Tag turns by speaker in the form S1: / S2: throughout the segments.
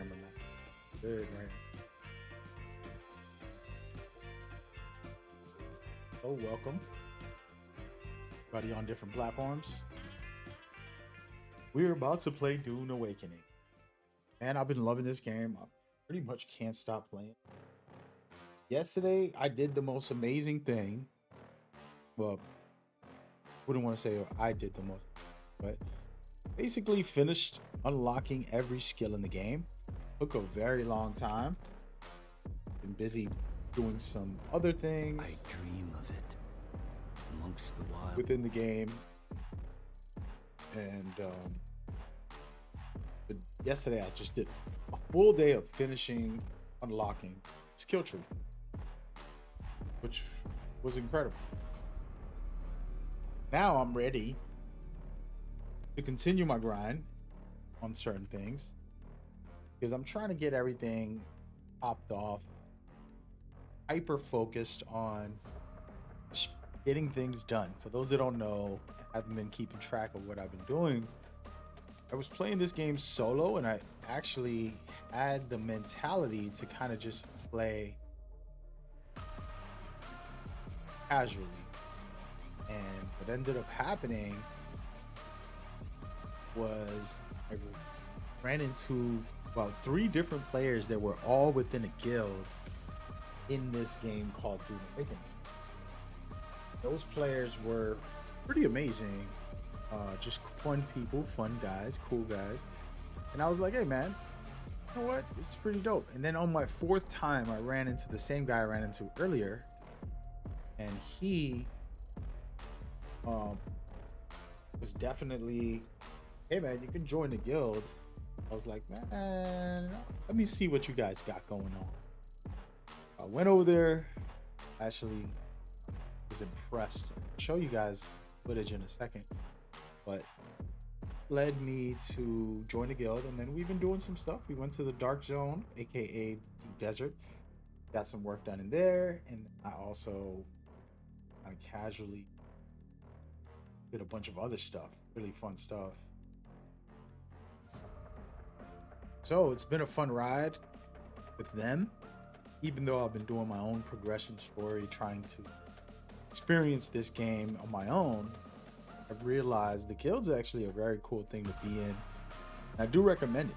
S1: camera now. Good, right? So welcome, everybody on different platforms. We're about to play Dune Awakening. Man, I've been loving this game. I pretty much can't stop playing. Yesterday, I did the most amazing thing. Well, wouldn't want to say I did the most, but basically finished unlocking every skill in the game. Took a very long time. Been busy doing some other things.
S2: I dream of it amongst the wild.
S1: Within the game. And but yesterday I just did a full day of finishing unlocking skill tree, which was incredible. Now I'm ready to continue my grind on certain things because I'm trying to get everything topped off, hyper focused on getting things done. For those that don't know, I haven't been keeping track of what I've been doing. I was playing this game solo, and I actually had the mentality to kind of just play casually. And what ended up happening was I ran into about 3 different players that were all within a guild in this game called Dune Awakening. Those players were pretty amazing. Just fun people, fun guys, cool guys. And I was like, hey man, you know what? It's pretty dope. And then on my 4th time, I ran into the same guy I ran into earlier. And he was definitely, hey man, you can join the guild. I was like, man, let me see what you guys got going on. I went over there, actually was impressed. I'll show you guys footage in a second, but led me to join the guild, and then we've been doing some stuff. We went to the dark zone, aka the desert, got some work done in there, and I also kind of casually did a bunch of other stuff, really fun stuff. So it's been a fun ride with them, even though I've been doing my own progression story, trying to experience this game on my own. I've realized the guild's actually a very cool thing to be in, and I do recommend it.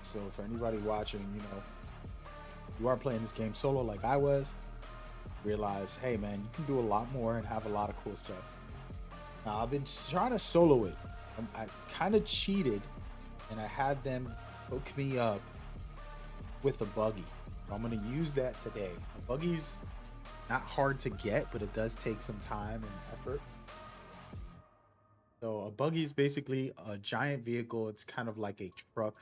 S1: So for anybody watching, you know, you are playing this game solo like I was, realize, hey man, you can do a lot more and have a lot of cool stuff. Now I've been trying to solo it. I kind of cheated, and I had them hook me up with a buggy. I'm gonna use that today. A buggy's not hard to get, but it does take some time and effort. So a buggy is basically a giant vehicle. It's kind of like a truck,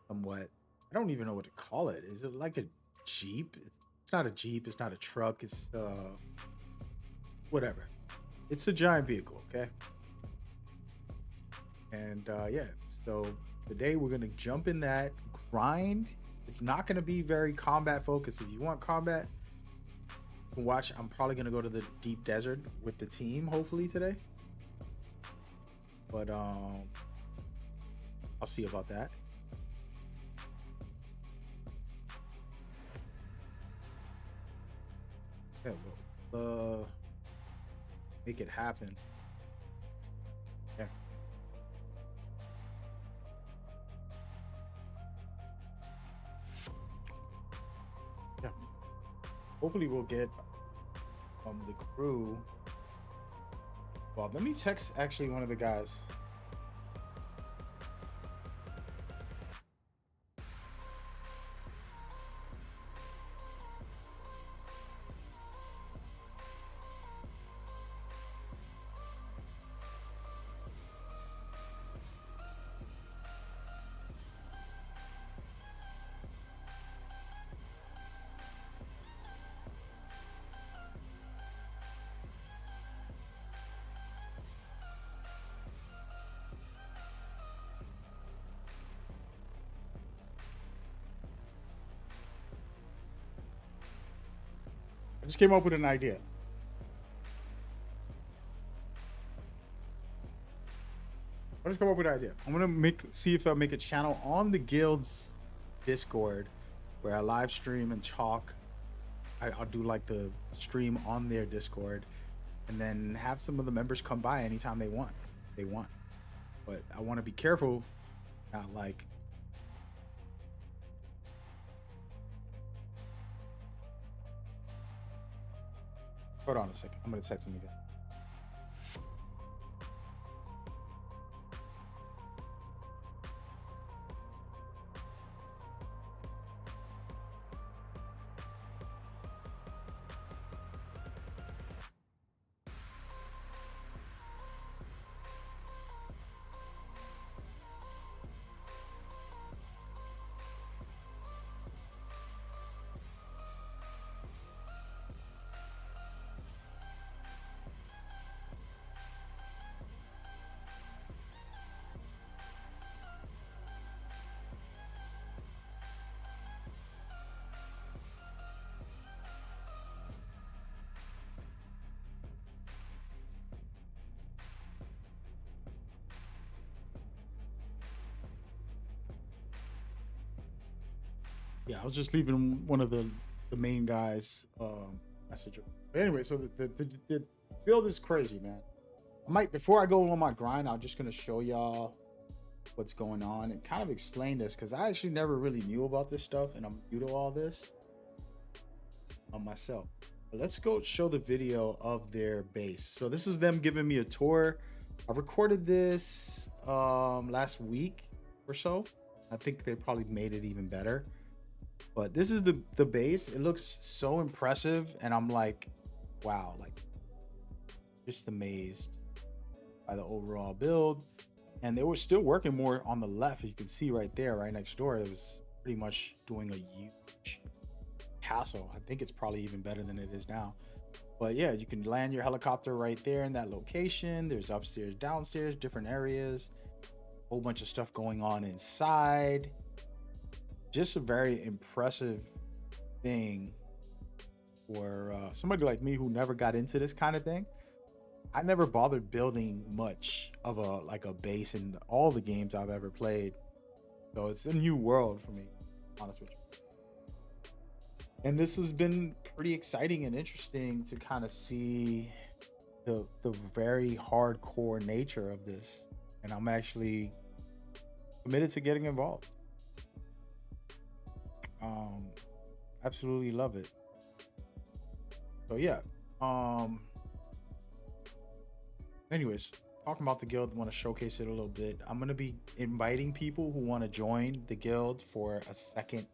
S1: somewhat. I don't even know what to call it. Is it like a Jeep? It's not a Jeep. It's not a truck. It's whatever. It's a giant vehicle, okay? And yeah, so today we're gonna jump in that grind. It's not gonna be very combat focused. If you want combat, you can watch. I'm probably gonna go to the deep desert with the team, hopefully today. But I'll see about that. Yeah, we'll make it happen. Yeah. Yeah. Hopefully we'll get the crew. Well, let me text actually one of the guys. I just came up with an idea. I just come up with an idea. I'm gonna see if I make a channel on the guild's Discord where I live stream and talk. I'll do like the stream on their Discord, and then have some of the members come by anytime they want. But I want to be careful, not like. Hold on a second. I'm gonna text him again. Yeah, I was just leaving one of the main guys message. But anyway, so the build is crazy, man. Before I go on my grind, I'm just gonna show y'all what's going on and kind of explain this, because I actually never really knew about this stuff, and I'm new to all this on myself. But let's go show the video of their base. So this is them giving me a tour. I recorded this last week or so. I think they probably made it even better. But this is the base. It looks so impressive, and I'm like, wow, like just amazed by the overall build. And they were still working more on the left. You can see right there, right next door, it was pretty much doing a huge castle. I think it's probably even better than it is now. But yeah, you can land your helicopter right there in that location. There's upstairs, downstairs, different areas, a whole bunch of stuff going on inside. Just a very impressive thing for somebody like me who never got into this kind of thing. I never bothered building much of a base in all the games I've ever played. So it's a new world for me, honest with you. And this has been pretty exciting and interesting to kind of see the very hardcore nature of this. And I'm actually committed to getting involved. Absolutely love it. So yeah. Anyways, talking about the guild, want to showcase it a little bit. I'm gonna be inviting people who want to join the guild for a second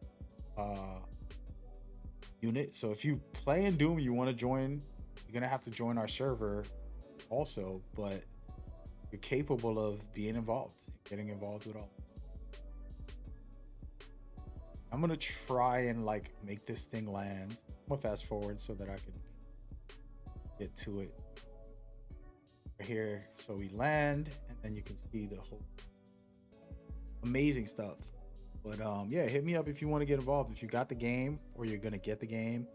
S1: unit. So if you play in Doom, you want to join, you're gonna have to join our server also, but you're capable of being involved, getting involved with all. I'm gonna try and like make this thing land. I'm gonna fast forward so that I can get to it right here. So we land, and then you can see the whole amazing stuff. But yeah, hit me up if you want to get involved. If you got the game or you're gonna get the game,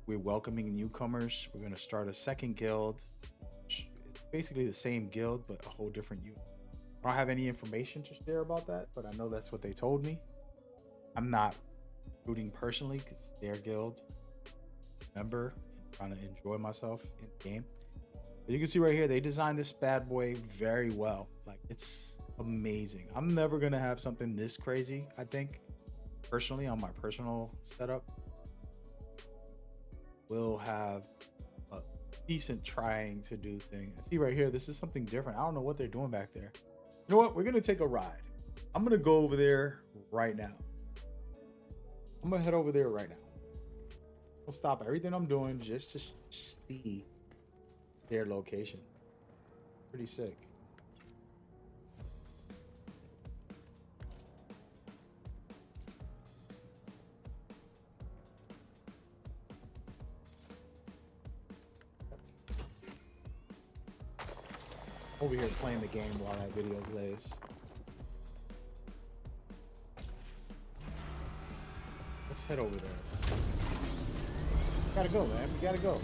S1: we're welcoming newcomers. We're gonna start a second guild. It's basically the same guild, but a whole different unit. I don't have any information to share about that, but I know that's what they told me. I'm not rooting personally because it's their guild member and trying to enjoy myself in the game. But you can see right here, they designed this bad boy very well. Like, it's amazing. I'm never going to have something this crazy, I think, personally, on my personal setup. We'll have a decent trying to do thing. And see right here, this is something different. I don't know what they're doing back there. You know what? We're going to take a ride. I'm going to go over there right now. I'm gonna head over there right now. I'll stop everything I'm doing just to see their location. Pretty sick. Over here playing the game while that video plays. Let's head over there. Gotta go, man. We gotta go.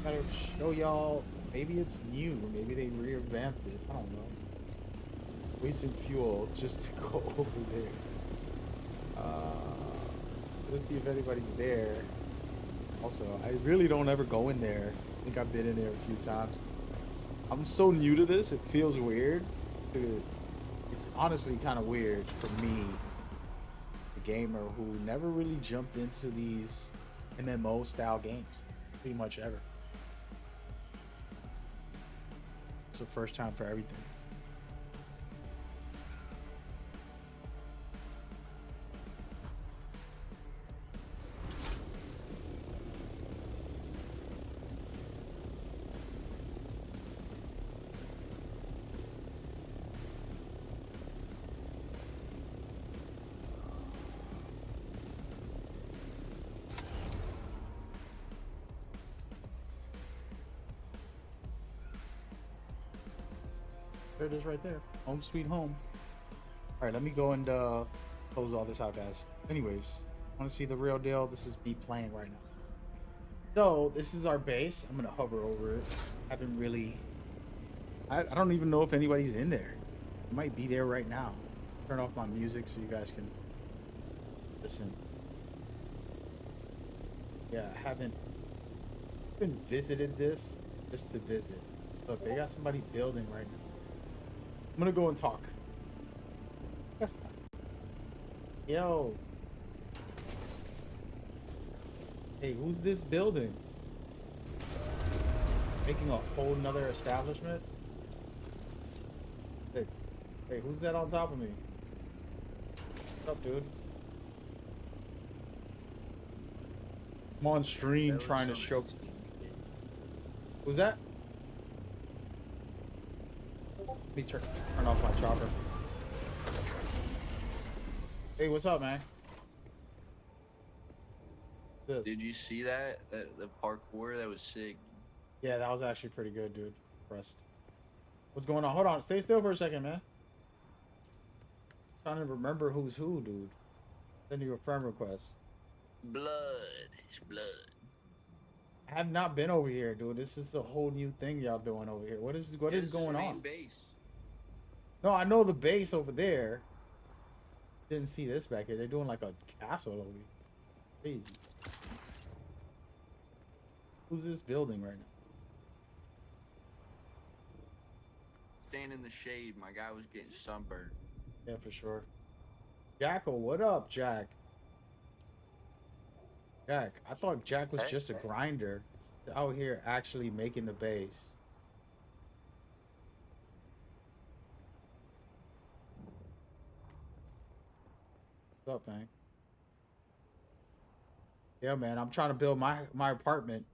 S1: Gotta show y'all. Maybe it's new. Maybe they revamped it. I don't know. Wasting fuel just to go over there. Let's see if anybody's there. Also, I really don't ever go in there. I think I've been in there a few times. I'm so new to this, it feels weird. It's honestly kind of weird for me, a gamer who never really jumped into these MMO style games, pretty much ever. It's the first time for everything. There it is right there. Home sweet home. All right, let me go and close all this out, guys. Anyways, want to see the real deal? This is me playing right now. So this is our base. I'm gonna hover over it. Haven't really. I don't even know if anybody's in there. It might be there right now. Turn off my music so you guys can listen. Yeah, I haven't been visited this just to visit. Look, they got somebody building right now. I'm gonna go and talk. Yo. Hey, who's this building? Making a whole nother establishment? Hey, who's that on top of me? What's up, dude? I'm on stream trying to show. Who's that? Let me turn off my chopper. Hey, what's up, man? This.
S3: Did you see that? The parkour? That was sick.
S1: Yeah, that was actually pretty good, dude. Impressed. What's going on? Hold on. Stay still for a second, man. I'm trying to remember who's who, dude. Send you a friend request.
S3: Blood. It's blood.
S1: I have not been over here, dude. This is a whole new thing y'all doing over here. What is going on?
S3: Base.
S1: No, I know the base over there. Didn't see this back here. They're doing like a castle over here. Crazy. Who's this building right now?
S3: Stand in the shade. My guy was getting sunburned.
S1: Yeah, for sure. Jackal, what up, Jack? Jack, I thought Jack was just a grinder out here actually making the base. What's up, man? Yeah, man, I'm trying to build my apartment.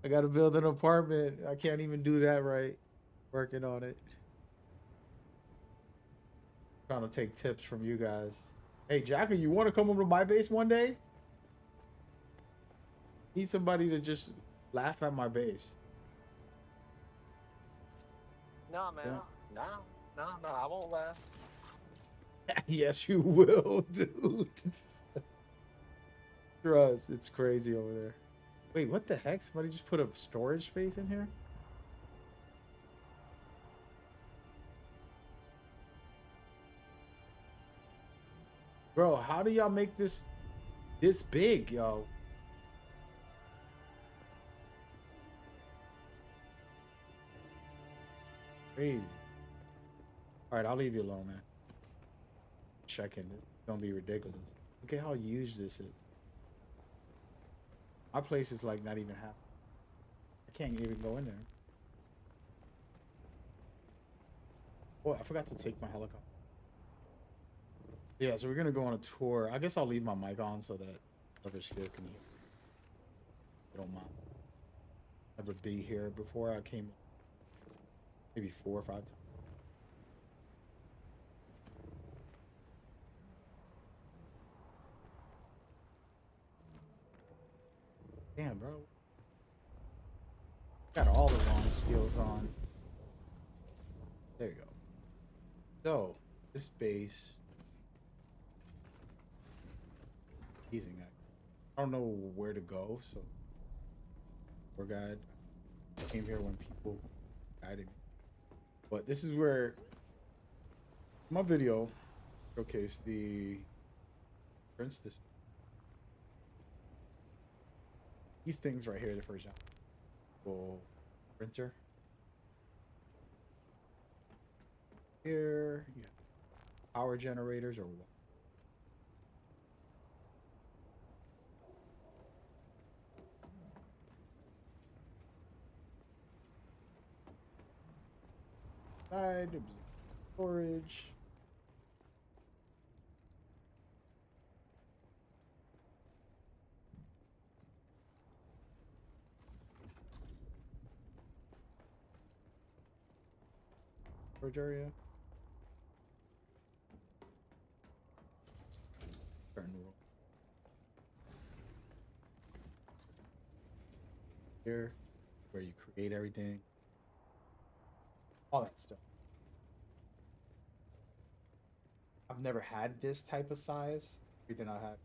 S1: I gotta build an apartment. I can't even do that right. Working on it. Trying to take tips from you guys. Hey, Jacker, you want to come over to my base one day? Need somebody to just laugh at my base.
S4: No, man.
S1: Yeah.
S4: No, I won't laugh.
S1: Yes, you will, dude. Trust, it's crazy over there. Wait, what the heck? Somebody just put a storage space in here? Bro, how do y'all make this big, yo? Crazy. All right, I'll leave you alone, man. Checking this. Don't be ridiculous. Look at how huge this is. My place is like not even half. I can't even go in there. Oh, I forgot to take my helicopter. Yeah, so we're gonna go on a tour. I guess I'll leave my mic on so that whoever's here can hear. I don't mind. Never be here before. I came maybe 4 or 5 times. Damn, bro. Got all the wrong skills on. There you go. So, this base. Easing. I don't know where to go, so. Tour guide. I came here when people guided me. But this is where my video showcased the rinse this. These things right here, the first job. Full printer. Here, yeah. Power generators or what? Side, storage. Storage area. Certain room. Here, where you create everything. All that stuff. I've never had this type of size. Everything I had,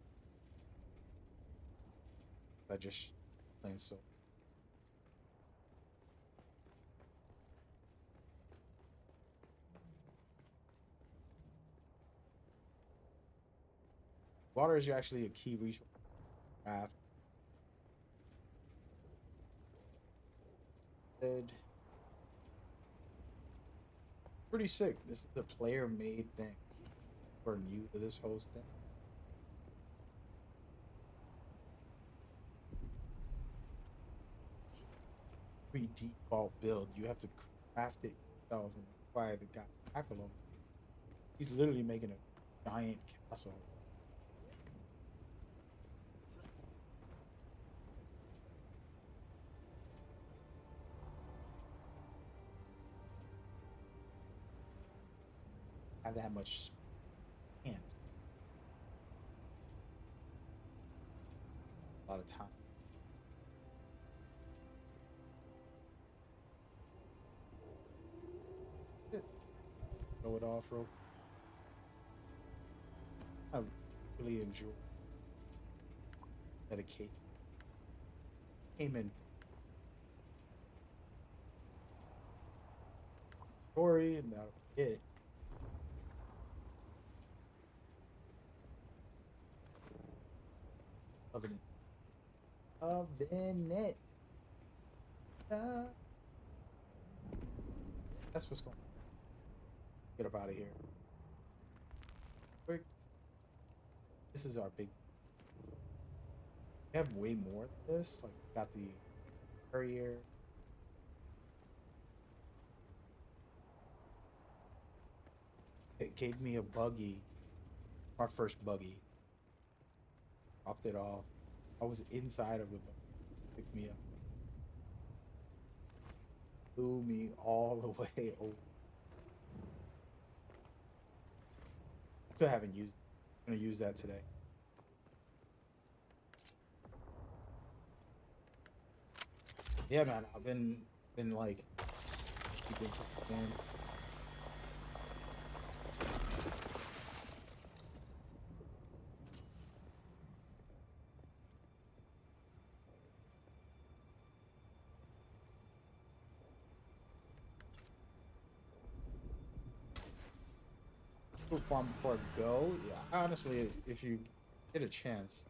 S1: I just plain so. Water is actually a key resource. Craft. Pretty sick. This is the player-made thing. We're new to this whole thing. Free default build. You have to craft it yourself and acquire the guy tackle him. He's literally making a giant castle. Have that much and a lot of time. Throw it off real. I really enjoy dedicate. Came in story and that'll be it. Loving it. Loving it. That's what's going on. Get up out of here. Quick. This is our big. We have way more than this. Like, we got the courier. It gave me a buggy. My first buggy. Dropped it off. I was inside of the buggy. Picked me up. Flew me all the way over. Still haven't used it. I'm gonna use that today. Yeah, man, I've been like keeping going. Farm before I go. Yeah, honestly, if you get a chance,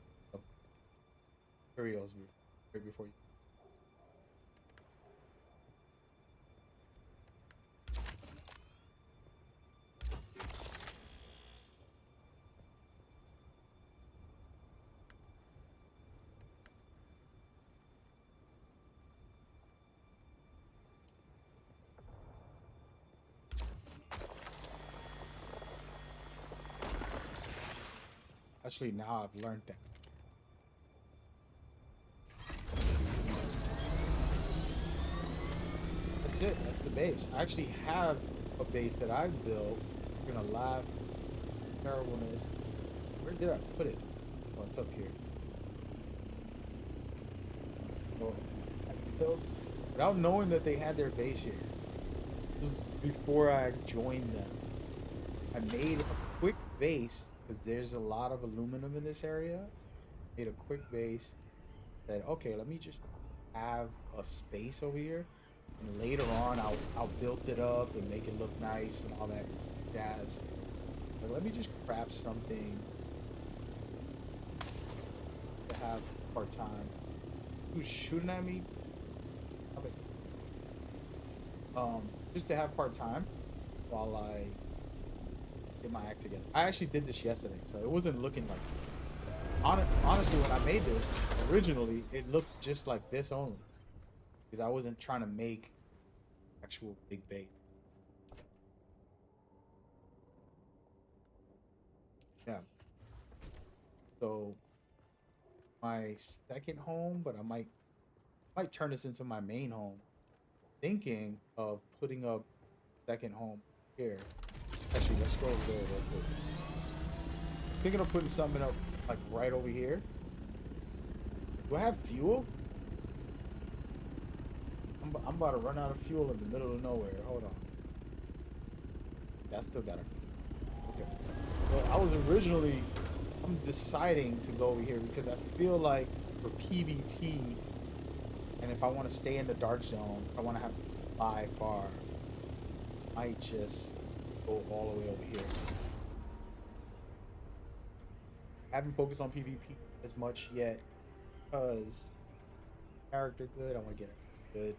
S1: cereals right before you. Actually, now I've learned that. That's it. That's the base. I actually have a base that I built. You're gonna laugh. Terribleness. Where did I put it? Oh, it's up here. Oh, I built without knowing that they had their base here. This was before I joined them. I made a quick base. Because there's a lot of aluminum in this area. Made a quick base. Said, okay, let me just have a space over here. And later on, I'll build it up and make it look nice and all that jazz. So let me just craft something have part-time. Who's shooting at me? Okay. Just to have part-time while I get my act together. I actually did this yesterday, so it wasn't looking like honestly, when I made this originally, it looked just like this only because I wasn't trying to make actual big bait. Yeah. So my second home, but I might turn this into my main home. Thinking of putting up second home here. Actually, let's go over there real quick. I was thinking of putting something up like right over here. Do I have fuel? I'm about to run out of fuel in the middle of nowhere. Hold on. That's still got it. Okay. Well, I'm deciding to go over here because I feel like for PvP, and if I want to stay in the dark zone, I want to have to fly far. I might just go all the way over here. I haven't focused on PvP as much yet because character good. I want to get it good.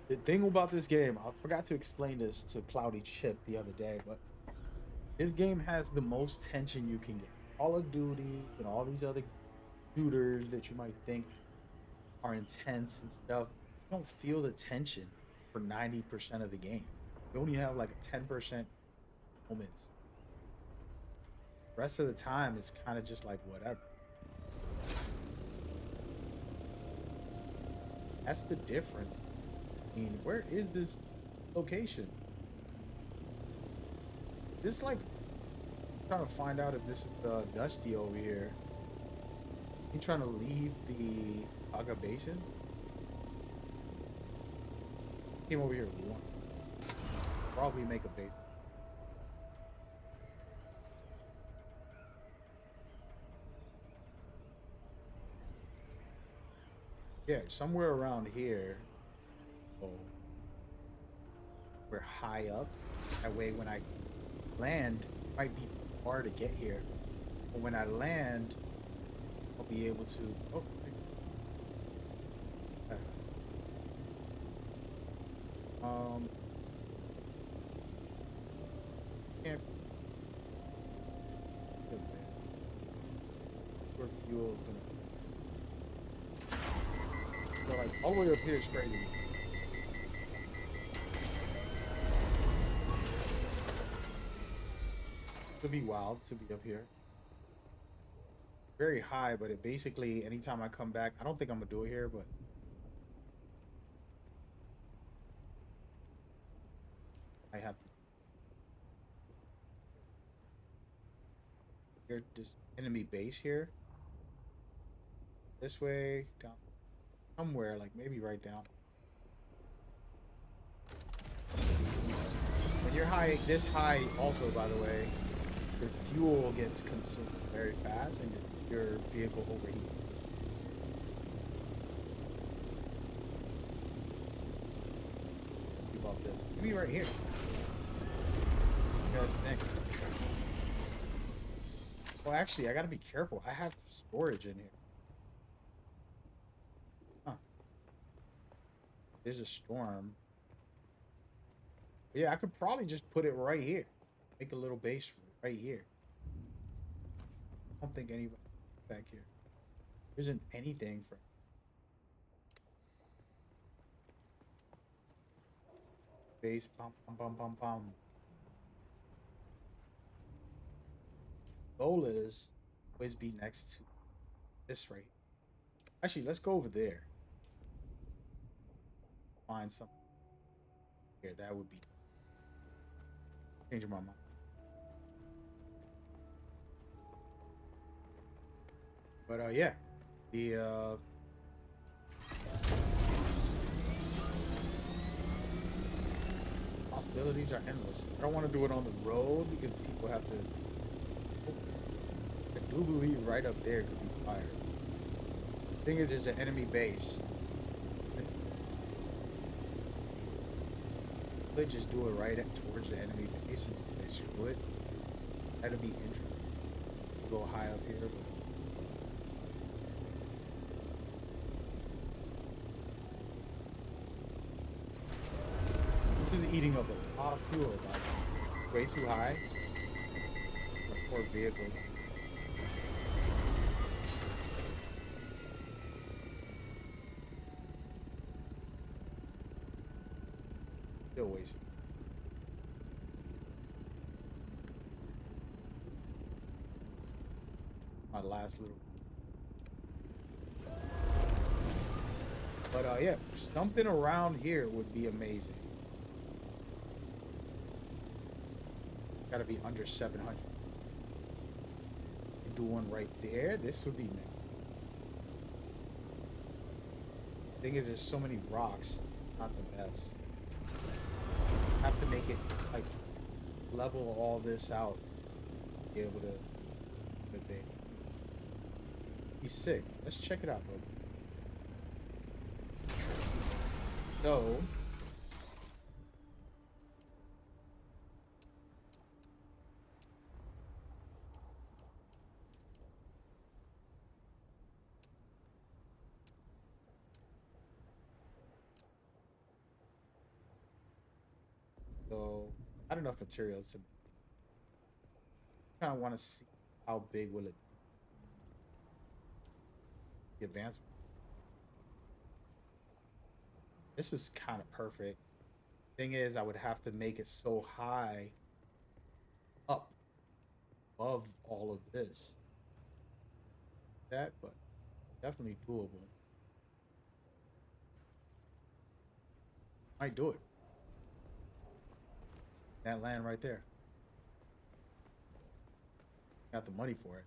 S1: The thing about this game, I forgot to explain this to Cloudy Chip the other day, but this game has the most tension you can get. Call of Duty and all these other shooters that you might think are intense and stuff, you don't feel the tension for 90% of the game. You only have like a 10% moments. The rest of the time, it's kind of just like whatever. That's the difference. I mean, where is this location? This like I'm trying to find out if this is Dusty over here. You trying to leave the Aga Basins? Came over here with one. Probably make a base. Yeah, somewhere around here. Oh, we're high up. That way, when I land, it might be far to get here. But when I land, I'll be able to. Oh, can't. Where fuel is gonna. So like all the way up here is crazy. To be wild to be up here. Very high, but it basically anytime I come back, I don't think I'm gonna do it here, but I have to. There's this enemy base here. This way, down somewhere, like maybe right down. When you're high, this high, also by the way, your fuel gets consumed very fast, and your vehicle overheats. About this, maybe right here. You guys think? Well, actually, I gotta be careful. I have storage in here. Huh. There's a storm. Yeah, I could probably just put it right here. Make a little base right here. I don't think anybody back here. There isn't anything for base. Pum pum pum pum pum. Goal is always be next to this right. Actually, let's go over there. Find something here. That would be changing my mind. But yeah, the possibilities are endless. I don't want to do it on the road because people have to. I do believe right up there could be fire. The thing is, there's an enemy base. Could just do it right towards the enemy base and just say screw it. That'd be interesting. Go high up here. But This is eating up a lot of fuel, like way too high for vehicles. Still wasting. My last little. But yeah, something around here would be amazing. Gotta be under 700. Do one right there. This would be nice. Thing is, there's so many rocks. Not the best. Have to make it like level all this out. Be able to. He's sick. Let's check it out, bro. So. So, I don't know if materials to kind of want to see how big will it be. The advancement. This is kind of perfect. Thing is, I would have to make it so high up above all of this. That, but definitely doable. Might do it. That land right there. Got the money for it.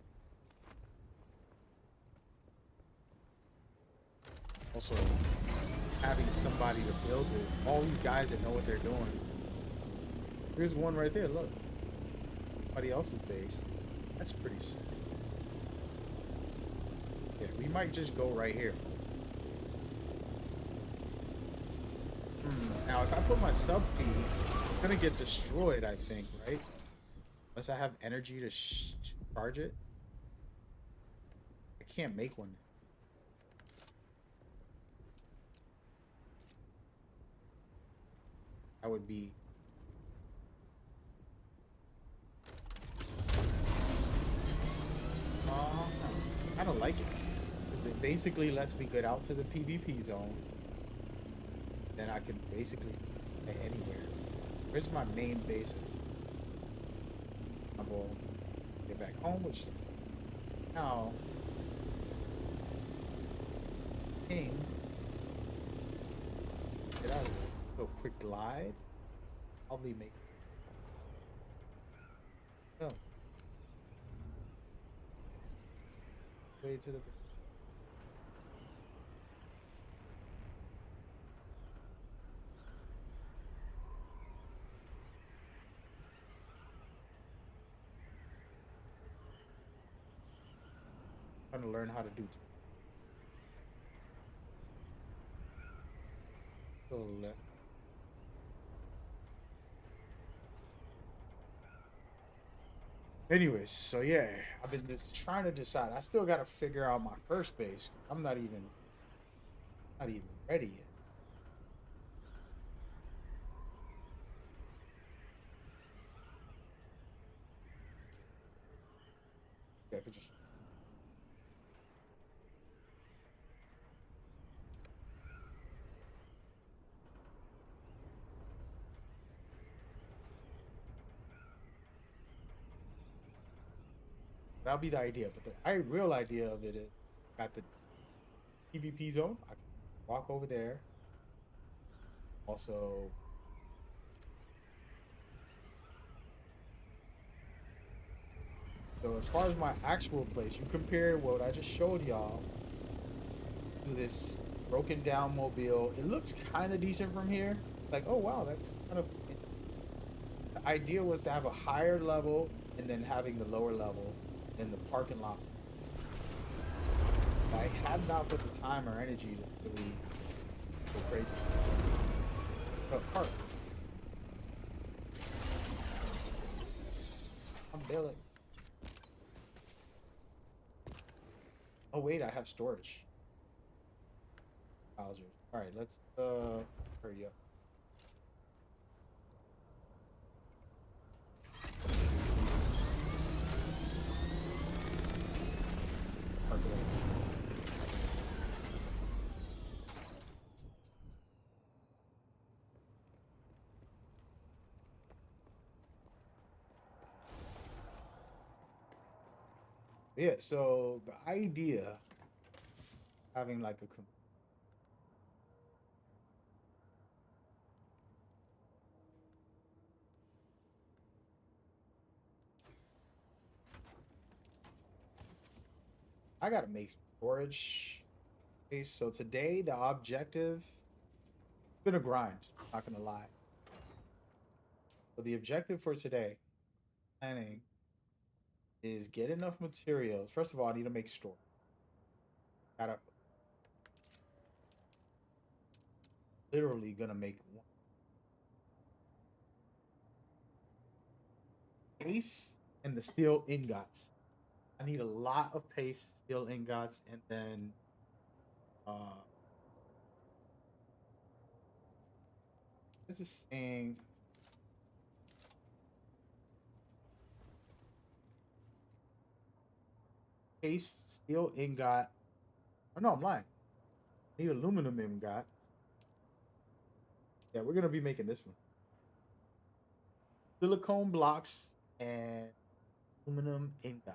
S1: Also, having somebody to build it. All these guys that know what they're doing. Here's one right there, look. Somebody else's base. That's pretty sick. Yeah, we might just go right here. Now, if I put my sub feed, it's gonna get destroyed, I think, right? Unless I have energy to charge it. I can't make one. That would be... I don't like it. Because it basically lets me get out to the PvP zone. Then I can basically get anywhere. Where's my main base? I will get back home, which now King. Get out of there. Go quick glide. Probably make. No. Way to the. Trying to learn how to do. Go left. Anyways, so yeah, I've been just trying to decide. I still got to figure out my first base. I'm not even ready yet. Yeah, but just that'll be the idea. But the real idea of it is, got the PvP zone. I can walk over there. Also, so as far as my actual place, you compare what I just showed y'all to this broken down mobile. It looks kind of decent from here. It's like, oh wow, that's kind of. The idea was to have a higher level and then having the lower level in the parking lot. I have not put the time or energy to really go crazy. But park. I'm building. Oh wait, I have storage. Bowser. Alright, let's hurry up. Yeah, so the idea having like a I gotta make storage space. So today the objective been a grind, not gonna lie. So the objective for today, planning, is get enough materials. First of all, I need to make store. Gotta literally gonna make one paste and the steel ingots. I need a lot of paste, steel ingots, and then uh this is saying paste, steel ingot. Oh no, I'm lying. I need aluminum ingot. Yeah, we're gonna be making this one. Silicone blocks and aluminum ingot.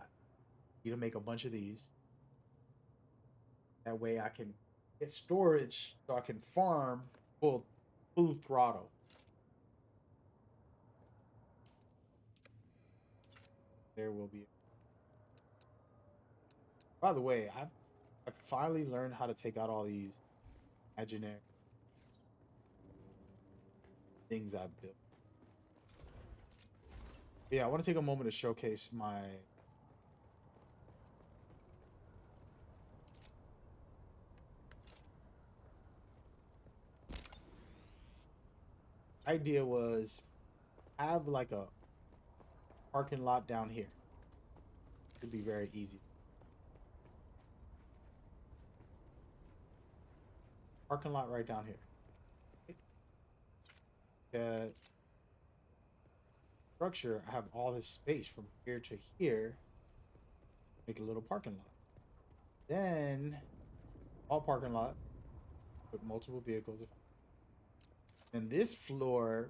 S1: Need to make a bunch of these. That way I can get storage so I can farm full throttle. There will be. By the way, I've finally learned how to take out all these imaginary things I've built. Yeah, I want to take a moment to showcase my idea was have like a parking lot down here. It'd be very easy. Parking lot right down here. Structure, I have all this space from here to here. Make a little parking lot. Then all parking lot with multiple vehicles. And this floor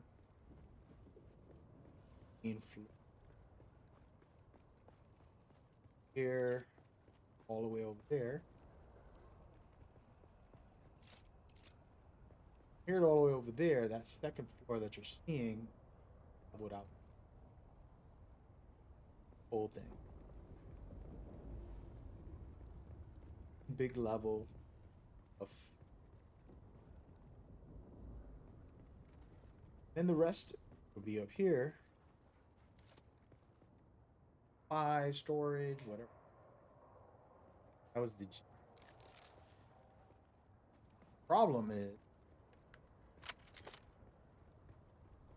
S1: in floor here all the way over there. Here all the way over there, that second floor that you're seeing without the whole thing. Big level of then the rest will be up here. Buy storage, whatever. That was the problem is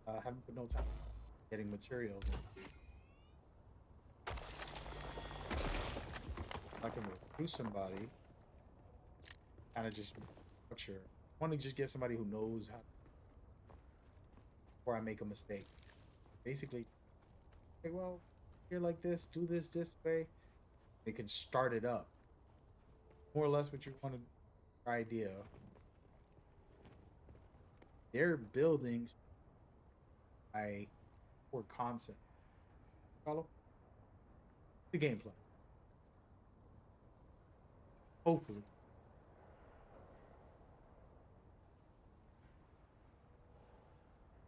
S1: I haven't put no time getting materials. I can recruit somebody, kind of just structure. I want to just get somebody who knows how before I make a mistake. Basically, hey, well, here like this, do this way. They can start it up. More or less what you wanted idea. Their buildings I or concept. Follow the gameplay. Hopefully.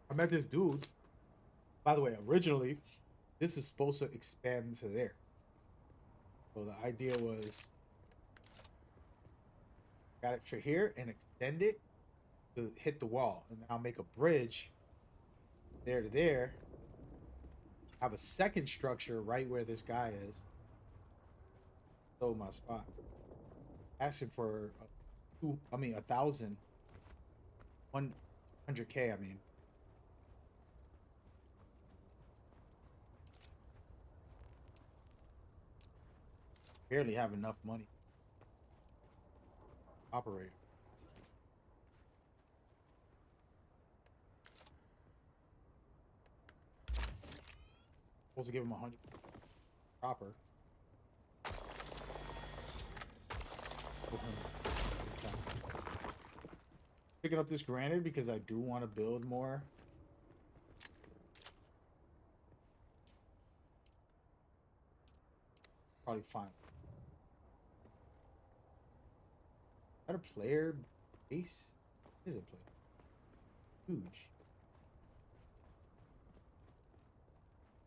S1: I met this dude. By the way, originally, this is supposed to expand to there. So the idea was got it to here and extend it to hit the wall. And I'll make a bridge there to there. Have a second structure right where this guy is. So my spot. Asking for 1,000. 100K, I mean. Barely have enough money. Operator. Supposed to give him 100. Proper. Picking up this granite because I do want to build more. probably fine. Is that a player base? Is it player? Huge.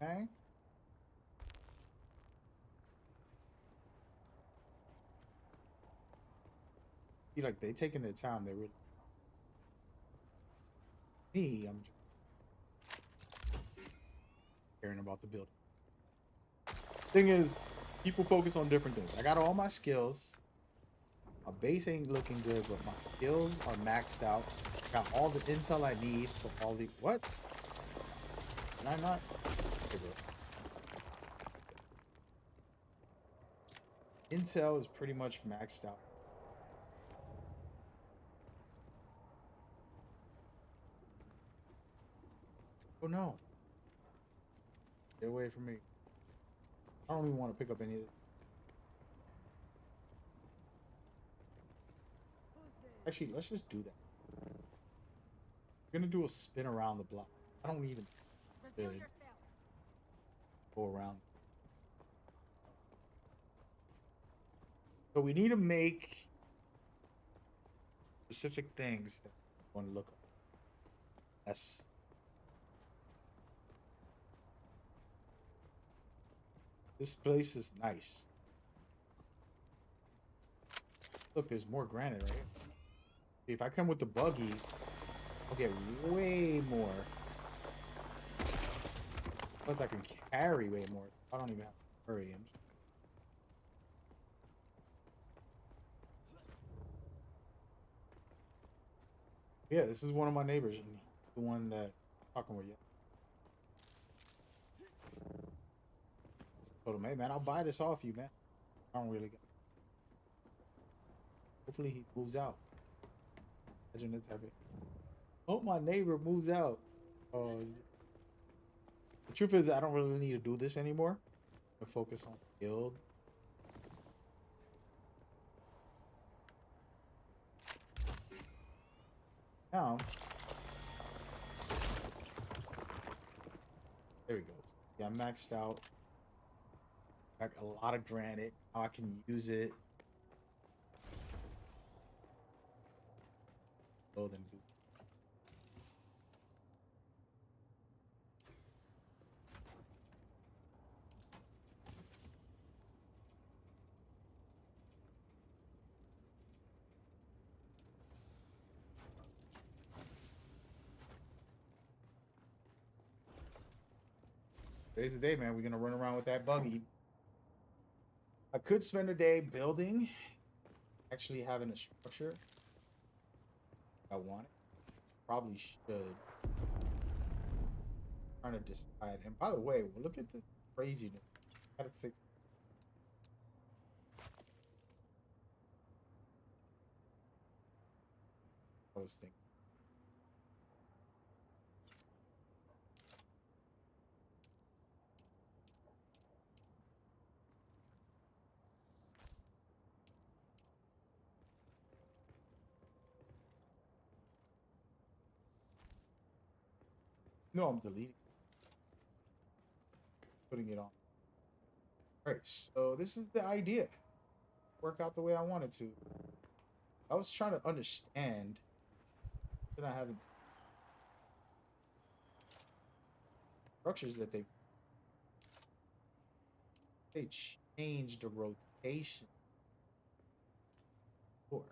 S1: Okay. Feel like they taking their time. They really. Me, I'm just caring about the building. Thing is, people focus on different things. I got all my skills. My base ain't looking good, but my skills are maxed out. Got all the intel I need for all the what? Can I not? Okay, bro. Intel is pretty much maxed out. Oh no. Get away from me. I don't even want to pick up any of it. Actually, let's just do that. We're gonna do a spin around the block. I don't even go around. So we need to make specific things that we want to look up. That's this place is nice. Look, there's more granite, right? If I come with the buggy, I'll get way more. Plus, I can carry way more. I don't even have to hurry him. Yeah, this is one of my neighbors, and the one that I'm talking with you. Told him, hey man, I'll buy this off you, man. I don't really get. Hopefully he moves out. Imagine it's heavy. Hope my neighbor moves out. The truth is, I don't really need to do this anymore. To focus on build. Now, there he goes. Yeah, I'm maxed out. Got a lot of granite. How I can use it. Go then do. Today's the day, man. We're gonna run around with that buggy. I could spend a day building, actually having a structure. I want it. Probably should. Trying to decide. And by the way, look at this craziness. Gotta fix. I was thinking. No, I'm deleting. Putting it on. All right, so this is the idea. Work out the way I wanted to. I was trying to understand that I haven't structures that they changed the rotation. Sure.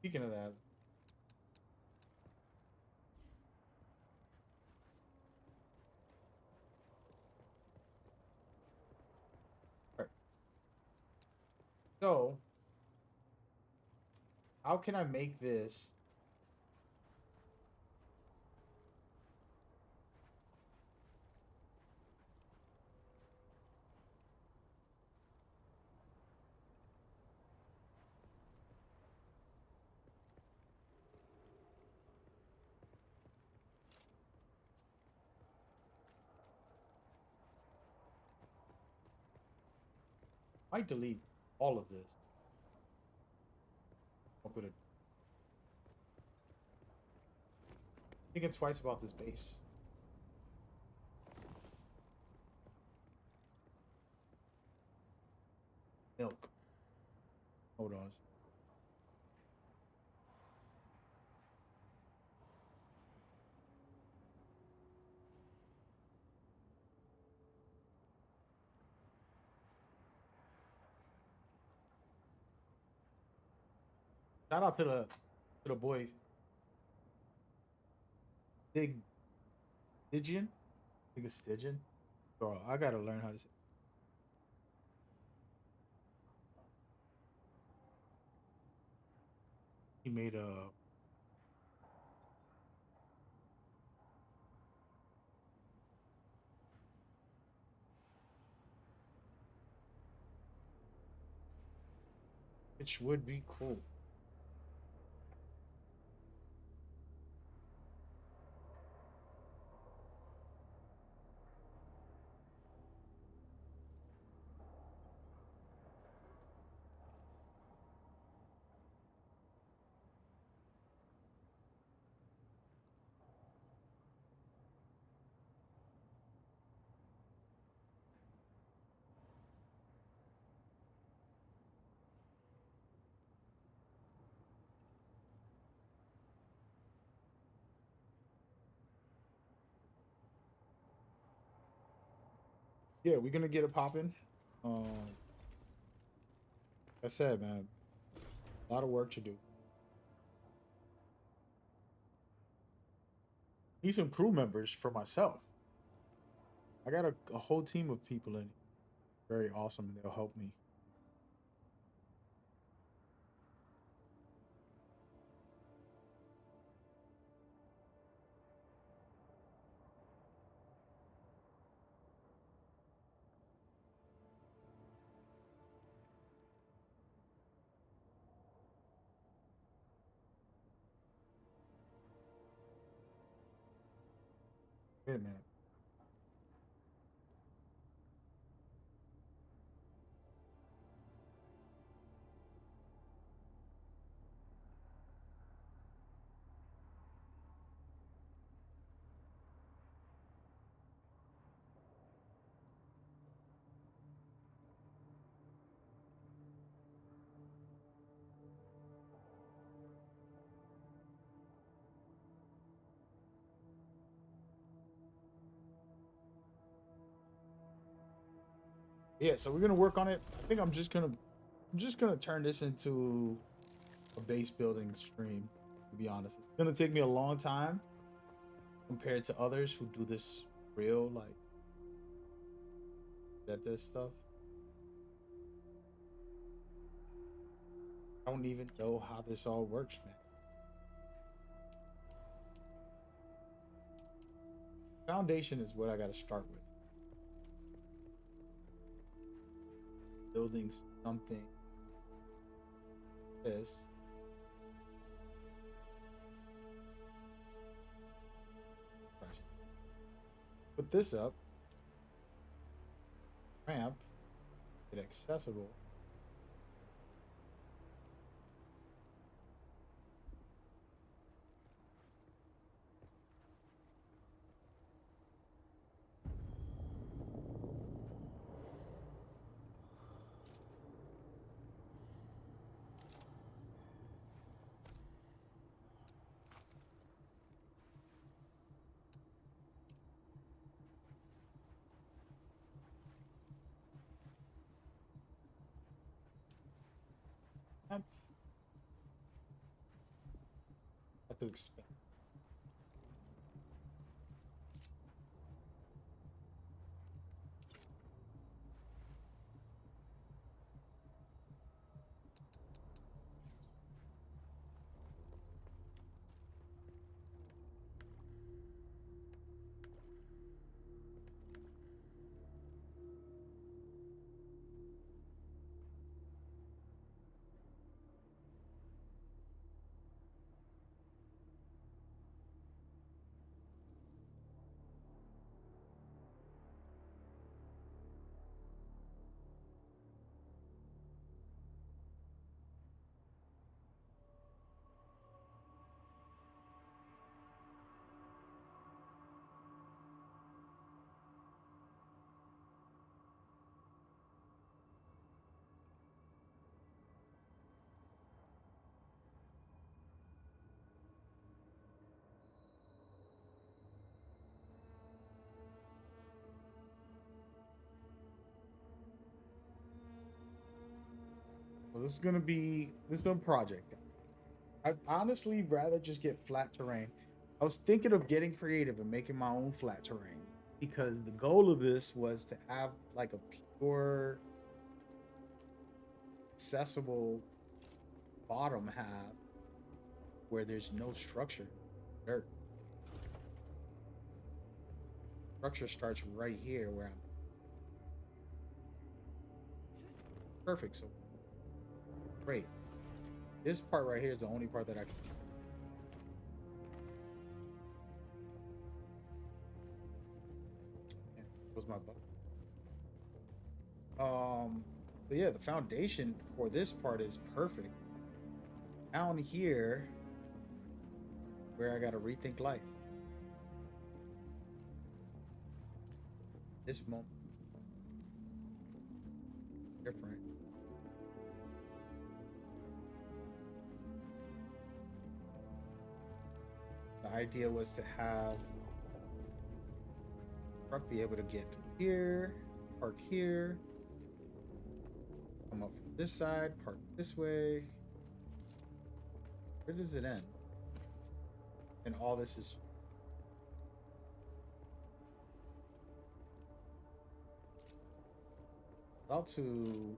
S1: Speaking of that, all right. So how can I make this? I delete all of this. I'll put it. Thinking twice about this base. milk. Hold on. Shout out to the boy Dig Digian. I think it's Stygian. Bro, I gotta learn how to say. He made a which would be cool. Yeah, we're gonna get it popping. Um, like I said, man, a lot of work to do. Need some crew members for myself. I got a whole team of people in it. Very awesome, and they'll help me. Wait a minute. Yeah, so we're gonna work on it. I think I'm just gonna turn this into a base building stream. To be honest, it's gonna take me a long time compared to others who do this real like that this stuff. I don't even know how this all works, man. Foundation is what I got to start with. Building something. This. Put this up. Ramp. Get accessible. Ramp. Have to expand. this is gonna be a project. I'd honestly rather just get flat terrain. I was thinking of getting creative and making my own flat terrain because the goal of this was to have like a pure, accessible bottom half where there's no structure, dirt. Structure starts right here where I'm perfect. So great. This part right here is the only part that I can. Was my butt. So yeah, the foundation for this part is perfect. Down here, where I gotta rethink life. This moment, different. The idea was to have truck be able to get here, park here, come up from this side, park this way. Where does it end? And all this is about to.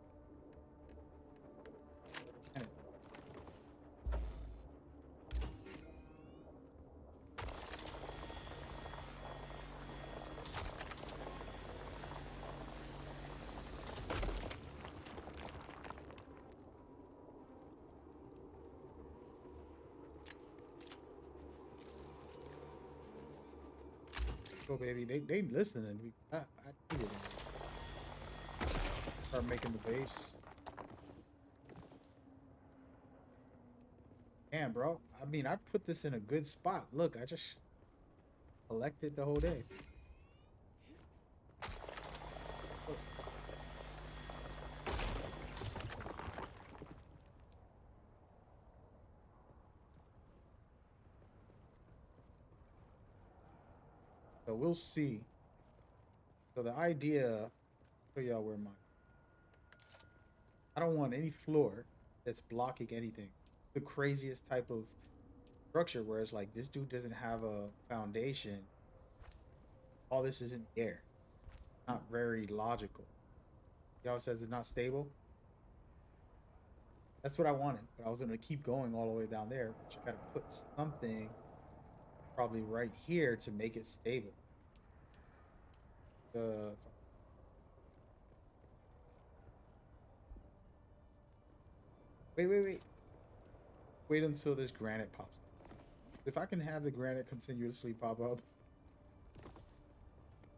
S1: Go, baby. They listening. I need it. Start making the base. Damn, bro. I mean, I put this in a good spot. Look, I just collected the whole day. So we'll see. So the idea, show y'all where my. I don't want any floor that's blocking anything. The craziest type of structure where it's like this dude doesn't have a foundation. All this is in the air. Not very logical. Y'all says it's not stable. That's what I wanted, but I was gonna keep going all the way down there, but you gotta put something probably right here to make it stable. Uh, wait. Wait until this granite pops. If I can have the granite continuously pop up,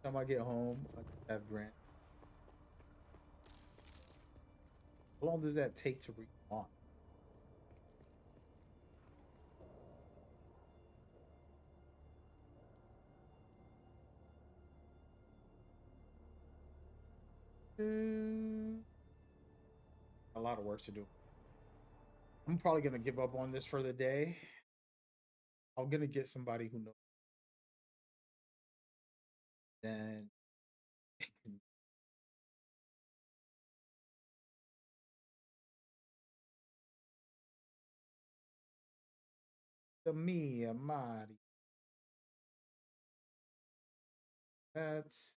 S1: time I get home, I can have granite. How long does that take to respawn? A lot of work to do. I'm probably gonna give up on this for the day. I'm gonna get somebody who knows. Then the me, Amadi. That's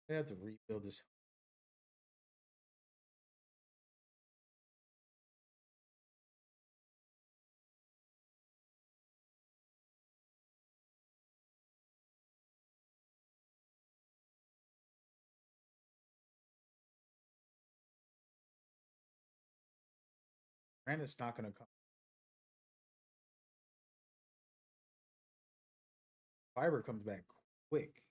S1: I have to rebuild this. Granite's not gonna come. Fiber comes back quick.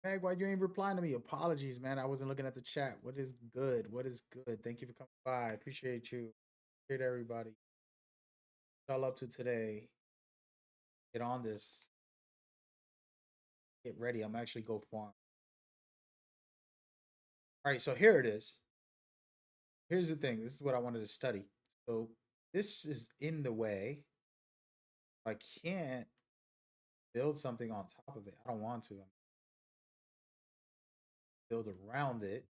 S1: Meg, why you ain't replying to me? Apologies, man. I wasn't looking at the chat. What is good? What is good? Thank you for coming by. Appreciate you. Appreciate everybody. What y'all up to today? Get on this. Get ready. I'm actually go farm. All right, so here it is. Here's the thing. This is what I wanted to study. So this is in the way. I can't build something on top of it. I don't want to. Build around it.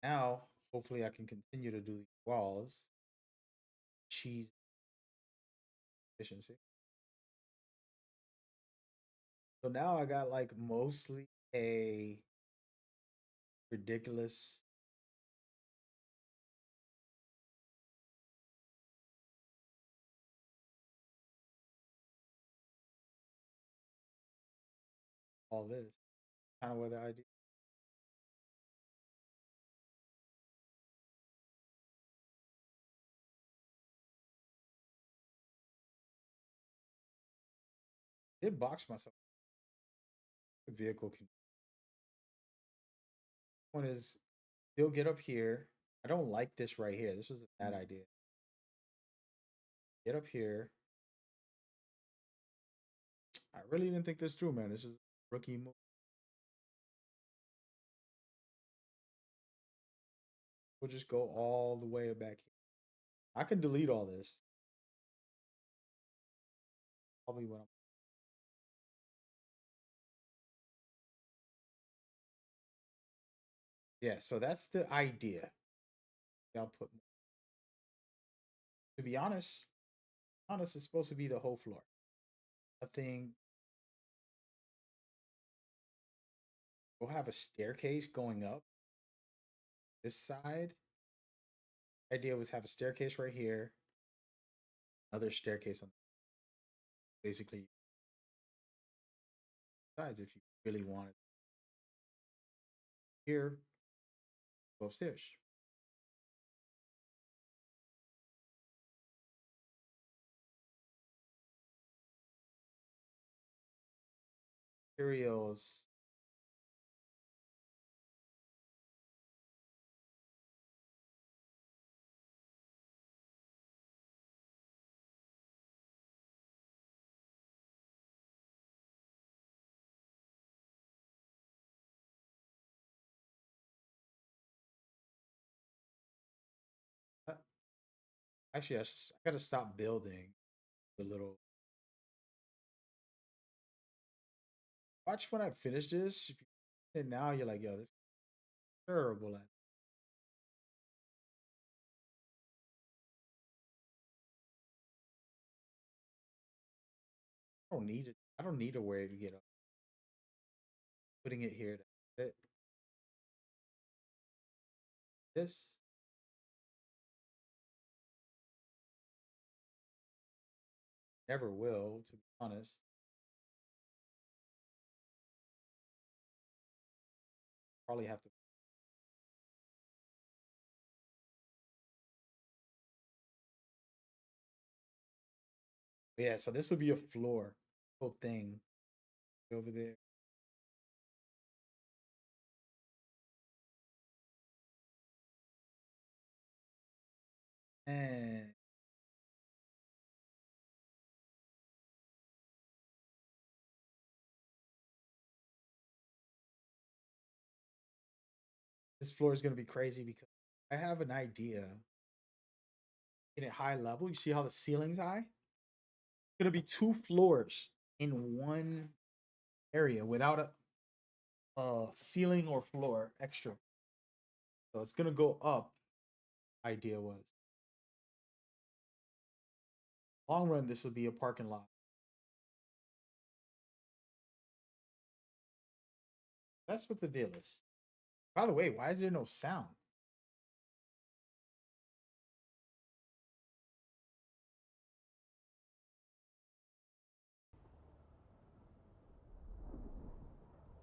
S1: Now, hopefully, I can continue to do these walls. Cheese efficiency. So now I got like mostly a ridiculous all this. Kind of what the idea. Did box myself. The vehicle can. One is he'll get up here. I don't like this right here. This was a bad idea. Get up here. I really didn't think this through, man. This is a rookie move. We'll just go all the way back here. I can delete all this. Probably what I'm. Yeah, so that's the idea. I'll put. To be honest, it's supposed to be the whole floor. Nothing. We'll have a staircase going up this side. Idea was have a staircase right here, another staircase on basically sides if you really wanted. Here, go upstairs. Materials. Uh, Actually, I gotta stop building the little. Watch when I finish this. If you and now you're like, yo, this is terrible at. I don't need it. I don't need a way to get up. Putting it here. That's it. This. Never will, to be honest. Probably have to. Yeah, so this will be a floor. Whole thing over there. And this floor is gonna be crazy because I have an idea. In a high level, you see how the ceiling's high? It's gonna be two floors in one area without a ceiling or floor extra. So it's gonna go up. Idea was long run. This will be a parking lot. That's what the deal is. By the way, why is there no sound?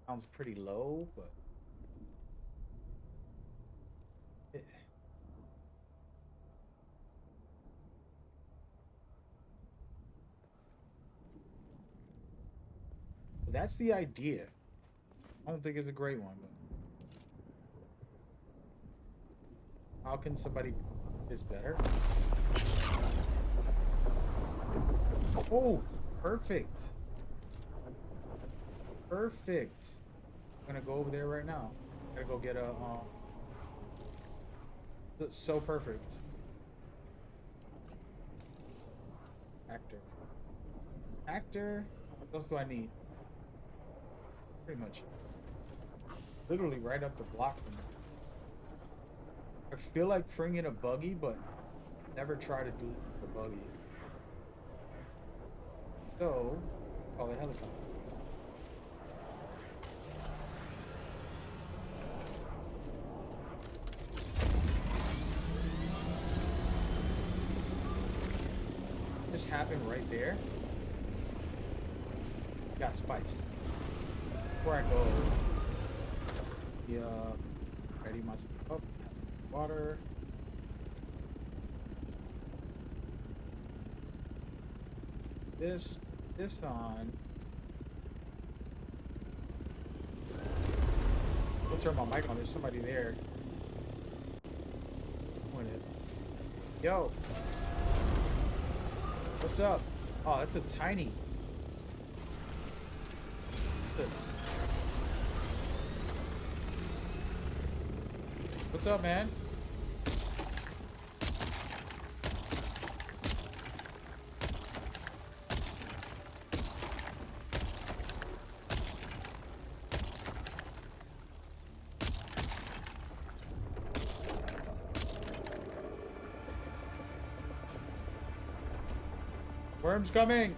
S1: Sounds pretty low, but that's the idea. I don't think it's a great one, but how can somebody is better? Oh, perfect. Perfect. I'm gonna go over there right now. Gotta go get a that's so perfect. Actor. Actor. What else do I need? Pretty much. Literally right up the block from me. I feel like bringing a buggy, but never try to do the buggy. So, call a helicopter. Just happened right there. Got spice. Before I go, yeah, ready my up, water. This on. I'll turn my mic on. There's somebody there. Point it. Yo. What's up? Oh, that's a tiny. What's up, man? Worm's coming.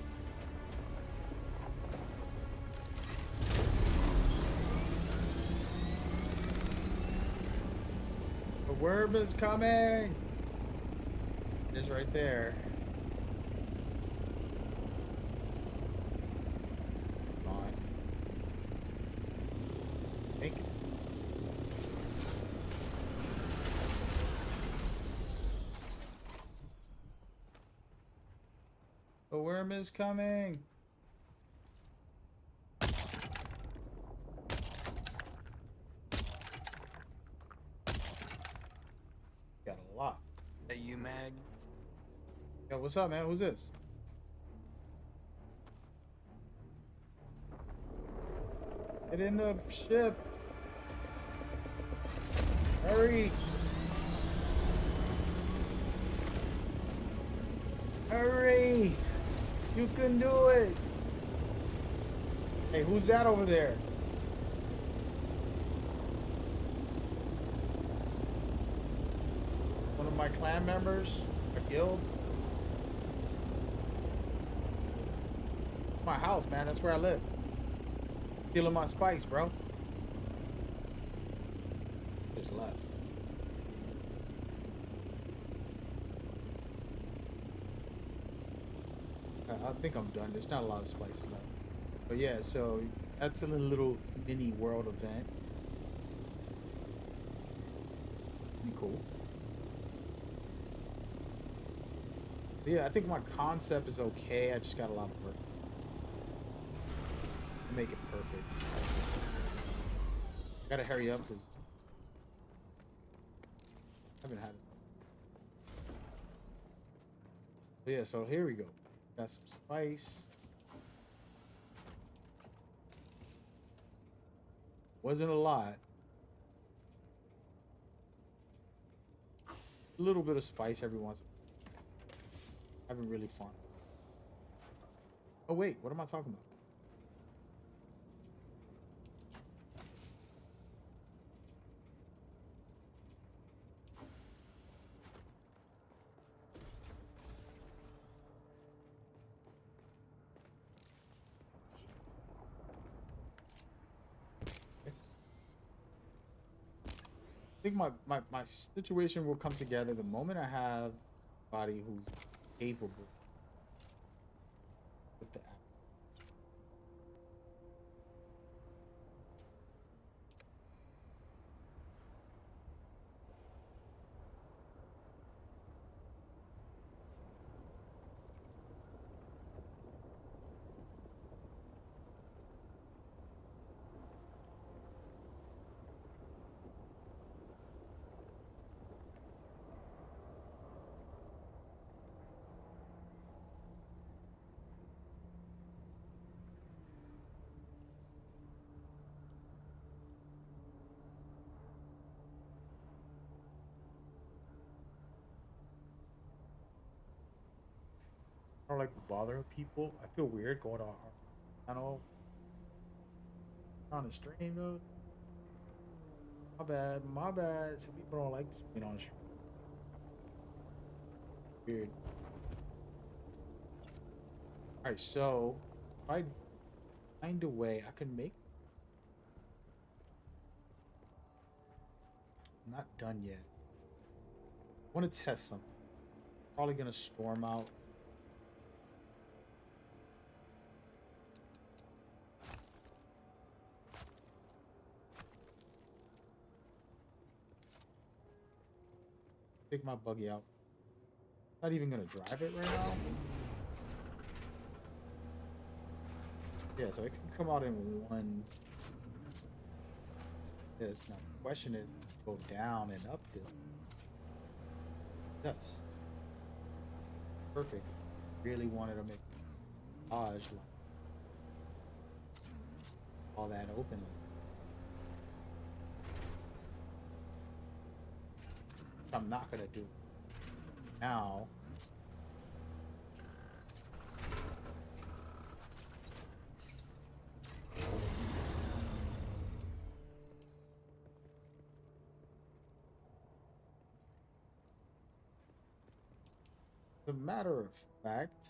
S1: The worm is coming. It's right there. Come on. Make it. The worm is coming. Got a lot.
S3: Hey, you mag?
S1: Yo, what's up, man? Who's this? Get in the ship. Hurry. Hurry. You can do it. Hey, who's that over there? One of my clan members? A guild? My house, man. That's where I live. Stealing my spice, bro. Just left. I think I'm done. There's not a lot of spice left. But yeah, so that's a little mini world event. Pretty cool. But yeah, I think my concept is okay. I just got a lot of work. Make it perfect. I gotta hurry up because I haven't had it. But yeah, so here we go. Got some spice. Wasn't a lot. A little bit of spice every once in a while. Haven't really farmed. Oh wait, what am I talking about? I think my situation will come together the moment I have somebody who's capable with the app. don't like bothering people. I feel weird going on our channel on the stream though. My bad, my bad. Some people don't like this being on stream. Weird. Alright, so if I find a way I can make. I'm not done yet. I want to test something. Probably gonna storm out. Take my buggy out. Not even gonna drive it right now. Yeah, so it can come out in one. Yeah, it's not a question. It go down and up this. Yes. Perfect. Really wanted to make Dodge like all that open. I'm not gonna do now. As a matter of fact,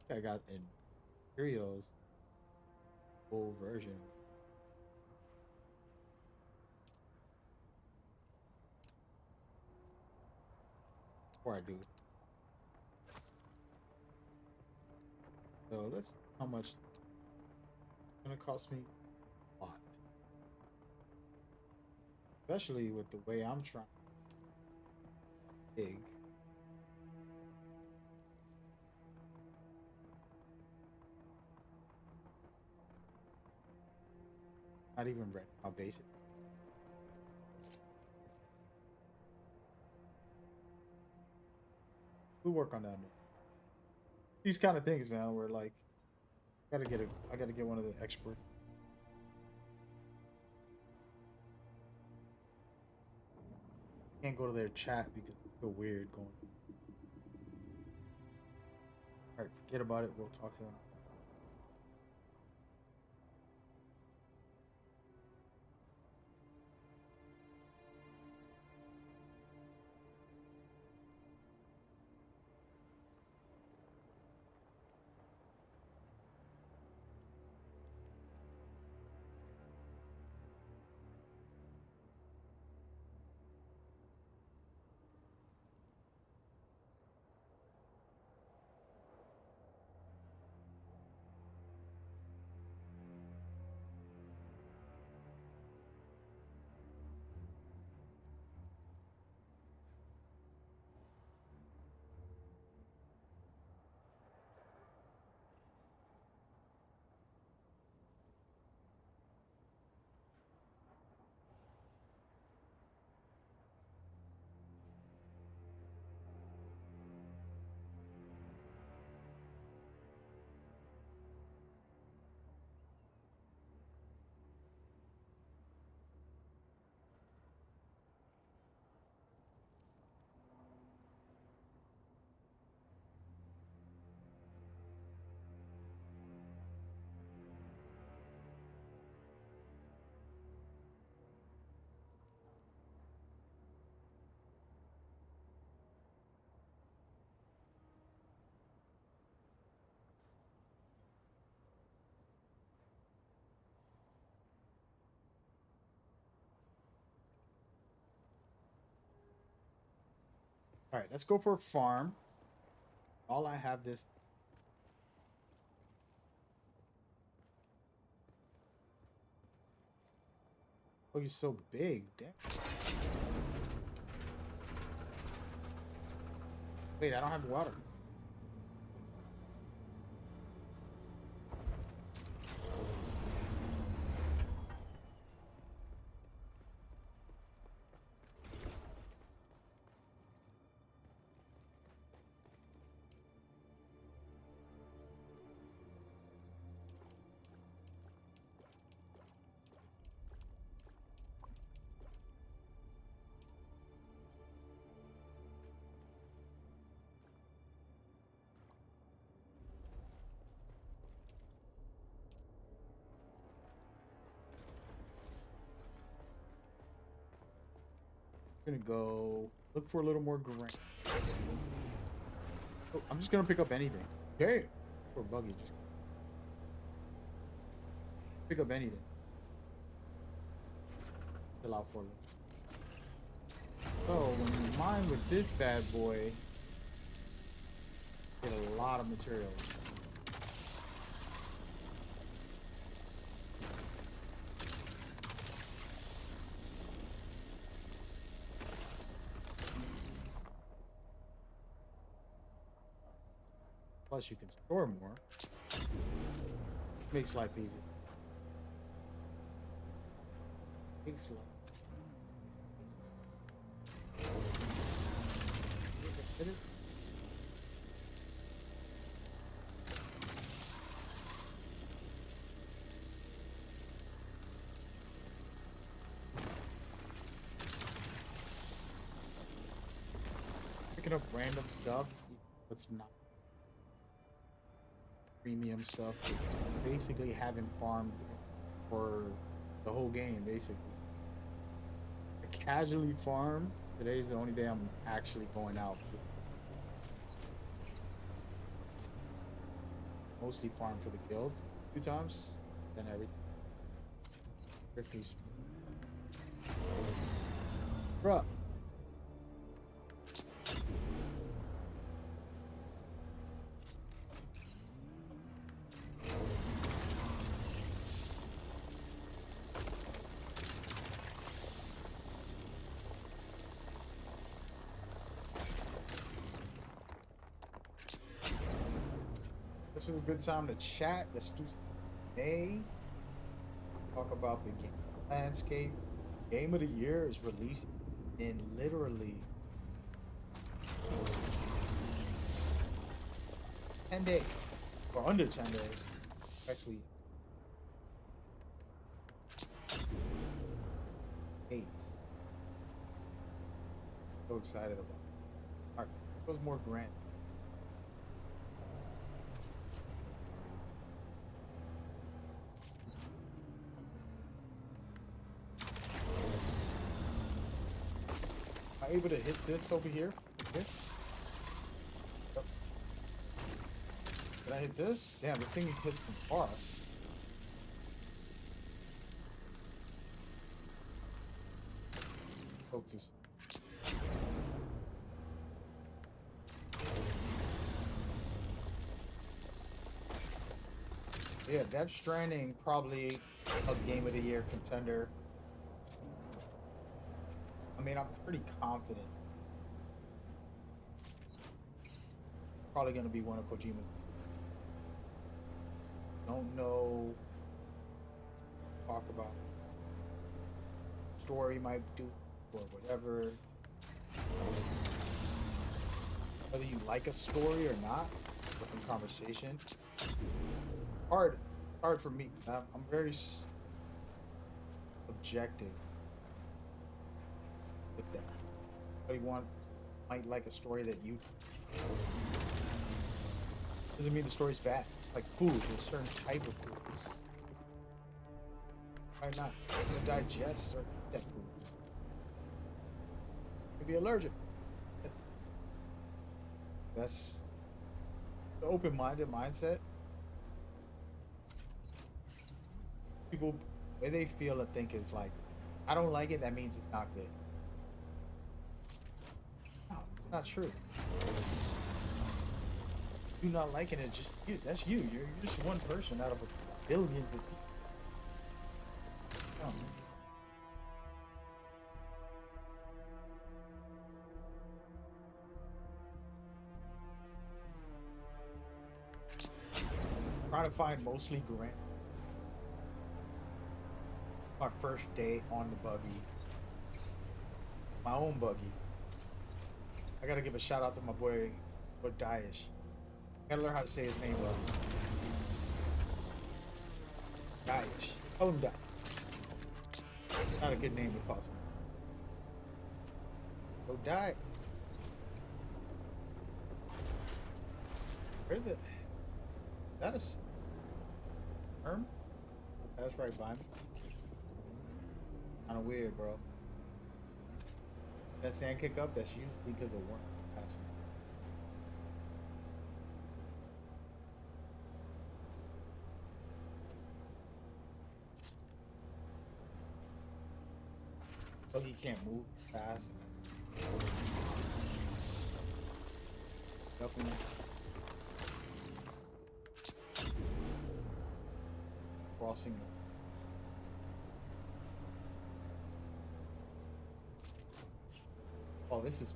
S1: I got Imperial's full version. Before I do. So let's see how much it's gonna cost me a lot. Especially with the way I'm trying to dig. Not even ready my basic. We'll work on that. These kind of things, man, where like I gotta get one of the experts. Can't go to their chat because it's so weird going. Alright, forget about it. We'll talk to them. Alright, let's go for a farm. All I have this. Oh, he's so big. Damn. Wait, I don't have water. gonna go look for a little more ground. Oh, I'm just gonna pick up anything. Okay. Or buggy, just pick up anything. Chill out for a little. So when you mine with this bad boy, get a lot of materials. Plus you can store more. Makes life easy. Makes life. Hit it. Picking up random stuff. What's not premium stuff. Basically haven't farmed for the whole game, basically. I casually farmed. Today's the only day I'm actually going out. Mostly farm for the guild 2 times, then everything. Bruh. This is a good time to chat. Let's do A. Talk about the game landscape. Game of the year is released in literally 10 days. Or under 10 days. Actually, 8. So excited about it. Alright, there's more grant. Am I able to hit this over here? Yep. Did I hit this? Damn, this thing hits from far. Focus. Yeah, Death Stranding probably a Game of the Year contender. I mean, I'm pretty confident. Probably gonna be one of Kojima's. Don't know. Talk about story might do or whatever. Whether you like a story or not, different conversation. Hard for me. I'm very objective with that. Somebody might like a story that you doesn't mean the story's bad. It's like food. There's a certain type of food. Why not? I'm gonna digest certain that food. Could be allergic. That's the open-minded mindset. People, the way they feel and think is like, I don't like it, that means it's not good. No, it's not true. You not liking it, just you. That's you. You're just one person out of a billions of people. No. Trying to find mostly Grant. My first day on the buggy. My own buggy. I gotta give a shout out to my boy Daesh. Gotta learn how to say his name well. Daesh. Call him Daesh. Not a good name if possible. Go die. Where the? That is sperm? That's right by me. Kinda weird, bro. That sand kick up, that's usually because of work. That's so he can't move fast. Definitely. Crossing. Oh, this is.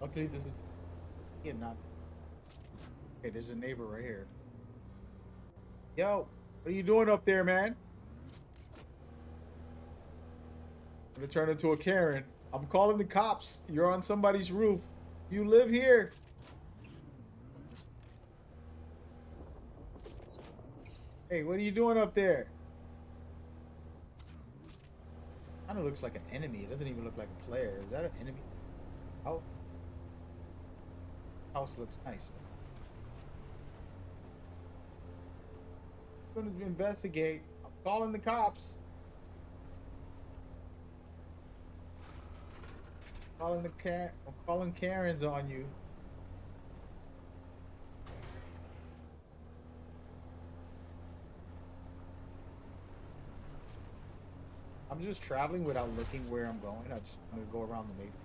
S1: Luckily, this is. Yeah, not. Okay, there's a neighbor right here. Yo, what are you doing up there, man? I'm gonna turn into a Karen. I'm calling the cops. You're on somebody's roof. You live here. Hey, what are you doing up there? Kind of looks like an enemy. It doesn't even look like a player. Is that an enemy? Oh. House looks nice. I'm gonna investigate. I'm calling the cops. I'm calling Karens on you. I'm just traveling without looking where I'm going. I just want to go around the neighborhood.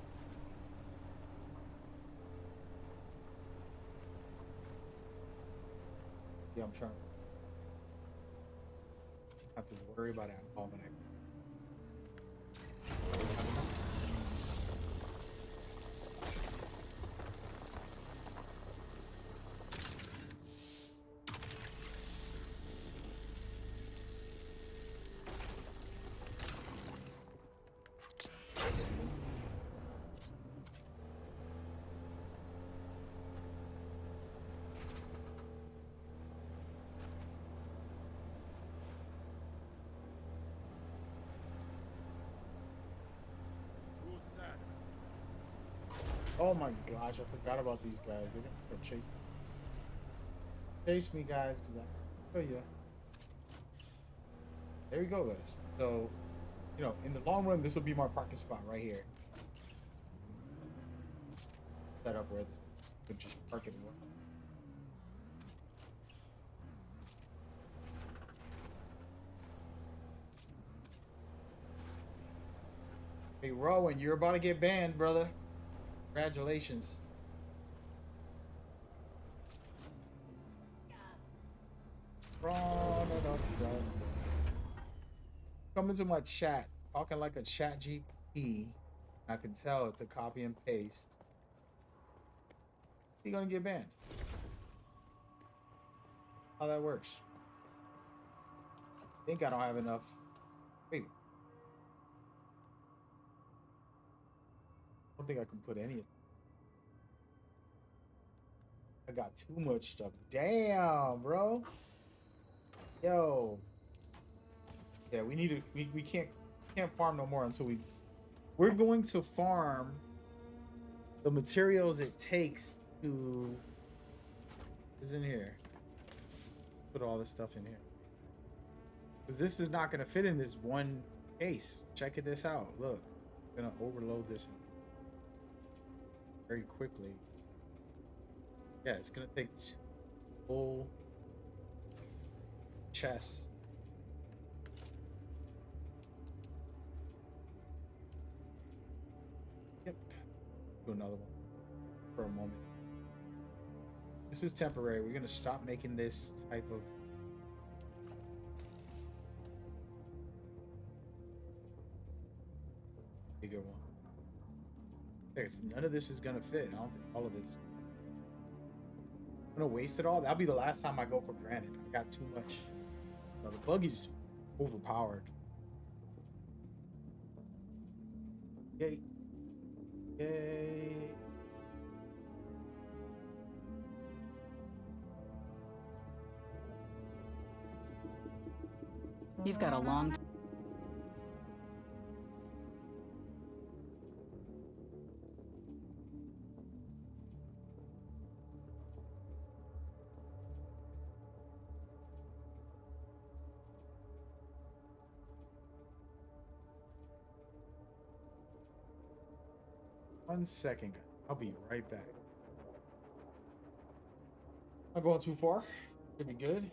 S1: Yeah, I'm trying. I have to worry about alcohol when I. Oh my gosh, I forgot about these guys. They're gonna chase me, guys, because I tell you. There we go, guys. So, you know, in the long run, this will be my parking spot right here. Set up where this could just park it. Hey, Rowan, you're about to get banned, brother. Congratulations. Come into my chat, talking like a chat GPT. I can tell it's a copy and paste. You're gonna get banned. How that works. I think I don't have enough. Wait. I don't think I can put any of it. I got too much stuff. Damn, bro. Yo. Yeah, we need to we can't farm no more until we're going to farm the materials it takes to is in here. Put all this stuff in here. Because this is not gonna fit in this one case. Check this out. Look. I'm gonna overload this very quickly. Yeah, it's gonna take two full chests. Yep. Do another one for a moment. This is temporary. We're gonna stop making this type of bigger one. None of this is gonna fit. I don't think all of this. I'm gonna waste it all. That'll be the last time I go for granted. I got too much. No, the buggy's overpowered. Yay. Yay.
S5: You've got a long
S1: 1 second, guys. I'll be right back. Not going too far. Should be good.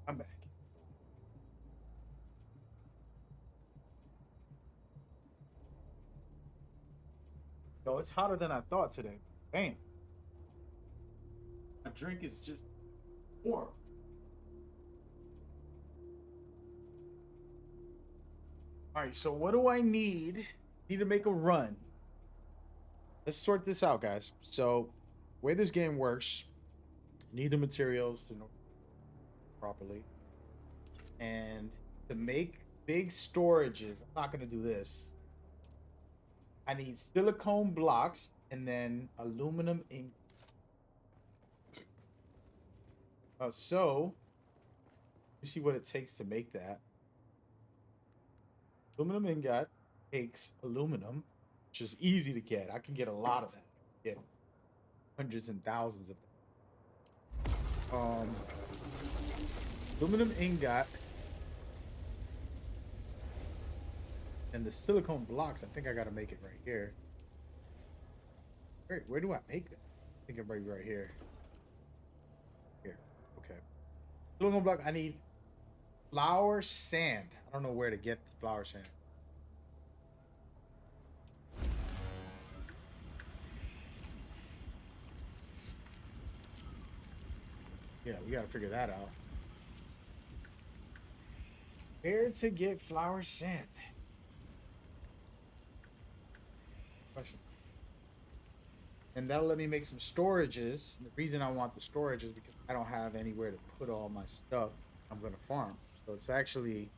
S1: I'm back. Yo, it's hotter than I thought today. Damn. My drink is just warm. All right, so what do I need? Need to make a run. Let's sort this out, guys. So, way this game works, need the materials to know properly. And to make big storages, I'm not going to do this. I need silicone blocks and then aluminum ink. So, let me see what it takes to make that. Aluminum ingot takes aluminum, which is easy to get. I can get a lot of that. Get hundreds and thousands of them. Aluminum ingot And the silicone blocks, I think I gotta make it right here. Where do I make it? I think it might be right here. Here. Okay. Silicone block, I need flour sand. I don't know where to get the flour sand. Yeah, we gotta figure that out. Where to get flour sand? Question. And that'll let me make some storages. And the reason I want the storage is because I don't have anywhere to put all my stuff I'm gonna farm. So it's actually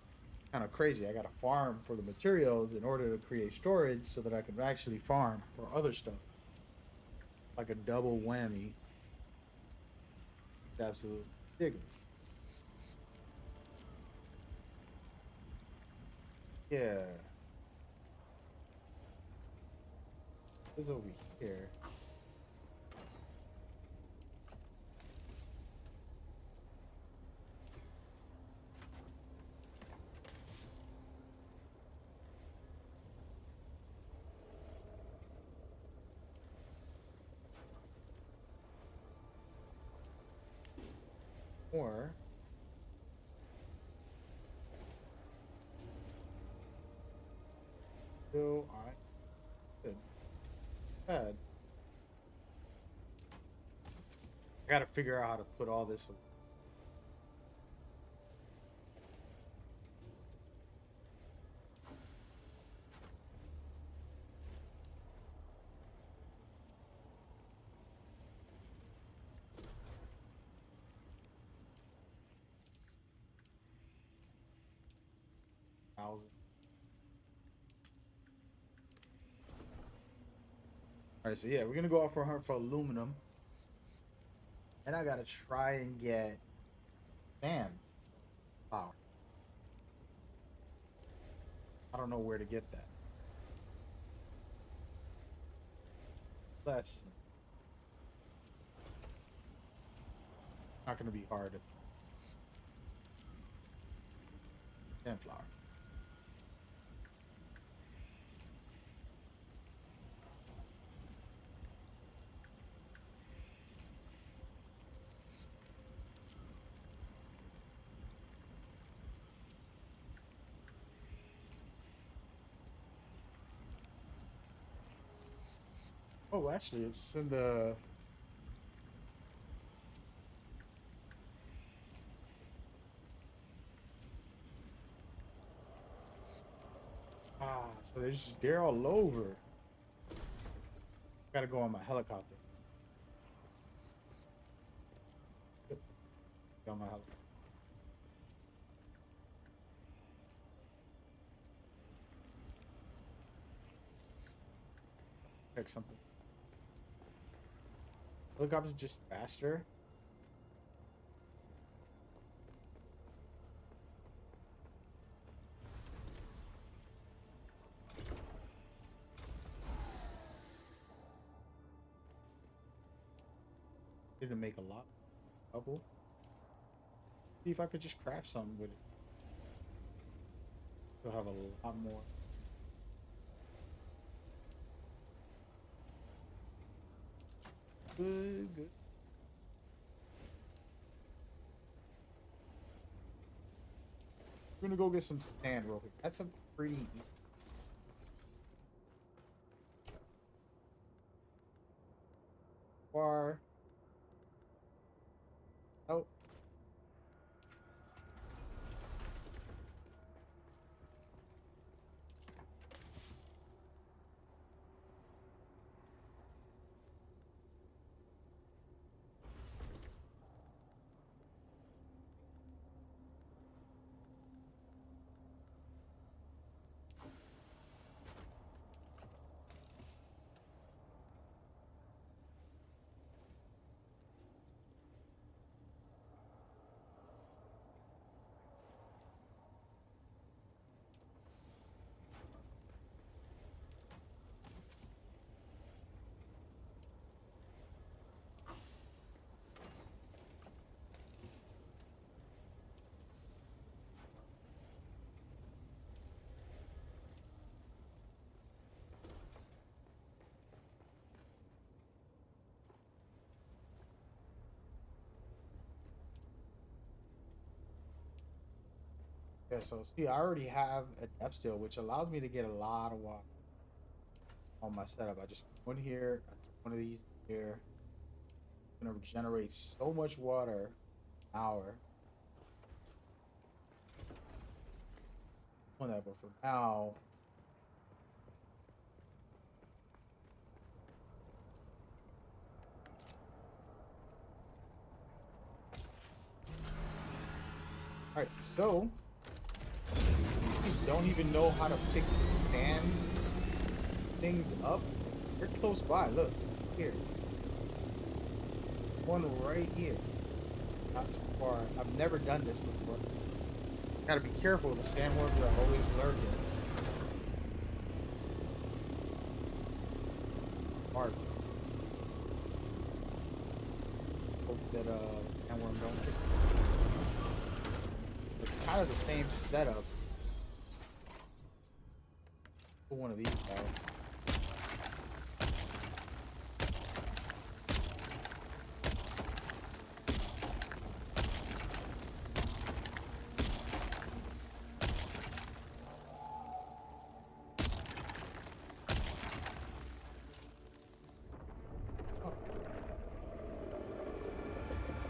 S1: kind of crazy. I gotta farm for the materials in order to create storage so that I can actually farm for other stuff. Like a double whammy. It's absolutely ridiculous. Yeah. It's over here. Or still I good. Bad. I gotta figure out how to put all this. Thousand. All right, so yeah, we're gonna go off for her for aluminum, and I gotta try and get sand power. I don't know where to get that. Less not gonna be hard. Sand flour. Oh, actually, it's in the. So they're all over. Gotta go on my helicopter. Go on my helicopter. Check something. Helicopter's just faster. Didn't make a lot. Couple. See if I could just craft something with it. You'll have a lot more. Good. We're gonna go get some sand real quick. That's a pretty easy. Far. Oh. Yeah, so see, I already have a depth still, which allows me to get a lot of water on my setup. I just go in here, I throw one of these here. It's gonna generate so much water an hour. On that, but for now, all right. So you don't even know how to pick the sand things up. They're close by. Look here, one right here. Not too far. I've never done this before. Gotta be careful. The sandworms are always lurking. Hard. Hope that sandworm don't pick. It's kind of the same setup. Put one of these out.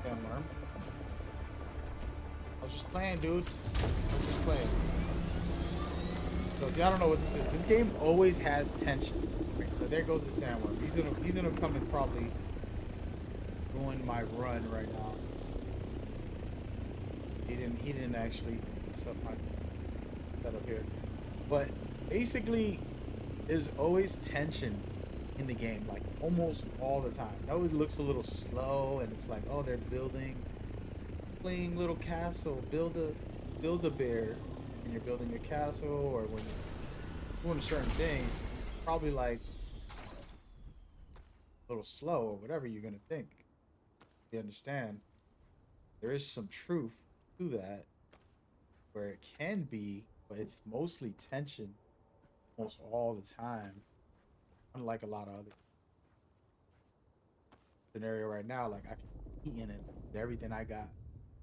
S1: Sandworm. I was just playing, dude. I was just playing. So if y'all don't know what this is, this game always has tension. Right, so there goes the sandworm. He's gonna come and probably ruin my run right now. He didn't actually mess up my setup here. But basically there's always tension in the game, like almost all the time. It always looks a little slow and it's like, oh, they're playing little castle, build a bear. When you're building a castle or when you're doing certain things, probably like a little slow or whatever you're gonna think. You understand? There is some truth to that where it can be, but it's mostly tension almost all the time. Unlike a lot of other scenario right now, like I can eat in it with everything I got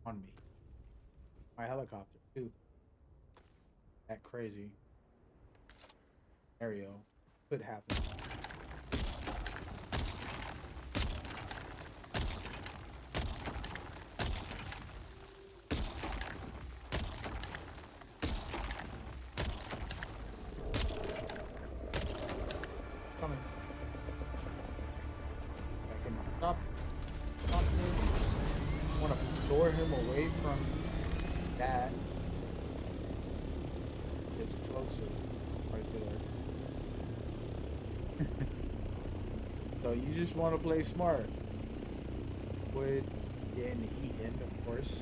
S1: on me. My helicopter too. That crazy scenario could happen. Coming. Back in my top. I want to lure him away from that. It's closer, right there. So you just want to play smart. Avoid getting eaten, of course.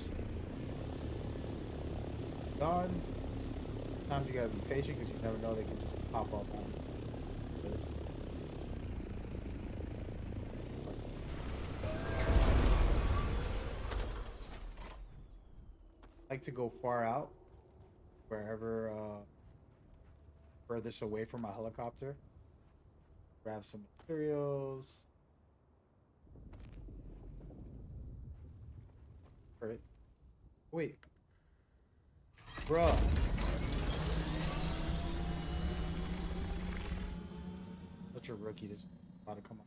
S1: Gone. Sometimes you gotta be patient because you never know they can just pop up on this. I like to go far out, wherever furthest away from my helicopter. Grab some materials. Right. Wait. Bruh. Such a rookie, this about to come on.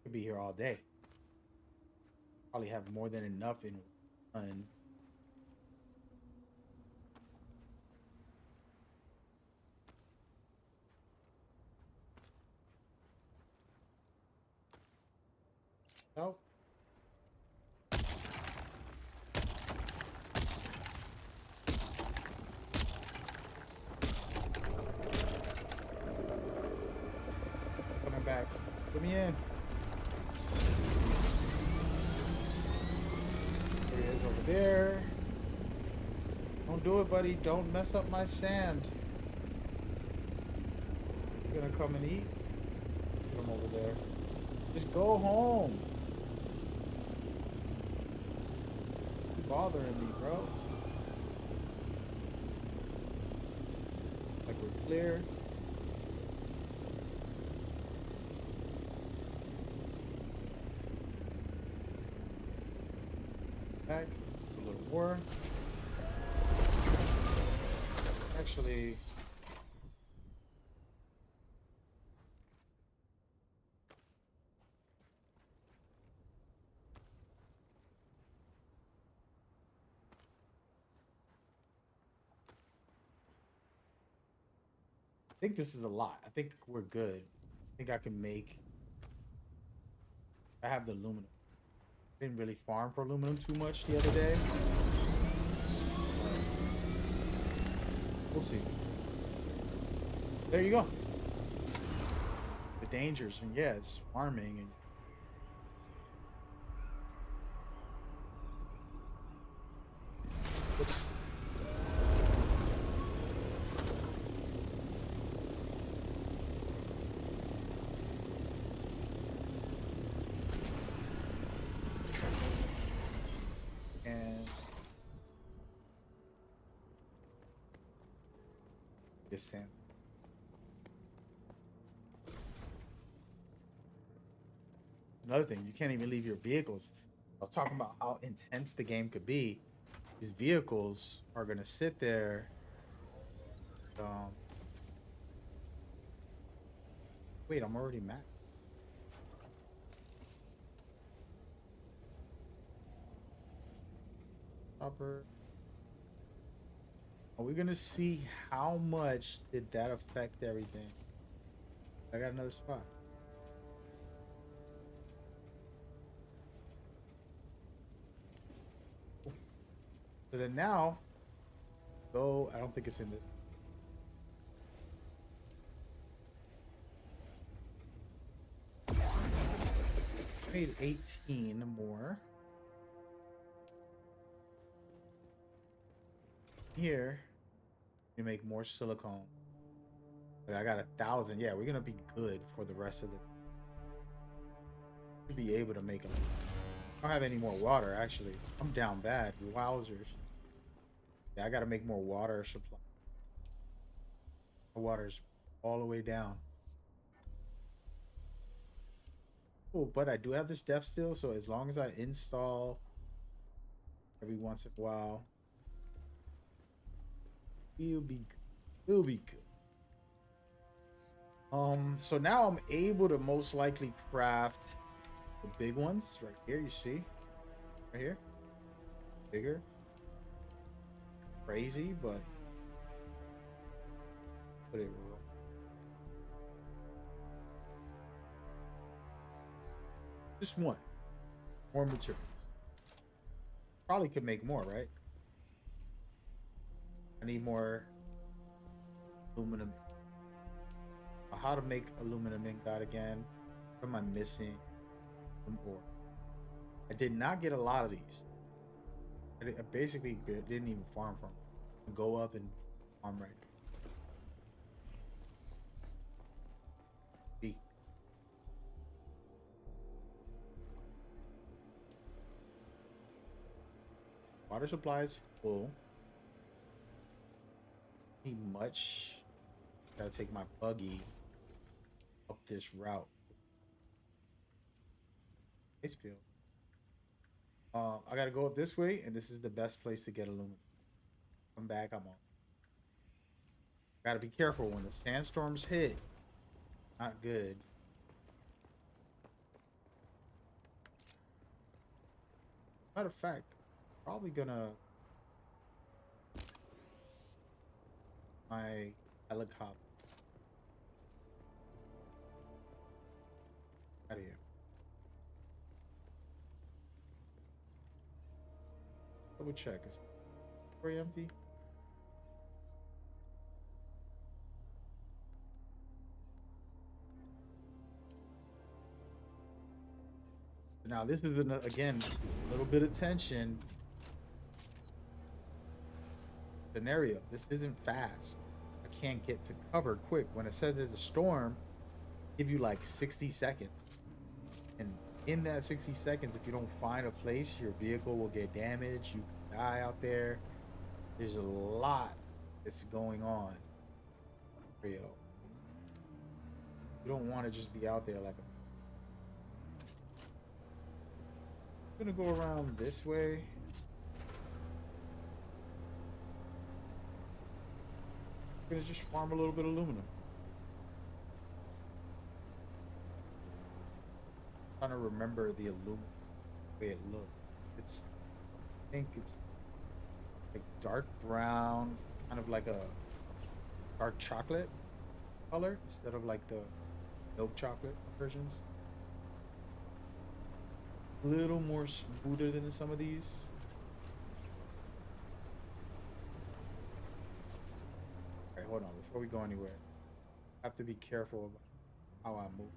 S1: Could be here all day. Probably have more than enough in one. No. Coming back. Put me in. There he is over there. Don't do it, buddy. Don't mess up my sand. You gonna come and eat? Put him over there. Just go home. bothering me, bro. Like we're clear. Back a little more. Actually, I think this is a lot. I think we're good. I think I can make. I have the aluminum. Didn't really farm for aluminum too much the other day. We'll see. There you go. The dangers, and yeah, it's farming and whoops. And this sand. Another thing, you can't even leave your vehicles. I was talking about how intense the game could be. These vehicles are gonna sit there. Um, wait, I'm already mad. Are we gonna see how much did that affect everything? I got another spot. So then now, go. I don't think it's in this. Made 18 more. Here, you make more silicone. But I got 1,000. Yeah, we're gonna be good for the rest of the. Should be able to make them. I don't have any more water actually. I'm down bad. Wowzers. Yeah, I gotta make more water supply. The water's all the way down. Oh, but I do have this depth still, so as long as I install every once in a while, we'll be good. We'll be good. So now I'm able to most likely craft the big ones right here. You see, right here, bigger, crazy, but put it real. Just one more materials. Probably could make more, right? I need more aluminum. How to make aluminum ingot again? What am I missing? Some ore. I did not get a lot of these. I basically didn't even farm from them. Go up and farm right now. B. Water supply is full. Need much. Gotta take my buggy up this route. It's field. I gotta go up this way, and this is the best place to get aluminum. Come back, I'm on. Gotta be careful when the sandstorms hit. Not good. Matter of fact, probably gonna my helicopter out of here. Double check. Is very empty? Now this is again a little bit of tension scenario. This isn't fast. I can't get to cover quick. When it says there's a storm, give you like 60 seconds. And in that 60 seconds, if you don't find a place, your vehicle will get damaged. You die out there. There's a lot that's going on. Rio. You don't want to just be out there like a... I'm gonna go around this way. I'm gonna just farm a little bit of aluminum. I'm trying to remember the aluminum way it looked. I think it's like dark brown, kind of like a dark chocolate color instead of like the milk chocolate versions. A little more smoother than some of these. Alright, hold on. Before we go anywhere, I have to be careful about how I move.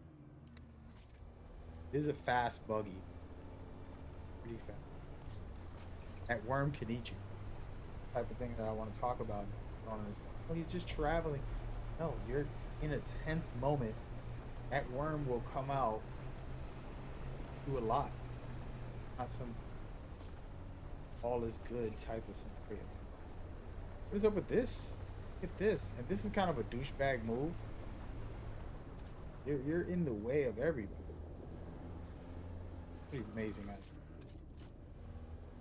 S1: This is a fast buggy. Pretty fast. That worm can eat you. Type of thing that I want to talk about. I don't understand. Oh, he's just traveling. No, you're in a tense moment. That worm will come out, do a lot. Not some all is good type of scenario. What is up with this? Look at this. And this is kind of a douchebag move. You're in the way of everybody. Pretty amazing.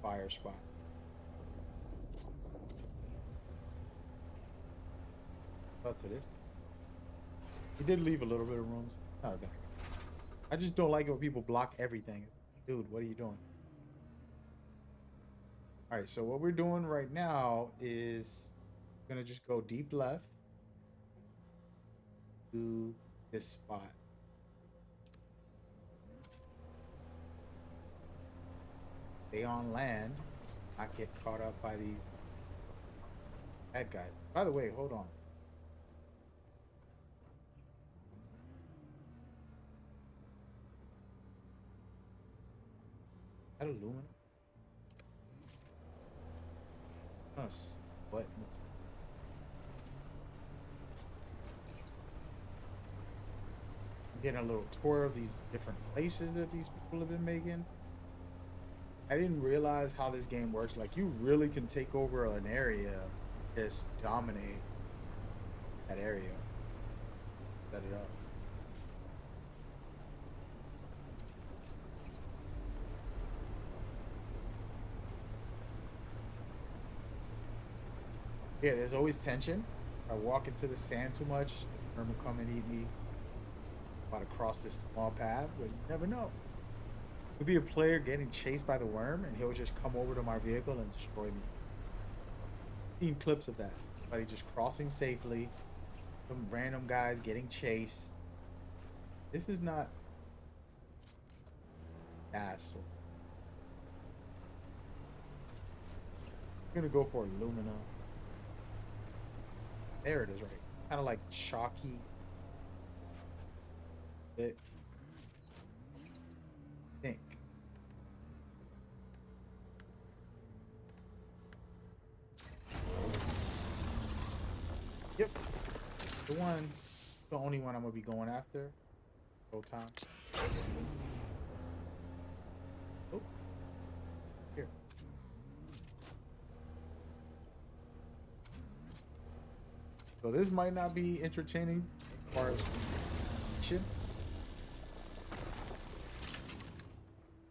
S1: Fire spot. Up to this. He did leave a little bit of rooms. Not bad. I just don't like it when people block everything. Dude, what are you doing? Alright, so what we're doing right now is we're gonna just go deep left to this spot. Stay on land, not get caught up by these bad guys. By the way, hold on. That aluminum? What? I'm getting a little tour of these different places that these people have been making. I didn't realize how this game works. Like, you really can take over an area, just dominate that area, set it up. Yeah, there's always tension. If I walk into the sand too much, the worm will come and eat me. I'm about to cross this small path, but you never know. Could be a player getting chased by the worm, and he'll just come over to my vehicle and destroy me. Seen clips of that. Somebody just crossing safely. Some random guys getting chased. This is not gas. I'm gonna go for aluminum. There it is, right? Kind of like chalky. It. Think. Yep. The only one I'm gonna be going after. Whole time. Oh. Here. So this might not be entertaining as far as action.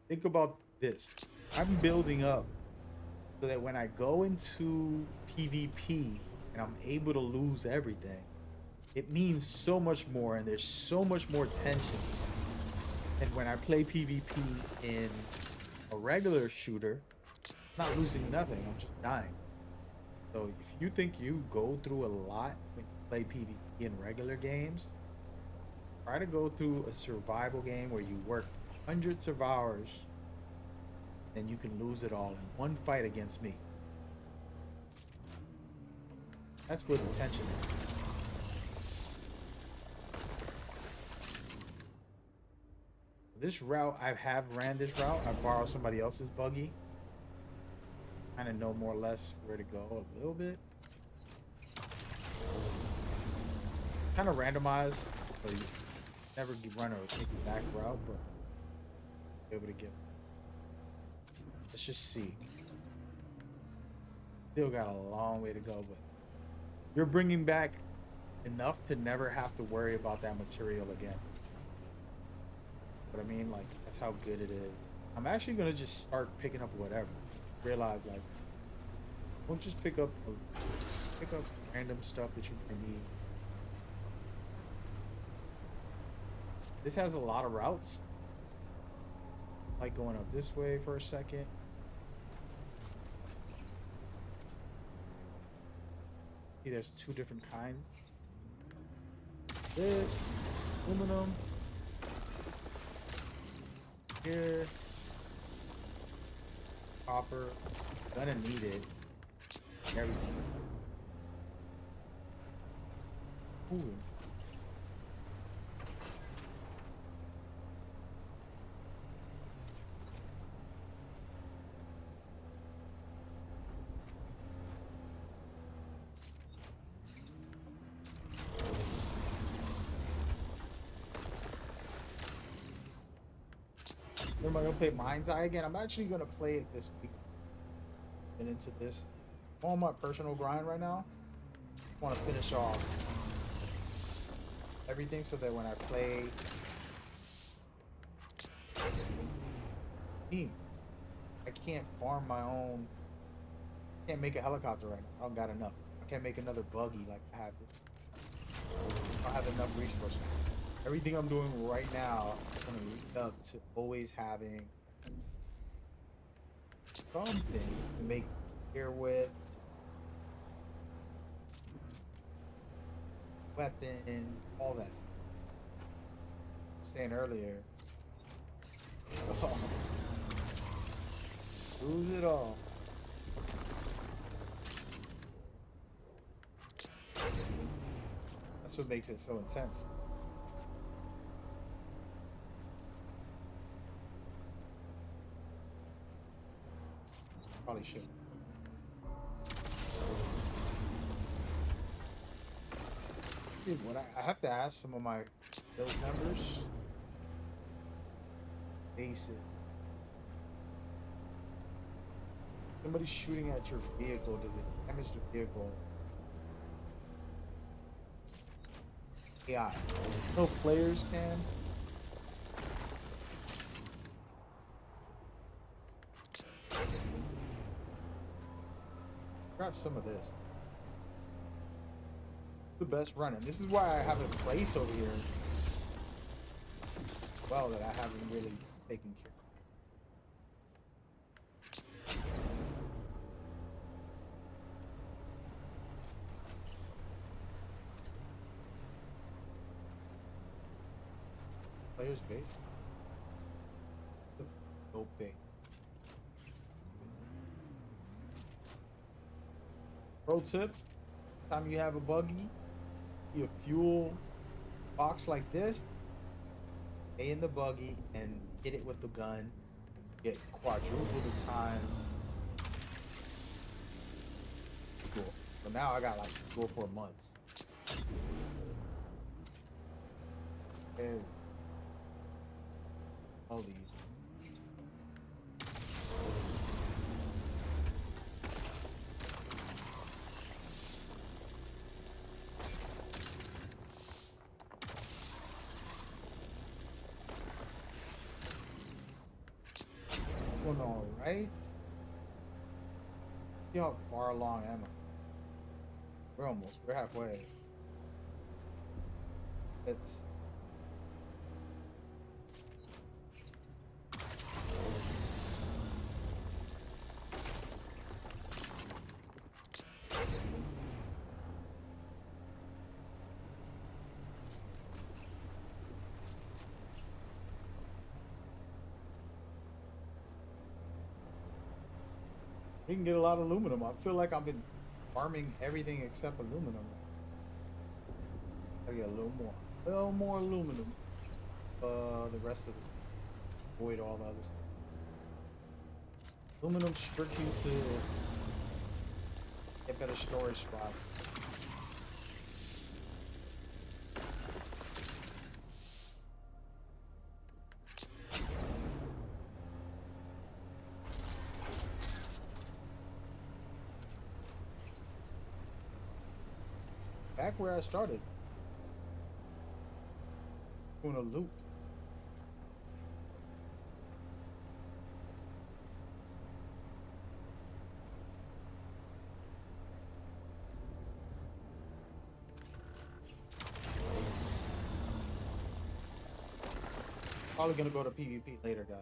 S1: Think about this. I'm building up so that when I go into PvP and I'm able to lose everything, it means so much more and there's so much more tension. And when I play PvP in a regular shooter, I'm not losing nothing, I'm just dying. So if you think you go through a lot when you play PvP in regular games, try to go through a survival game where you work hundreds of hours and you can lose it all in one fight against me. That's where the tension is. This route, I have ran this route. I borrowed somebody else's buggy. Kind of know more or less where to go a little bit. Kind of randomized, so you never run a take the back route, but be able to get. Let's just see. Still got a long way to go, but you're bringing back enough to never have to worry about that material again. But I mean, like, that's how good it is. I'm actually gonna just start picking up whatever. Realize, like, don't just pick up random stuff that you can need. This has a lot of routes. Like going up this way for a second. See, there's two different kinds. This aluminum here, copper. Gonna need it. Everything. Ooh. Am I gonna play Mindseye again? I'm actually gonna play it this week. And into this. I'm on my personal grind right now. I want to finish off everything so that when I play team, I can't farm my own. I can't make a helicopter right now. I don't got enough. I can't make another buggy like I have this. I don't have enough resources. Everything I'm doing right now is gonna lead up to always having something to make gear with, weapon, all that stuff. I was saying earlier, lose it all. That's what makes it so intense. Probably should. Dude, what I have to ask some of my guild members. Basic. Somebody shooting at your vehicle, does it damage the vehicle? Yeah. No players can. Grab some of this. The best running. This is why I have a place over here as well that I haven't really taken care of. Players base. Dope base. Pro tip: time you have a buggy, a fuel box like this, stay in the buggy and hit it with the gun. Get quadruple the times. Cool. So now I got like 3 or 4 months. And all these. All right. See how far along am I? We're halfway. It's you can get a lot of aluminum. I feel like I've been farming everything except aluminum. I get a little more aluminum. The rest of this, avoid all the other stuff. Aluminum strictly to get better storage spots. back where I started. Doing a loop. Probably gonna go to PvP later, guys.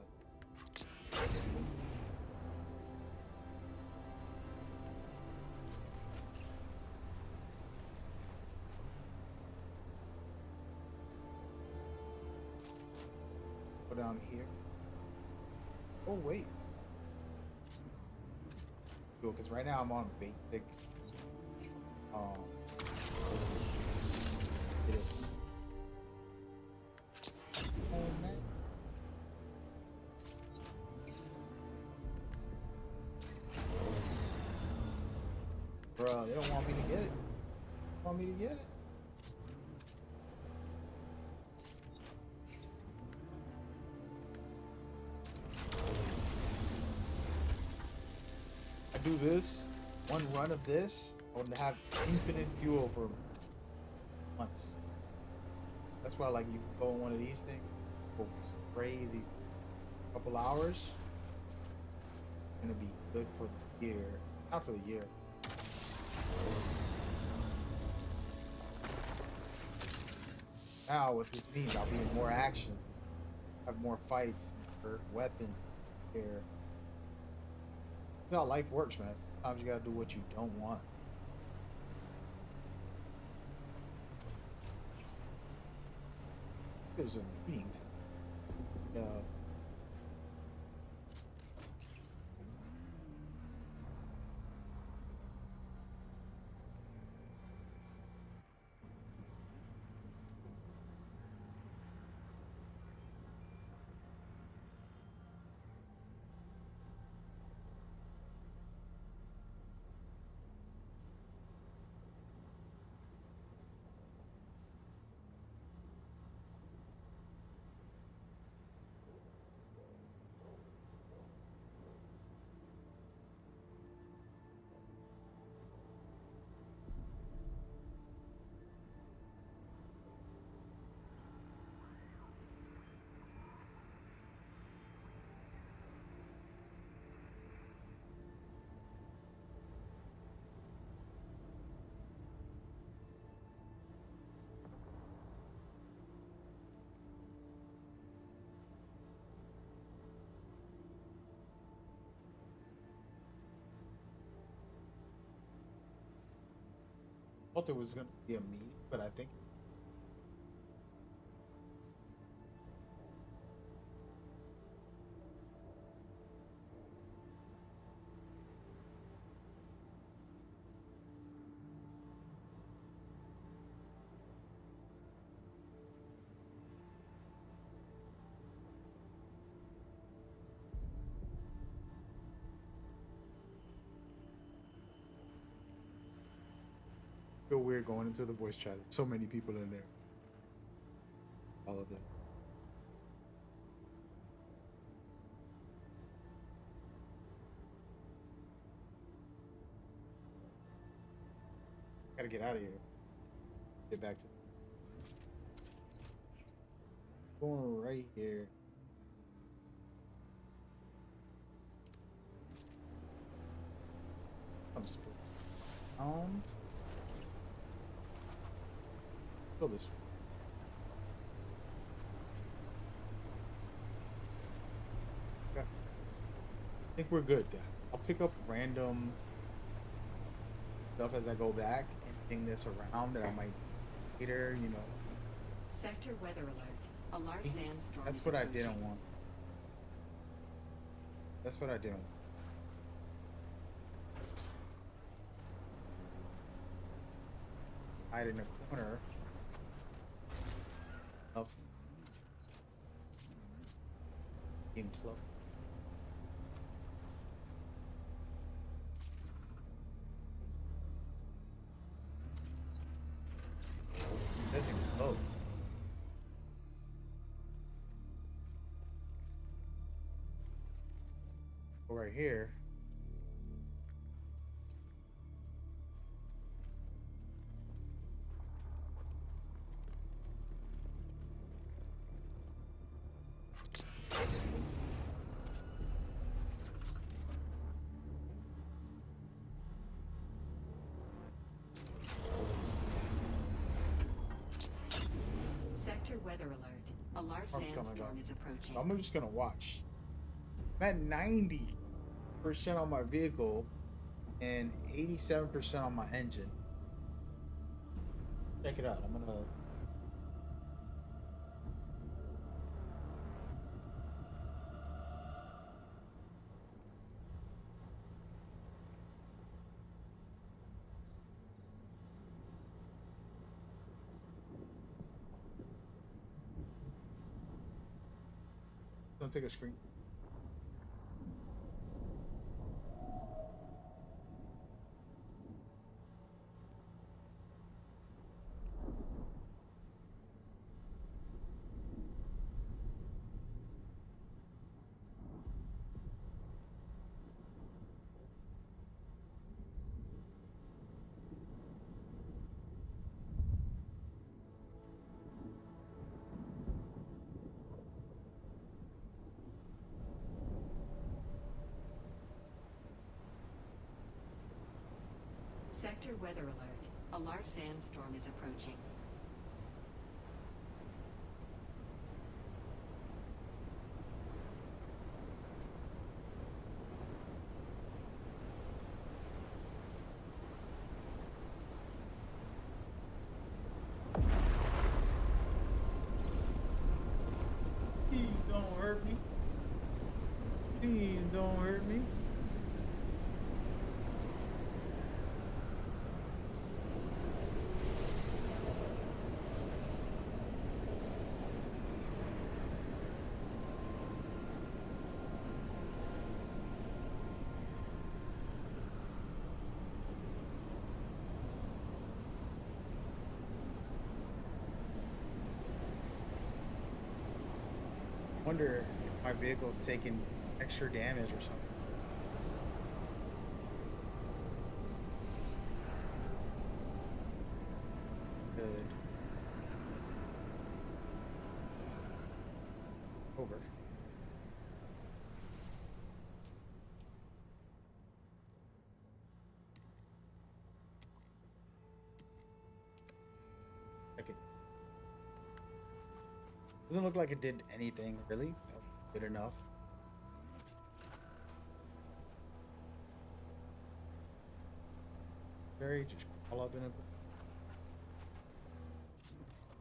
S1: Go down here. Oh wait. Cool, because right now I'm on basic. It is. Oh man. Bruh, they don't want me to get it. They want me to get it. I do this, one run of this, I would have infinite fuel for months. That's why, like, you go on one of these things, go crazy, couple hours, gonna be good for the year. Not for the year. Now, what this means, I'll be in more action, have more fights, more weapons, here. That's how life works, man. Sometimes you gotta do what you don't want. There's a meaning to it. Thought there was gonna be a meeting, but I think feel weird going into the voice chat. There's so many people in there. All of them. Gotta get out of here. Get back to going right here. I'm split. Go this way. Okay. I think we're good, guys. I'll pick up random stuff as I go back. Anything that's around that I might later, you know.
S5: Sector weather alert. A large sandstorm.
S1: That's what I didn't want. That's what I didn't want. Hide in the corner of being close. That's enclosed. Go right here.
S5: large
S1: I'm coming
S5: sandstorm
S1: back.
S5: is approaching.
S1: I'm just gonna watch. I'm at 90% on my vehicle and 87% on my engine. Check it out. I'm gonna. Don't take a screen.
S5: Sector weather alert. A large sandstorm is approaching.
S1: Please don't hurt me. Please don't hurt me. Wonder if my vehicle's taking extra damage or something. Good. Over. Okay. Doesn't look like it did anything really. That was good enough. Jerry, just crawl up in a.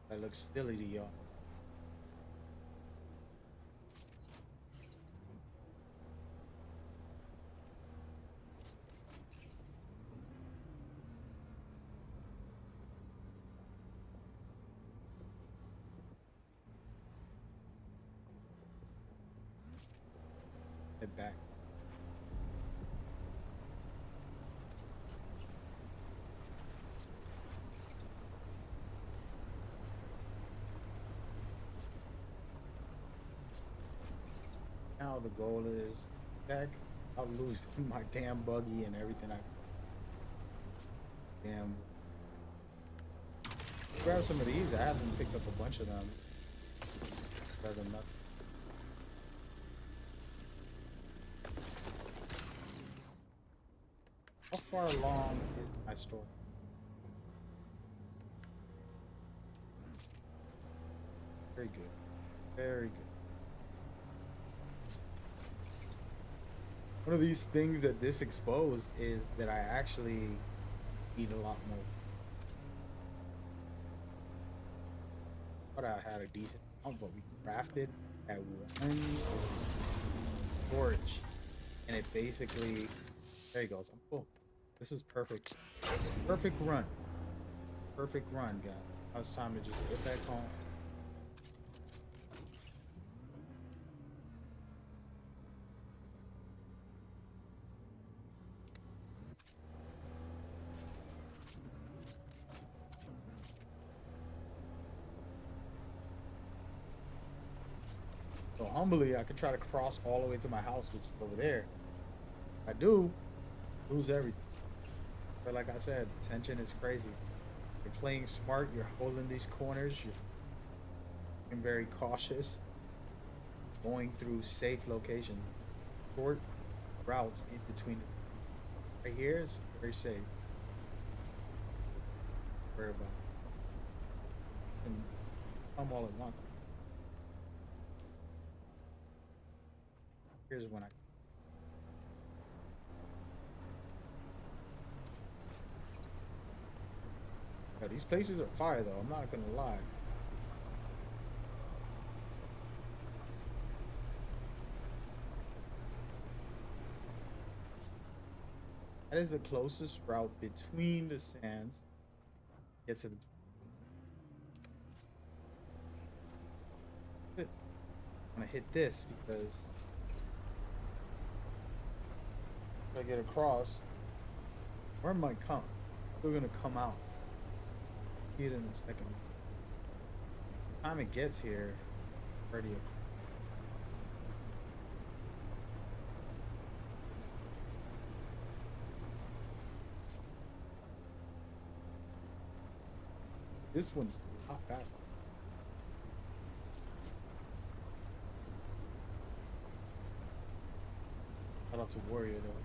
S1: That looks silly to y'all. Head back. Now the goal is back. I'll lose my damn buggy and everything. I damn. Grab some of these. I haven't picked up a bunch of them. Rather than nothing. How far along is my store? Very good. Very good. One of these things that this exposed is that I actually need a lot more. But I had a decent amount, but we crafted at one torch. And it basically, there he goes. I'm cool. This is perfect. Perfect run. Perfect run, guys. Now it's time to just get back home. So humbly, I could try to cross all the way to my house, which is over there. If I do, lose everything. But like I said, the tension is crazy. You're playing smart. You're holding these corners. You're being very cautious. Going through safe locations. Short routes in between. Right here is very safe. Worry about it. And come all at once. Here's when I. Yo, these places are fire though. I'm not gonna lie. That is the closest route between the sands. Get to the. I'm gonna hit this because if I get across, where might come? Still gonna come out. See it in a second. By the time it gets here, already. This one's a lot faster. Shout out to Warrior though.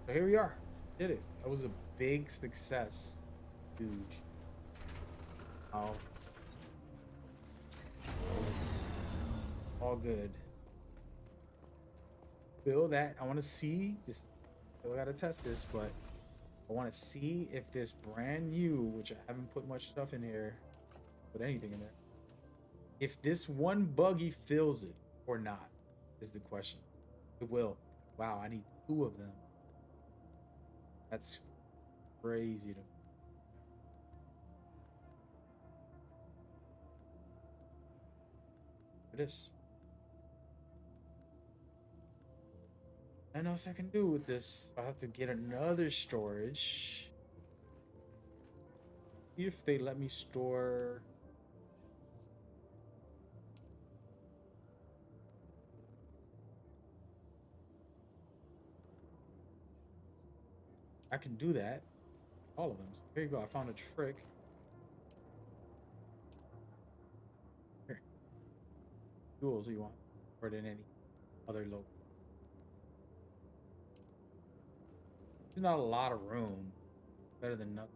S1: So here we are. Did it. That was a big success. Huge. Oh. All good. Build that. I want to see this. Still gotta test this, but I want to see if this brand new, which I haven't put much stuff in here, put anything in there, if this one buggy fills it or not, is the question. It will. Wow, I need 2 of them. That's crazy to me. It is. Nothing else I can do with this. I have to get another storage. See if they let me store. I can do that. All of them. So here you go. I found a trick. Here. Tools you want. Or in any other local. There's not a lot of room. Better than nothing.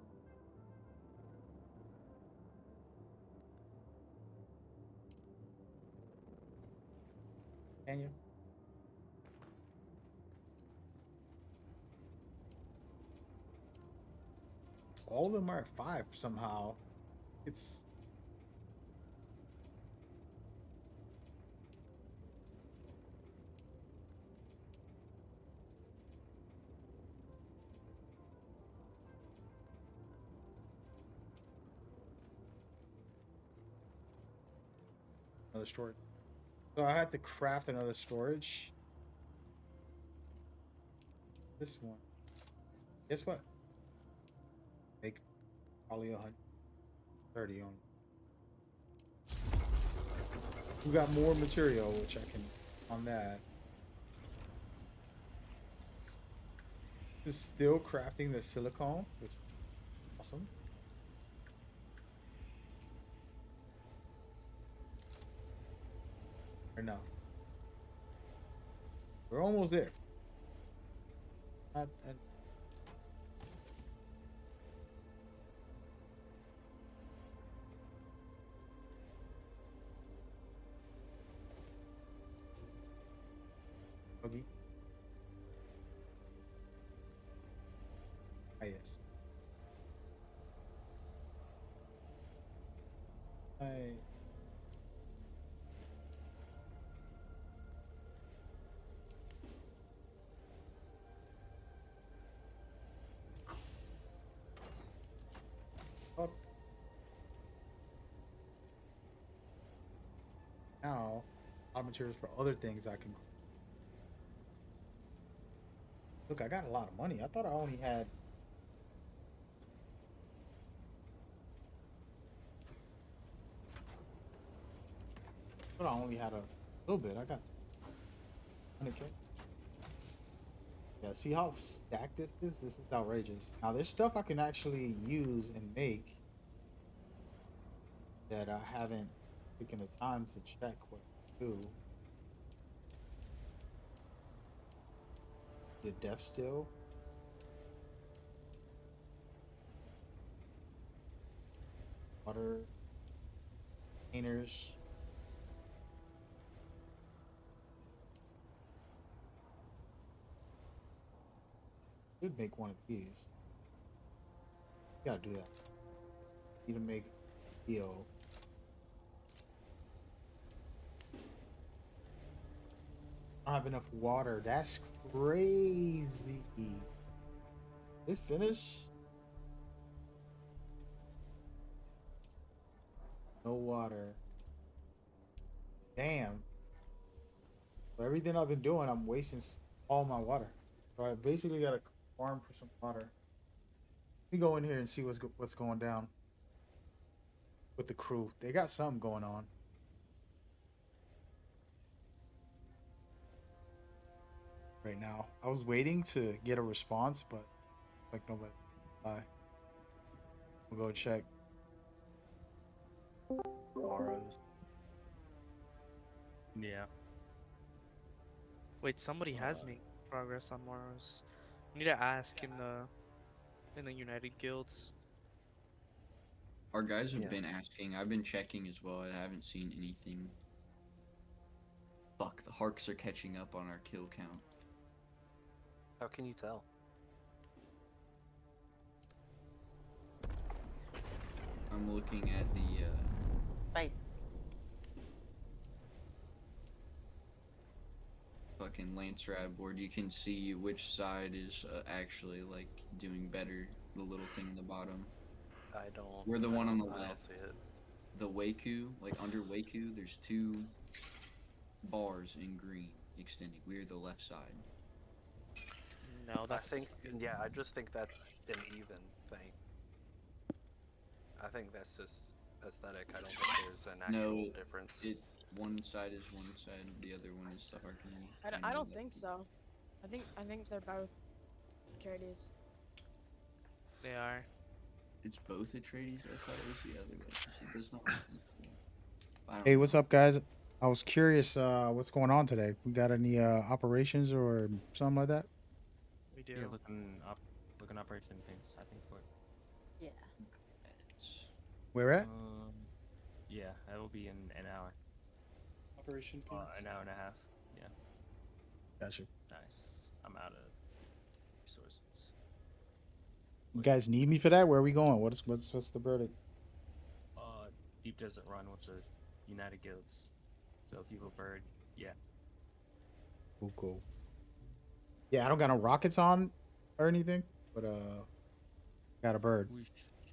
S1: Can you? All of them are at 5 somehow. It's another storage. So I had to craft another storage. This one. Guess what? Make probably 130 on. We got more material, which I can on that. This is still crafting the silicone, which is awesome. Or no. We're almost there. Not and buggy. Ah, yes. I up now. A lot of materials for other things I can. Look, I got a lot of money. I thought I only had. I thought I only had a little bit. I got 100K. Yeah, see how stacked this is? This is outrageous. Now, there's stuff I can actually use and make that I haven't taken the time to check what to do. The death still. Water. Containers. Should make one of these. Gotta do that. Need to make Theo. I don't have enough water. That's crazy. It's finished. No water. Damn. For everything I've been doing, I'm wasting all my water. So I basically got to farm for some water. Let me go in here and see what's going down with the crew. They got something going on. Right now, I was waiting to get a response, but like nobody. Bye. We'll go check.
S6: Tomorrow's.
S7: Yeah.
S6: Wait, somebody has made progress on Morrows. I need to ask in the United Guilds.
S3: Our guys have
S7: Yeah.
S3: been asking. I've been checking as well. I haven't seen anything. Fuck, the Harks are catching up on our kill count.
S4: How can you tell?
S3: I'm looking at the
S8: Spice.
S3: fucking Lance Rad board. You can see which side is actually like doing better. The little thing in the bottom.
S4: I don't.
S3: We're the one on the
S4: I don't
S3: left.
S4: see it.
S3: The Waku, like under Waku, there's two bars in green extending. We're the left side.
S6: No,
S4: I
S6: that's
S4: think. Yeah, I just think that's an even thing. I think that's just aesthetic. I don't think there's an actual difference.
S3: One side is one side, the other one is the Harkonnen.
S9: I don't think so. I think they're both charities.
S6: they are.
S3: It's both Atreides. I thought it was the other way. 'Cause it does not look equal. I don't
S1: Hey,
S3: know.
S1: what's up, guys? I was curious, what's going on today? We got any operations or something like that?
S6: We do.
S7: Yeah, looking operation things. I think for it.
S8: Yeah.
S3: It's-
S1: Where at?
S7: Yeah, that will be in an hour.
S10: Operation Peace.
S7: An hour and a half. Yeah.
S1: Gotcha.
S7: Nice. I'm out of resources.
S1: You guys need me for that? Where are we going? What's the verdict?
S7: Deep Desert Run with the United Guilds. So if you have a bird, yeah.
S1: Cool. Yeah, I don't got no rockets on or anything, but got a bird.
S7: We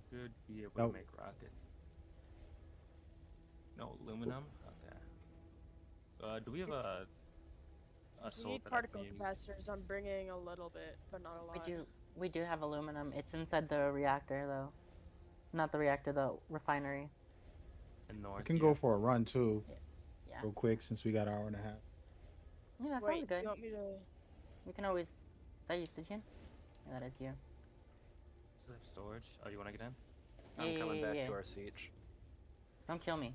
S7: should be able
S1: Nope.
S7: to make rocket. No aluminum. Okay. Do we have a
S9: We
S7: sword
S9: need
S7: that I
S9: particle
S7: can use?
S9: capacitors. I'm bringing a little bit, but not a lot.
S8: We do have aluminum. It's inside the reactor though. Not the reactor, the refinery.
S7: In north.
S1: I can
S7: yeah.
S1: go for a run too,
S8: Yeah.
S1: real quick, since we got an hour and a half.
S8: Yeah, that
S9: Wait,
S8: sounds
S9: do
S8: good.
S9: you want me to?
S8: We can always. Is that you, Sijin? Yeah, that is you.
S7: Does it have storage? Oh, you want to get in?
S4: I'm coming back
S8: Yeah.
S4: to our siege.
S8: Don't kill me.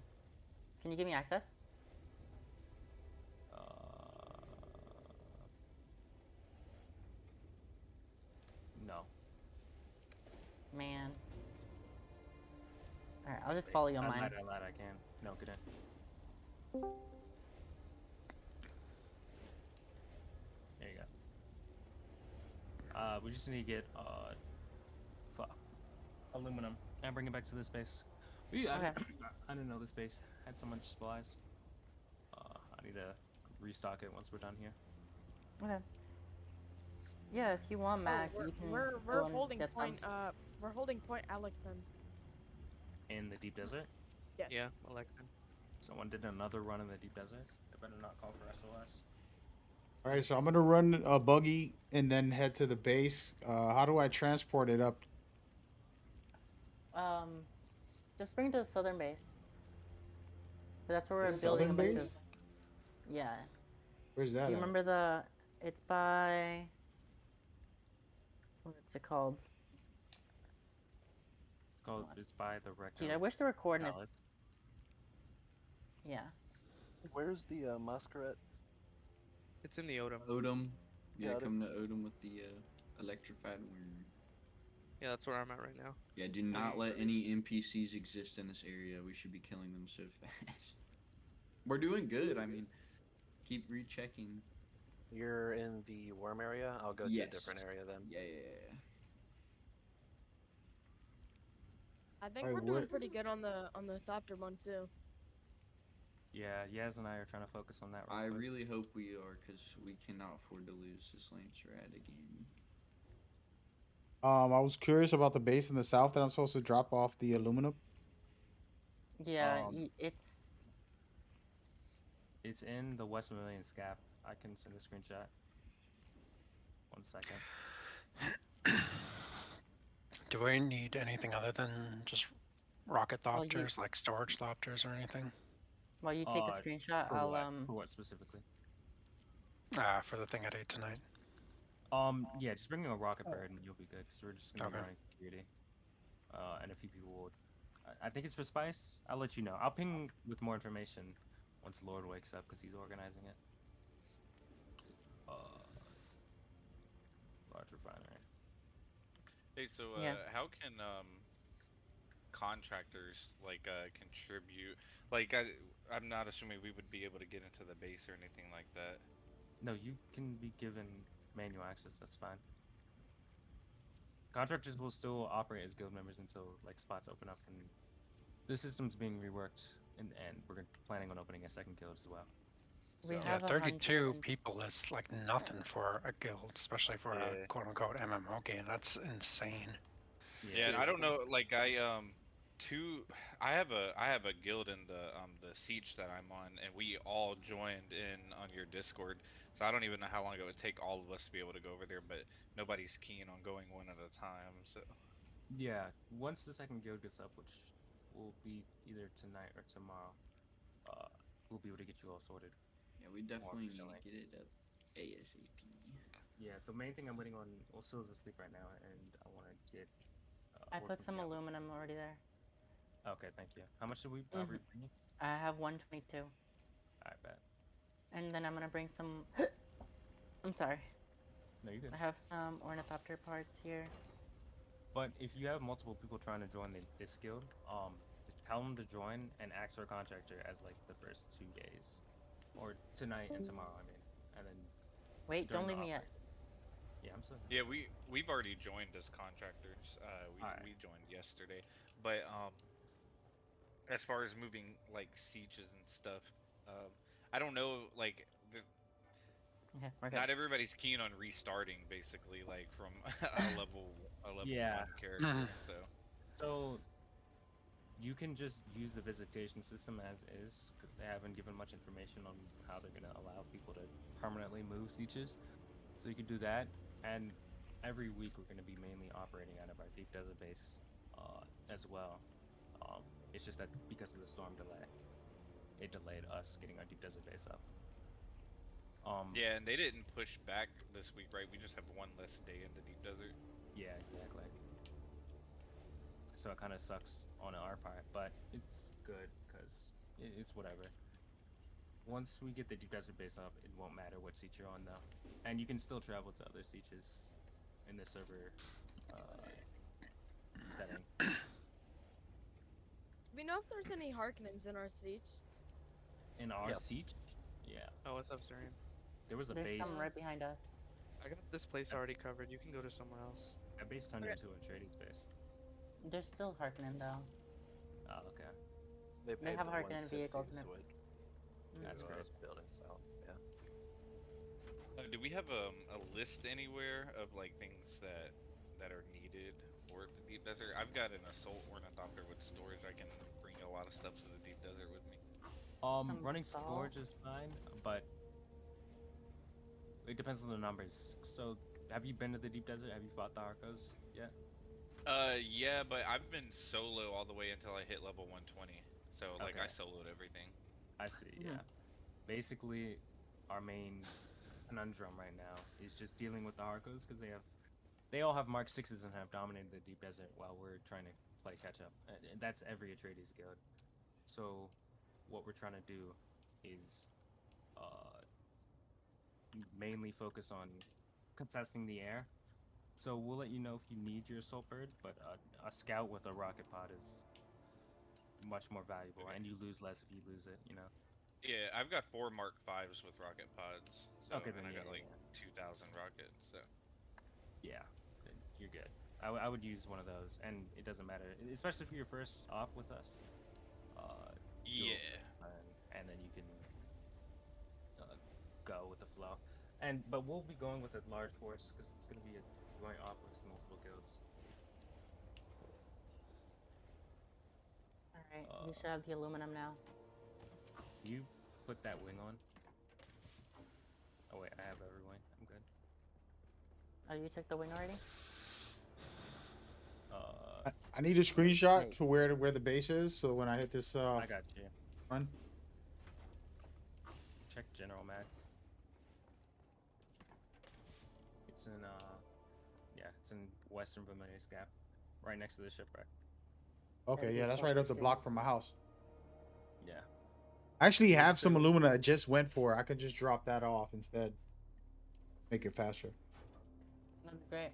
S8: Can you give me access?
S7: No.
S8: Man. Alright, I'll just follow you on
S7: I
S8: mine.
S7: lied, I can. No, get in. There you go. We just need to get aluminum and bring it back to this base.
S8: Okay.
S7: I didn't know this base had so much supplies. I need to restock it once we're done here.
S8: Okay. Yeah, if you want Mac,
S9: we're
S8: you can
S9: we're,
S8: go
S9: we're
S8: and
S9: holding
S8: get
S9: point.
S8: some.
S9: We're holding point Alecton.
S7: In the deep desert?
S9: Yes.
S6: Yeah, Alexa.
S7: Someone did another run in the deep desert? They better not call for SOS.
S1: All right, so I'm gonna run a buggy and then head to the base. How do I transport it up?
S8: Just bring it to the southern base. That's where we're
S1: The
S8: building a
S1: southern
S8: bunch
S1: base?
S8: of. Yeah.
S1: Where's that?
S8: Do you
S1: at?
S8: remember the? It's by. What's it called?
S7: It's by the rector.
S8: Dude, I wish there were coordinates.
S7: pallets.
S8: Yeah.
S4: Where's the masquerade?
S6: It's in the Odom.
S3: Odom. Yeah,
S4: Got it.
S3: come to Odom with the electrified worm.
S6: Yeah, that's where I'm at right now.
S3: Yeah, do not let any NPCs exist in this area. We should be killing them so fast. We're doing good. I mean, keep rechecking.
S4: You're in the worm area. I'll go to a
S3: Yes.
S4: different area then.
S3: Yeah.
S9: I think
S1: Alright,
S9: we're doing
S1: what?
S9: pretty good on the Thopter one too.
S7: Yeah, Yaz and I are trying to focus on that real
S3: I
S7: quick.
S3: really hope we are, because we cannot afford to lose this Lance Rat again.
S1: I was curious about the base in the south that I'm supposed to drop off the aluminum.
S8: Yeah,
S7: Um,
S8: it's
S7: It's in the West Vermilion scap. I can send a screenshot. 1 second.
S10: Do we need anything other than just rocket
S8: well, you
S10: thopters, like storage thopters or anything?
S8: while you take the screenshot,
S7: For
S8: I'll
S7: what? For what specifically?
S10: For the thing I did tonight.
S7: Yeah, just bring a rocket bird and you'll be good, because we're just gonna be
S10: Okay.
S7: running security. And a few people will. I think it's for Spice. I'll let you know. I'll ping with more information once Lord wakes up, because he's organizing it. It's large refinery.
S11: Hey, so
S8: Yeah.
S11: how can contractors like contribute? Like, I'm not assuming we would be able to get into the base or anything like that.
S7: No, you can be given manual access. That's fine. Contractors will still operate as guild members until like spots open up, and the system's being reworked, and we're planning on opening a second guild as well.
S8: We
S7: So,
S10: Yeah,
S8: have
S10: 32
S8: 100
S10: people is like nothing for a guild, especially for
S4: Yeah.
S10: a quote-unquote MMO game. That's insane.
S11: Yeah, and I don't know. Like, I have a guild in the siege that I'm on, and we all joined in on your Discord. So I don't even know how long it would take all of us to be able to go over there, but nobody's keen on going one at a time. So
S7: yeah, once the second guild gets up, which will be either tonight or tomorrow, we'll be able to get you all sorted.
S3: Yeah, we definitely need to
S7: efficiently.
S3: get it up ASAP.
S7: Yeah, the main thing I'm waiting on. Well, Sil's asleep right now, and I want to get.
S8: I put
S7: working
S8: some
S7: together.
S8: aluminum already there.
S7: Okay, thank you. How much did we
S8: Mhm.
S7: bring you?
S8: I have 122.
S7: I bet.
S8: And then I'm gonna bring some. I'm sorry.
S7: No, you good.
S8: I have some ornithopter parts here.
S7: But if you have multiple people trying to join this guild, just tell them to join and ask for a contractor as like the first 2 days, or tonight and tomorrow. I mean, and then.
S8: Wait, don't leave me yet.
S7: Yeah, I'm sorry.
S11: yeah, we've already joined as contractors. We joined yesterday, but as far as moving like sieges and stuff, I don't know. Like,
S8: Okay, we're good.
S11: not everybody's keen on restarting, basically, like from a level
S7: Yeah.
S11: 1 character.
S7: So you can just use the visitation system as is, because they haven't given much information on how they're gonna allow people to permanently move sieges. So you can do that, and every week we're gonna be mainly operating out of our deep desert base, as well. It's just that because of the storm delay, it delayed us getting our deep desert base up.
S11: Yeah, and they didn't push back this week, right? We just have one less day in the deep desert.
S7: Yeah, exactly. So it kind of sucks on our part, but it's good because it's whatever. Once we get the deep desert base up, it won't matter what seat you're on though, and you can still travel to other sieges in the server setting.
S9: Do we know if there's any Harkonnens in our siege?
S7: In our
S4: Yes.
S7: siege, yeah,
S6: Oh, what's up, Surian?
S7: there was a
S8: There's
S7: base.
S8: some right behind us.
S6: I got this place already covered. You can go to somewhere else.
S7: A base turned into a trading space.
S8: There's still Harkonnen though.
S7: Oh, okay.
S4: They paid
S8: have
S4: the
S8: Harkonnen
S4: 160
S8: vehicles
S4: to
S8: and
S7: That's
S4: to,
S7: great.
S4: build it, so yeah.
S11: Do we have a list anywhere of like things that are needed for the deep desert? I've got an assault ornithopter with storage. I can bring a lot of stuff to the deep desert with me.
S8: Some
S7: Running
S8: basalt.
S7: storage is fine, but it depends on the numbers. So, have you been to the deep desert? Have you fought the Arcos yet?
S11: Yeah, but I've been solo all the way until I hit level 120. So like I
S7: Okay.
S11: soloed everything.
S7: I see. Yeah. Basically, our main conundrum right now is just dealing with the Arcos, because they all have Mark 6s and have dominated the deep desert while we're trying to play catch up. And that's every Atreides guild. So, what we're trying to do is mainly focus on contesting the air. So we'll let you know if you need your assault bird, but a scout with a rocket pod is much more valuable, and you lose less if you lose it. You know.
S11: Yeah, I've got 4 Mark 5s with rocket pods. So,
S7: Okay,
S11: and
S7: then
S11: I
S7: yeah,
S11: got like
S7: yeah.
S11: 2,000 rockets. So
S7: Yeah, then you're good. I would use one of those, and it doesn't matter, especially for your first op with us. You'll
S11: yeah.
S7: and then you can go with the flow. But we'll be going with a large force because it's going to be a joint op with multiple guilds.
S8: All right, we should have the aluminum now.
S7: You put that wing on. Oh wait, I have every wing. I'm good.
S8: Oh, you took the wing already?
S1: I need a screenshot
S8: Wait.
S1: to where the base is, so when I hit this
S7: I got you.
S1: run.
S7: Check general mag. It's in yeah, it's in Western Vermilius Gap, right next to the shipwreck.
S1: Okay,
S8: Okay,
S1: yeah, that's
S8: stop
S1: right up the
S8: this
S1: block
S8: game.
S1: from my house.
S7: Yeah.
S1: I actually
S7: Yeah,
S1: have some
S7: so-
S1: alumina I just went for. I could just drop that off instead. Make it faster.
S8: That'd be great.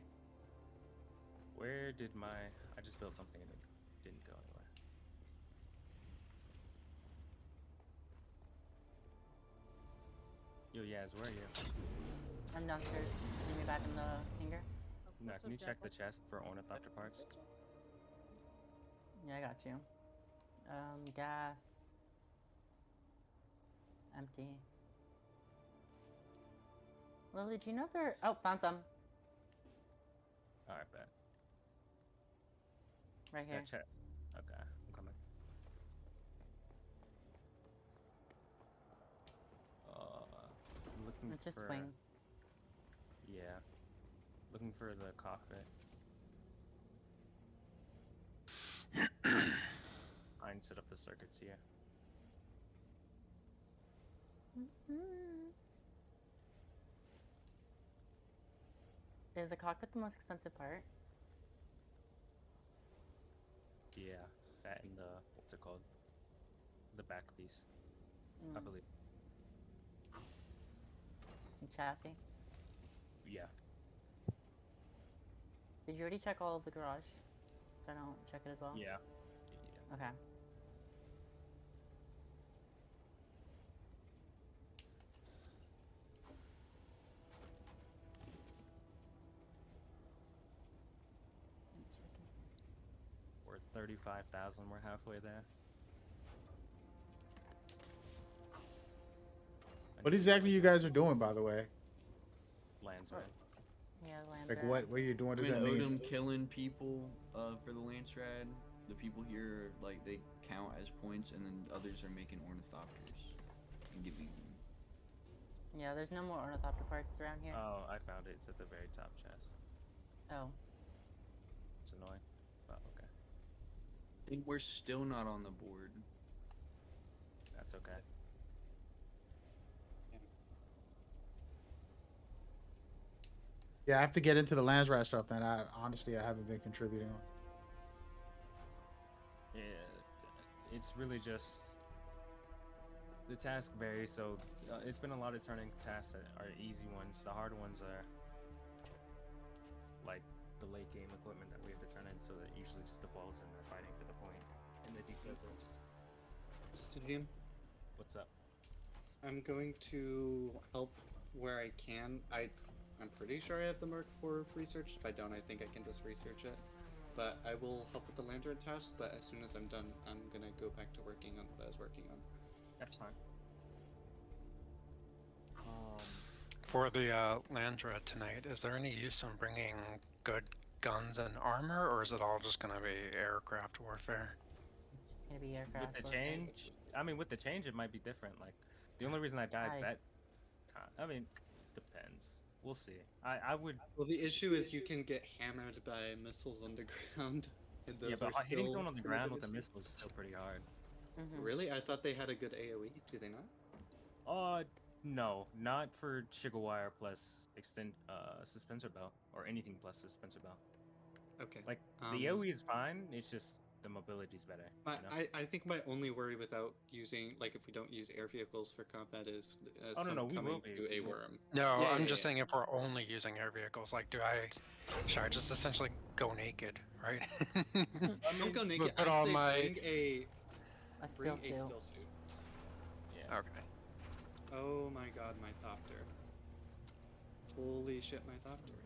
S7: Where did my... I just built something and it didn't go anywhere. Yo, Yaz, where are you?
S8: I'm downstairs. Meet me back in the hangar.
S7: No, can you check the chest for ornithopter parts?
S8: Yeah, I got you. Gas. Empty. Lily, do you know if there... Oh, found some.
S7: Alright, bet.
S8: Right here.
S7: That chest. Okay, I'm coming. I'm looking
S8: It's just
S7: for...
S8: wings.
S7: Yeah. Looking for the cockpit. I can set up the circuits here.
S8: Is the cockpit the most expensive part?
S7: Yeah, that and the... What's it called? The back piece, I believe.
S8: And chassis.
S7: Yeah.
S8: Did you already check all of the garage? So I don't check it as well?
S7: Yeah.
S8: Okay.
S7: We're 35,000. We're halfway there.
S1: What exactly you guys are doing, by the way?
S7: Lands, right?
S8: Yeah, land
S1: Like
S8: grab.
S1: what are you doing? What does
S3: I
S1: that
S3: mean,
S1: mean?
S3: Odom killing people for the Lance Rad. The people here, like, they count as points, and then others are making ornithopters and giving them.
S8: Yeah, there's no more ornithopter parts around here.
S7: Oh, I found it. It's at the very top chest.
S8: Oh.
S7: It's annoying, but okay.
S3: I think we're still not on the board.
S7: That's okay.
S1: Yeah, I have to get into the Landsrat stuff, man. I honestly haven't been contributing on.
S7: Yeah, it's really just the task varies. So it's been a lot of turning tasks that are easy ones. The hard ones are like the late game equipment that we have to turn in. So that usually just defaults and they're fighting for the point in the deep desert.
S12: Stygian,
S7: What's up?
S12: I'm going to help where I can. I'm pretty sure I have the Mark IV researched. If I don't, I think I can just research it. But I will help with the lantern task, but as soon as I'm done, I'm gonna go back to working on what I was working on.
S7: That's fine.
S10: For the Landra tonight, is there any use in bringing good guns and armor, or is it all just gonna be aircraft warfare?
S8: It's just gonna be aircraft.
S7: With the
S8: warfare.
S7: change, I mean, with the change, it might be different. Like, the only reason I died that time, I mean, depends. We'll see. I would.
S12: Well, the issue is you can get hammered by missiles on the ground, and those
S7: Yeah, but
S12: are
S7: hitting
S12: still
S7: someone on the
S12: one of
S7: ground with a
S12: issues.
S7: missile is still pretty hard.
S12: Really? I thought they had a good AoE. Do they not?
S7: No, not for Shigawire plus suspensor belt or anything plus suspensor belt.
S12: Okay.
S7: Like the AoE is fine. It's just the mobility's better.
S12: My,
S7: You know?
S12: I think my only worry without using, like, if we don't use air vehicles for combat is
S7: Oh, no,
S12: some
S7: we will
S12: coming
S7: be.
S12: to a worm.
S10: No,
S12: Yeah,
S10: I'm
S12: yeah,
S10: just
S12: yeah.
S10: saying if we're only using air vehicles, like, should I just essentially go naked, right?
S12: Don't go naked.
S10: Put
S12: I'd
S10: on
S12: say
S10: my...
S12: bring a
S8: still
S12: still suit.
S7: Yeah.
S10: Okay.
S12: Oh my god, my Thopter. Holy shit, my Thopter.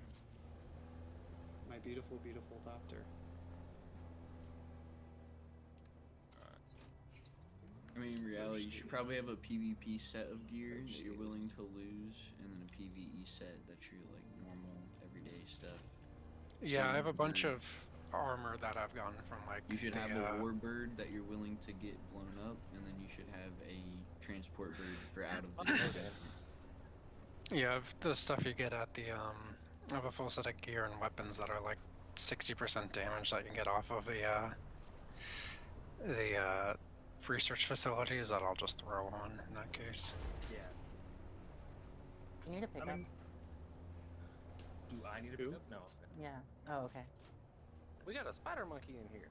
S12: My beautiful, beautiful Thopter.
S3: I mean, in reality, you should probably have a PvP set of gear that you're willing to lose, and then a PvE set that's your like normal everyday stuff.
S10: Yeah,
S3: So
S10: I have a bunch
S3: you-
S10: of armor that I've gotten from like
S3: You should
S10: the,
S3: have a warbird that you're willing to get blown up, and then you should have a transport bird for out of the desert.
S10: Yeah, the stuff you get at the I have a full set of gear and weapons that are like 60% damage that you can get off of the research facilities that I'll just throw on in that case.
S7: Yeah.
S8: You need a pickup.
S7: Do I need a pickup? No.
S8: Yeah. Oh, okay.
S4: We got a spider monkey in here.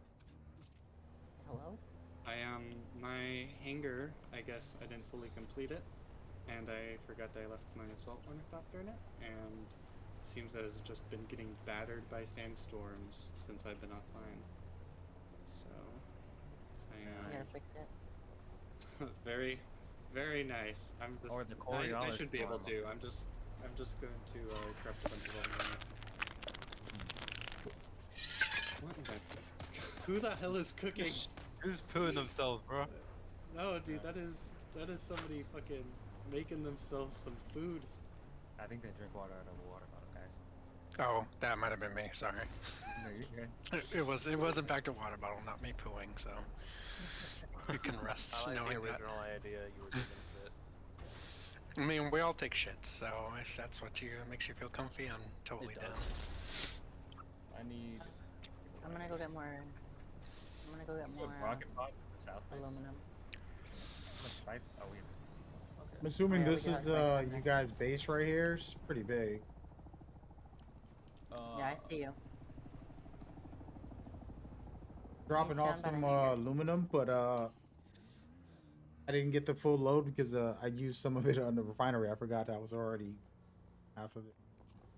S8: Hello?
S12: My hangar, I guess I didn't fully complete it, and I forgot that I left my assault ornithopter in it, and it seems that it's just been getting battered by sandstorms since I've been offline. So,
S8: You gotta fix it.
S12: very, very nice. I'm just,
S7: Or the
S12: I
S7: Coriolis
S12: should be able
S7: storm.
S12: to. I'm just going to corrupt a bunch of them. What in the? Who the hell is cooking?
S13: Who's pooing themselves, bro?
S12: No, dude, that is somebody fucking making themselves some food.
S7: I think they drink water out of a water bottle, guys.
S10: Oh, that might have been me. Sorry.
S7: No, you're good.
S10: It was in fact a water bottle, not me pooing. So you can rest
S4: I like
S10: knowing
S4: the
S10: that.
S4: original idea you were giving to it.
S10: I mean, we all take shits, so if that's what makes you feel comfy, I'm totally
S7: It
S10: down.
S7: does. I need.
S8: I'm gonna go get more. I'm gonna go get more
S7: rocket pods at the south base.
S8: aluminum.
S7: How much spice? Oh, we. Okay.
S1: I'm assuming
S8: Yeah, we
S1: this
S8: do have
S1: is
S8: spice on
S1: you
S8: there.
S1: guys' base right here. It's pretty big.
S8: Yeah, I see you.
S1: Dropping
S8: He's
S1: off
S8: down by
S1: some
S8: the hangar.
S1: aluminum, but I didn't get the full load because I used some of it on the refinery. I forgot that was already half of it.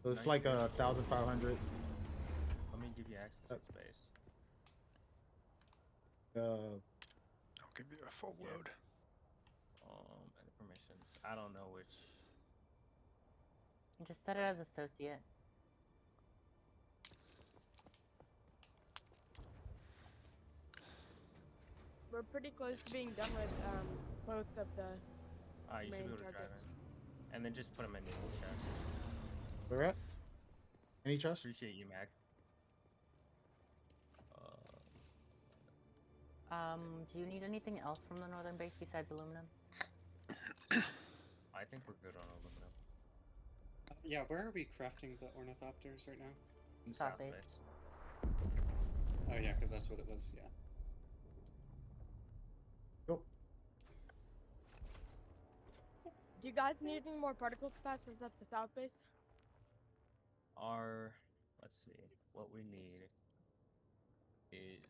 S1: So it's
S7: No,
S1: like
S7: you're good.
S1: 1,500.
S7: Let me give you access to space.
S10: I'll give you a full load.
S7: And permissions. I don't know which.
S8: Just set it as associate.
S9: We're pretty close to being done with both of the
S7: You should be
S9: main
S7: able to drive
S9: targets.
S7: in. And then just put them in the chest.
S1: Where at? Any trust?
S7: Appreciate you, Mac.
S8: Do you need anything else from the northern base besides aluminum?
S7: I think we're good on aluminum.
S12: Yeah, where are we crafting the ornithopters right now?
S7: In
S8: South
S7: south
S8: base.
S7: base.
S12: Oh yeah, because that's what it was. Yeah.
S1: Yep.
S9: Do you guys need any more particle capacitors at the south base?
S7: Let's see, what we need is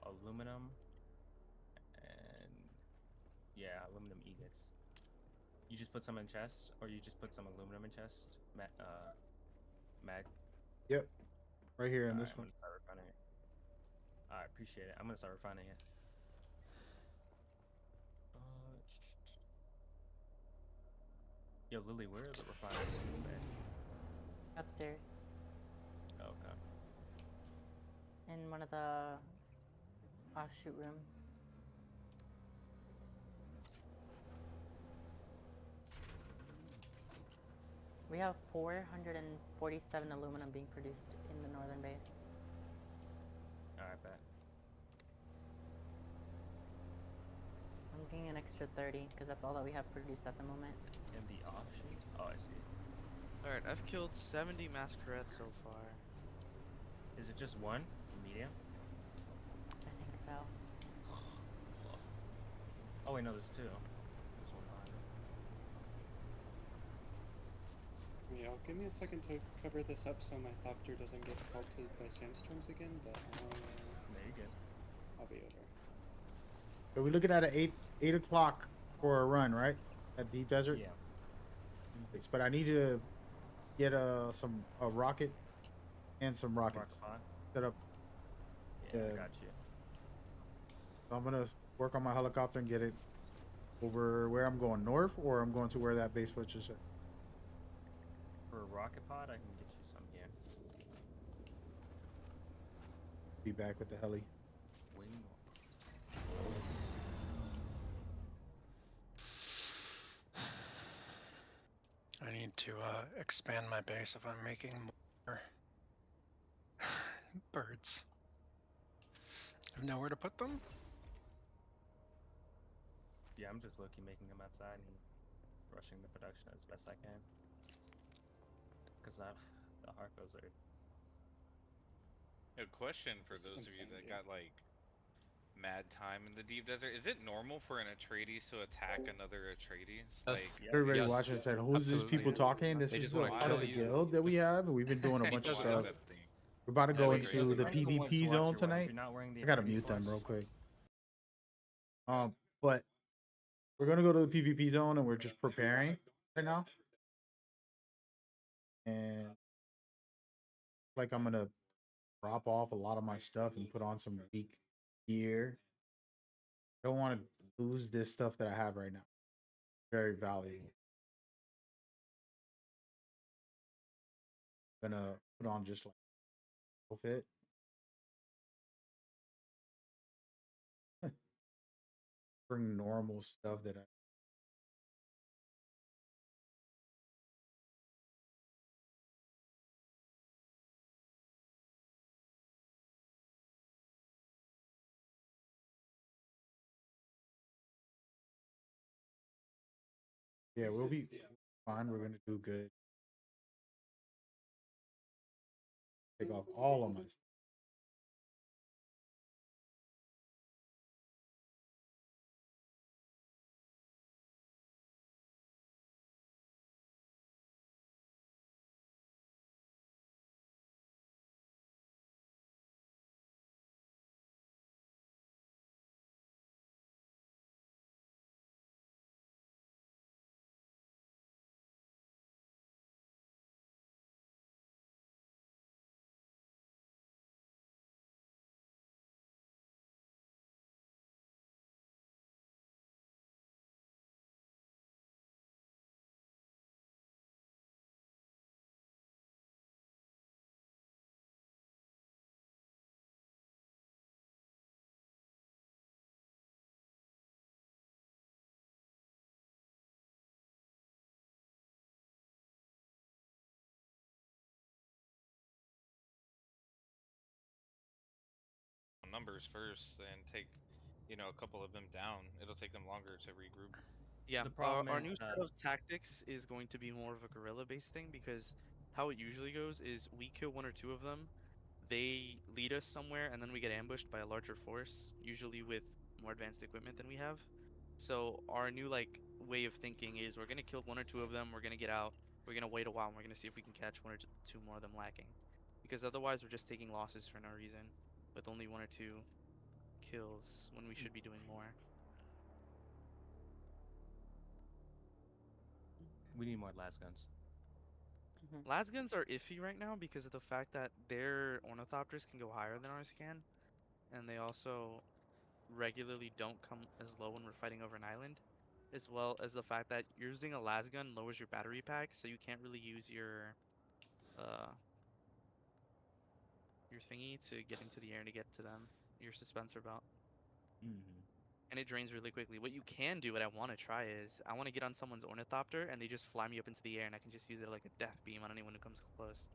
S7: aluminum and aluminum ingots. You just put some in chest, or you just put some aluminum in chest, Mag.
S1: Yep. Right here in this
S7: I'm
S1: one.
S7: gonna start refining it. I appreciate it. I'm gonna start refining it. Yo, Lily, where are the refineries in space?
S8: Upstairs.
S7: Okay.
S8: In one of the offshoot rooms. We have 447 aluminum being produced in the northern base.
S7: Alright, bet.
S8: I'm getting an extra 30 because that's all that we have produced at the moment.
S7: In the offshoot? Oh, I see.
S6: Alright, I've killed 70 masquerades so far.
S7: Is it just one? Medium?
S8: I think so.
S7: Oh wait, no, there's two. There's one behind it.
S12: Yeah, give me a second to cover this up so my Thopter doesn't get pelted by sandstorms again, but
S7: There you go.
S12: I'll be over.
S1: So we're looking at an 8 o'clock for a run, right? At Deep Desert.
S7: Yeah.
S1: But I need to get a rocket and some rockets
S7: Rocket pod?
S1: set up.
S7: Yeah, I got you.
S1: So I'm gonna work on my helicopter and get it over where I'm going, north, or I'm going to where that base was just at.
S7: For a rocket pod, I can get you some here.
S1: Be back with the heli.
S7: Wing.
S10: I need to expand my base if I'm making more birds. I have nowhere to put them.
S7: Yeah, I'm just low-key making them outside and rushing the production as best I can. Because the Harkos are...
S11: A question for those of you that got like mad time in the deep desert: is it normal for an Atreides to attack another Atreides? Like
S1: Everybody watching said, "Who's these people talking?" This is the part of the guild that we have, and we've been doing a bunch of stuff. We're about to go into the PvP zone tonight. I gotta mute them real quick. But we're gonna go to the PvP zone, and we're just preparing right now. And like I'm gonna drop off a lot of my stuff and put on some weak gear. I don't want to lose this stuff that I have right now. Very valuable. Gonna put on just like outfit. Bring normal stuff that I. Yeah, we'll be fine. We're gonna do good. Take off all of my stuff.
S11: numbers first and take, a couple of them down. It'll take them longer to regroup.
S6: Yeah,
S7: The problem
S6: our
S7: is,
S6: new set of tactics is going to be more of a guerrilla-based thing because how it usually goes is we kill one or two of them, they lead us somewhere, and then we get ambushed by a larger force, usually with more advanced equipment than we have. So our new way of thinking is we're gonna kill one or two of them, we're gonna get out, we're gonna wait a while, and we're gonna see if we can catch one or two more of them lacking, because otherwise we're just taking losses for no reason, with only one or two kills when we should be doing more.
S7: we need more las guns.
S6: Las guns are iffy right now because of the fact that their ornithopters can go higher than ours can, and they also regularly don't come as low when we're fighting over an island, as well as the fact that using a las gun lowers your battery pack, so you can't really use uh your thingy to get into the air to get to them, your suspensor belt. And it drains really quickly. What you can do, what I want to try is, I want to get on someone's ornithopter and they just fly me up into the air, and I can just use it like a death beam on anyone who comes close.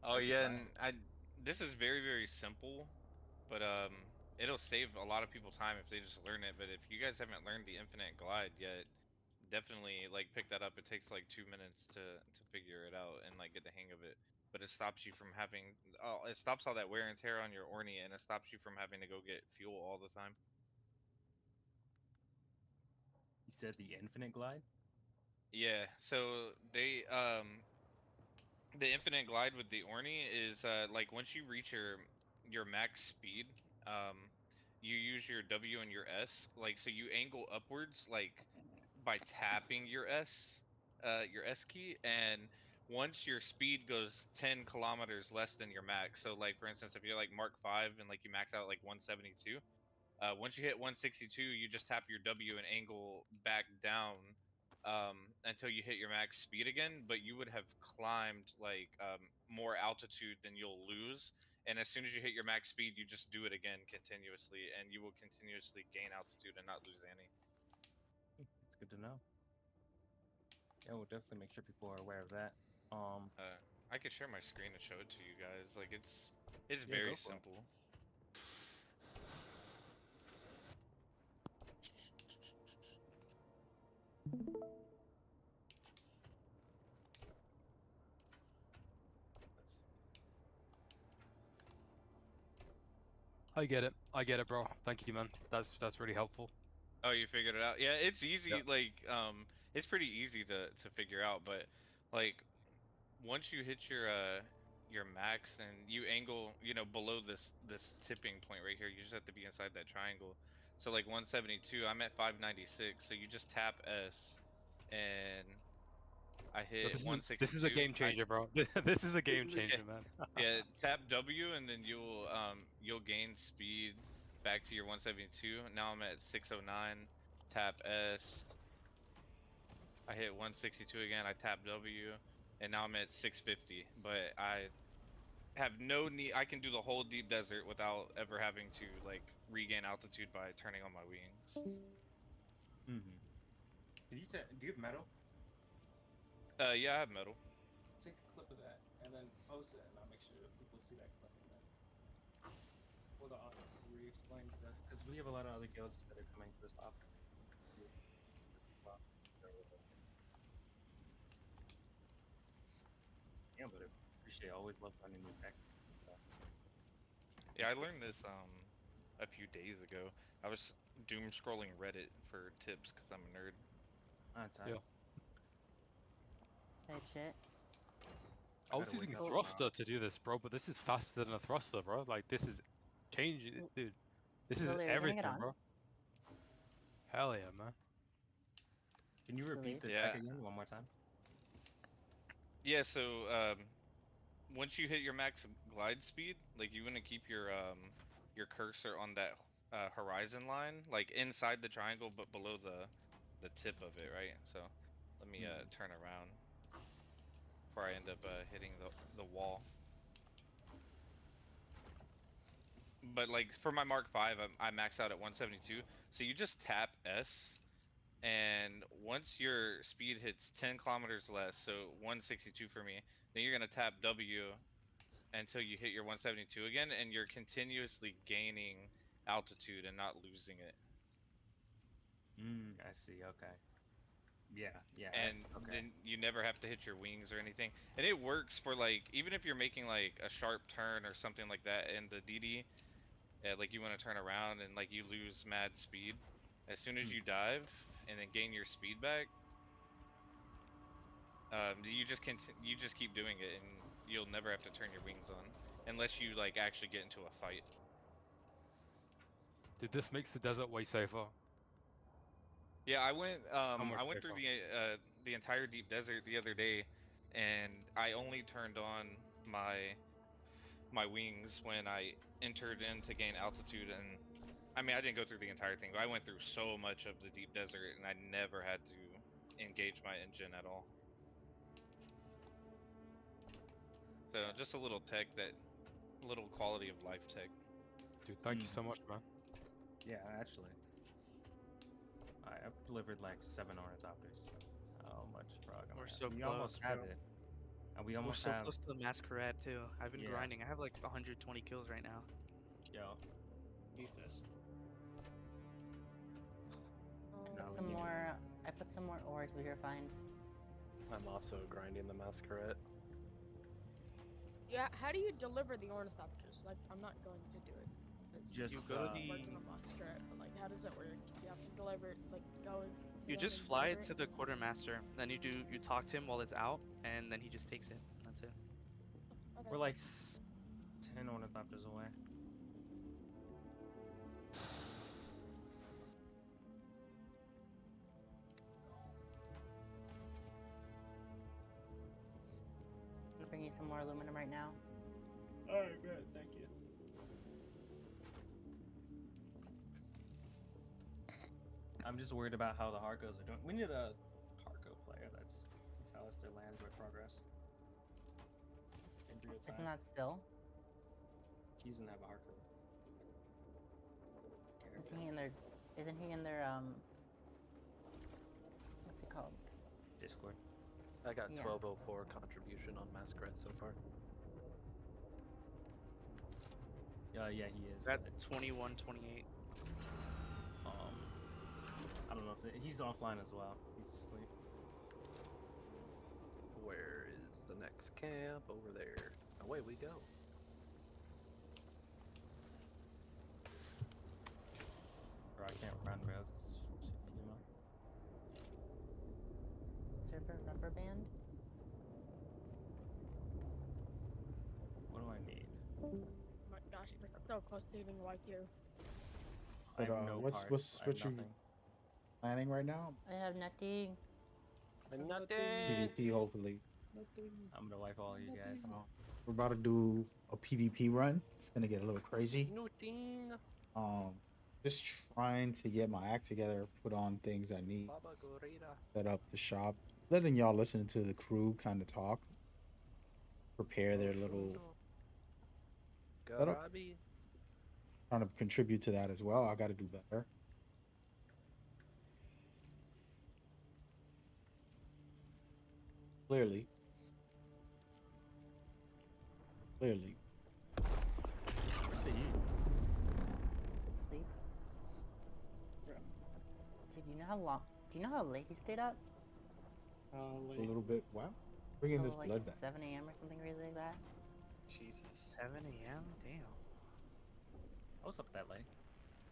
S11: Oh yeah, and this is very very simple, but it'll save a lot of people time if they just learn it. But if you guys haven't learned the infinite glide yet, definitely pick that up. It takes like 2 minutes to figure it out and get the hang of it. But it stops you from having it stops all that wear and tear on your orny, and it stops you from having to go get fuel all the time.
S7: You said the infinite glide?
S11: Yeah, so the infinite glide with the orny is once you reach your max speed, um you use your W and your S, so you angle upwards by tapping your S key, and once your speed goes 10 kilometers less than your max, so for instance if you're Mark 5 and you max out 172, Once you hit 162, you just tap your W and angle back down until you hit your max speed again. But you would have climbed like more altitude than you'll lose. And as soon as you hit your max speed, you just do it again continuously, and you will continuously gain altitude and not lose any.
S7: It's good to know. Yeah, we'll definitely make sure people are aware of that.
S11: I could share my screen and show it to you guys. Like it's
S7: Yeah,
S11: very
S7: go for it.
S11: simple.
S13: I get it, bro. Thank you, man. That's really helpful.
S11: Oh, you figured it out? Yeah, it's easy.
S13: Yeah.
S11: Like, it's pretty easy to figure out. But like, once you hit your max and you angle, you know, below this tipping point right here, you just have to be inside that triangle. So like 172, I'm at 596. So you just tap S, and I hit
S13: This
S11: 162.
S13: is a game changer, bro. This is a game changer, man.
S11: Yeah, tap W and then you'll gain speed back to your 172. Now I'm at 609. Tap S. I hit 162 again. I tap W, and now I'm at 650. But I have no need. I can do the whole deep desert without ever having to like regain altitude by turning on my wings.
S7: Mm-hmm. Do you have metal?
S11: Yeah, I have metal.
S7: Take a clip of that and then post it, and I'll make sure that people see that clip. And then for the audio, re-explain that, because we have a lot of other guilds that are coming to this offer. Yeah, but I appreciate. Always love learning new tech.
S11: Yeah, I learned this a few days ago. I was doom scrolling Reddit for tips because I'm a nerd.
S7: Yeah.
S8: Type shit.
S13: I was using a thruster to do this, bro, but this is faster than a thruster, bro. Like, this is changing it, dude. This is
S8: Lily, are you gonna
S13: everything,
S8: get on?
S13: bro. Hell yeah, man.
S7: Can you repeat the tech again one more time?
S11: Yeah, so once you hit your max glide speed, like you want to keep your cursor on that horizon line, like inside the triangle but below the tip of it, right? So let me turn around before I end up hitting the wall. But like for my Mark V, I max out at 172. So you just tap S, and once your speed hits 10 kilometers less, so 162 for me, then you're gonna tap W until you hit your 172 again, and you're continuously gaining altitude and not losing it.
S7: I see. Okay. Yeah.
S11: And then you never have to hit your wings or anything. And it works for like, even if you're making like a sharp turn or something like that in the DD, like you want to turn around and like you lose mad speed. As soon as you dive and then gain your speed back, you just keep doing it, and you'll never have to turn your wings on unless you like actually get into a fight.
S13: Dude, this makes the desert way safer.
S11: Yeah, I went through
S13: safer?
S11: the entire deep desert the other day, and I only turned on my wings when I entered in to gain altitude. And I mean, I didn't go through the entire thing, but I went through so much of the deep desert, and I never had to engage my engine at all. So just a little little quality of life tech.
S13: Dude, thank you so much, man.
S7: Yeah, actually. I've delivered like 7 ornithopters. How much frog am I
S6: We're
S7: at?
S6: so
S7: We
S6: close,
S7: almost have
S6: bro.
S7: it. And we
S6: We're
S7: almost
S6: so
S7: have...
S6: close to the masquerade too. I've been
S7: Yeah.
S6: grinding. I have like 120 kills right now.
S7: Yo.
S12: Jesus.
S8: I put some more ores we here find.
S4: I'm also grinding the masquerade.
S9: Yeah, how do you deliver the ornithopters? Like, I'm not going to do it. It's
S7: Just,
S6: you go to the...
S9: working on masquerade, but like, how does it work? You have to deliver it, like, go...
S6: You just fly it to the quartermaster, then you talk to him while it's out, and then he just takes it. That's it.
S9: Okay.
S7: We're like 10 ornithopters away.
S8: I'm gonna bring you some more aluminum right now.
S7: Alright, good. Thank you. I'm just worried about how the Harkos are doing. We need a Harko player that's can tell us their lands are in progress. In real time.
S8: Isn't that still?
S7: He doesn't have a Harko.
S8: Isn't he in their? Isn't he in their What's it called?
S7: Discord.
S4: I got
S8: Yeah.
S4: 1204 contribution on Masquerade so far.
S7: Yeah, he is.
S6: At 21-28.
S7: I don't know if he's offline as well. He's asleep.
S4: Where is the next camp? Over there. Away we go.
S7: Bro, I can't run, bro. It's shit PMO.
S8: Server rubber band.
S7: What do I need?
S9: Oh my gosh, we're so close to leaving YQ.
S7: I
S1: But
S7: have no
S1: what's
S7: parts. I have
S1: what you
S7: nothing.
S1: planning right now?
S8: I have nothing.
S4: Nothing.
S1: PvP, hopefully.
S7: I'm gonna wipe all you guys.
S1: We're about to do a PvP run. It's gonna get a little crazy.
S4: Nothing.
S1: Just trying to get my act together, put on things I need,
S4: Baba Gorita.
S1: set up the shop, letting y'all listen to the crew kind of talk, prepare their little setup.
S4: Garabi.
S1: Trying to contribute to that as well. I got to do better. Clearly.
S7: Where's the heat?
S8: Sleep. Dude, you know how long? Do you know how late he stayed up?
S1: A little bit. Wow. Bringing
S8: Till
S1: this
S8: like
S1: blood back.
S8: 7 a.m. or something crazy like that.
S12: Jesus.
S6: 7 a.m. Damn.
S7: I was up that late.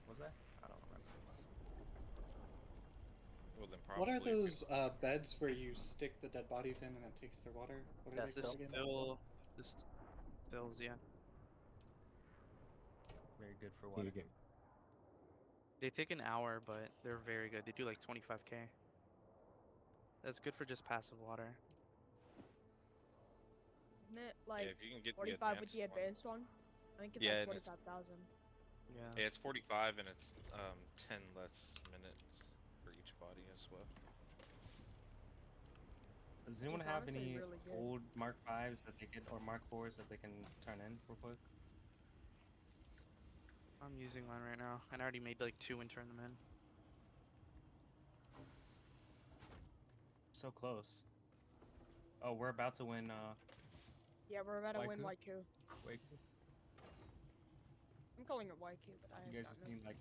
S7: Was that? I don't remember.
S11: Well, then
S12: What are
S11: probably if
S12: those beds where you stick the dead bodies in and it takes their water? What are
S4: That's
S12: they
S6: This
S12: called again?
S6: stills, yeah.
S7: Very good for
S1: Need
S7: water.
S1: to get
S6: They take an hour, but they're very good. They do like 25k. That's good for just passive water.
S9: Isn't it like
S11: if you can get
S9: 45 with the
S11: one.
S9: advanced one? I think it's
S11: Yeah,
S9: like
S11: and it's-
S9: 45,000.
S6: Yeah.
S11: Yeah, it's 45 and it's 10 less minutes for each body as well.
S7: Does anyone
S9: is
S7: have
S9: honestly
S7: any
S9: really good.
S7: old Mark 5s that they can, or Mark 4s that they can turn in real quick?
S6: I'm using mine right now, and I already made like 2 and turned them in.
S7: So close. Oh, we're about to win.
S9: Yeah, we're about to win
S7: Waiku?
S9: YQ.
S7: Wait,
S9: I'm calling it YQ, but I
S7: you guys
S9: haven't
S7: just
S9: gotten
S7: need
S9: it.
S7: like,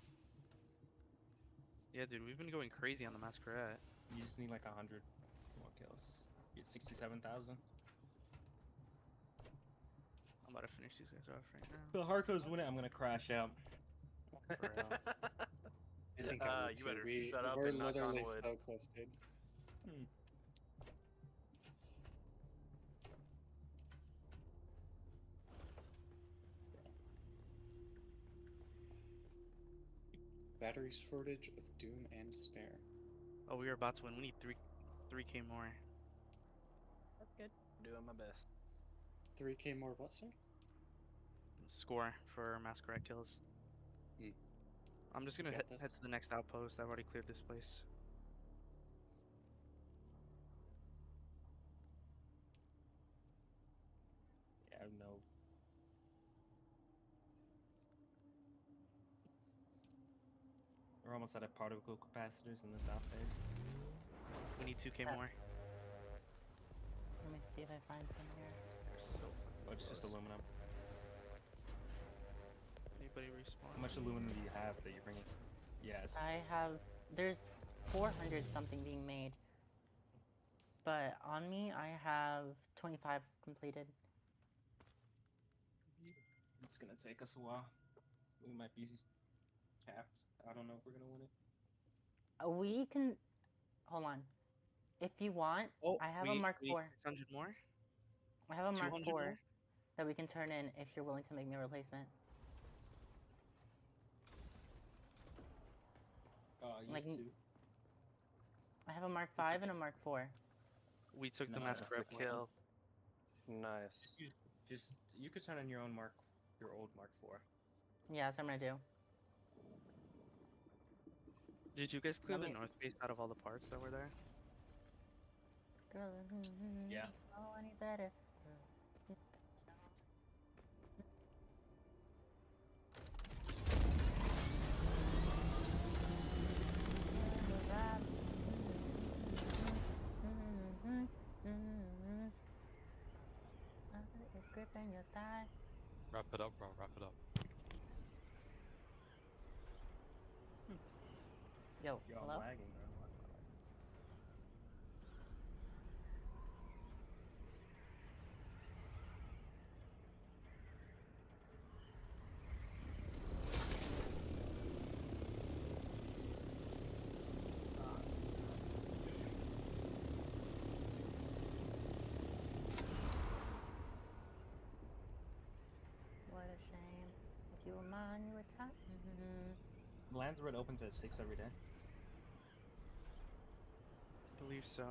S6: Yeah, dude, we've been going crazy on the Masquerade.
S7: you just need like 100 more kills. Get 67,000.
S6: I'm about to finish these guys off right now.
S7: The Harkos win it. I'm gonna crash out.
S12: I think I would
S4: You
S12: too.
S4: better
S12: We
S4: shut up
S12: we're
S4: and knock on
S12: literally
S4: wood.
S12: so close, dude. Battery shortage of doom and despair.
S6: Oh, we are about to win. We need 3k more.
S9: That's good.
S4: Doing my best.
S12: 3k more what, sir?
S6: Score for Masquerade kills.
S12: Hmm.
S6: I'm just gonna
S12: Got
S6: head
S12: this.
S6: to the next outpost. I've already cleared this place.
S7: Yeah, no. We're almost out of particle capacitors in the south phase.
S6: We need 2k more.
S8: Let me see if I find some here.
S6: They're so
S7: Oh, it's just aluminum.
S6: Anybody respawn?
S7: How much aluminum do you have that you're bringing? Yes.
S8: I have. There's 400 something being made. But on me, I have 25 completed.
S7: It's gonna take us a while. We might be capped. I don't know if we're gonna win it.
S8: We can. Hold on. If you want,
S6: Oh,
S8: I have a Mark
S6: we
S8: 4.
S6: 600 more.
S8: I have a Mark
S6: 200
S8: 4
S6: more?
S8: that we can turn in if you're willing to make me a replacement.
S7: You
S8: Like,
S7: have two.
S8: I have a Mark 5 and a Mark 4.
S6: We took the
S7: No, that's
S6: Masquerade
S4: a kill. Nice.
S7: You could turn in your own your old Mark 4.
S8: Yeah, that's what I'm gonna do.
S6: Did you guys clear
S8: Let
S6: the
S8: me-
S6: north base out of all the parts that were there?
S8: Girl,
S7: Yeah.
S8: oh, I need better. It's gripping your thigh.
S13: Wrap it up, bro. Wrap it up.
S8: Yo,
S7: Yo, I'm
S8: hello?
S7: lagging, bro. Why am I lagging?
S8: What a shame. If you were mine, you were top.
S7: Lands Red opens at 6 every day.
S6: I believe so.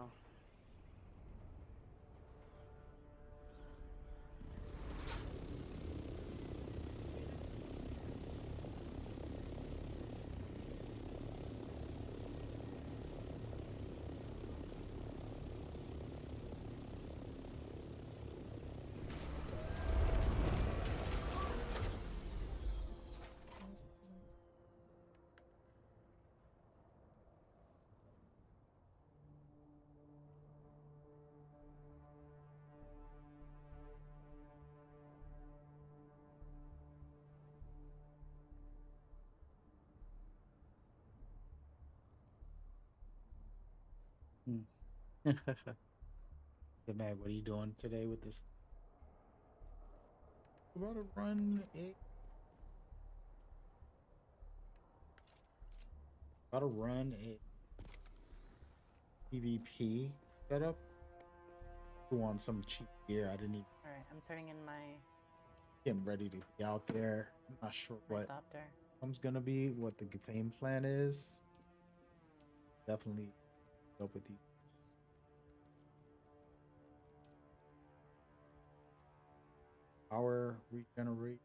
S1: Hey man, what are you doing today with this? About to run a PvP setup. Who on some cheap gear? I didn't even
S8: Alright, I'm turning in my
S1: getting ready to be out there. I'm not sure what
S8: thopter.
S1: comes gonna be, what the game plan is. Definitely up with you. Power regenerate.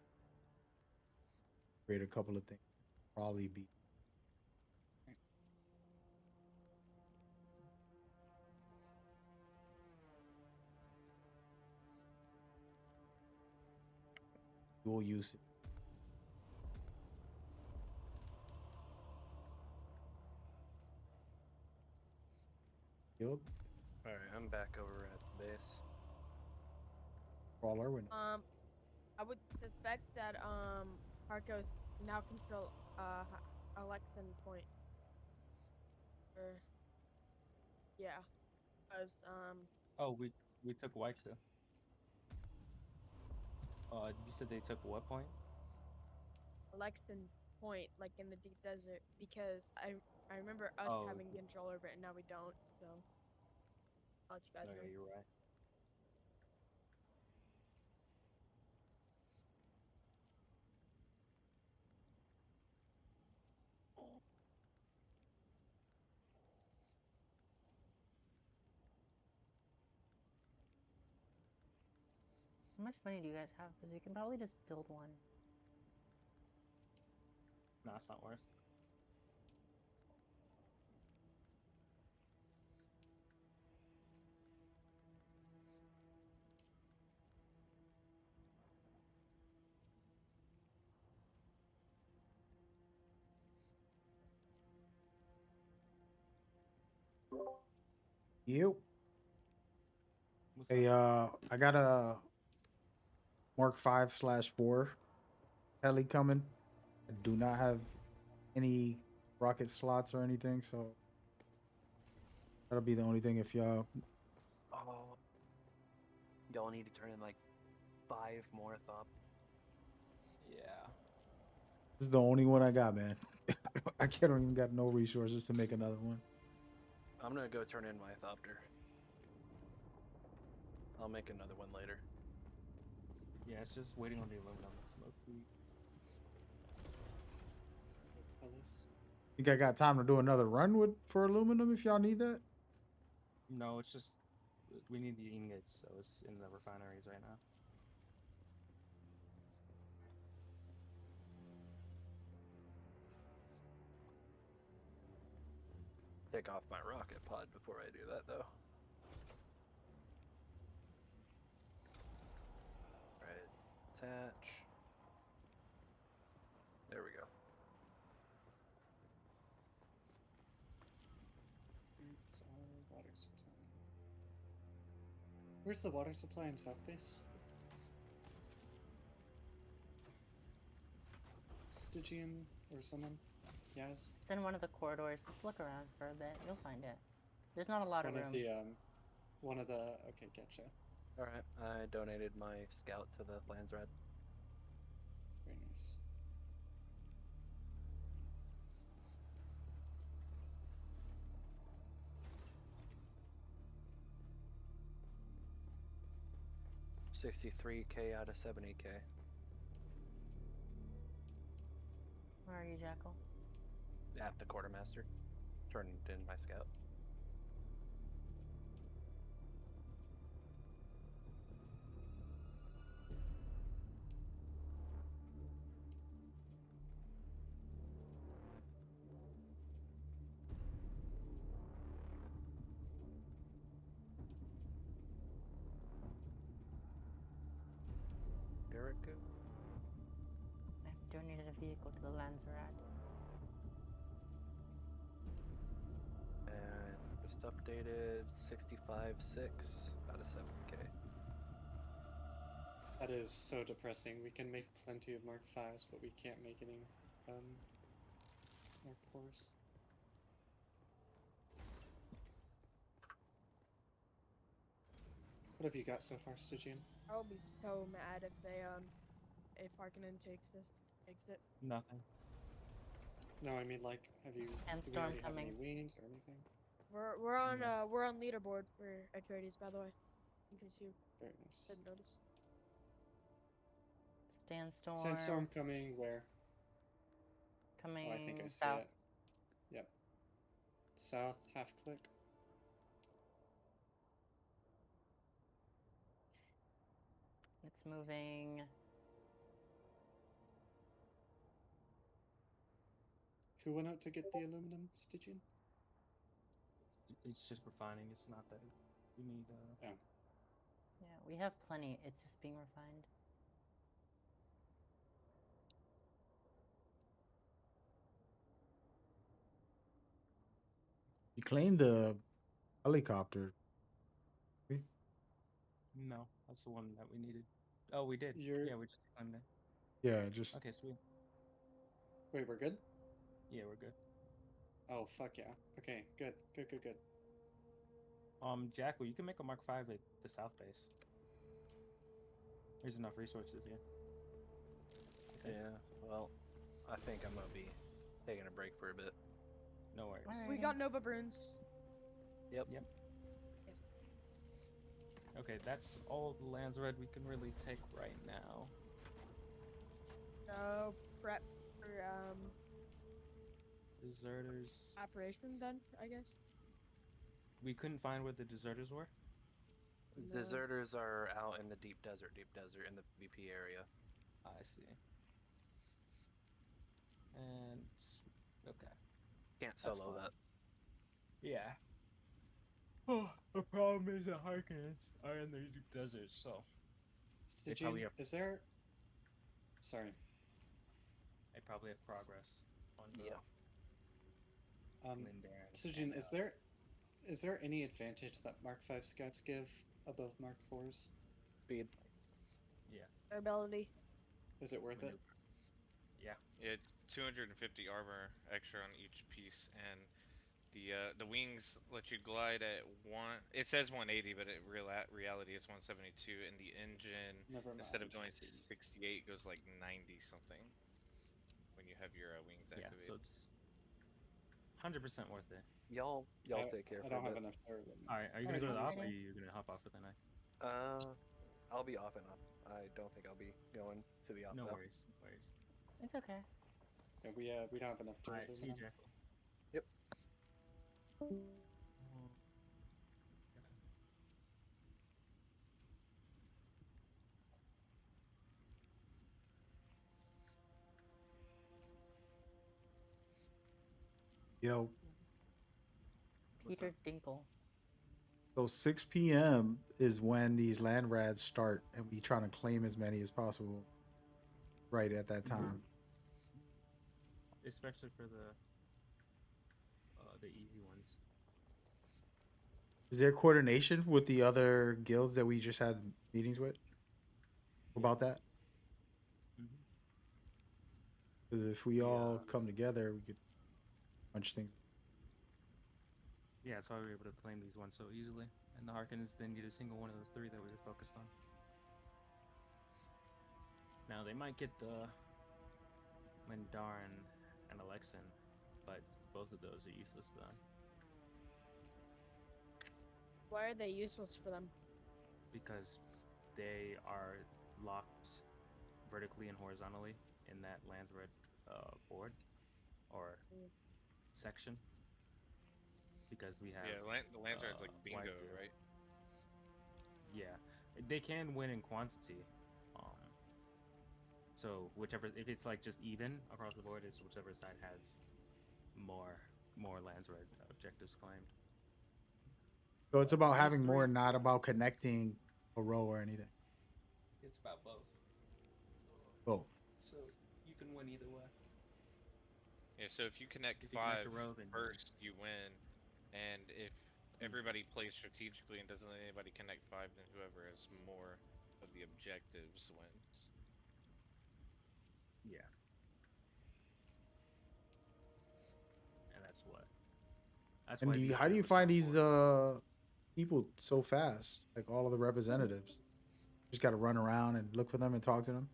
S1: Create a couple of things. Probably be dual usage. Yep.
S4: Alright, I'm back over at the base.
S1: Crawler when
S9: I would suspect that Harkos now control Alexan Point. Or yeah, because
S7: Oh, we took Weixa. You said they took what point?
S9: Alexan Point, like in the deep desert, because I remember us
S7: Oh,
S9: having control over it, and now we don't. So I'll let you guys
S7: no,
S9: know.
S7: yeah, you're right.
S8: How much money do you guys have? Because we can probably just build one.
S7: No, it's not worth.
S1: Yep.
S7: What's
S1: Hey,
S7: up?
S1: I got a Mark 5/4 heli coming. I do not have any rocket slots or anything, so that'll be the only thing if y'all.
S4: Oh, y'all need to turn in like 5 more thop.
S7: Yeah.
S1: This is the only one I got, man. I can't even got no resources to make another one.
S4: I'm gonna go turn in my thopter. I'll make another one later.
S7: Yeah, it's just waiting on the aluminum. Mostly.
S12: Fellas.
S1: Think I got time to do another run with for aluminum if y'all need that?
S7: No, it's just we need the ingots, so it's in the refineries right now.
S4: take off my rocket pod before I do that, though. Alright, attach. There we go.
S12: It's our water supply. Where's the water supply in South Base? Stygian or someone? Yes.
S8: It's in one of the corridors. Just look around for a bit. You'll find it. There's not a lot of room.
S12: One of the. Okay, gotcha.
S4: All right, I donated my scout to the Landsrad.
S12: Very nice.
S4: $63K out of $70K.
S8: Where are you, Jackal?
S4: At the quartermaster. Turned in my scout. Derek?
S8: I've donated a vehicle to the Lanzarat.
S4: And just updated 65.6 out of 7K.
S12: That is so depressing. We can make plenty of Mark 5s, but we can't make any Mark 4s. What have you got so far, Stygian?
S9: I will be so mad if they if Harkonnen takes it.
S7: Nothing.
S12: No, I mean like, have you?
S8: And
S12: Do we
S8: storm
S12: already have any
S8: coming.
S12: wings or anything?
S9: We're on leaderboard for Atreides, by the way, in case you
S12: Very nice.
S9: didn't notice.
S8: Sandstorm.
S12: Sandstorm coming where?
S8: Coming
S12: Oh, I think I see
S8: south.
S12: it. Yep. South, half click.
S8: It's moving.
S12: Who went out to get the aluminum, Stygian?
S7: It's just refining. It's not that we need.
S12: Oh.
S8: Yeah, we have plenty. It's just being refined.
S1: You claimed the helicopter.
S7: No, that's the one that we needed. Oh, we did. Yeah, we just claimed it.
S1: Yeah, just.
S7: Okay, sweet.
S12: Wait, we're good?
S7: Yeah, we're good.
S12: Oh, fuck yeah. Okay, good. Good.
S7: Jackal, you can make a Mark 5 at the South Base. There's enough resources here.
S4: Okay. Yeah, well, I think I'm gonna be taking a break for a bit.
S7: No worries.
S9: We got Nova Bruins.
S4: Yep.
S9: Yes.
S7: Okay, that's all the Landsred we can really take right now.
S9: So prep for
S7: Deserters.
S9: operation then, I guess.
S7: We couldn't find where the deserters were.
S9: No.
S4: Deserters are out in the deep desert in the VP area.
S7: I see. And okay.
S4: Can't solo that.
S7: Yeah. Oh, the problem is the Harkonnens are in the deep desert, so.
S12: Stygian, is there? Sorry.
S7: They probably have progress on the.
S12: Stygian, is there any advantage that Mark 5 scouts give above Mark 4s?
S4: Speed.
S7: Yeah.
S9: Ability.
S12: Is it worth it?
S7: Yeah.
S11: It's 250 armor extra on each piece, and the wings let you glide at one. It says 180, but in reality it's 172, and the engine instead of going 68 goes like 90 something when you have your wings activated.
S7: Yeah, so it's 100% worth it.
S4: Y'all take care.
S12: I don't have enough power.
S7: All right, are you gonna go to the op, or are you gonna hop off for the night?
S4: I'll be off and up. I don't think I'll be going to the op.
S7: No
S4: though.
S7: worries.
S8: It's okay.
S12: Yeah, we don't have enough
S7: All
S12: power.
S7: right, see you, Jackal.
S4: Yep.
S1: Yo.
S8: Peter Dinkle.
S1: So 6 p.m. is when these land rads start, and we trying to claim as many as possible right at that time.
S7: Especially for the easy ones.
S1: Is there coordination with the other guilds that we just had meetings with about that? Because if we all come together, we could punch things.
S7: Yeah, that's why we were able to claim these ones so easily. And the Harkins didn't get a single one of those 3 that we were focused on. Now, they might get the Lindarin and Alexin, but both of those are useless to them.
S9: Why are they useless for them?
S7: Because they are locked vertically and horizontally in that Landsred board or section. Because we have
S11: the Lancer's like bingo, right?
S7: Yeah, they can win in quantity. So whichever, if it's like just even across the board, it's whichever side has more Landsred objectives claimed.
S1: So it's about having more, not about connecting a row or anything.
S7: It's about both.
S1: Both.
S7: So you can win either way.
S11: Yeah, so if you connect
S7: If you connect
S11: 5
S7: a row, then
S11: first, you win. And if everybody plays strategically and doesn't let anybody connect 5, then whoever has more of the objectives wins.
S7: Yeah. And that's what. That's
S1: And
S7: why
S1: how do you find these people so fast? Like all of the representatives, just got to run around and look for them and talk to them.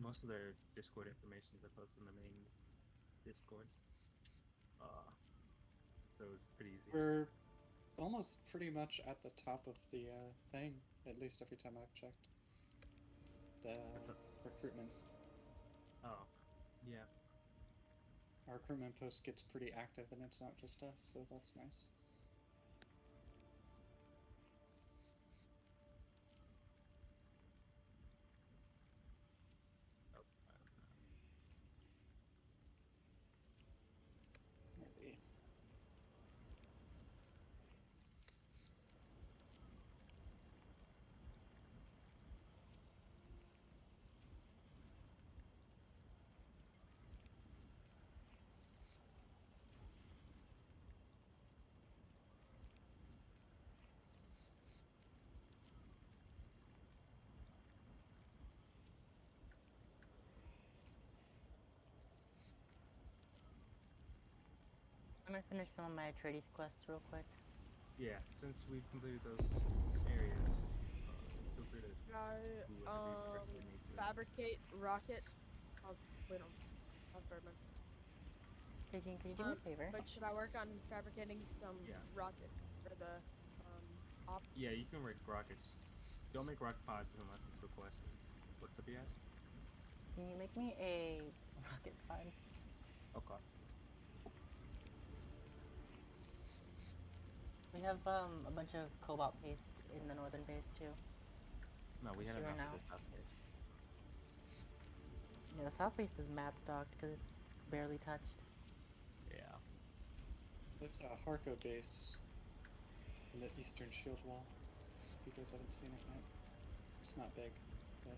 S7: Most of their Discord information is posted in the main Discord. So it's pretty easy.
S12: We're almost pretty much at the top of the thing, at least every time I've checked. The recruitment.
S7: Oh, yeah.
S12: Our recruitment post gets pretty active, and it's not just us, so that's nice. Maybe.
S8: I'm gonna finish some of my Atreides quests real quick.
S7: Yeah, since we've completed those areas, feel free to do whatever you need to.
S9: Fabricate rocket. Oh, wait, no. Birdman.
S8: Staging, can you do me a favor?
S9: But should I work on fabricating some rockets for the op?
S7: Yeah, you can make rockets. Don't make rocket pods unless it's requested. What's the BS?
S8: Can you make me a rocket pod?
S7: Okay.
S8: We have a bunch of cobalt paste in the northern base too.
S7: No, we had enough
S8: now.
S7: for the south base.
S8: Yeah, the south base is mad stocked because it's barely touched.
S7: Yeah.
S12: There's a Harko base in the eastern shield wall. If you guys haven't seen it yet. It's not big, but...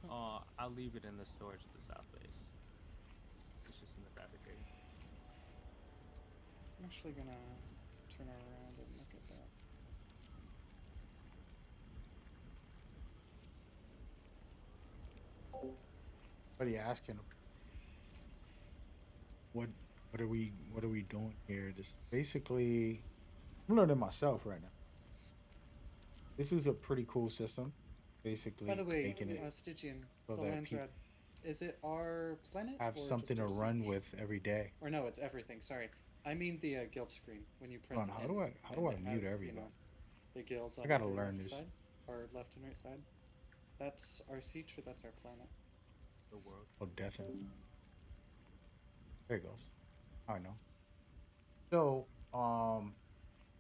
S7: I'll leave it in the storage at the south base. It's just in the fabricating.
S12: I'm actually gonna turn around and look at that.
S1: What are you asking them? What are we doing here? Just basically, I'm learning myself right now. This is a pretty cool system. Basically,
S12: by the way,
S1: making it
S12: Stygian,
S1: so
S12: the
S1: that
S12: Landrad, is it our planet?
S1: have
S12: or
S1: something to
S12: just our
S1: run
S12: siege?
S1: with every day.
S12: Or no, it's everything. Sorry, I mean the guild screen when you press.
S1: Hold on, how do I mute everybody?
S12: The guilds on
S1: I gotta
S12: either
S1: learn
S12: left
S1: this.
S12: side or left and right side. That's our siege, or that's our planet.
S7: The world.
S1: Oh, definitely. There it goes. I know. So,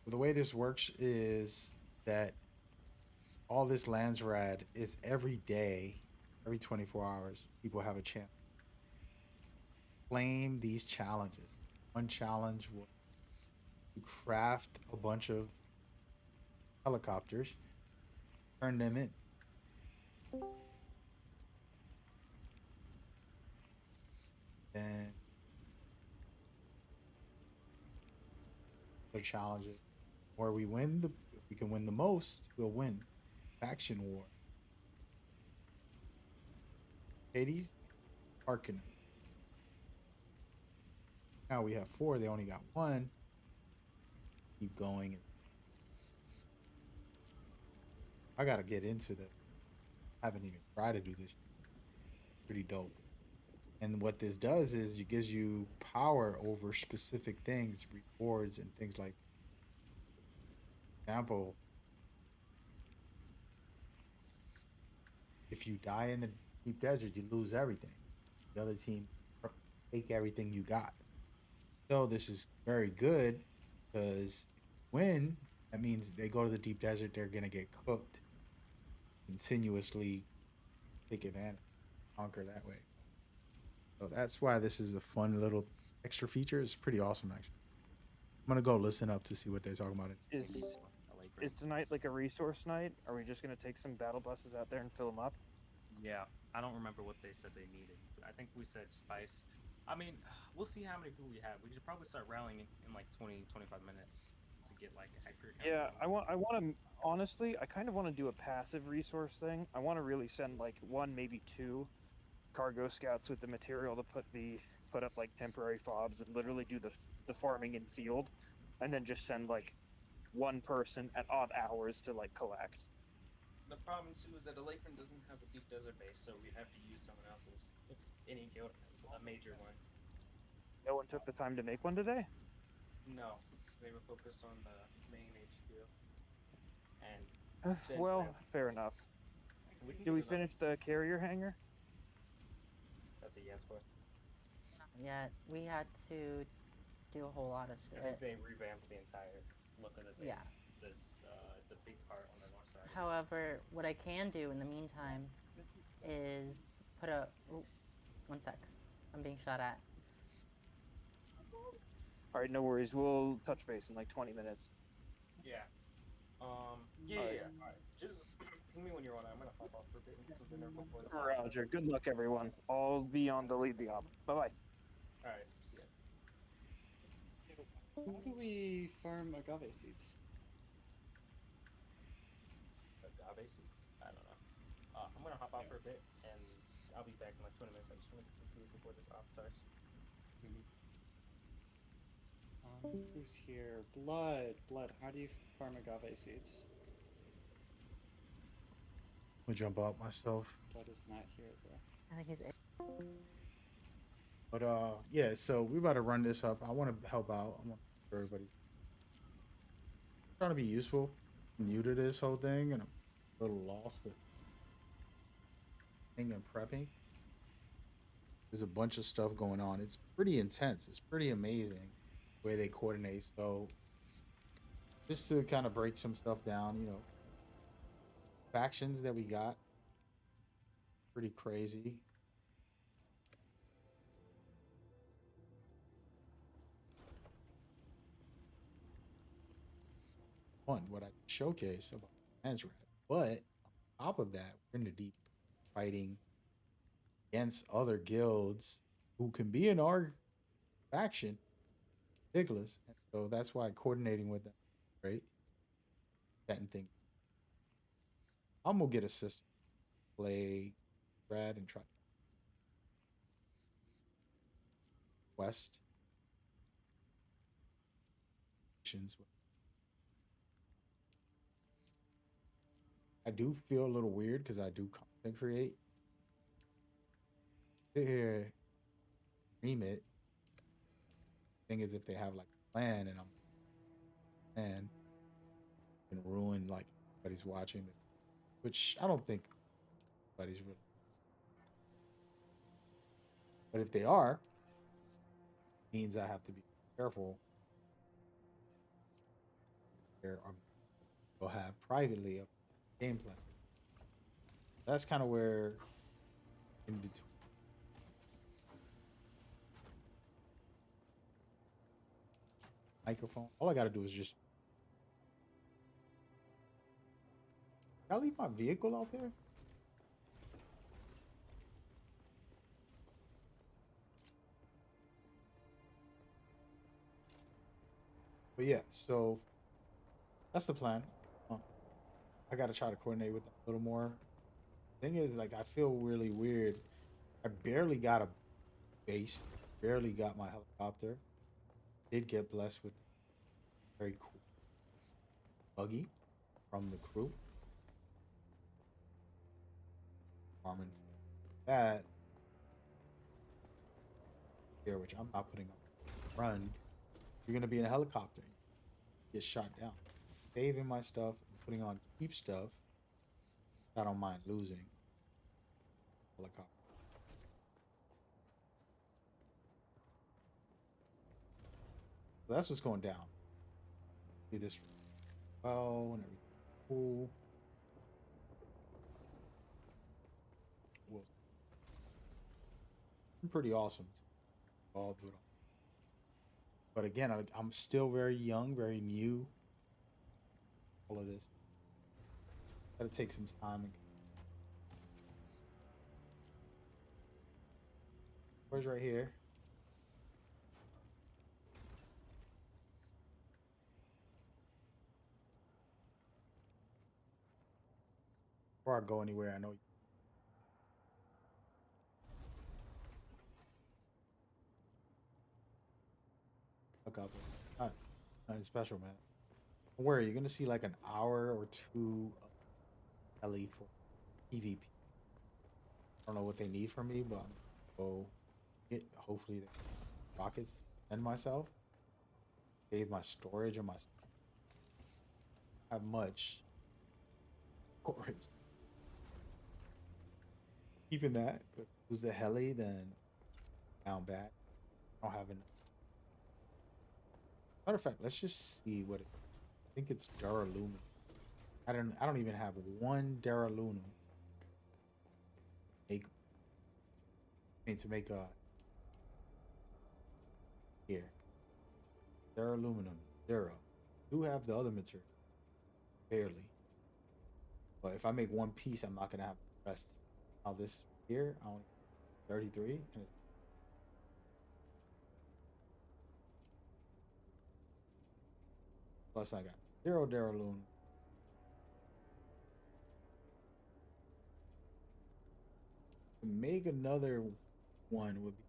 S1: the way this works is that all this Landsrad is every day, every 24 hours, people have a chance. Claim these challenges. One challenge will You craft a bunch of helicopters, turn them in. And the challenges where we can win the most, we'll win. Faction war. Hades, Harkonnen. Now we have 4, they only got 1. Keep going. I gotta get into this. I haven't even tried to do this. Pretty dope. And what this does is it gives you power over specific things, rewards and things like example. If you die in the deep desert, you lose everything. The other team take everything you got. So this is very good because win, that means they go to the deep desert, they're gonna get cooked. Continuously take advantage, conquer that way. So that's why this is a fun little extra feature. It's pretty awesome actually. I'm gonna go listen up to see what they're talking about.
S14: Is tonight like a resource night? Are we just gonna take some battle buses out there and fill them up?
S7: Yeah, I don't remember what they said they needed. I think we said spice. I mean, we'll see how many people we have. We should probably start rallying in like 20, 25 minutes to get like accurate counts.
S14: Yeah, I want to honestly. I kind of want to do a passive resource thing. I want to really send like 1, maybe 2 cargo scouts with the material to put up like temporary fobs and literally do the farming in field, and then just send like 1 person at odd hours to like collect.
S7: The problem too is that the Lakeman doesn't have a deep desert base, so we'd have to use someone else's if any guild has a major one.
S14: No one took the time to make one today?
S7: No, they were focused on the main HQ. And
S14: Well, fair enough. Do we finish the carrier hangar?
S7: That's a yes, boy.
S8: Not yet. We had to do a whole lot of
S7: I think
S8: shit.
S7: they revamped the entire look of the base.
S8: Yeah.
S7: The big part on the north side.
S8: However, what I can do in the meantime is put a. Oh, 1 sec. I'm being shot at.
S14: All right, no worries. We'll touch base in like 20 minutes.
S7: Yeah. Yeah. All right. Just ping me when you're on. I'm gonna pop off for a bit and get some dinner before the.
S14: Roger. Good luck, everyone. I'll be on to lead the op. Bye bye.
S7: All right. See ya.
S12: How do we farm agave seeds?
S7: Agave seeds? I don't know. I'm gonna hop off for a bit and I'll be back in like 20 minutes. I just want to get some food before this op starts.
S12: Who's here? Blood. How do you farm agave seeds?
S1: I'm gonna jump out myself.
S12: Blood is not here, bro.
S8: I think he's.
S1: But yeah, so we about to run this up. I want to help out. I want everybody trying to be useful. I'm new to this whole thing, and I'm a little lost with thing and prepping. There's a bunch of stuff going on. It's pretty intense. It's pretty amazing the way they coordinate. So just to kind of break some stuff down, you know, factions that we got, pretty crazy. One, what I showcase about Landsrat, but on top of that, we're in the deep fighting against other guilds who can be in our faction. Ridiculous. And so that's why coordinating with them, right? Setting things. I'm gonna get a sister, play Brad, and try West. I do feel a little weird because I do content create. Sit here, stream it. Thing is, if they have like a plan and I'm and can ruin like everybody's watching, which I don't think anybody's really. But if they are, means I have to be careful. There are will have privately a game plan. That's kind of where in between. microphone. All I gotta do is just. Can I leave my vehicle out there? But yeah, so that's the plan. I gotta try to coordinate with them a little more. Thing is, like, I feel really weird. I barely got a base, barely got my helicopter. Did get blessed with a very cool buggy from the crew. Farming that here, which I'm not putting on run. You're gonna be in a helicopter, get shot down. Saving my stuff and putting on cheap stuff. I don't mind losing. Helicopter. So that's what's going down. Do this well and everything cool. Well, pretty awesome. All do it all. But again, I'm still very young, very new. All of this. Gotta take some time. Where's right here? Before I go anywhere, I know. Look out there. Nothing special, man. Don't worry, you're gonna see like an hour or two of LE for PvP. I don't know what they need from me, but I'm gonna go get hopefully the rockets and myself. Save my storage and my have much storage. Keeping that, but lose the heli, then down bad. I don't have enough. Matter of fact, let's just see what it. I think it's Duralumin. I don't even have one Duralumin. To make a here. Duraluminum 0. Do have the other material. Barely. But if I make one piece, I'm not gonna have the rest. Now this here, I only 33 and it's plus I got 0 Duralumin. To make another one would be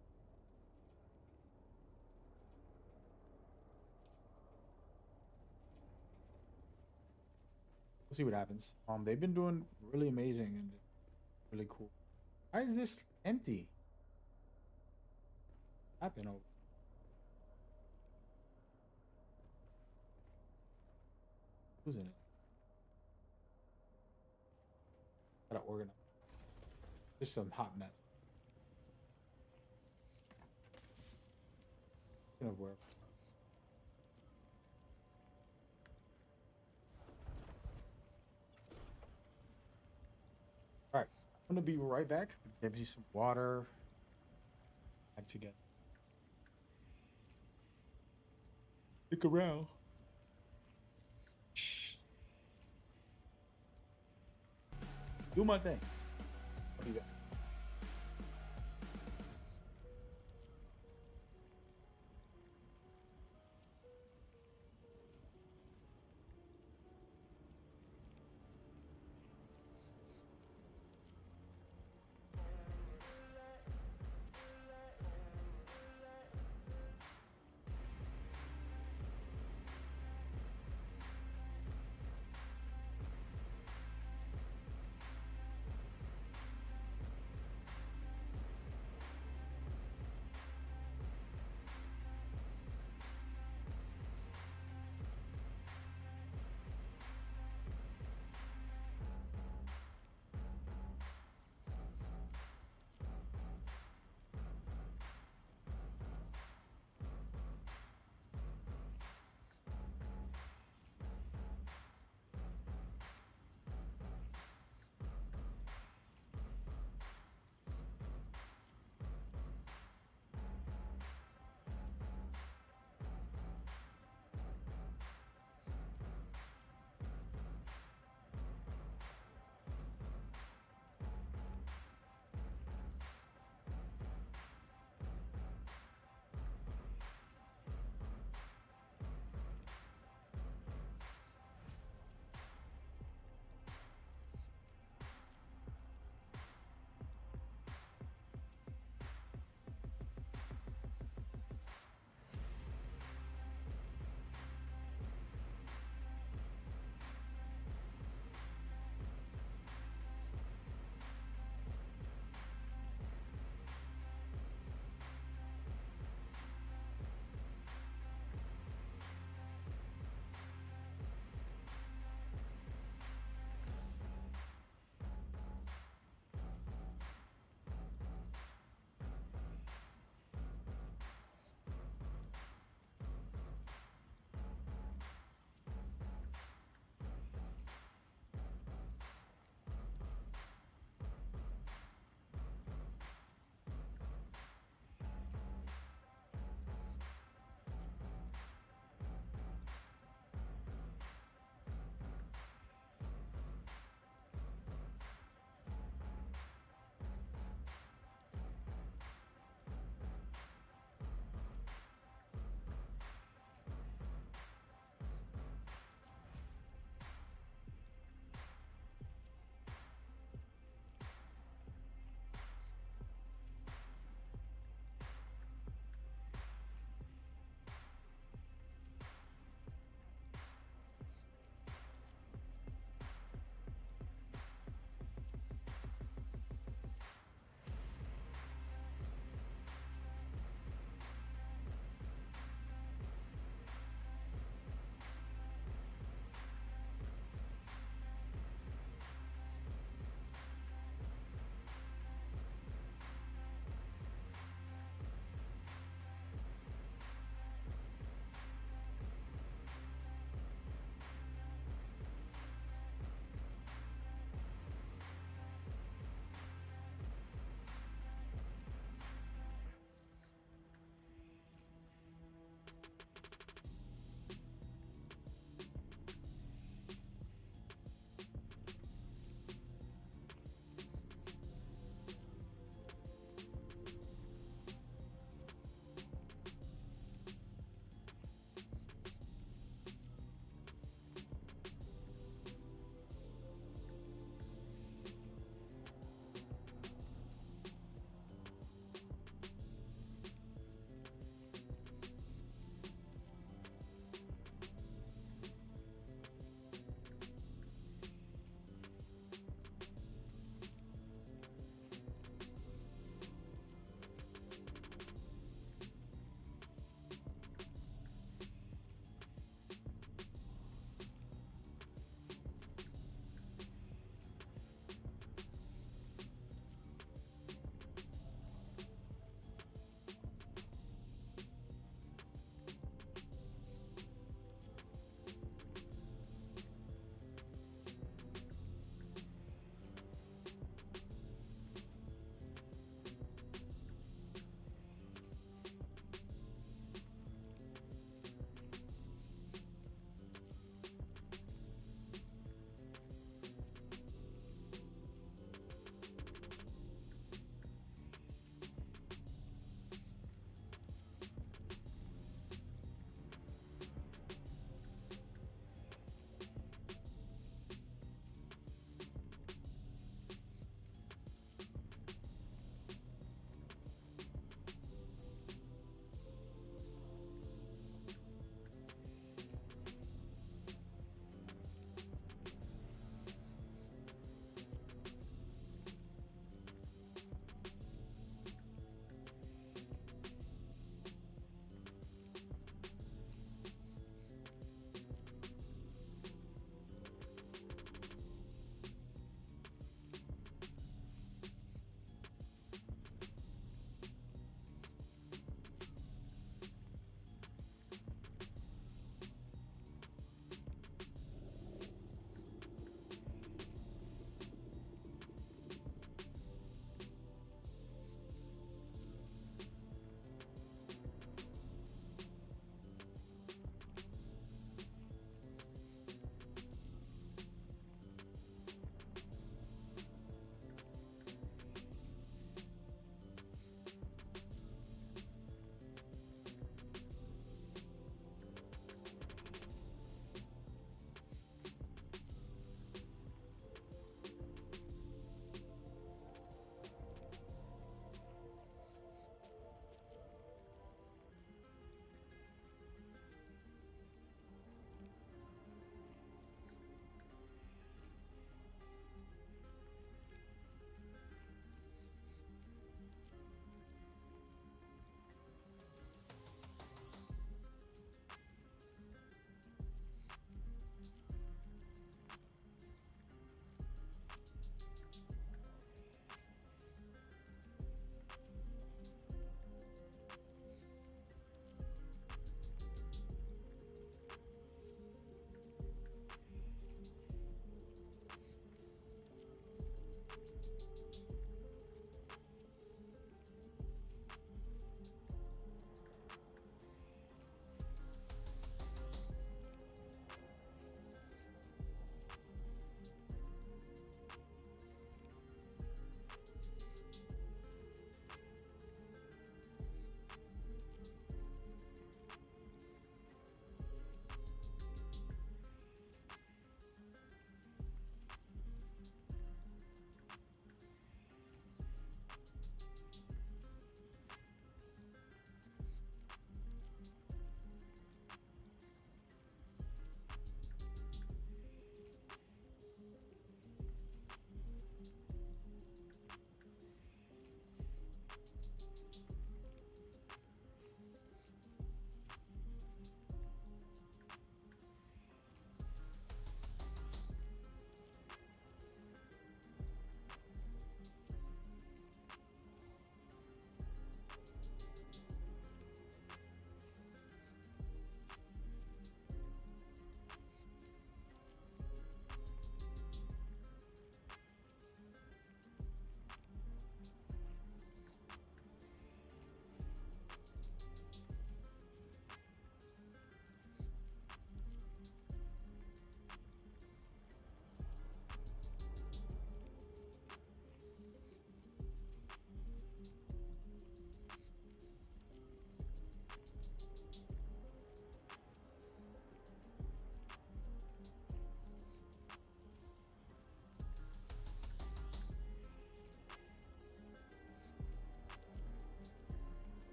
S1: we'll see what happens. They've been doing really amazing and really cool. Why is this empty? Happen over. Who's in it? Gotta organize. Just some hot mess. Of where. All right, I'm gonna be right back. Give you some water. Back together. Stick around. Shh. Do my thing. I'll be back.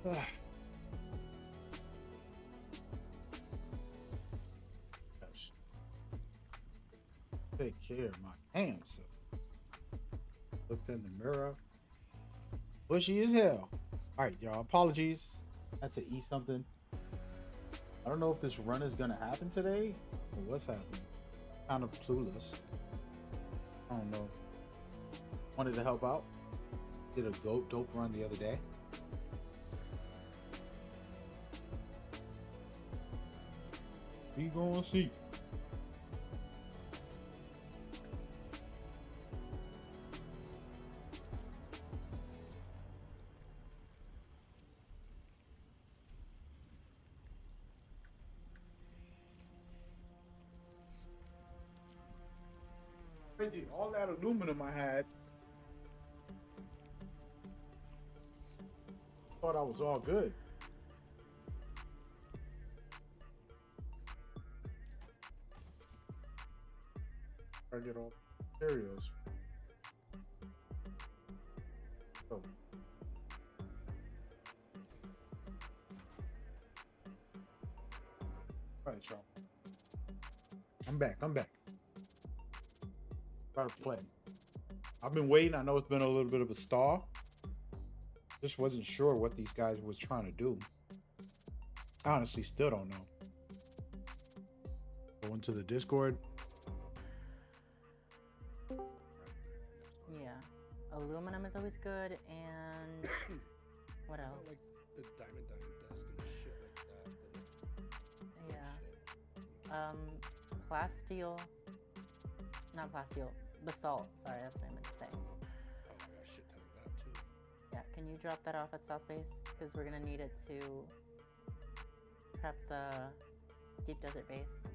S1: Gosh. Take care of my damn self. Looked in the mirror. Bushy as hell. Alright, y'all. Apologies. I had to eat something. I don't know if this run is gonna happen today or what's happening. Kind of clueless. I don't know. Wanted to help out. Did a dope run the other day. We gonna see. Crazy, all that aluminum I had. Thought I was all good. I get all the materials. Oh. All right, y'all. I'm back. About to play. I've been waiting. I know it's been a little bit of a stall. Just wasn't sure what these guys was trying to do. I honestly still don't know. Go into the Discord.
S8: Yeah. Aluminum is always good, and what else?
S15: Like the diamond dust and shit like that.
S8: Yeah. Plasteel. Not plasteel. Basalt. Sorry, that's what I meant to say.
S15: Oh, I got a shit ton of that too.
S8: Yeah, can you drop that off at South Base? Because we're gonna need it to prep the deep desert base.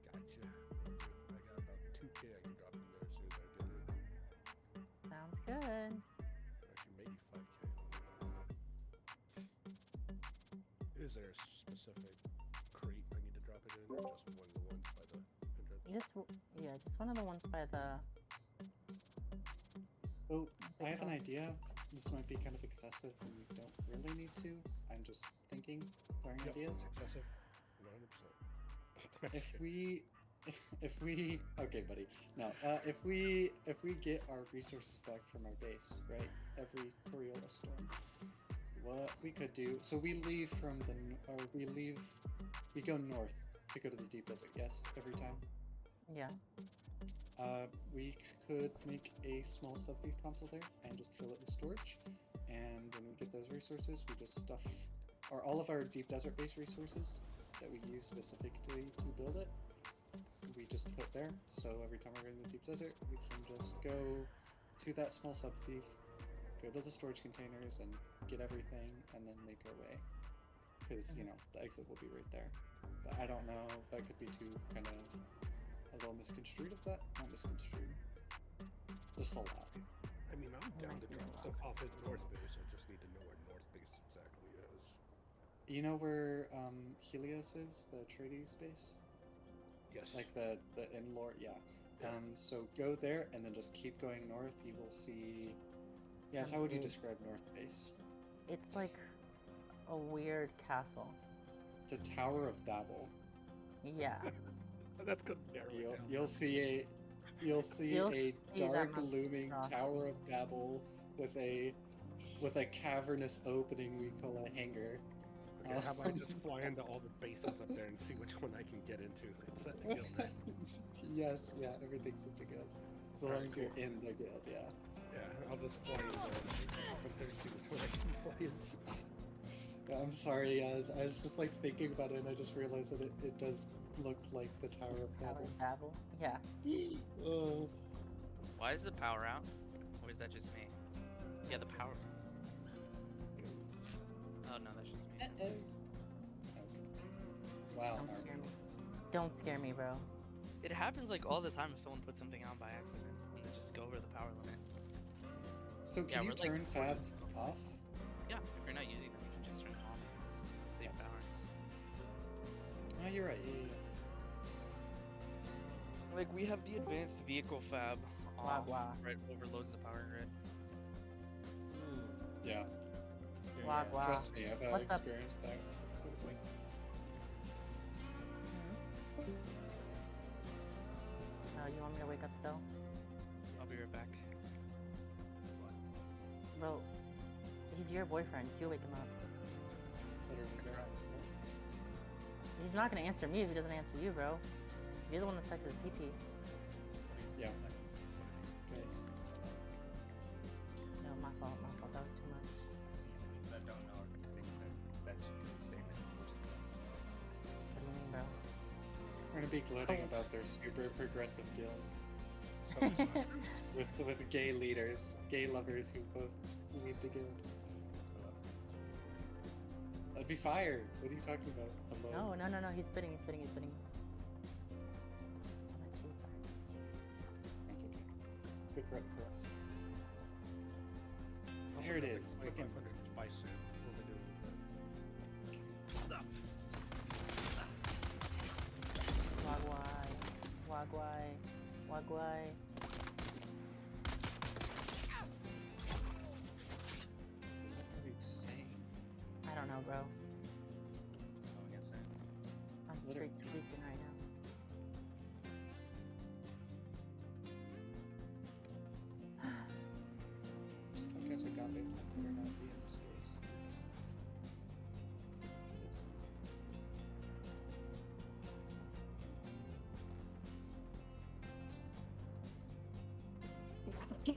S15: Gotcha. I got about 2K I can drop in there as soon as I get it.
S8: Sounds good.
S15: Actually, maybe 5K. Is there a specific crate I need to drop it in, or just one of the ones by the entrance?
S8: Just one of the ones by the.
S12: Well, I have an idea. This might be kind of excessive, and we don't really need to. I'm just thinking, throwing ideas.
S15: Excessive, 100%.
S12: If we, okay, buddy. No, if we get our resources back from our base, right? Every Coriolis storm, what we could do. So we leave from we go north to go to the deep desert. Yes, every time.
S8: Yeah.
S12: We could make a small sub-thief console there and just fill it with storage. And when we get those resources, we just stuff all of our deep desert base resources that we use specifically to build it. We just put there. So every time we're in the deep desert, we can just go to that small sub-thief, go to the storage containers, and get everything, and then make our way. Because the exit will be right there. But I don't know if that could be too kind of a little misconstrued. If that not misconstrued, just a lot.
S15: I mean, I'm down to drop stuff off at North Base. I just need to know where North Base exactly is.
S12: You know where Helios is, the Atreides base?
S15: Yes.
S12: Like the in-lore, yeah. So go there and then just keep going north. You will see. Yes, how would you describe North Base?
S8: It's like a weird castle.
S12: It's a Tower of Babel.
S8: Yeah.
S15: That's good.
S12: You'll see a dark looming Tower of Babel with a cavernous opening we call a hangar.
S15: Okay, how about I just fly into all the bases up there and see which one I can get into? It's set to guild, right?
S12: Yes, yeah, everything's set to guild. As long as you're in the guild, yeah.
S15: Yeah, I'll just fly in there and see which one I can fly in.
S12: Yeah, I'm sorry, I was just like thinking about it and I just realized that it does look like the Tower of Babel.
S8: Babel? Yeah.
S12: Oh.
S6: Why is the power out? Or is that just me? Yeah, the power. Oh no, that's just me.
S12: Okay. Wow.
S8: Don't scare me. Don't scare me, bro.
S6: It happens like all the time if someone puts something on by accident and they just go over the power limit.
S12: So can you turn fabs off?
S6: Yeah, if you're not using them, you can just turn them off. Save power.
S12: Oh, you're right. Yeah.
S6: Like we have the advanced vehicle fab off,
S8: Wow.
S6: right? Overloads the power grid.
S12: Yeah.
S7: Yeah,
S8: Wagwa.
S12: Trust me, I've
S8: What's up?
S12: experienced that. Totally.
S8: Oh, you want me to wake up still?
S6: I'll be right back.
S8: Bro, he's your boyfriend. You wake him up. He's not gonna answer me if he doesn't answer you, bro. You're the one that checked his PP.
S12: Yeah. Nice.
S8: No, my fault. My fault. That was too much.
S7: That don't know. I think that's your statement.
S8: What do you mean, bro?
S12: We're gonna be gloating about their super progressive guild. with gay leaders, gay lovers who both lead the guild. I'd be fired. What are you talking about? Hello?
S8: No. He's spitting. He's spitting.
S12: That's okay. Quick rep for us. There it is. Fucking
S15: Spice suit. What am
S8: Wagwai.
S12: What are you saying?
S8: I don't know, bro.
S7: Oh,
S8: I'm straight tweaking right now.
S12: I guess agape can better not be in this case. It is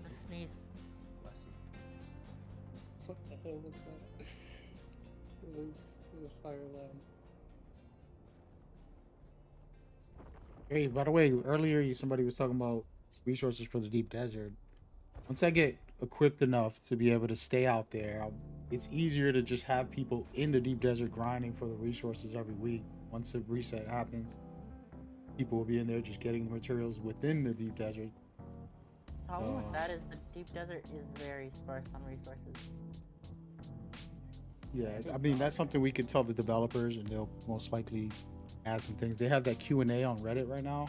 S8: A sneeze.
S12: What the hell was that? It was a fire alarm.
S1: Hey, by the way, earlier somebody was talking about resources for the deep desert. Once I get equipped enough to be able to stay out there, it's easier to just have people in the deep desert grinding for the resources every week. Once the reset happens, people will be in there just getting the materials within the deep desert.
S8: Problem with that is the deep desert is very sparse on resources.
S1: Yeah, I mean that's something we could tell the developers, and they'll most likely add some things. They have that Q&A on Reddit right now,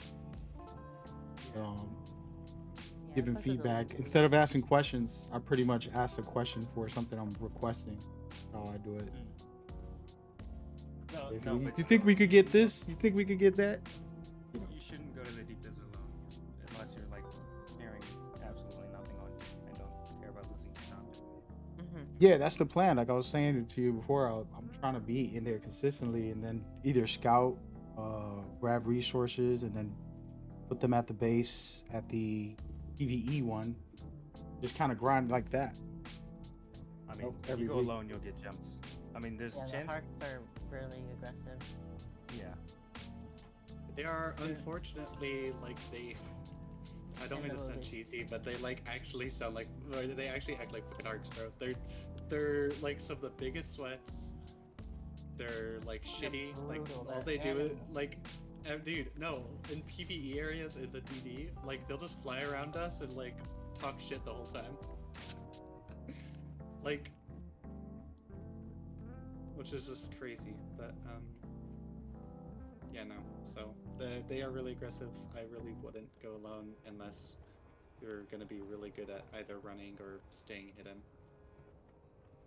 S1: giving feedback. Instead of asking questions, I pretty much ask a question for something I'm requesting. How I do it. You think we could get this? You think we could get that?
S7: You shouldn't go to the deep desert alone unless you're like carrying absolutely nothing on you and don't care about losing your content.
S1: Yeah, that's the plan. Like I was saying to you before, I'm trying to be in there consistently, and then either scout, grab resources, and then put them at the base at the PvE one. Just kind of grind like that.
S7: I mean, if you go alone, you'll get jumps. I mean, there's
S8: The
S7: chance.
S8: hearts are really aggressive.
S7: Yeah.
S12: They are unfortunately like they. I don't mean to sound cheesy, but they like actually sound like, or they actually act like fucking arcs, bro. They're like some of the biggest sweats. They're like shitty. Like all they do is like, dude, no, in PvE areas in the DD, like they'll just fly around us and like talk shit the whole time. Like, which is just crazy, but yeah, no. So they are really aggressive. I really wouldn't go alone unless you're gonna be really good at either running or staying hidden.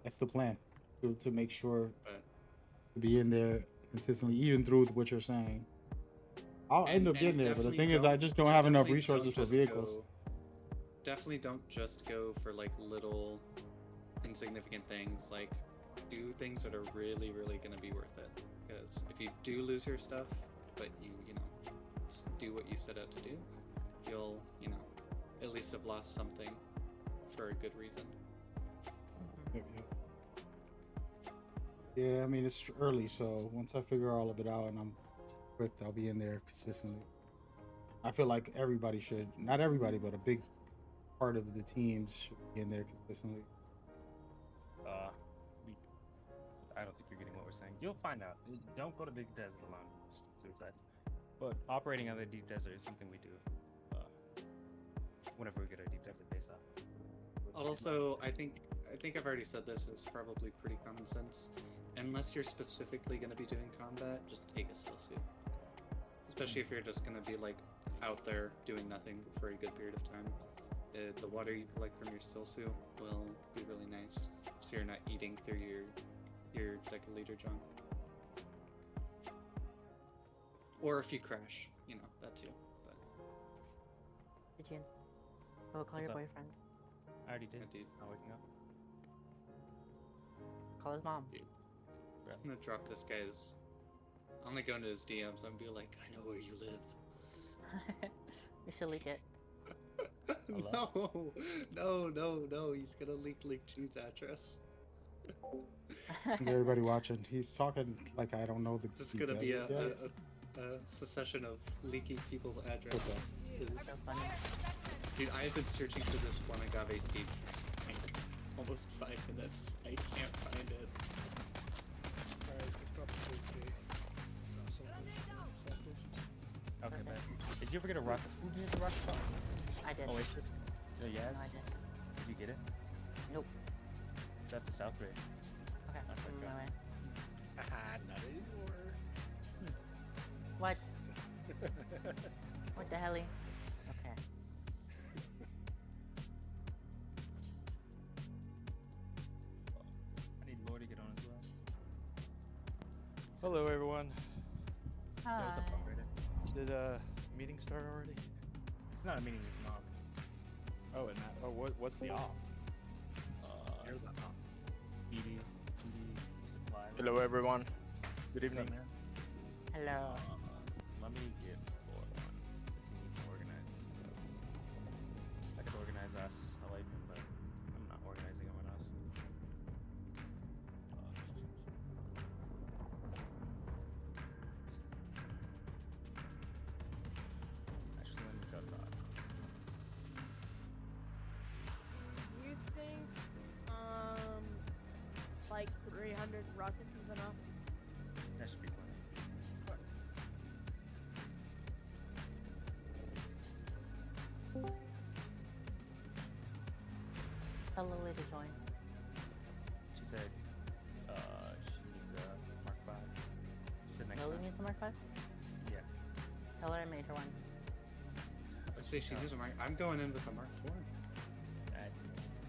S1: That's the plan, to make sure to be in there consistently, even through what you're saying. I'll end up getting there, but the thing is, I just don't have enough resources for vehicles.
S12: Definitely don't just go for like little insignificant things. Like, do things that are really, really gonna be worth it. Because if you do lose your stuff, but you know, do what you set out to do, you'll, you know, at least have lost something for a good reason.
S1: Yeah, I mean it's early, so once I figure all of it out and I'm equipped, I'll be in there consistently. I feel like everybody should, not everybody, but a big part of the teams should be in there consistently.
S7: I don't think you're getting what we're saying. You'll find out. Don't go to the desert alone. It's suicide. But operating on the deep desert is something we do whenever we get our deep desert base up.
S12: Also, I think I've already said this. It's probably pretty common sense. Unless you're specifically going to be doing combat, just take a still suit. Especially if you're just going to be like out there doing nothing for a good period of time. The water you collect from your still suit will be really nice, so you're not eating through your deciliter John. Or if you crash, you know, that too. But
S8: Did you? Oh, call your
S7: What's up?
S8: boyfriend.
S7: I already did.
S12: I did.
S7: He's not waking up.
S8: Call his mom.
S12: Dude, I'm gonna drop this guy's. I'm gonna go into his DMs and be like, I know where you live.
S8: We should leak it.
S12: No. He's gonna leak Jude's address.
S1: Everybody watching, he's talking like I don't know the.
S12: It's
S1: the
S12: gonna be a
S1: desert yet.
S12: succession of leaking people's address.
S1: Okay.
S12: Is-
S8: So funny.
S12: Dude, I've been searching for this one agave seed for like almost 5 minutes. I can't find it.
S15: Alright, just drop the food cake.
S7: Okay, man. Did you ever get a rocket? Who did the rocket shot?
S8: I did.
S7: Oasis? Yes?
S8: No, I did.
S7: Did you get it?
S8: Nope.
S7: It's at the South Ridge.
S8: Okay,
S7: That's
S8: I'm on
S7: okay.
S8: my way.
S15: Haha, not anymore.
S8: What? What the helly? Okay.
S7: I need Lord to get on as well.
S16: Hello, everyone.
S7: Yo, what's up, operator?
S16: Did meeting start already?
S7: It's not a meeting, it's an off.
S16: Oh, and that. Oh, what's the off?
S12: There's a
S7: PD supply.
S16: Hello, everyone. Good
S7: What's up,
S16: evening.
S7: man?
S8: Hello.
S7: Let me get Lord on. This needs organizing skills. I could organize us, I like him, but I'm not organizing him on us. Actually, let me go talk.
S9: Do you think, like 300 rockets is enough?
S7: That should be plenty.
S8: Tell Lily to join.
S7: She said, she needs a Mark 5. She said next
S8: Lily
S7: time.
S8: needs a Mark 5?
S7: Yeah.
S8: Tell her I made her one.
S12: I say she needs a Mark. I'm going in with a Mark 4.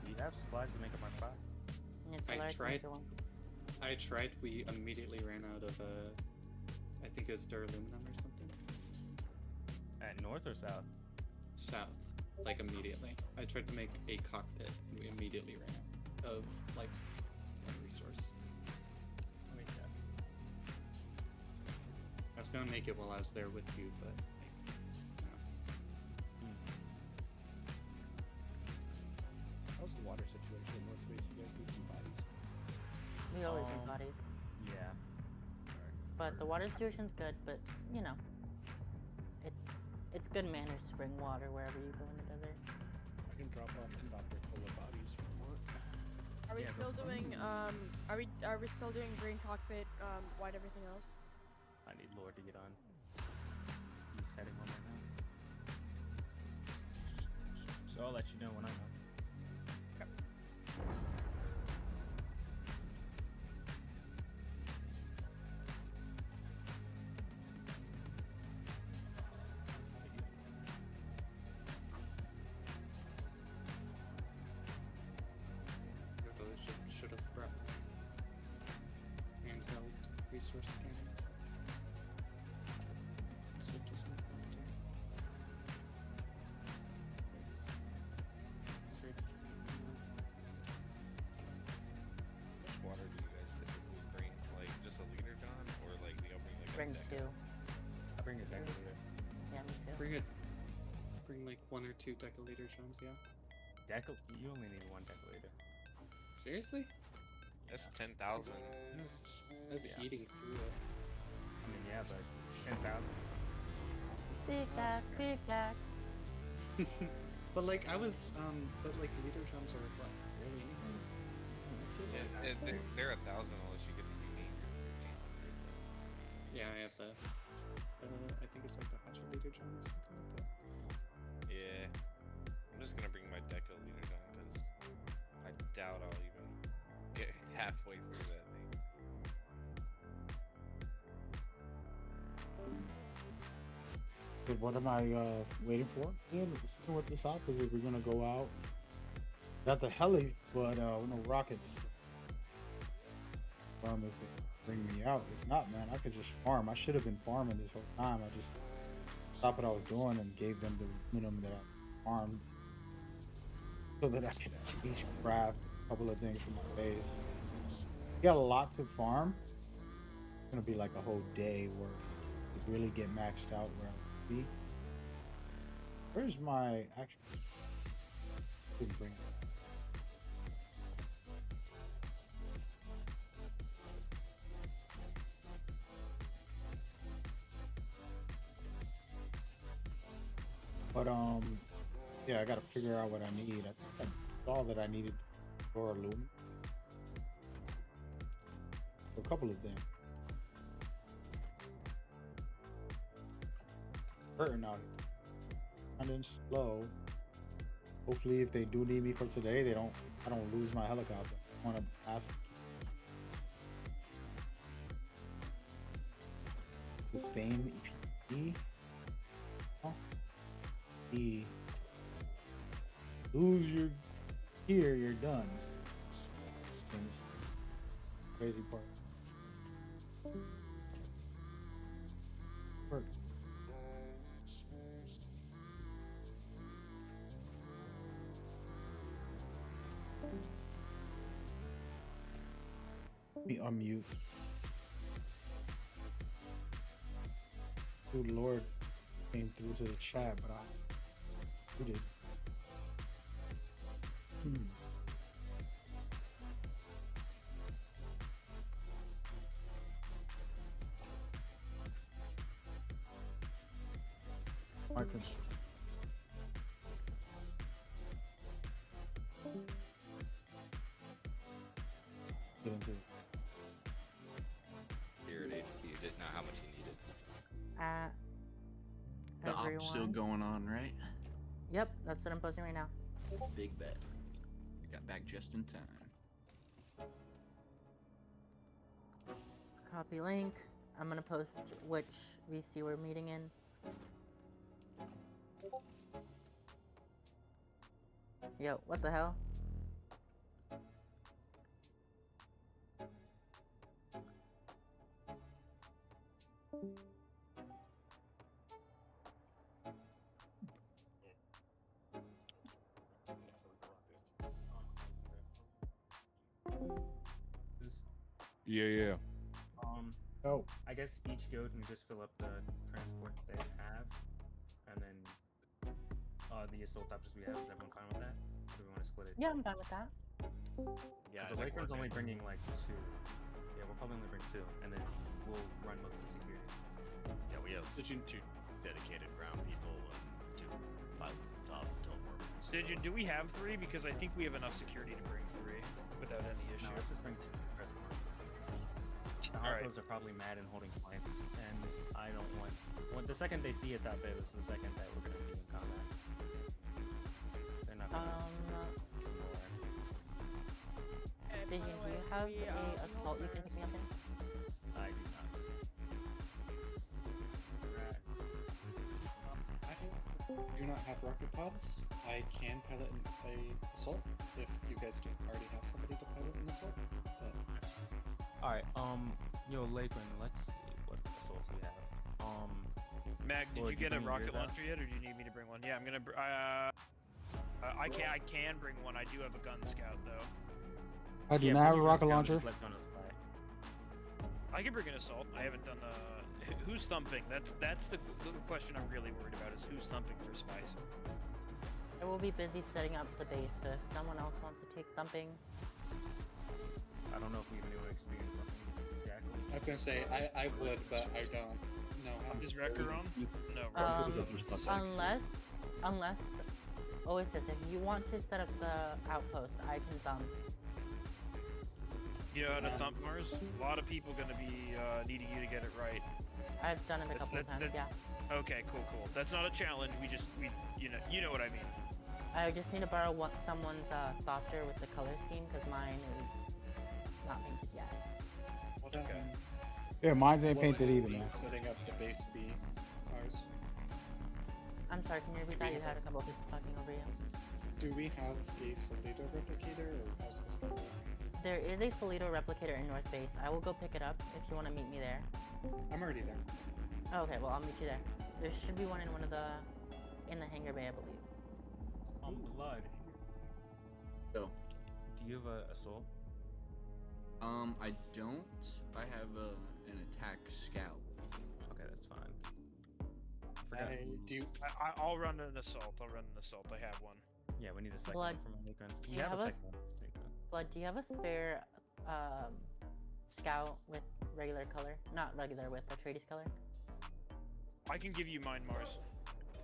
S7: We have supplies to make a Mark 5.
S8: Yeah, tell her
S12: I
S8: I can
S12: tried.
S8: make her one.
S12: I tried. We immediately ran out of I think it was duraluminum or something.
S7: At north or south?
S12: South, like immediately. I tried to make a cockpit and we immediately ran out of like one resource.
S7: Let me check.
S12: I was gonna make it while I was there with you, but
S15: How's the water situation in North Base? You guys need some bodies?
S8: We always need bodies.
S7: Yeah.
S8: But the water situation's good, but you know. It's good manners to bring water wherever you go in the desert.
S15: I can drop off the copter full of bodies if you want.
S9: Are we still doing are we still doing green cockpit, white everything else?
S7: I need Lord to get on. He's heading home right now. So I'll let you know when I'm on.
S12: I really should have brought handheld resource scanner. So just with that too. Thanks.
S11: How much water do you guys typically bring? Like just a liter, John, or like the opening like
S8: Bring
S11: a deck?
S8: 2.
S7: I'll bring it back later.
S8: Yeah, me too.
S12: Bring like 1 or 2 deciliter Johns, yeah.
S7: You only need 1 deciliter.
S12: Seriously?
S11: That's
S7: Yeah.
S11: 10,000.
S12: That's
S7: Yeah.
S12: eating through it.
S7: I mean, yeah, but 10,000.
S8: Big back, big back.
S12: But like I was but like liter drums are what, barely anything.
S11: Yeah, they're 1,000 unless you get the unique.
S12: Yeah, I have the I think it's like the 100 liter drum or something like that.
S11: Yeah, I'm just gonna bring my deciliter down because I doubt I'll even get halfway through that thing.
S1: What am I waiting for? Yeah, seeing what this op is. If we're gonna go out, got the heli, but no rockets. If it bring me out. If not, man, I could just farm. I should have been farming this whole time. I just stopped what I was doing and gave them the minimum that I farmed, so that I could at least craft a couple of things for my base. Got a lot to farm. It's gonna be like a whole day where to really get maxed out where I be. Where's my actual? Didn't bring it. But yeah, I gotta figure out what I need. I think I saw that I needed for aluminum. A couple of things. Hurting out here. Running slow. Hopefully, if they do need me for today, I don't lose my helicopter. I want to ask. Sustain EPE. Oh. E. Lose your gear, you're done. It's crazy part. Work. Let me unmute. Good Lord came through to the chat, but I did. I can. Get into it.
S17: Here at HQ, you didn't know how much you needed.
S3: The op's still
S8: Everyone.
S3: going on, right?
S8: Yep, that's what I'm posting right now.
S3: Big bet. Got back just in time.
S8: Copy link. I'm gonna post which VC we're meeting in. Yo, what the hell?
S16: Yeah.
S1: Oh.
S7: I guess each guild can just fill up the transport they have, and then the assault options we have. Is everyone fine with that? Or do we want to split it?
S8: Yeah, I'm fine with that.
S17: Yeah,
S7: So Lakeron's only bringing like 2. Yeah, we'll probably only bring 2, and then we'll run most of the security.
S17: Yeah, we have 2 dedicated ground people and 2 top teleport.
S14: Stygian, do we have 3? Because I think we have enough security to bring 3 without any issue.
S7: No, let's just bring 2. The Harpos are probably mad and holding flanks, and I don't want. When the second they see us out there, this is the second that we're gonna be in combat. They're not gonna.
S8: Did you have a assault you can pick me up in?
S7: I do not.
S12: I do not have rocket pods. I can pilot a assault if you guys don't already have somebody to pilot an assault. But
S7: Alright, yo, Lakeron, let's see what assaults we have.
S14: Mag, did
S7: Lord,
S14: you get a
S7: bringing
S14: rocket
S7: yours out?
S14: launcher yet, or do you need me to bring one? Yeah, I'm gonna. I can bring one. I do have a gun scout though.
S1: I do not have a rocket launcher.
S14: I can bring an assault. I haven't done who's thumping. That's the question I'm really worried about is who's thumping for spice.
S8: I will be busy setting up the base, so if someone else wants to take thumping.
S7: I don't know if we have anyone experienced something exactly.
S12: I was gonna say I would, but I don't know how.
S14: Is Wrecker on? No.
S8: Unless Oasis, if you want to set up the outpost, I can thump.
S14: You know how to thump Mars? A lot of people gonna be needing you to get it right.
S8: I've done it a couple of times, yeah.
S14: Okay, cool. That's not a challenge. We you know what I mean.
S8: I just need to borrow someone's thopter with the color scheme because mine is not painted yet.
S12: Okay.
S1: Yeah, mine's ain't painted either, man.
S12: Setting up the base B, Mars.
S8: Sorry, can you repeat that? You had a couple of people talking over you.
S12: Do we have a Solito replicator, or how's this going?
S8: There is a Solito replicator in North Base. I will go pick it up if you want to meet me there.
S12: I'm already there.
S8: Oh, okay, well, I'll meet you there. There should be one in in the hangar bay, I believe.
S7: Blood.
S3: So.
S7: Do you have a soul?
S3: I don't. I have an attack scout.
S7: Okay, that's fine.
S14: I'll run an assault. I have one.
S7: Yeah, we need a second
S8: Blood,
S7: one from Lincoln.
S8: do
S7: We
S8: you
S7: have
S8: have
S7: a
S8: a
S7: second one.
S8: Blood, do you have a spare scout with regular color? Not regular, with a Atreides color?
S14: I can give you mine, Mars.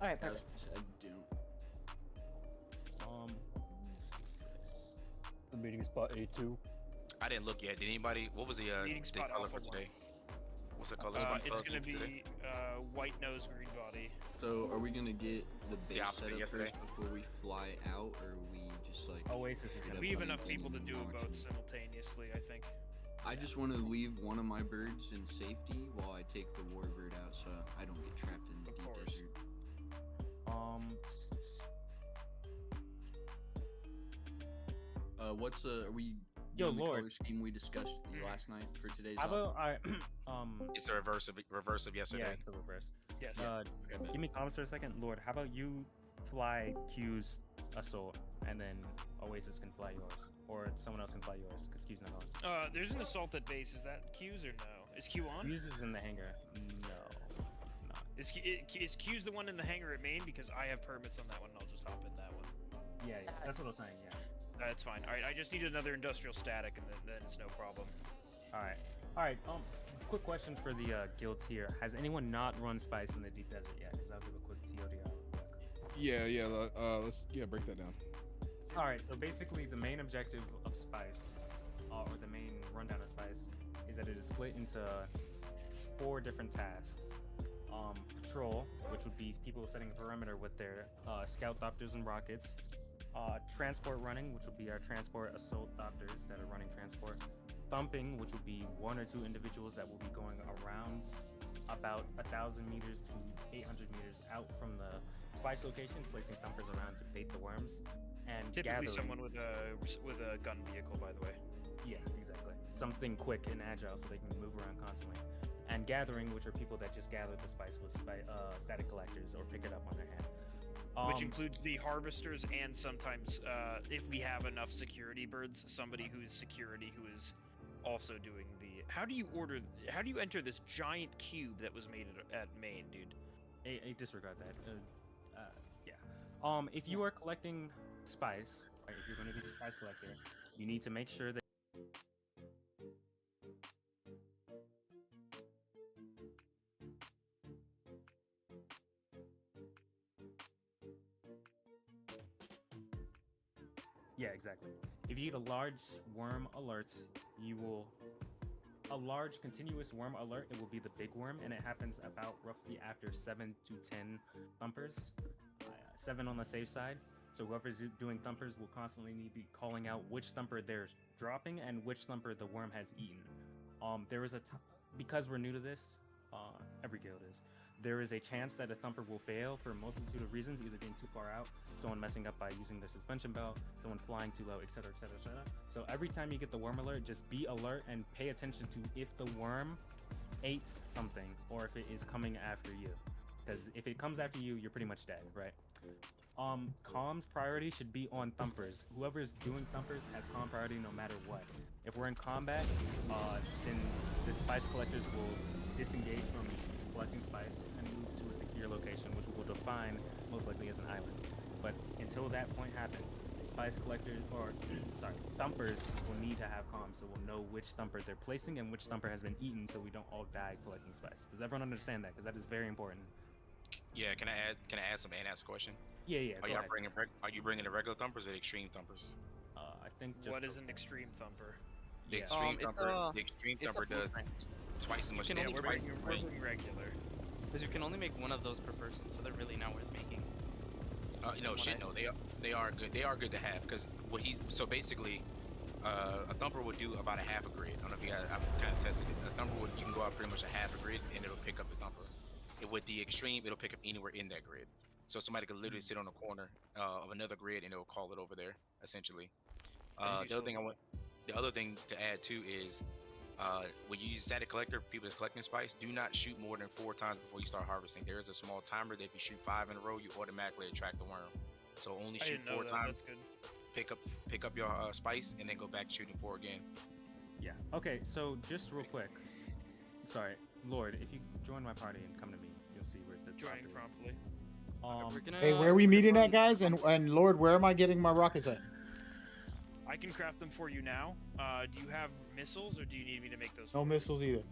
S8: Alright, perfect.
S3: I don't.
S16: The meeting spot A2.
S18: I didn't look yet. Did anybody? What was the
S14: Meeting
S18: the
S14: spot
S18: color for
S14: Alpha
S18: today? What's the color spot?
S14: It's gonna be white nose, green body.
S3: So, are we gonna get the base
S18: opposite
S3: set up
S18: yesterday.
S3: first before we fly out, or are we just like...
S7: Oasis is
S3: straight up
S14: We have
S3: like
S14: enough people to
S3: getting
S14: do it
S3: launched?
S14: both simultaneously, I think.
S3: I just want to leave one of my birds in safety while I take the warbird out, so I don't get trapped in the deep desert. What's are we
S7: Yo,
S3: doing the
S7: Lord.
S3: color scheme we discussed last night for today's?
S7: How about
S18: It's a reverse of yesterday.
S7: Yeah, it's a reverse.
S14: Yes.
S7: Give me Thomas for a second. Lord, how about you fly Q's assault, and then Oasis can fly yours, or someone else can fly yours because Q's not on.
S14: There's an assault at base. Is that Q's or no? Is Q on?
S7: Q's is in the hangar. No, it's not.
S14: Is Q's the one in the hangar at main? Because I have permits on that one, and I'll just hop in that one.
S7: Yeah, that's what I was saying. Yeah.
S14: That's fine. All right, I just need another industrial static, and then it's no problem.
S7: All right. Quick question for the guilds here. Has anyone not run Spice in the Deep Desert yet? Because I'll give a quick TLDR.
S16: Let's break that down.
S7: All right. So basically, the main objective of Spice, or the main rundown of Spice, is that it is split into 4 different tasks. Patrol, which would be people setting a perimeter with their scout doctors and rockets. Transport running, which would be our transport assault doctors that are running transport. Thumping, which would be 1 or 2 individuals that will be going around about 1,000 meters to 800 meters out from the Spice location, placing thumpers around to bait the worms. And
S14: Typically
S7: gathering,
S14: someone with a gun vehicle, by the way.
S7: Yeah, exactly. Something quick and agile so they can move around constantly. And gathering, which are people that just gather the spice with static collectors or pick it up on their hand.
S14: Which includes the harvesters and sometimes, if we have enough security birds, somebody who's security who is also doing the... How do you enter this giant cube that was made at Maine, dude?
S7: I disregard that. Yeah. If you are collecting spice, right, if you're going to be the spice collector, you need to make sure that yeah, exactly. If you get a large worm alert, a large continuous worm alert, it will be the big worm, and it happens about roughly after 7 to 10 thumpers. 7 on the safe side. So whoever's doing thumpers will constantly need to be calling out which thumper they're dropping and which thumper the worm has eaten. There is because we're new to this, every guild is. There is a chance that a thumper will fail for a multitude of reasons, either being too far out, someone messing up by using their suspension belt, someone flying too low, etc., etc., etc. So every time you get the worm alert, just be alert and pay attention to if the worm ate something or if it is coming after you. Because if it comes after you, you're pretty much dead, right? Comms priority should be on thumpers. Whoever's doing thumpers has comm priority no matter what. If we're in combat, then the spice collectors will disengage from collecting spice and move to a secure location, which we will define most likely as an island. But until that point happens, spice collectors, thumpers will need to have comms, so we'll know which thumper they're placing and which thumper has been eaten, so we don't all die collecting spice. Does everyone understand that? Because that is very important.
S18: Yeah, can I add some and ask a question?
S7: Yeah.
S18: Are you bringing the regular thumpers or the extreme thumpers?
S7: I think just
S14: what is an extreme thumper?
S18: The extreme thumper does twice as much damage.
S14: We're bringing regular.
S6: Because you can only make one of those per person, so they're really not worth making.
S18: No, they are good. They are good to have because basically, a thumper would do about a half a grid. I don't know if you guys, I've kind of tested it. A thumper you can go out pretty much a half a grid and it'll pick up the thumper. With the extreme, it'll pick up anywhere in that grid. So somebody could literally sit on the corner of another grid and it will call it over there, essentially. The other thing to add too is when you use static collector, people that's collecting spice, do not shoot more than 4 times before you start harvesting. There is a small timer that if you shoot 5 in a row, you automatically attract the worm. So only shoot 4 times. Pick up your spice and then go back shooting 4 again.
S7: Yeah. Okay. So just real quick. Sorry, Lord. If you join my party and come to me, you'll see where the
S14: Join promptly.
S1: Hey, where are we meeting at, guys? And Lord, where am I getting my rockets at?
S14: I can craft them for you now. Do you have missiles, or do you need me to make those?
S1: No missiles either.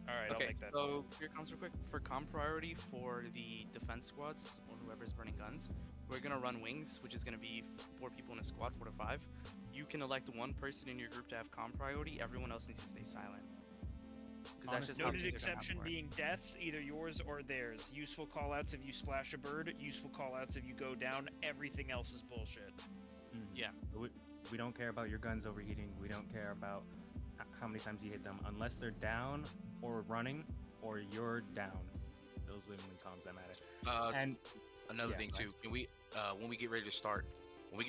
S14: All right, I'll make that.
S6: So here comes real quick for comp priority for the defense squads or whoever's burning guns. We're gonna run wings, which is gonna be 4 people in a squad, 4 to 5. You can elect 1 person in your group to have comp priority. Everyone else needs to stay silent. That's just how
S14: Noted
S6: things are gonna
S14: exception
S6: happen.
S14: being deaths, either yours or theirs. Useful callouts if you splash a bird. Useful callouts if you go down. Everything else is bullshit.
S6: Yeah.
S7: We don't care about your guns overheating. We don't care about how many times you hit them, unless they're down or running or you're down. Those are the only comms that matter.
S18: And another thing too, can we when we get ready to start, we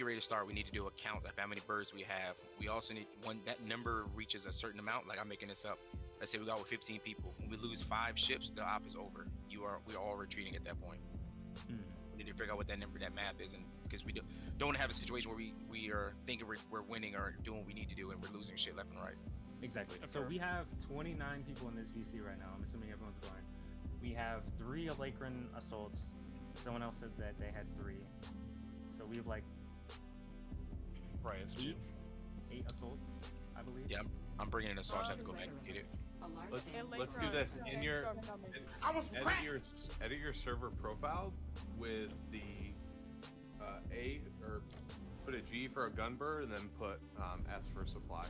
S18: need to do a count of how many birds we have. We also need, when that number reaches a certain amount, like I'm making this up. Let's say we got with 15 people. When we lose 5 ships, the op is over. We're all retreating at that point. We need to figure out what that number, that map is, and because we don't want to have a situation where we are thinking we're winning or doing what we need to do and we're losing shit left and right.
S7: Exactly. So we have 29 people in this VC right now. I'm assuming everyone's going. We have 3 Alacran assaults. Someone else said that they had 3. So we have like
S17: right, it's
S7: 8 assaults, I believe.
S18: Yeah, I'm bringing in assault. I have to go back and get it.
S19: Let's do this. In your edit your server profile with the A, or put a G for a gun bird and then put S for supply.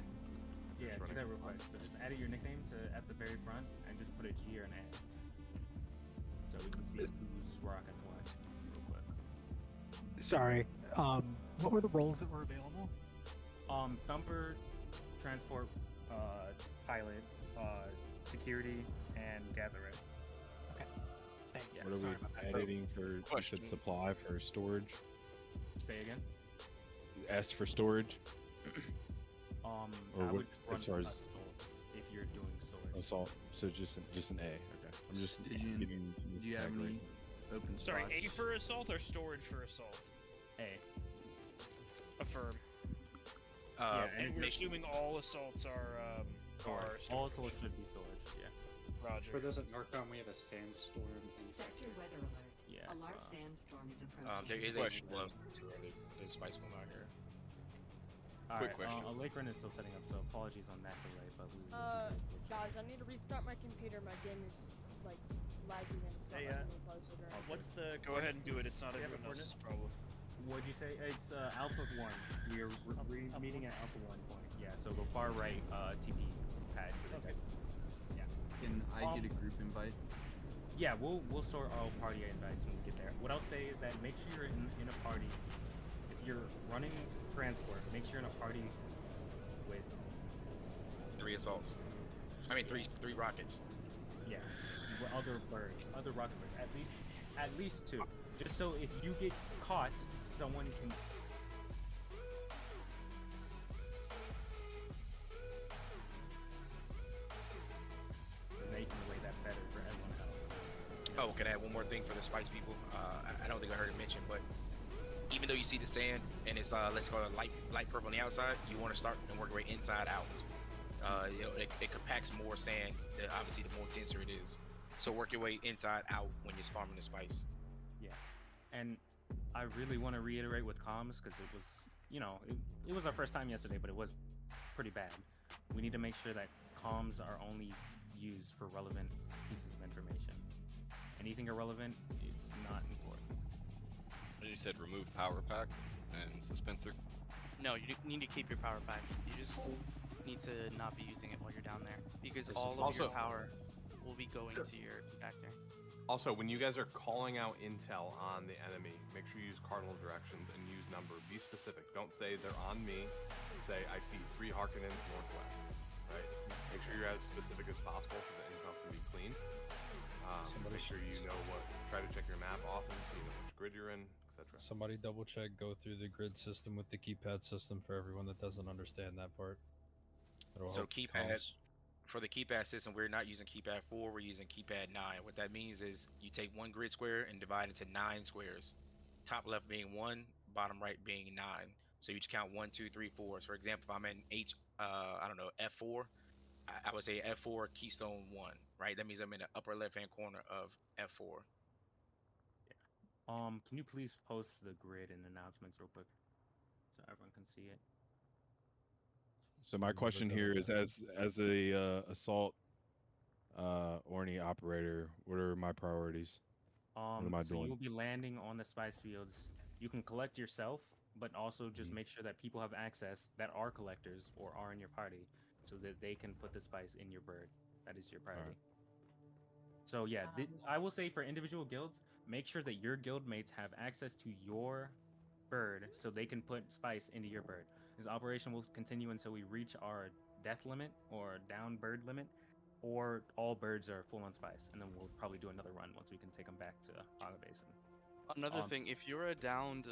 S7: Yeah, do that real quick. So just edit your nickname to at the very front and just put a G or an A. So we can see who's rocking what real quick.
S20: Sorry. What were the roles that were available?
S7: Thumper, transport, pilot, security, and gatherer.
S20: Okay. Thanks.
S7: Yeah,
S16: What are
S7: sorry
S16: we
S7: about that.
S16: editing for? You said supply for storage.
S7: Say again.
S16: S for storage.
S7: I
S16: Or
S7: would
S16: what, as
S7: run
S16: far as
S7: assaults if you're doing sword.
S16: assault, so just an A. Okay, I'm just
S3: Stygian,
S16: getting this
S3: do you have
S16: correctly.
S3: any open spots?
S14: Sorry, A for assault or storage for assault?
S7: A.
S14: Affirm. And we're assuming all assaults are
S7: all assaults should be storage. Yeah.
S14: Roger.
S12: For those at Norcom, we have a sandstorm in
S5: Sector weather alert.
S7: Yes,
S5: A large sandstorm is approaching.
S18: There is a slow too early. There's spice going on here.
S7: Quick
S19: question.
S7: Alacran is still setting up, so apologies on that delay, but we.
S9: Guys, I need to restart my computer. My game is like lagging and it's not
S14: Hey,
S9: letting me close it. Or
S14: What's the? Go ahead and do it. It's not everyone else's problem.
S7: What'd you say? It's Alpha 1. We're meeting at Alpha 1 point. Yeah, so go far right, TP pad.
S3: Okay. Yeah. Can I get a group invite?
S7: Yeah, we'll sort all party invites when we get there. What I'll say is that make sure you're in a party. If you're running transport, make sure you're in a party with
S18: 3 assaults. I mean, three rockets.
S7: Yeah, with other birds, other rocket birds. At least 2. Just so if you get caught, someone can. They can relay that better for everyone else.
S18: Oh, can I add one more thing for the spice people? I don't think I heard it mentioned, but even though you see the sand and it's let's call it light purple on the outside, you want to start and work your way inside out. It compacts more sand. Obviously, the more denser it is. So work your way inside out when you're farming the spice.
S7: Yeah, and I really want to reiterate with comms because it was, it was our first time yesterday, but it was pretty bad. We need to make sure that comms are only used for relevant pieces of information. Anything irrelevant is not important.
S21: You said remove power pack and dispenser.
S6: No, you need to keep your power pack. You just need to not be using it while you're down there because all of your power will be going to your reactor.
S19: Also, when you guys are calling out intel on the enemy, make sure you use cardinal directions and use number. Be specific. Don't say they're on me. Say I see 3 Harkonnens northwest. Right? Make sure you're as specific as possible so the intel can be clean. Make sure you know what. Try to check your map often so you know which grid you're in, etc.
S13: Somebody double check, go through the grid system with the keypad system for everyone that doesn't understand that part. It'll
S18: So
S13: help
S18: keypad
S13: comms.
S18: for the keypad system, we're not using keypad 4. We're using keypad 9. What that means is you take one grid square and divide it into 9 squares. Top left being 1, bottom right being 9. So you just count 1, 2, 3, 4. So for example, if I'm in I don't know, F4, I would say F4 keystone 1, right? That means I'm in the upper left hand corner of F4.
S7: Can you please post the grid and announcements real quick so everyone can see it?
S16: So my question here is, as a assault Orny operator, what are my priorities? What am I
S7: So
S16: doing?
S7: you'll be landing on the spice fields. You can collect yourself, but also just make sure that people have access that are collectors or are in your party, so that they can put the spice in your bird. That is your priority. So yeah, I will say for individual guilds, make sure that your guild mates have access to your bird so they can put spice into your bird. This operation will continue until we reach our death limit or down bird limit, or all birds are full on spice, and then we'll probably do another run once we can take them back to Aga Basin.
S6: Another thing, if you're a downed,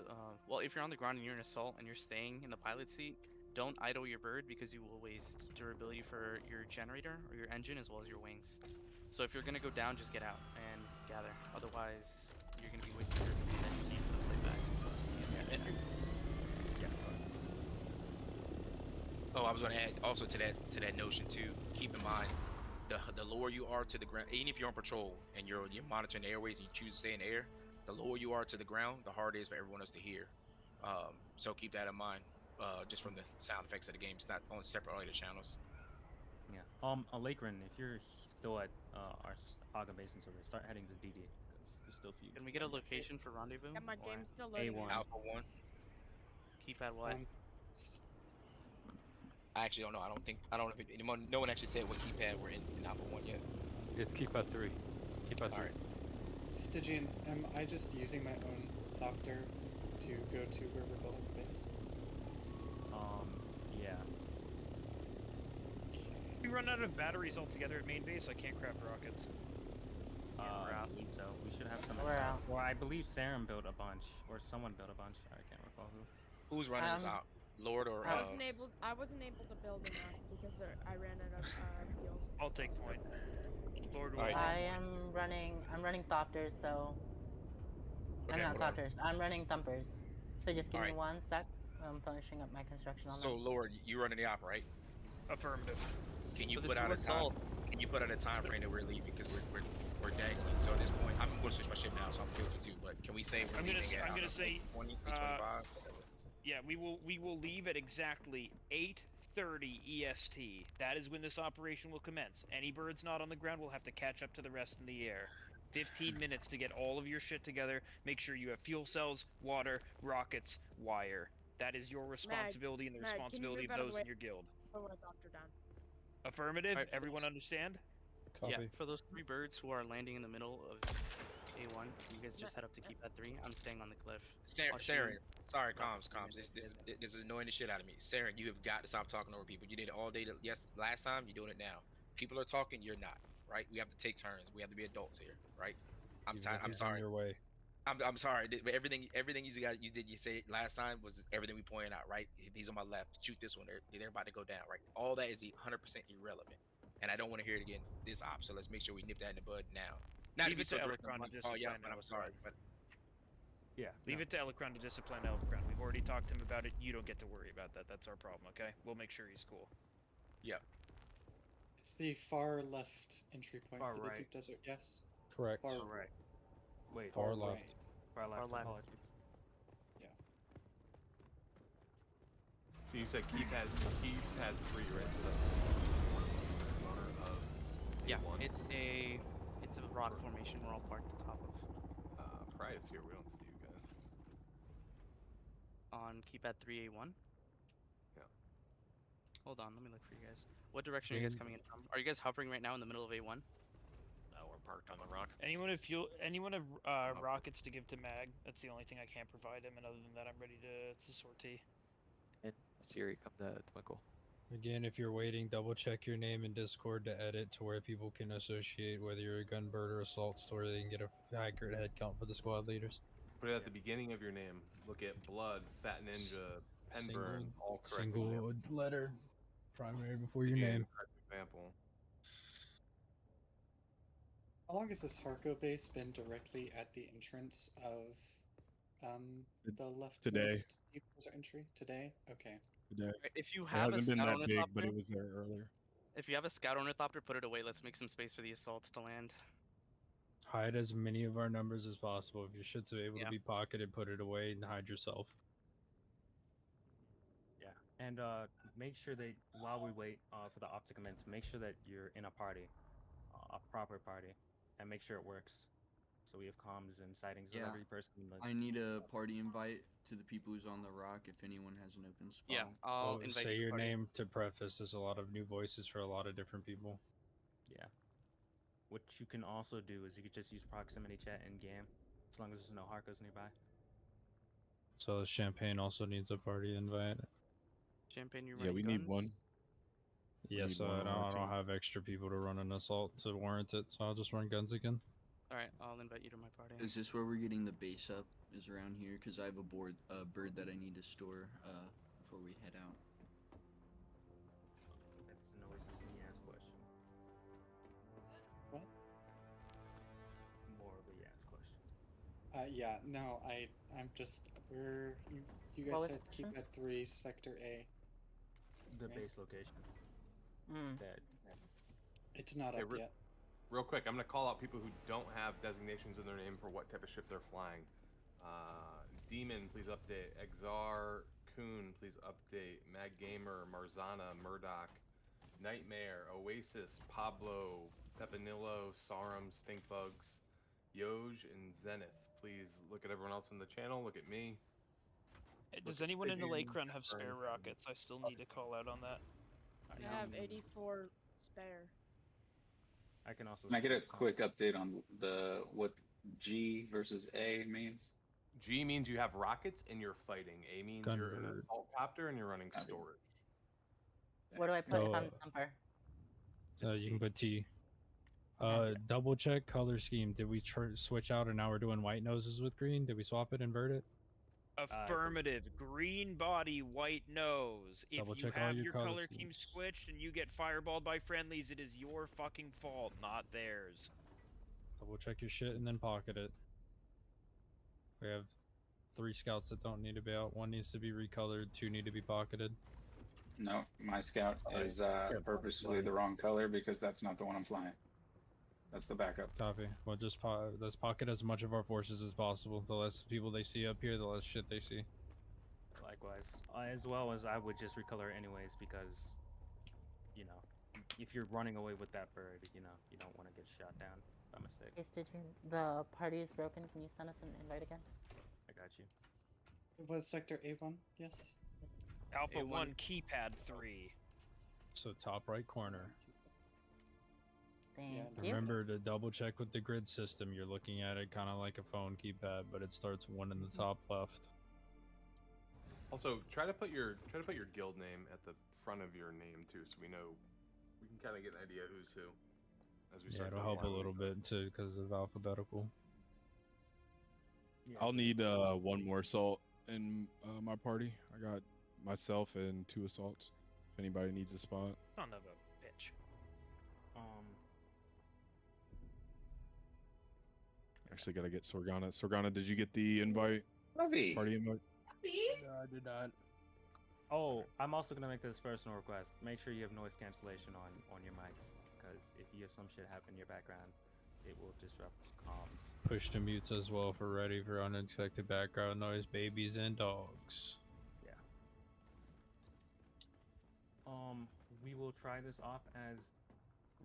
S6: well, if you're on the ground and you're an assault and you're staying in the pilot seat, don't idle your bird because you will waste durability for your generator or your engine as well as your wings. So if you're gonna go down, just get out and gather. Otherwise, you're gonna be wasting durability that you need for the playback.
S18: Oh, I was going to add also to that notion too. Keep in mind, the lower you are to the ground, even if you're on patrol and you're monitoring the airways and you choose to stay in the air, the lower you are to the ground, the harder it is for everyone else to hear. So keep that in mind. Just from the sound effects of the game, it's not on separate audio channels.
S7: Yeah. Lakerin, if you're still at our Aga Basin server, start heading to DD because there's still a few.
S6: Can we get a location for rendezvous?
S9: Yeah, my
S6: or
S9: game's still loading.
S7: A1.
S18: Alpha 1.
S6: Keypad what?
S18: I actually don't know. I don't know if anyone. No one actually said what keypad we're in Alpha 1 yet.
S13: It's keypad 3. Keypad 3.
S18: All right.
S12: Stygian, am I just using my own Thopter to go to where we're building the base?
S7: Yeah.
S14: We run out of batteries altogether at main base. I can't craft rockets.
S7: I believe so. We should have some.
S8: We're out.
S7: Well, I believe Sarum built a bunch, or someone built a bunch. I can't recall who.
S18: Who's running this out? Lord or
S9: I wasn't able to build enough because I ran out of fuels.
S14: I'll take point. Lord will.
S8: I'm running Thopters, so I'm not Thopters. I'm running Thumpers. So just give me one sec. I'm finishing up my construction on
S18: So
S8: them.
S18: Lord, you running the op, right?
S14: Affirmative.
S18: Can you put out a time? Can you put out a time frame that we're leaving because we're dangling? So at this point, I'm going to switch my ship now, so I'm guilty too. But can we say we're leaving at?
S14: I'm gonna say
S18: 20, 25.
S14: Yeah, we will leave at exactly 8:30 EST. That is when this operation will commence. Any birds not on the ground will have to catch up to the rest in the air. 15 minutes to get all of your shit together. Make sure you have fuel cells, water, rockets, wire. That is your responsibility and the responsibility of those in your guild.
S9: Put my Thopter down.
S14: Affirmative.
S6: Alright,
S14: Everyone understand?
S6: Yeah, for those 3 birds who are landing in the middle of A1, you guys just head up to keypad 3. I'm staying on the cliff.
S18: Saren, sorry, comms. This is annoying the shit out of me. Saren, you have got to stop talking over people. You did it all day. Yes, last time. You're doing it now. People are talking. You're not. Right? We have to take turns. We have to be adults here. Right? I'm sorry.
S13: Your way.
S18: I'm sorry. But everything you said last time was everything we pointed out. Right? These on my left. Shoot this one. They're about to go down. Right? All that is 100% irrelevant. And I don't want to hear it again this op. So let's make sure we nip that in the bud now. Not
S14: Leave
S18: to be
S14: it
S18: so
S14: to
S18: direct.
S14: Electron to
S18: Oh yeah,
S14: discipline
S18: but I'm sorry. But
S7: yeah.
S14: Leave it to Electron to discipline Electron. We've already talked to him about it. You don't get to worry about that. That's our problem, okay? We'll make sure he's cool.
S18: Yeah.
S12: It's the far left entry point
S7: Far
S12: for
S7: right.
S12: the deep desert, yes?
S13: Correct.
S12: Far
S7: right. Wait.
S13: Far
S12: right.
S13: left.
S7: Far left.
S6: left.
S7: Apologies.
S12: Yeah.
S19: So you said keypad 3, right? So that's corner of
S6: Yeah,
S19: A1.
S6: it's a rock formation we're all parked at the top of.
S19: Pry is here. We don't see you guys.
S6: On keypad 3A1.
S19: Yeah.
S6: Hold on, let me look for you guys. What direction are you guys coming in from? Are you guys hovering right now in the middle of A1?
S17: No, we're parked on the rock.
S14: Anyone have rockets to give to Mag? That's the only thing I can't provide him, and other than that, I'm ready to sortie.
S2: And Siri, come to Twinkle.
S13: Again, if you're waiting, double check your name in Discord to edit to where people can associate whether you're a gunbird or assault store. They can get a accurate head count for the squad leaders.
S19: Put it at the beginning of your name. Look at blood, fat ninja, penburn, all correct
S13: Single
S19: examples.
S13: letter, primary before your
S19: Again,
S13: name.
S19: correct example.
S12: How long has this Harco base been directly at the entrance of the leftmost
S16: Today.
S12: user entry? Today? Okay.
S16: Today.
S6: If you
S16: It
S6: have a
S16: hasn't been
S6: scout
S16: that big, but
S6: ornithopter,
S16: it was there earlier.
S6: if you have a scout ornithopter, put it away. Let's make some space for the assaults to land.
S13: Hide as many of our numbers as possible. If your shit's able
S6: Yeah.
S13: to be pocketed, put it away and hide yourself.
S7: Yeah, and make sure that while we wait for the op to commence, make sure that you're in a party, a proper party, and make sure it works. So we have comms and sightings of
S3: Yeah.
S7: every person.
S3: I need a party invite to the people who's on the rock if anyone has an open spot.
S6: Yeah, I'll invite
S13: say
S6: you to
S13: your
S6: party.
S13: name to preface. There's a lot of new voices for a lot of different people.
S7: Yeah. What you can also do is you could just use proximity chat in game, as long as there's no Harkos nearby.
S13: So Champagne also needs a party invite.
S6: Champagne, you
S16: Yeah,
S6: running
S16: we
S6: guns?
S16: need one. We
S13: Yes,
S16: need one
S13: I
S16: on our
S13: don't
S16: team.
S13: have extra people to run an assault to warrant it, so I'll just run guns again.
S6: All right, I'll invite you to my party.
S3: Is this where we're getting the base up? Is around here? Because I have a bird that I need to store before we head out.
S7: That's an always a yes question.
S12: What?
S7: More of a yes question.
S12: Yeah, no, I'm just, you
S8: What
S12: guys
S8: was
S12: said
S8: the
S12: keep
S8: question?
S12: at 3, Sector A.
S7: The
S12: Right.
S7: base location.
S8: Mm.
S12: It's not
S19: Okay,
S12: up yet.
S19: Real quick, I'm gonna call out people who don't have designations in their name for what type of ship they're flying. Demon, please update. Exar, Coon, please update. Mad Gamer, Marzana, Murdoch, Nightmare, Oasis, Pablo, Pepinillo, Sarum, Stinkbugs, Yoj, and Zenith. Please look at everyone else in the channel. Look at me.
S14: Does anyone in the lake run have
S19: Confirm.
S14: spare rockets? I still need to call out on that.
S9: I have 84 spare.
S7: I can also.
S2: Can I get a
S7: spare some.
S2: quick update on what G versus A means?
S19: G means you have rockets and you're fighting. A means you're in an
S13: Gunbird.
S19: assault copter and you're running storage.
S8: What do I put if
S13: No,
S8: I'm thumper?
S13: you can put T. Double check color scheme. Did we switch out and now we're doing white noses with green? Did we swap it, invert it?
S14: Affirmative. Green body, white nose. If
S13: Double
S14: you
S13: check all
S14: have
S13: your
S14: your
S13: color
S14: color scheme switched and you get fireballed by friendlies, it is your fucking fault, not theirs.
S13: Double check your shit and then pocket it. We have 3 scouts that don't need to be out. 1 needs to be recolored. 2 need to be pocketed.
S2: No, my scout is
S13: Yeah,
S2: purposely the wrong color because that's not the one I'm flying. That's the backup.
S13: Copy. Well, just let's pocket as much of our forces as possible. The less people they see up here, the less shit they see.
S7: Likewise, as well as I would just recolor it anyways because, you know, if you're running away with that bird, you know, you don't want to get shot down by mistake.
S8: Case, the party is broken. Can you send us an invite again?
S7: I got you.
S12: It was Sector A1, yes?
S14: Alpha
S7: A1.
S14: 1 keypad 3.
S13: So top right corner.
S8: Thank you.
S13: Remember to double check with the grid system. You're looking at it kind of like a phone keypad, but it starts 1 in the top left.
S19: Also, try to put your guild name at the front of your name too, so we know we can kind of get an idea who's who. As we
S13: Yeah,
S19: start
S13: it'll
S19: to
S13: help a
S19: farm.
S13: little bit too because of alphabetical.
S16: I'll need 1 more assault in my party. I got myself and 2 assaults. If anybody needs a spot.
S14: Son of a bitch.
S16: Actually, gotta get Sorgana. Sorgana, did you get the invite?
S2: Lovey.
S16: Party invite?
S7: No, I did not. Oh, I'm also gonna make this personal request. Make sure you have noise cancellation on your mics, because if you have some shit happen in your background, it will disrupt comms.
S13: Push to mutes as well for ready for unexpected background noise, babies and dogs.
S7: Yeah. We will try this off as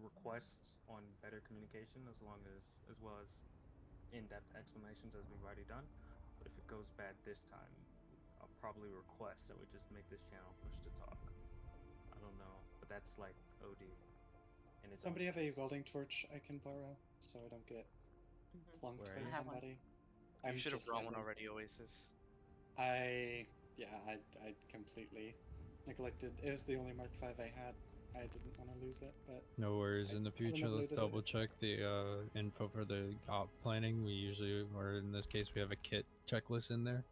S7: requests on better communication, as well as in-depth explanations as we've already done. But if it goes bad this time, I'll probably request that we just make this channel push to talk. I don't know, but that's like OD. In its own
S12: Somebody have a
S7: sense.
S12: welding torch I can borrow so I don't get plunked
S7: Where
S12: by
S7: is it? I have one.
S12: somebody?
S6: You should have
S12: just
S6: brought one
S12: letting-
S6: already, Oasis.
S12: I completely neglected. It was the only Mark V I had. I didn't want to lose it, but
S13: No worries. In the
S12: haven't
S13: future, let's
S12: uploaded it.
S13: double check the info for the op planning. We usually, or in this case, we have a kit checklist in there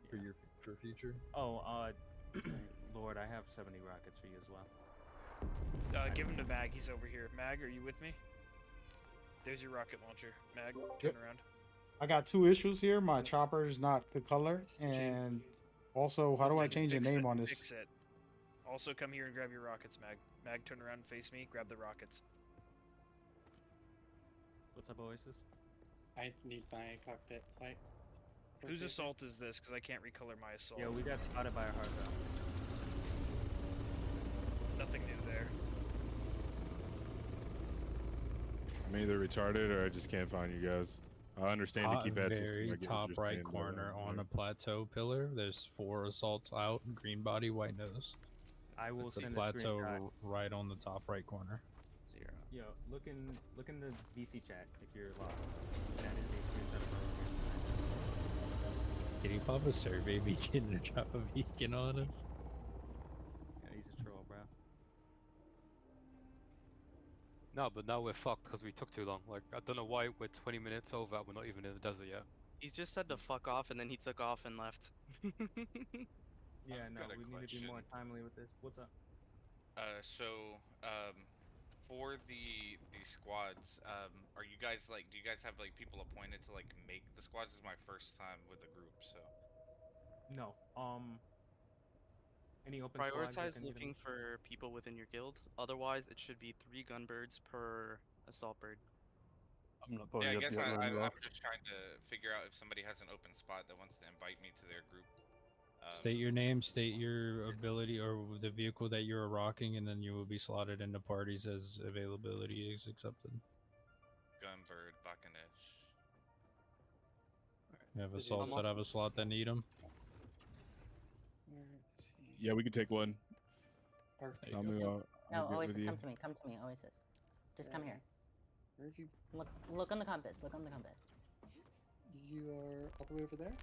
S13: for your for future.
S7: Oh, Lord, I have 70 rockets for you as well.
S14: Give him to Mag. He's over here. Mag, are you with me? There's your rocket launcher. Mag, turn around.
S1: I got 2 issues here. My chopper is not the color, and also, how do I change the name on this?
S14: Fix it. Also, come here and grab your rockets, Mag. Mag, turn around and face me. Grab the rockets.
S7: What's up, Oasis?
S12: I need my cockpit light.
S14: Whose assault is this? Because I can't recolor my assault.
S7: Yeah, we got spotted by a hard valve.
S14: Nothing new there.
S16: I'm either retarded or I just can't find you guys. I understand to keep access to
S13: very
S16: my game,
S13: top
S16: just
S13: right
S16: can't,
S13: corner on a plateau pillar. There's 4 assaults out. Green body, white nose.
S7: I will
S13: it's a
S7: send a
S13: plateau
S7: screenshot.
S13: right on the top right corner.
S7: 0. Yo, look in the VC chat if you're lost. That is a screenshot of our
S13: Can you pop a survey beacon and drop a beacon on us?
S7: Yeah, he's a troll, bro.
S10: No, but now we're fucked because we took too long. Like, I don't know why we're 20 minutes over. We're not even in the desert yet.
S6: He just said to fuck off, and then he took off and left.
S7: Yeah, no,
S11: got a
S7: we need to be more
S11: question.
S7: timely with this. What's up?
S11: For the squads, are you guys like? Do you guys have like people appointed to like make the squads? This is my first time with the group, so.
S7: No. Any open
S6: Prioritize
S7: squads you can
S6: looking for people within your guild. Otherwise, it should be 3 gunbirds per assault bird.
S10: I'm not
S11: Yeah, I guess I'm just trying to figure out if somebody has an open spot that wants to invite me to their group.
S13: State your name, state your ability or the vehicle that you're rocking, and then you will be slotted into parties as availability is accepted.
S11: Gunbird, Bakanich.
S13: You have assaults that have a slot that need them.
S12: Where is he?
S16: Yeah, we can take one.
S12: Arc.
S8: No, Oasis, come to me. Come to me, Oasis. Just come here.
S12: Where have you?
S8: Look on the compass. Look on the compass.
S12: You are all the way over there?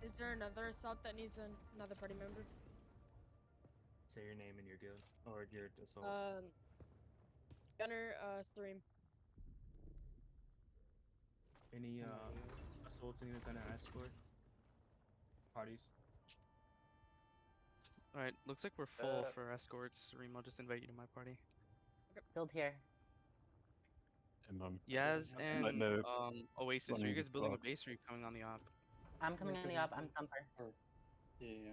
S9: Is there another assault that needs another party member?
S7: say your name and your guild or your assault.
S9: Gunner, Stream.
S7: Any assaults in the Gunner escort parties?
S6: Alright, looks like we're full for escorts. Reem, I'll just invite you to my party.
S8: Build here.
S10: And
S6: Yaz and Oasis, are you guys building a
S10: base?
S6: base or are you coming on the op?
S8: I'm coming on the op, I'm Thumper.
S12: Yeah.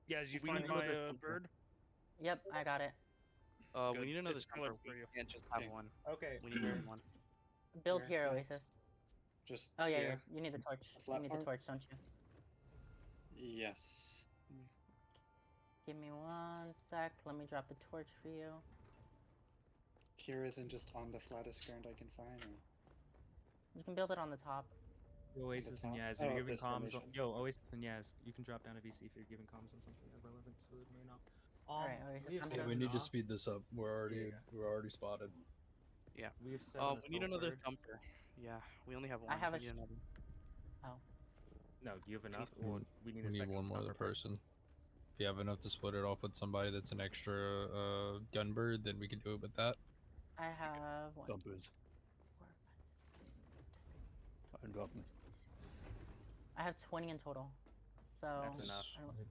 S14: Yeah, did you
S6: We
S14: find
S6: need
S14: my
S6: another Thumper.
S14: bird?
S8: Yep, I got it.
S6: We need another
S14: It's colored
S6: Thumper.
S14: for
S6: We
S14: you.
S6: can't just have one.
S7: Okay.
S6: We need more than one.
S8: Build here, Oasis.
S12: Just
S8: Oh yeah,
S12: here.
S8: you need the torch.
S12: flat
S8: You need the
S12: part?
S8: torch, don't you?
S12: Yes.
S8: Give me 1 sec. Let me drop the torch for you.
S12: Here isn't just on the flattest ground I can find. Or...
S8: You can build it on the top.
S7: Oasis and
S12: top?
S7: Yaz,
S12: Oh,
S7: if you're giving
S12: this
S7: comms.
S12: formation.
S7: Yo, Oasis and Yaz, you can drop down a VC if you're giving comms on something relevant to the main op.
S8: Alright, Oasis,
S7: we have
S8: I'm
S13: Yeah, we
S7: seven
S13: need to
S7: ops.
S13: speed this up. We're already spotted.
S6: Yeah.
S7: We have 7
S6: We need
S7: assault
S6: another
S7: bird.
S6: Thumper. Yeah, we only have one.
S8: I have
S6: We need another.
S8: Oh.
S7: No, do you have enough?
S13: We
S7: Or
S13: need,
S7: we need a second
S13: one more other
S7: Thumper
S13: person. If you have enough to split it off with somebody that's an extra gunbird, then we can do it with that.
S8: I have 1.
S10: Dumpers. Try and drop me.
S8: I have 20 in total. So
S7: That's enough.
S8: I don't-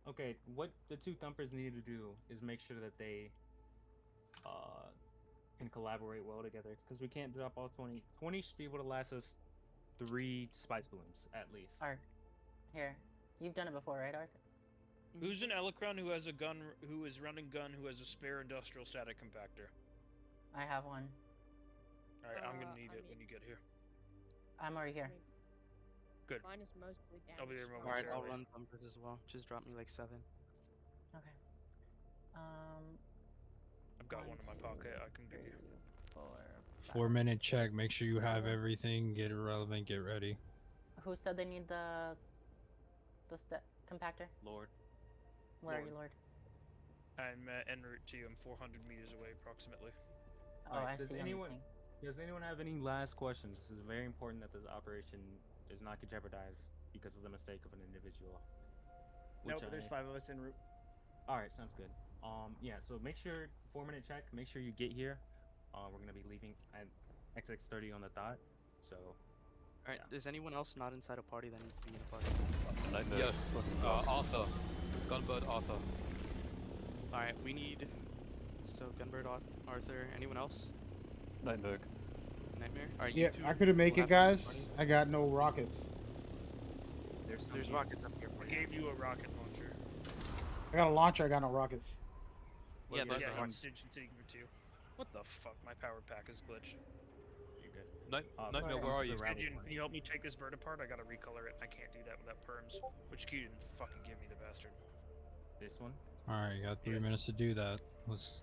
S7: Okay, what the 2 thumpers need to do is make sure that they can collaborate well together, because we can't drop all 20. 20 should be able to last us 3 spice balloons at least.
S8: Arc. Here. You've done it before, right, Arc?
S14: Who's an Elecron who has a gun, who is running gun, who has a spare industrial static compactor?
S8: I have one.
S14: Alright, I'm gonna need it when you get here.
S8: I'm already here.
S14: Good.
S9: Mine is mostly damaged.
S14: I'll be there
S6: Alright, I'll
S14: momentarily.
S6: run Thumpers as well. Just drop me like 7.
S8: Okay.
S14: I've got one in my pocket. I can give you.
S8: 4.
S13: 4-minute check. Make sure you have everything. Get irrelevant. Get ready.
S8: Who said they need the compactor?
S7: Lord.
S8: Where are you, Lord?
S14: I'm en route to you. I'm 400 meters away, approximately.
S8: Oh,
S7: Alright,
S8: I
S7: does
S8: see on the
S7: anyone
S8: thing.
S7: does anyone have any last questions? This is very important that this operation does not get jeopardized because of the mistake of an individual.
S22: Nope,
S7: Which
S22: there's 5 of us en route.
S7: All right, sounds good. Yeah. So make sure 4-minute check. Make sure you get here. We're gonna be leaving at XX30 on the dot. So.
S6: Alright,
S7: Yeah.
S6: is anyone else not inside a party that needs to be in a party?
S10: Yes. Arthur. Gunbird Arthur.
S6: Alright, we need. So, Gunbird, Arthur, anyone else?
S10: Nightmare.
S6: Nightmare? Alright,
S1: Yeah,
S6: you two
S1: I couldn't make
S6: will
S1: it,
S6: have to be in a
S1: guys. I got no rockets.
S6: There's rockets up here.
S14: I gave you a rocket launcher.
S1: I got a launcher. I got no rockets.
S6: Yeah,
S14: Yeah,
S6: that's
S14: yeah, Station for 2. What the fuck? My power pack is glitched.
S7: You're good.
S10: Nightmare, where are you?
S14: Stygian, can you help me take this bird apart? I gotta recolor it. I can't do that without perms. Which key didn't fucking give me, the bastard.
S7: This one.
S13: All right, you got 3 minutes to do that. Let's.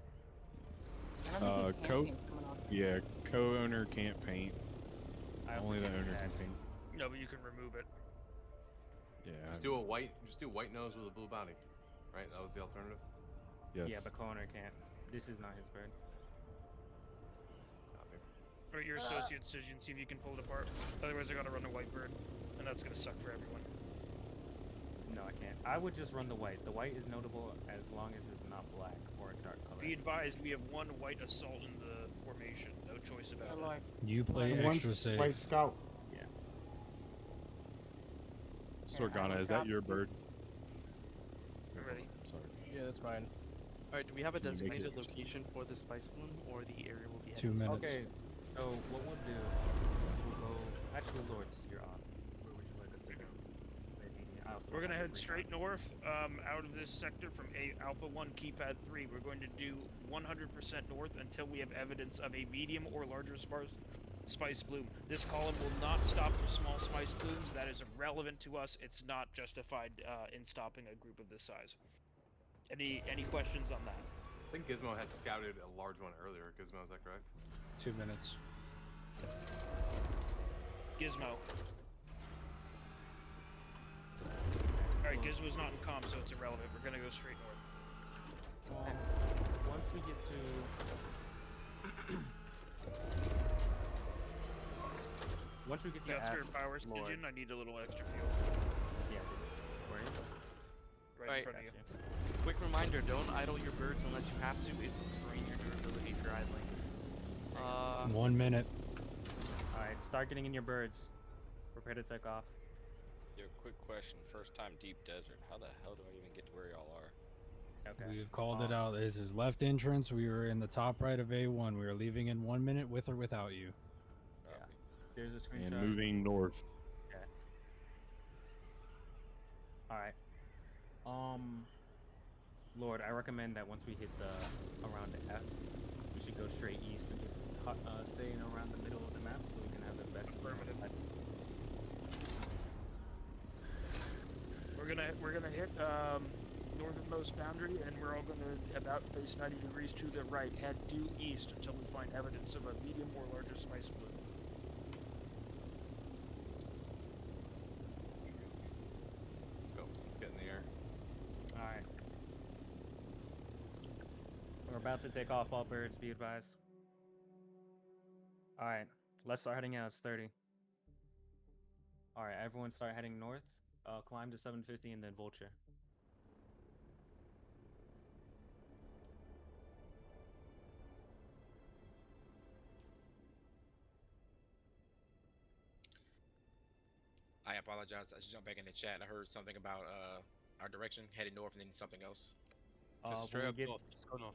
S16: Co-owner can't paint. Only the owner can paint.
S14: No, but you can remove it.
S16: Yeah.
S19: Just do white nose with a blue body, right? That was the alternative.
S16: Yes.
S7: Yeah, but co-owner can't. This is not his bird.
S19: Copy.
S14: Alright, your associate Stygian, see if you can pull it apart. Otherwise, I gotta run a white bird, and that's gonna suck for everyone.
S7: No, I can't. I would just run the white. The white is notable as long as it's not black or a dark color.
S14: Be advised, we have one white assault in the formation. No choice about it.
S13: You play
S1: One
S13: extra safe.
S1: White scout.
S7: Yeah.
S16: Sorgana, is that your bird?
S14: I'm ready.
S16: Sorry.
S15: Yeah, that's mine.
S6: Alright, do we have a
S16: Can you make
S6: designated
S16: it-
S6: location for the spice balloon, or the area will be
S13: 2
S6: heading to?
S13: minutes.
S7: Okay, so what we'll do, we'll go. Actually, Lords, you're on. Where would you like us to go? Maybe I also
S14: We're gonna
S7: have
S14: head
S7: to
S14: straight north, out of this sector from Alpha 1 Keypad 3. We're going to do 100% north until we have evidence of a medium or larger spice bloom. This column will not stop for small spice blooms. That is irrelevant to us. It's not justified in stopping a group of this size. Any questions on that?
S19: I think Gizmo had scouted a large one earlier. Gizmo, is that correct?
S13: 2 minutes.
S14: Gizmo. Alright, Gizmo's not in comm, so it's irrelevant. We're gonna go straight north.
S7: Once we get to. Once we get to
S14: You got
S7: F,
S14: spirit power,
S7: Lord.
S14: Stygian? I need a little extra fuel.
S7: Yeah, where are you?
S14: Right in front of you.
S6: Quick reminder, don't idle your birds unless you have to. It will drain your durability for idling.
S13: 1 minute.
S7: Alright, start getting in your birds. Prepare to take off.
S21: Yo, quick question. First time deep desert. How the hell do I even get to where y'all are?
S7: Okay.
S13: We've called it out. This is left entrance. We were in the top right of A1. We are leaving in 1 minute with or without you.
S7: Yeah. There's a screenshot.
S16: And moving north.
S7: Okay. Alright. Lord, I recommend that once we hit the around the F, we should go straight east and just stay in around the middle of the map so we can have the best view on the map.
S14: We're gonna hit northernmost boundary, and we're all gonna about face 90 degrees to the right. Head due east until we find evidence of a medium or larger spice bloom.
S19: Let's go. Let's get in the air.
S7: Alright. We're about to take off, all birds, be advised. Alright, let's start heading out. It's 30. Alright, everyone start heading north. Climb to 750 and then vulture.
S18: I apologize. I just jumped back in the chat. I heard something about our direction heading north and then something else.
S19: Just straight up north. Just go north.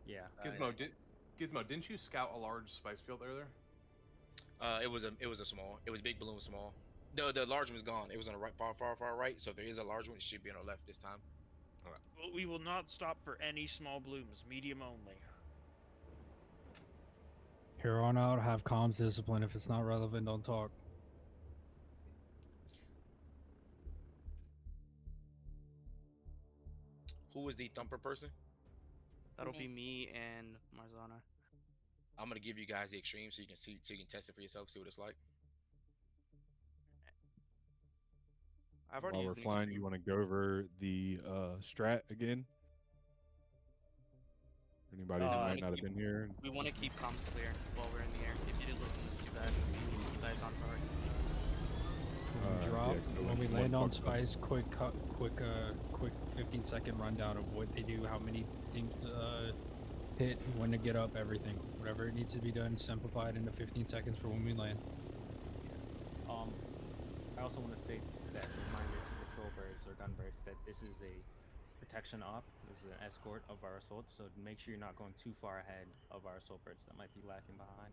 S7: Yeah.
S19: Gizmo, didn't you scout a large spice field earlier?
S18: It was a small. It was big balloon small. The large one was gone. It was on the right, far right. So if there is a large one, it should be on the left this time.
S19: Okay.
S14: Well, we will not stop for any small blooms. Medium only.
S13: Here on out, have comms discipline. If it's not relevant, don't talk.
S18: Who is the thumper person?
S6: That'll be me and Marzana.
S18: I'm gonna give you guys the extreme so you can see, so you can test it for yourself, see what it's like.
S6: I've already
S16: While we're
S6: used an
S16: flying,
S6: extreme.
S16: you want to go over the strat again? Anybody that might not have been here?
S6: We want to keep comms clear while we're in the air. If you did listen, it's too bad. We need to keep eyes on priority.
S13: Drop. when we
S16: one
S13: land on
S16: fucks up.
S13: Spice, quick 15-second rundown of what they do, how many things to hit, when to get up, everything. Whatever it needs to be done, simplified into 15 seconds for when we land.
S7: I also want to state that reminder to patrol birds or gun birds that this is a protection op. This is an escort of our assault, so make sure you're not going too far ahead of our assault birds that might be lacking behind.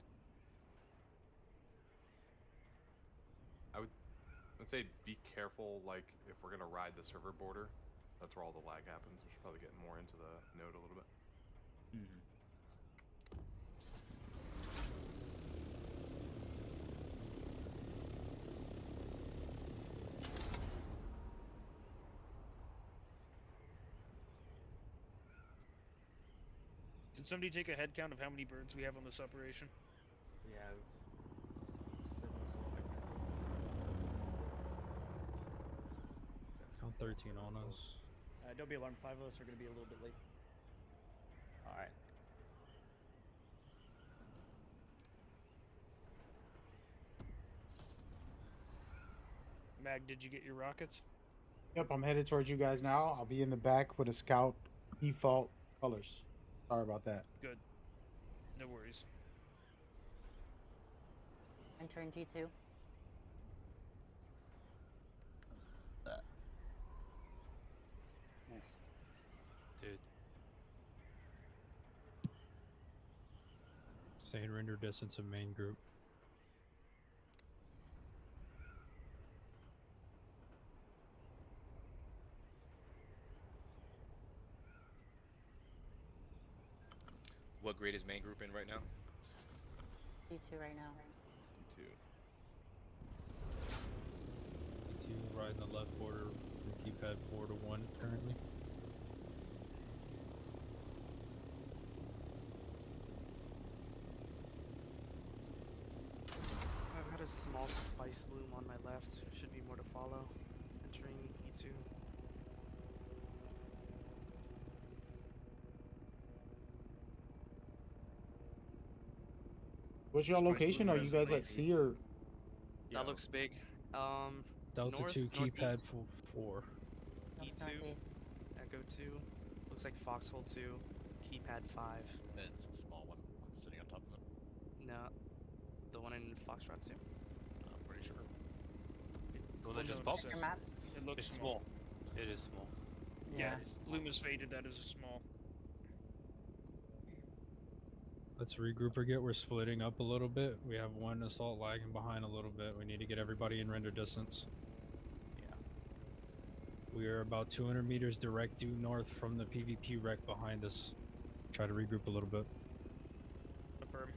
S19: I'd say be careful, like, if we're gonna ride the server border, that's where all the lag happens. We should probably get more into the node a little bit.
S14: Did somebody take a head count of how many birds we have on this operation?
S7: We have 7 assault.
S13: Count 13 on us.
S4: Don't be alarmed. 5 of us are going to be a little bit late.
S7: All right.
S14: Mag, did you get your rockets?
S1: Yep, I'm headed towards you guys now. I'll be in the back with a scout default colors. Sorry about that.
S14: Good. No worries.
S8: Entering G2.
S12: Nice.
S10: Dude.
S13: Stay in render distance of main group.
S18: What grade is main group in right now?
S8: D2 right now.
S19: D2.
S13: D2 riding the left border from keypad 4 to 1 currently.
S6: I've had a small spice bloom on my left. Should be more to follow. Entering E2.
S1: What's your
S14: Spice
S1: location?
S14: Blue
S1: Are you guys at
S14: resonated.
S1: C or?
S6: That looks big.
S13: Delta
S6: north,
S13: 2 keypad
S6: northeast,
S13: 4.
S6: E2,
S8: Northeast.
S6: Echo 2. Looks like Foxhole 2. Keypad 5.
S17: It's a small one. I'm sitting on top of it.
S6: No, the one in Foxtrot 2.
S17: I'm pretty sure.
S10: Well, that just
S14: Notice
S10: pops.
S14: it.
S8: Map.
S14: It looks
S10: It's
S14: small.
S10: It is small.
S14: Yeah,
S8: Yeah.
S14: bloom is faded. That is small.
S13: Let's regroup again. We're splitting up a little bit. We have one assault lagging behind a little bit. We need to get everybody in render distance.
S7: Yeah.
S13: We are about 200 meters direct due north from the PvP wreck behind us. Try to regroup a little bit.
S14: Affirm.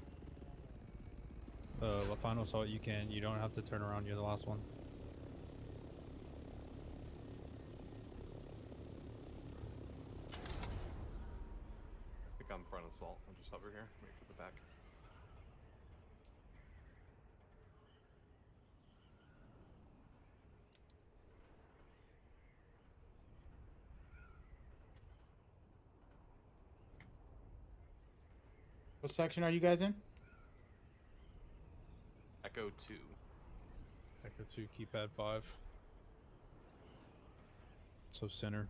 S13: The final assault you can. You don't have to turn around. You're the last one.
S19: I think I'm front assault. I'll just hover here. Wait for the back.
S1: What section are you guys in?
S19: Echo 2.
S13: Echo 2 keypad 5. So center.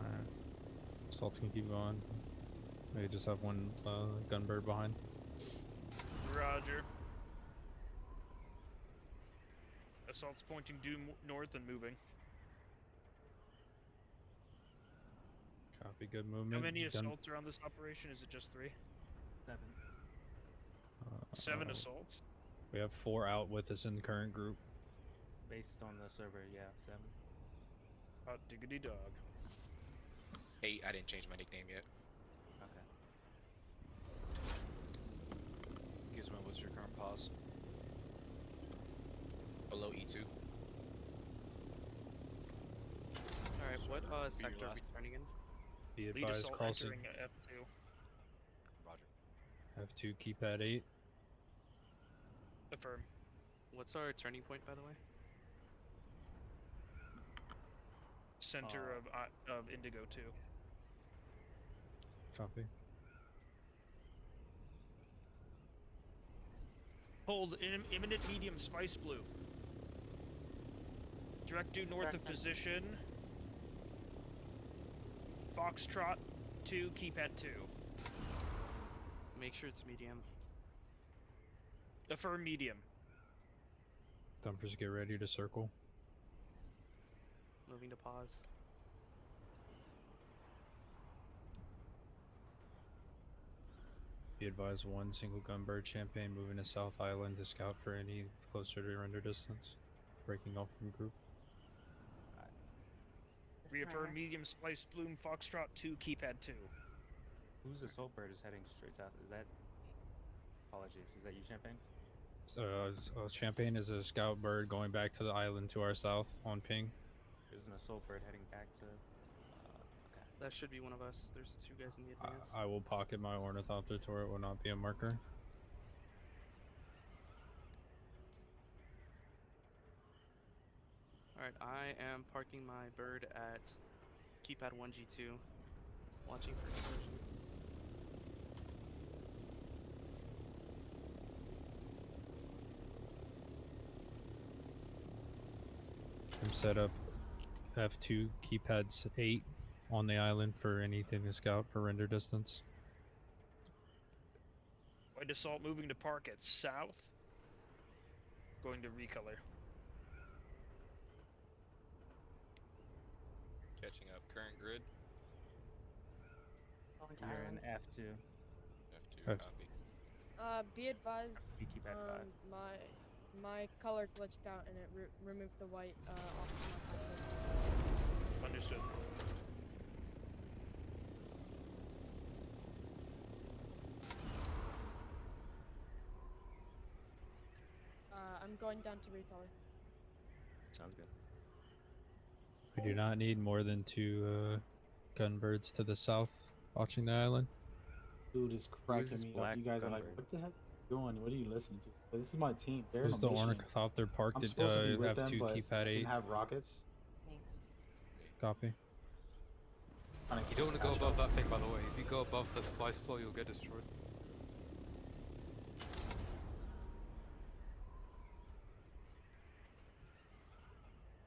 S13: Alright. Assaults can keep going. They just have one gunbird behind.
S14: Roger. Assault's pointing due north and moving.
S13: Copy, good movement.
S14: How many
S13: Gun-
S14: assaults are on this operation? Is it just 3?
S7: 7.
S14: 7 assaults?
S13: We have 4 out with us in the current group.
S7: Based on the server, yeah, 7.
S14: Hot diggity dog.
S18: 8. I didn't change my nickname yet.
S7: Okay.
S10: Gizmo, what's your current pause?
S18: Below E2.
S6: Alright, what
S10: your
S6: sector are we
S10: last?
S6: turning in?
S13: Be
S14: Lead
S13: advised,
S14: assault
S13: crossing
S14: entering F2.
S10: Roger.
S13: F2 keypad 8.
S14: Affirm.
S6: What's our turning point, by the way?
S14: Center of Indigo 2.
S13: Copy.
S14: Hold imminent medium spice blue. Direct due north of position. Foxtrot 2, keypad 2.
S6: Make sure it's medium.
S14: Affirm medium.
S13: Thumpers, get ready to circle.
S6: Moving to pause.
S13: Be advised, one single gunbird champagne moving to South Island to scout for any closer to render distance. Breaking off from group.
S14: Reaffirm medium spice bloom Foxtrot 2, keypad 2.
S7: Whose assault bird is heading straight south? Is that? Apologies. Is that you, Champagne?
S13: Champagne is a scout bird going back to the island to our south on ping.
S7: There's an assault bird heading back to. Okay.
S6: That should be one of us. There's 2 guys in the advance.
S13: I will pocket my ornithopter to where it will not be a marker.
S6: Alright, I am parking my bird at keypad 1G2, watching for explosion.
S13: I'm set up F2 keypads 8 on the island for anything to scout for render distance.
S14: White assault moving to park at south. Going to recolor.
S21: Catching up. Current grid.
S7: You're in F2.
S21: F2. Copy.
S9: Be advised.
S7: You keep at 5.
S9: My color glitched out and it removed the white off of my color.
S14: Understood.
S9: I'm going down to recolor.
S7: Sounds good.
S13: We do not need more than 2 gunbirds to the south watching the island.
S1: Dude is cracking me up. You guys are like, what the heck are you doing? What are you listening to? This is my team. They're
S13: There's
S1: on
S13: the
S1: a mission.
S13: ornithopter parked
S1: I'm
S13: at
S1: supposed to be with
S13: F2
S1: them, but
S13: keypad
S1: they
S13: 8.
S1: can have rockets.
S13: Copy.
S10: You don't want to go above that thing, by the way. If you go above the splice floor, you'll get destroyed.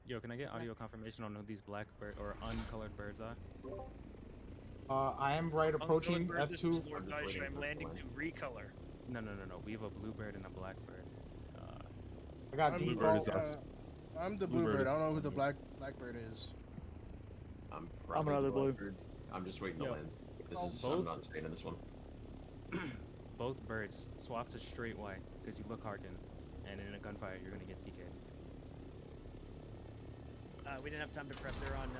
S7: Yo, can I get audio confirmation on who these black bird or uncolored birds are?
S1: I am right approaching
S14: Uncolored bird, this is
S1: F2.
S14: Lord Daesh, I'm landing to recolor.
S7: No. We have a bluebird and a blackbird.
S1: I got
S15: I'm
S1: default.
S15: I'm the bluebird. I don't know who the blackbird is.
S20: I'm probably
S14: another
S20: the
S14: blue.
S20: blackbird. I'm just waiting to
S7: Yo.
S20: land.
S7: Both-
S20: I'm not staying in this one.
S7: Both birds swap to straight white because you look hardened, and in a gunfire you're gonna get TK'd.
S4: We didn't have time to prep. They're on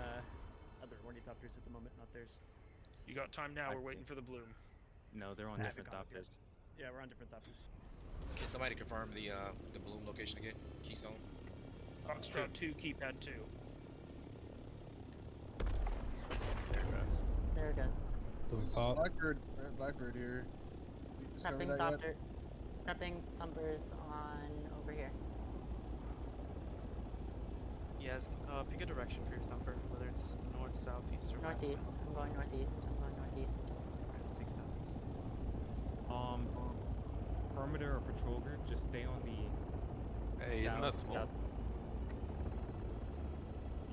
S4: other ornithopters at the moment, not theirs.
S14: You got time now. We're waiting for the bloom.
S7: No, they're on
S4: I
S7: different
S4: haven't gone
S7: doctors.
S4: Yeah, we're on different thopters.
S18: Can somebody confirm the bloom location again? Keystone.
S14: Foxtrot 2, keypad 2.
S8: There it goes.
S1: Doing
S13: pop.
S15: Blackbird here. You discovered
S8: Prepping
S15: that yet?
S8: thopter. Prepping thumpers on over here.
S6: Yes, pick a direction for your thumper, whether it's north, south, east, or west.
S8: Northeast. I'm going northeast.
S6: Alright, take southeast.
S7: Perimeter or patrol group, just stay on the.
S10: Hey, isn't that
S7: south-
S10: small?
S7: south-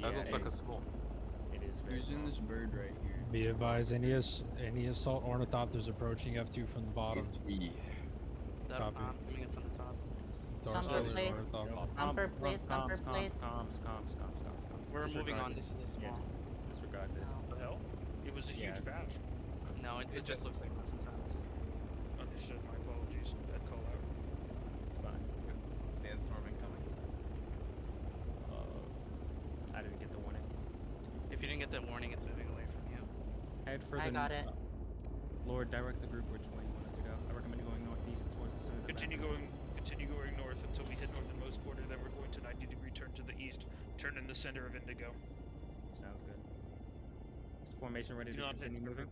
S10: That
S7: Yeah,
S10: looks like a
S7: it's-
S10: small.
S7: It is very
S3: Who's in
S7: small.
S3: this bird right here?
S13: Be advised, any assault ornithopters approaching F2 from the bottom.
S6: That,
S13: Copy.
S6: coming in from the top.
S13: Dark
S8: Thumper
S13: Star
S8: place.
S13: ornithopter.
S8: Thumper place. Thumper place.
S7: Comms.
S6: We're moving on.
S7: Disregard
S6: This is a small.
S7: Disregard this.
S14: What the hell? It was a huge
S7: Yeah.
S14: batch.
S6: No, it just looks like that sometimes.
S14: Understood. My apologies. Bad call out.
S7: Fine.
S19: Sandstorm incoming.
S7: I didn't get the warning.
S6: If you didn't get that warning, it's moving away from you.
S7: Head further.
S8: I got it.
S7: Lord, direct the group which way you want us to go. I recommend going northeast towards the center of the
S14: Continue
S7: map.
S14: going north until we hit northernmost quarter. Then we're going to 90-degree turn to the east. Turn in the center of Indigo.
S7: Sounds good. Is formation ready
S14: Do
S7: to
S14: not hit
S7: continue moving?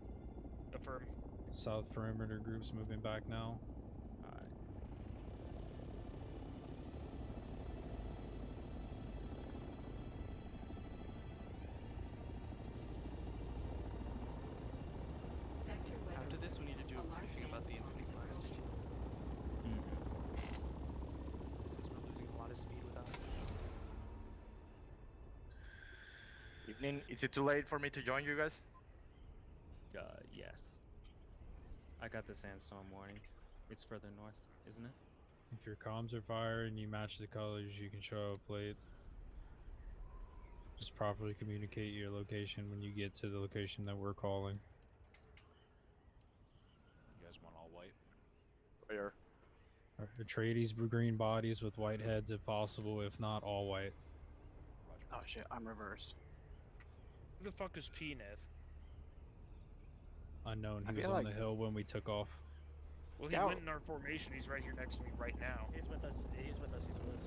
S14: Affirm.
S13: South perimeter groups moving back now.
S7: Alright.
S5: Sector weather.
S6: After this, we need to do a
S5: Alarm
S6: briefing about the
S5: sandstorm
S6: infinite blast.
S5: approaching.
S2: Is it too late for me to join you guys?
S7: Yes. I got the sandstorm warning. It's further north, isn't it?
S13: If your comms are fire and you match the colors, you can show a plate. Just properly communicate your location when you get to the location that we're calling.
S10: You guys want all white?
S2: Where?
S13: Atreides green bodies with white heads if possible, if not all white.
S22: Oh shit, I'm reversed.
S14: Who the fuck is Peanut?
S13: Unknown.
S22: I
S13: He was
S22: feel
S13: on
S22: like-
S13: the hill when we took off.
S14: Well, he went in our formation. He's right here next to me right now.
S4: He's with us. He's with us. He's with us.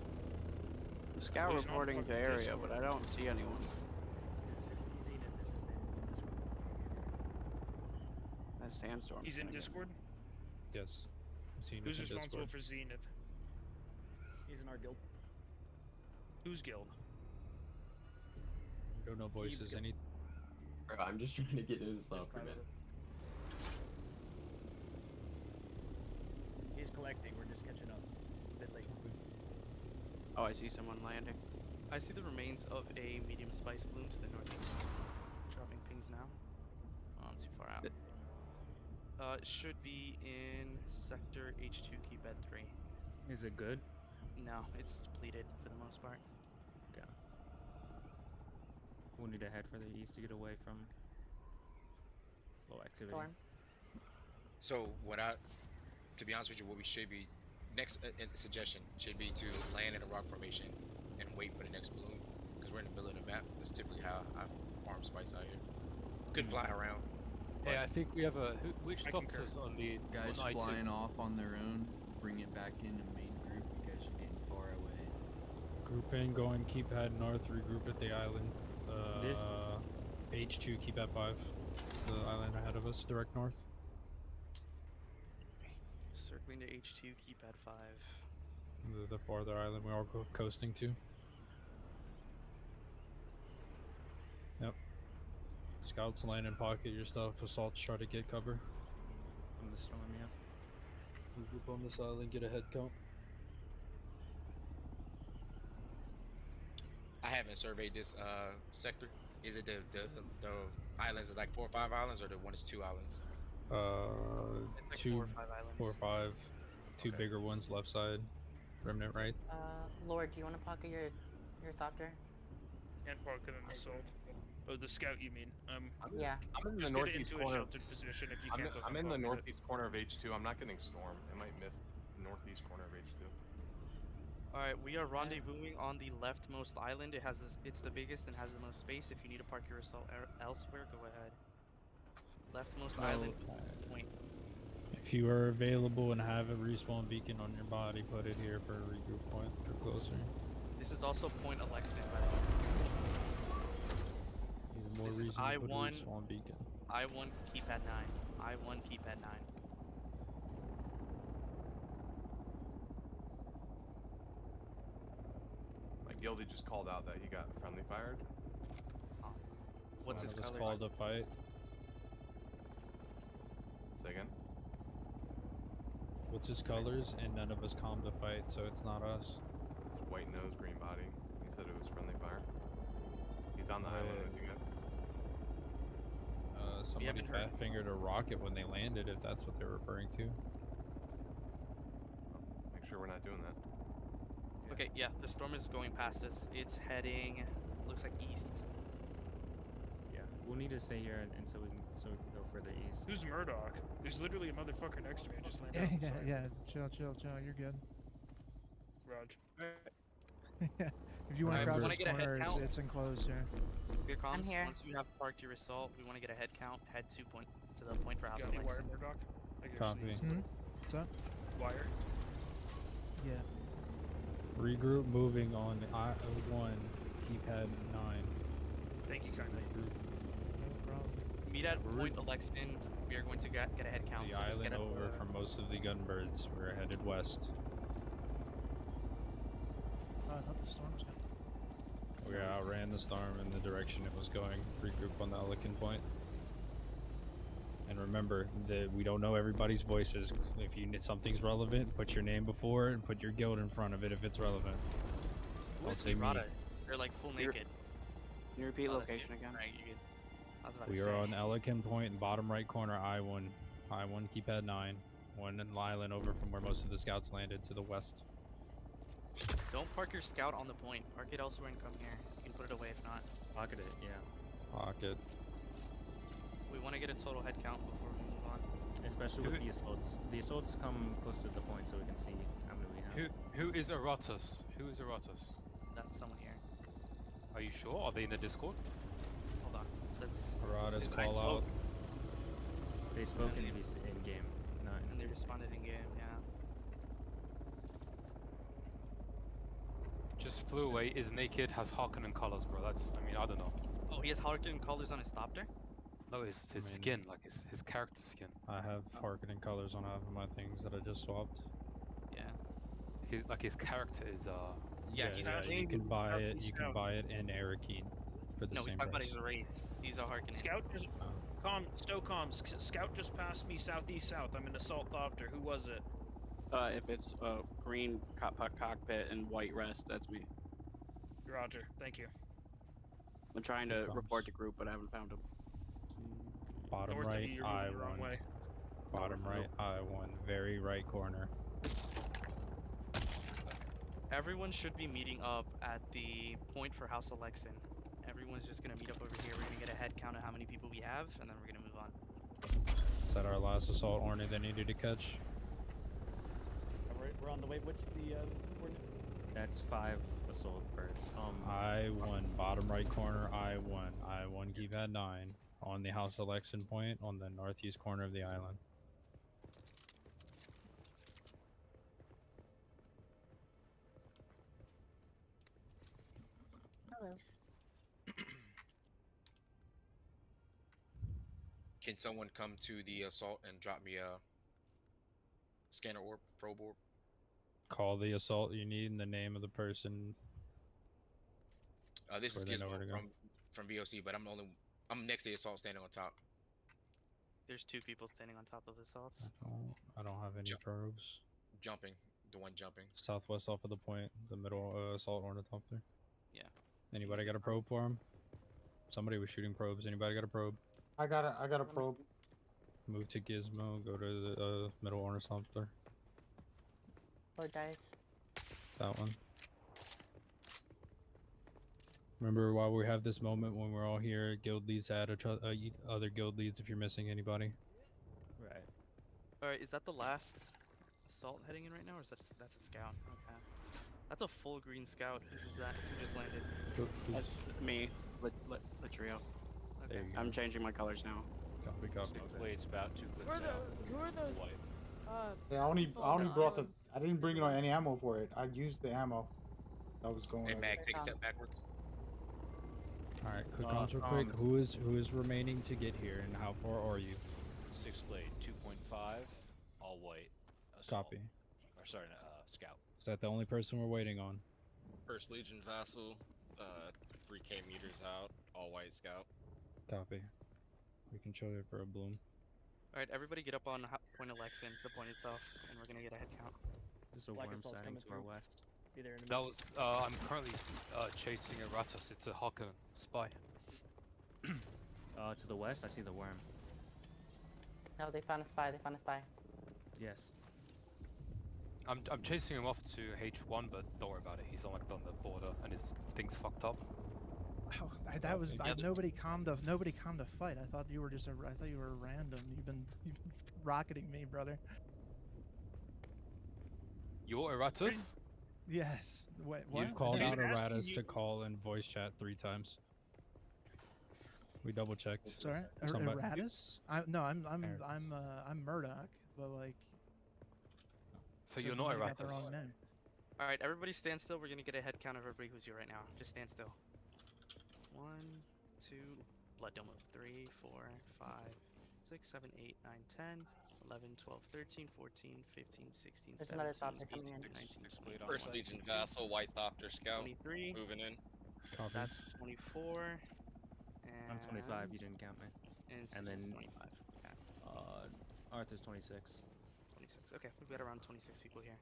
S22: The scout
S14: Well, he's not
S22: reporting
S14: fucking
S22: to area,
S14: Discord.
S22: but I don't see anyone.
S4: Zenith is his name.
S22: That sandstorm.
S14: He's in Discord.
S13: Yes. I've seen
S14: Who's
S13: it in
S14: responsible
S13: Discord.
S14: for Zenith?
S4: He's in our guild.
S14: Whose guild?
S13: We don't know voices. Any.
S20: Bro, I'm just trying to get into stuff, man.
S4: He's collecting. We're just catching up. A bit late.
S22: Oh, I see someone landing.
S6: I see the remains of a medium spice bloom to the northeast. Dropping pings now. Oh, not too far out. It should be in sector H2, keypad 3.
S7: Is it good?
S6: No, it's depleted for the most part.
S7: Okay. We'll need to head further east to get away from low activity.
S8: Storm.
S18: So to be honest with you, what we should be next suggestion should be to land in a rock formation and wait for the next balloon, because we're in the middle of the map. That's typically how I farm spice out here. Could fly around.
S10: Yeah, I think we have which
S3: I
S10: doctors on the
S3: guys
S10: on I2?
S3: flying off on their own. Bring it back in a main group. You guys are getting far away.
S13: Group in, going keypad north, regroup at the island.
S7: This-
S13: H2, keypad 5. The island ahead of us, direct north.
S6: Circling to H2, keypad 5.
S13: The farther island we are coasting to. Yep. Scouts land in pocket your stuff. Assaults try to get cover.
S7: From the storm, yeah.
S13: Regroup on this island, get a head count.
S18: I haven't surveyed this sector. Is it the islands is like 4 or 5 islands, or the one is 2 islands?
S6: It's like
S13: 2,
S6: 4 or 5 islands.
S13: 4 or 5. Two
S18: Okay.
S13: bigger ones left side. Remnant right.
S8: Lord, do you want to pocket your thopter?
S14: And pocket an assault. Oh, the scout, you mean?
S8: Yeah.
S19: I'm in the
S14: Just
S19: northeast
S14: get into
S19: corner.
S14: a sheltered position if you
S19: I'm,
S14: can't.
S19: I'm in the northeast corner of H2. I'm not getting storm. I might miss the northeast corner of H2.
S6: Alright, we are rendezvousing on the leftmost island. It's the biggest and has the most space. If you need to park your assault elsewhere, go ahead. Leftmost island, point.
S13: If you are available and have a respawn beacon on your body, put it here for a regroup point or closer.
S6: This is also point Alexian, by the way.
S13: Even more
S6: This is
S13: reason to put a
S6: I1,
S13: respawn beacon.
S6: I1 keypad 9. I1 keypad 9.
S19: My guildie just called out that he got friendly fired.
S6: What's his
S13: One of us
S6: color?
S13: called a fight.
S19: Say again?
S13: What's his colors? And none of us calmed the fight, so it's not us.
S19: It's white nose, green body. He said it was friendly fire. He's on the island with you guys.
S13: Somebody
S6: haven't heard-
S13: fat fingered a rocket when they landed, if that's what they're referring to.
S19: Make sure we're not doing that.
S6: Okay, yeah, the storm is going past us. It's heading, looks like east.
S7: Yeah. We'll need to stay here until we can go further east.
S14: Who's Murdoch? There's literally a motherfucker next to me. I just landed.
S23: Yeah, yeah. Chill. You're good.
S14: Raj.
S23: If you want to
S6: Alright,
S23: grab
S6: we wanna
S23: this
S6: get a head
S23: corner,
S6: count.
S23: it's enclosed here.
S6: Your comms,
S8: here.
S6: once you have parked your assault, we want to get a head count, head to the point for house
S14: You got any wire,
S6: Alexian.
S14: Murdoch? I can
S13: Copy.
S14: actually use
S23: What's up?
S14: Wire.
S23: Yeah.
S13: Regroup moving on I1, keypad 9.
S14: Thank you kindly.
S23: No problem.
S6: Meet at point Alexian. We are going to get a head
S13: It's
S6: count.
S13: the
S6: so just
S13: island
S6: get a,
S13: over from most of the gunbirds. We're headed west.
S23: Oh, I thought the storm was gonna.
S13: We outran the storm in the direction it was going. Regroup on the Alican point. And remember that we don't know everybody's voices. If you need something's relevant, put your name before it and put your guild in front of it if it's relevant. I'll
S6: What's
S13: say me.
S6: Miradas? They're like full naked.
S22: Can you repeat
S6: Oh, that's
S22: location
S6: good.
S22: again?
S6: Alright, you're good. I was about
S13: We
S6: to
S13: are
S6: say.
S13: on Ellicott Point, bottom right corner, I-1. I-1 keypad 9. One island over from where most of the scouts landed to the west.
S6: Don't park your scout on the point. Park it elsewhere and come here. You can put it away if not.
S7: Pocket it, yeah.
S13: Pocket.
S6: We want to get a total head count before we move on.
S7: Especially with the assaults. The assaults come close to the point so we can see how many we have.
S10: Who is Erotus? Who is Erotus?
S6: That's someone here.
S10: Are you sure? Are they in the Discord?
S6: Hold on. Let's.
S13: Aradas call out.
S7: They spoke in game. No,
S6: And they responded in game, yeah.
S10: Just flew away, is naked, has Harkonnen colors, bro. That's, I mean, I don't know.
S6: Oh, he has Harkonnen colors on his Thopter?
S10: No, his skin, like his character skin.
S13: I have Harkonnen colors on half of my things that I just swapped.
S6: Yeah.
S10: Like his character is
S6: Yeah, he's actually.
S13: you can buy it. You can buy it in Arakeen for the
S6: No,
S13: same
S6: he's talking about
S13: price.
S6: his race. He's a Harkonnen.
S11: Scout just Stow comms. Scout just passed me southeast south. I'm in assault thopter. Who was it?
S22: If it's green cockpit and white rest, that's me.
S11: Roger. Thank you.
S22: I'm trying to report to group, but I haven't found him.
S13: Bottom
S11: North of
S13: right,
S11: you, you're moving the wrong
S13: I-1.
S11: way.
S13: Bottom right, I-1. Very right corner.
S6: Everyone should be meeting up at the point for House Alexin. Everyone's just gonna meet up over here. We're gonna get a head count of how many people we have, and then we're gonna move on.
S13: Is that our last assault Orny they needed to catch?
S4: We're on the way. What's the coordinate?
S7: That's 5 assault birds.
S13: I-1, bottom right corner, I-1. I-1 keypad 9. On the House Alexin point on the northeast corner of the island.
S8: Hello.
S18: Can someone come to the assault and drop me a scanner orb, probe orb?
S13: Call the assault you need and the name of the person.
S18: This is
S13: where they know where to
S18: Gizmo
S13: go.
S18: from VOC, but I'm next to the assault, standing on top.
S6: There's 2 people standing on top of assaults.
S13: I don't have any probes.
S18: Jumping, the one jumping.
S13: Southwest off of the point, the middle assault ornithopter.
S6: Yeah.
S13: Anybody got a probe for him? Somebody was shooting probes. Anybody got a probe?
S1: I got a probe.
S13: Move to Gizmo. Go to the middle ornithopter.
S8: Or dice.
S13: That one. Remember, while we have this moment when we're all here, guild leads add other guild leads if you're missing anybody.
S7: Right.
S6: Alright, is that the last assault heading in right now, or is that's a scout? Okay. That's a full green scout. Who's that? Who just landed?
S22: That's me, Latrio.
S13: There you go.
S22: I'm changing my colors now.
S13: Copy, copy.
S21: Blade's about 2
S9: Who
S21: clicks
S9: are,
S21: out.
S9: who are those?
S21: White.
S1: Yeah, I only brought the. I didn't bring any ammo for it. I used the ammo that was going.
S18: Hey,
S1: on.
S18: Mag, take a step backwards.
S13: All right, quick comms real quick. Who is remaining to get here, and how far are you?
S21: 6 Blade, 2.5, all white. Assault.
S13: Copy.
S21: Or sorry, scout.
S13: Is that the only person we're waiting on?
S21: First Legion Vassal, 3K meters out, all white scout.
S13: Copy. We can show you for a bloom.
S6: Alright, everybody get up on Point Alexin, the point itself, and we're gonna get a head count.
S7: There's a
S4: Black
S7: worm
S4: assault's
S7: sighting
S4: coming
S7: to our
S4: through.
S7: west.
S6: Be there in a
S10: That
S6: minute.
S10: was, I'm currently chasing a Ratus. It's a Harkonnen spy.
S7: To the west, I see the worm.
S8: No, they found a spy. They found a spy.
S7: Yes.
S10: I'm chasing him off to H1, but don't worry about it. He's on like on the border, and his thing's fucked up.
S23: Oh, that was nobody calmed the fight. I thought you were I thought you were random. You've been rocketing me, brother.
S10: You're Eratus?
S23: Yes. Wait, what?
S13: You've called out
S23: Dude,
S13: Eratus to call in voice chat 3 times. We double checked.
S23: Sorry,
S13: Somebody-
S23: Eratus? I'm Murdoch, but like.
S10: So you're not
S23: somebody got the
S10: Eratus.
S23: wrong name.
S6: Alright, everybody stand still. We're gonna get a head count of everybody who's here right now. Just stand still. 1, 2, blood don't move. 3, 4, 5, 6, 7, 8, 9, 10, 11, 12, 13, 14, 15, 16,
S8: There's
S6: 17,
S8: another Thopter
S6: 18,
S8: coming in.
S6: 19, 20,
S21: First Legion Vassal, white Thopter scout.
S6: 23.
S21: Moving in.
S13: Copy.
S6: That's 24. And
S7: I'm 25. You didn't count me.
S6: And
S7: then
S6: 25. Okay.
S7: Arthur's 26.
S6: 26. Okay, we've got around 26 people here.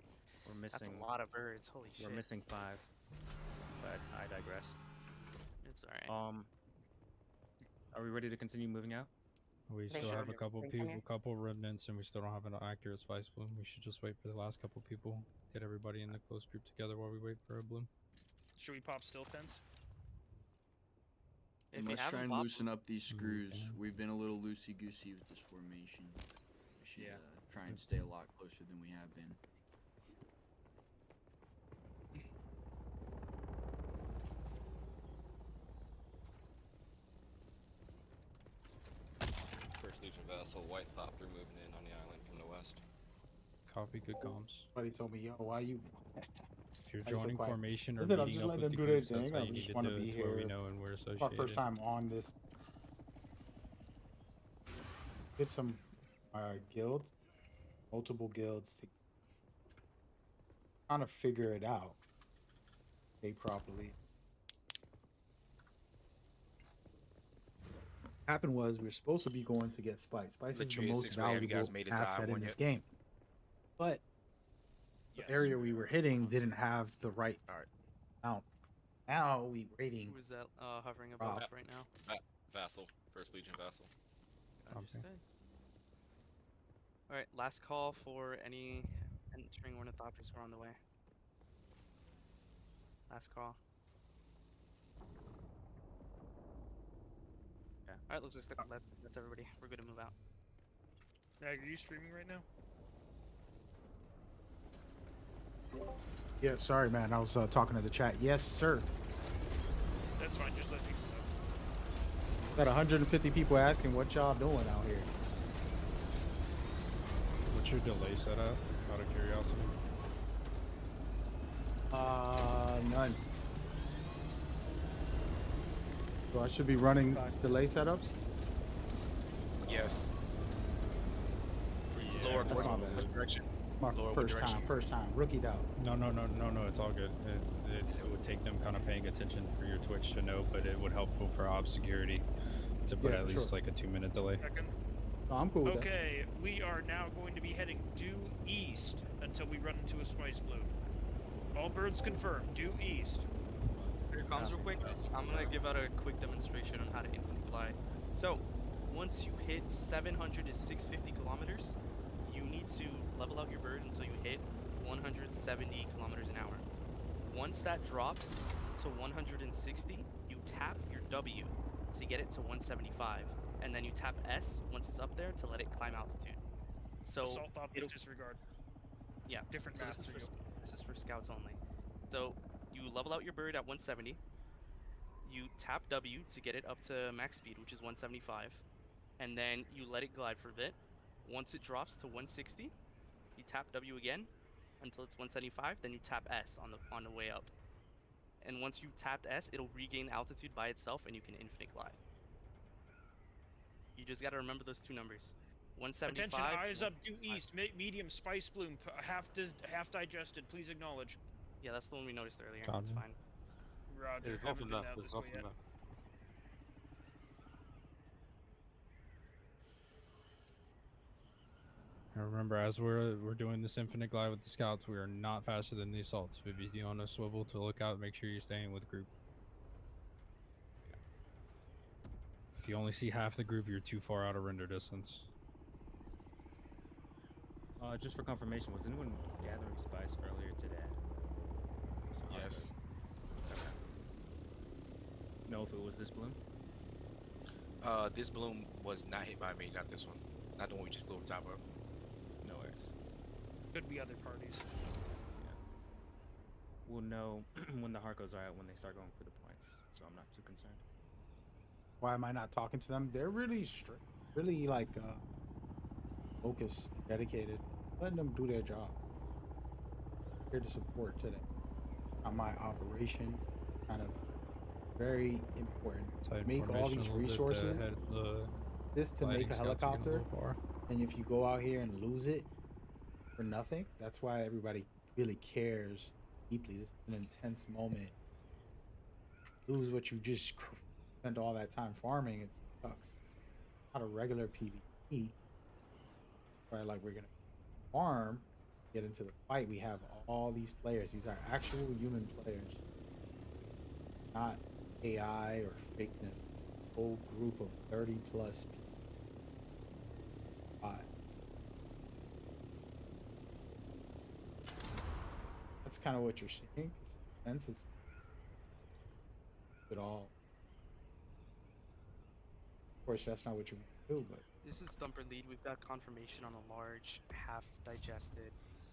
S7: We're missing.
S6: That's a lot of birds. Holy shit.
S7: We're missing 5. But I digress.
S6: It's alright.
S7: Are we ready to continue moving out?
S13: We
S8: They
S13: still
S8: should
S13: have a couple
S8: bring
S13: people,
S8: here.
S13: couple remnants, and we still don't have an accurate spice bloom. We should just wait for the last couple people. Get everybody in the close group together while we wait for a bloom.
S11: Should we pop still fence?
S6: If
S3: Let's
S6: you
S3: try
S6: haven't
S3: and
S6: popped
S3: loosen up these screws.
S13: Okay.
S3: We've been a little loosey-goosey with this formation. We should
S4: Yeah.
S3: try and stay a lot closer than we have been.
S21: First Legion vessel, White Thopter moving in on the island from the west.
S13: Copy, good comms.
S1: Somebody told me, yo, why you?
S13: If you're
S1: Why you so
S13: joining
S1: quiet?
S13: formation or
S1: Listen, I'm
S13: meeting
S1: just
S13: up
S1: letting
S13: with
S1: them
S13: the
S1: do their
S13: groups, that's
S1: thing.
S13: how
S1: I
S13: you need
S1: just
S13: to
S1: want
S13: do
S1: to be
S13: it. It's where we
S1: here.
S13: know and we're
S1: Our
S13: associated.
S1: first time on this. Get some guild, multiple guilds to kind of figure it out. Properly. Happened was we were supposed to be going to get Spice. Spice is the
S18: Latrice,
S1: most
S18: 6 Ray, have you
S1: valuable
S18: guys made it to
S1: asset in
S18: I-1
S1: this
S18: yet?
S1: game, but
S11: Yes.
S1: the area we were hitting didn't have the right amount. Now we rating.
S6: Who is that hovering above right now?
S21: Vassal, First Legion Vassal.
S6: Understood. Alright, last call for any entering ornithopters who are on the way. Last call. Yeah. Alright, looks like that's everybody. We're good to move out.
S11: Mag, are you streaming right now?
S1: Yeah, sorry, man. I was talking to the chat. Yes, sir.
S11: That's fine. Just let me know.
S1: Got 150 people asking what y'all doing out here.
S13: What's your delay set at, out of curiosity?
S1: None. So I should be running delay setups.
S18: Yes. Lower
S1: That's my
S18: what
S1: bad.
S18: direction?
S1: My
S18: Lower what direction?
S1: first time, rookied out.
S13: No, it's all good. It would take them kind of paying attention for your Twitch to know, but it would helpful for ob security to put
S1: Yeah,
S13: at
S1: for
S13: least
S1: sure.
S13: like a 2-minute delay.
S11: Second.
S1: No, I'm cool with that.
S11: Okay, we are now going to be heading due east until we run into a spice bloom. All birds confirmed. Due east.
S6: For your comms real quick, I'm gonna give out a quick demonstration on how to infinite fly. So, once you hit 700 to 650 kilometers, you need to level out your bird until you hit 170 kilometers an hour. Once that drops to 160, you tap your W to get it to 175, and then you tap S once it's up there to let it climb altitude. So
S11: Assault optics disregard.
S6: yeah,
S11: Different
S6: so
S11: math
S6: this is
S11: for you.
S6: this is for scouts only. So you level out your bird at 170. You tap W to get it up to max speed, which is 175, and then you let it glide for a bit. Once it drops to 160, you tap W again until it's 175. Then you tap S on the way up. And once you tapped S, it'll regain altitude by itself, and you can infinite glide. You just gotta remember those two numbers. 175.
S11: Attention, eyes up, due east, medium spice bloom, half digested. Please acknowledge.
S6: Yeah, that's the one we noticed earlier.
S13: Copy.
S6: That's fine.
S11: Roger.
S10: There's
S11: haven't
S10: nothing
S11: been
S10: left.
S11: out
S10: There's
S11: this way
S10: nothing
S11: yet.
S10: left.
S13: And remember, as we're doing this infinite glide with the scouts, we are not faster than the assaults. If you on a swivel to look out, make sure you're staying with group. If you only see half the group, you're too far out of render distance.
S7: Just for confirmation, was anyone gathering spice earlier today?
S18: Yes.
S7: Know if it was this bloom?
S18: This bloom was not hit by me, not this one. Not the one we just flew on top of.
S7: No worries.
S11: Could be other parties.
S7: We'll know when the Harkos are out when they start going for the points, so I'm not too concerned.
S1: Why am I not talking to them? They're really strict, really like focused, dedicated, letting them do their job. Here to support today. On my operation, kind of very important.
S13: Tight
S1: Make all
S13: formation
S1: these
S13: a little bit
S1: resources
S13: ahead of the
S1: just to
S13: gliding
S1: make a
S13: scouts are getting
S1: helicopter,
S13: little far.
S1: and if you go out here and lose it for nothing, that's why everybody really cares deeply. This is an intense moment. Lose what you just spent all that time farming, it sucks. Not a regular PvP, right? Like we're gonna farm, get into the fight. We have all these players. These are actual human players, not AI or fakeness. Whole group of 30 plus people. Bot. That's kind of what you're seeing. It's intense. It's it all. Of course, that's not what you want to do, but
S6: This is Thumper Lead. We've got confirmation on a large, half-digested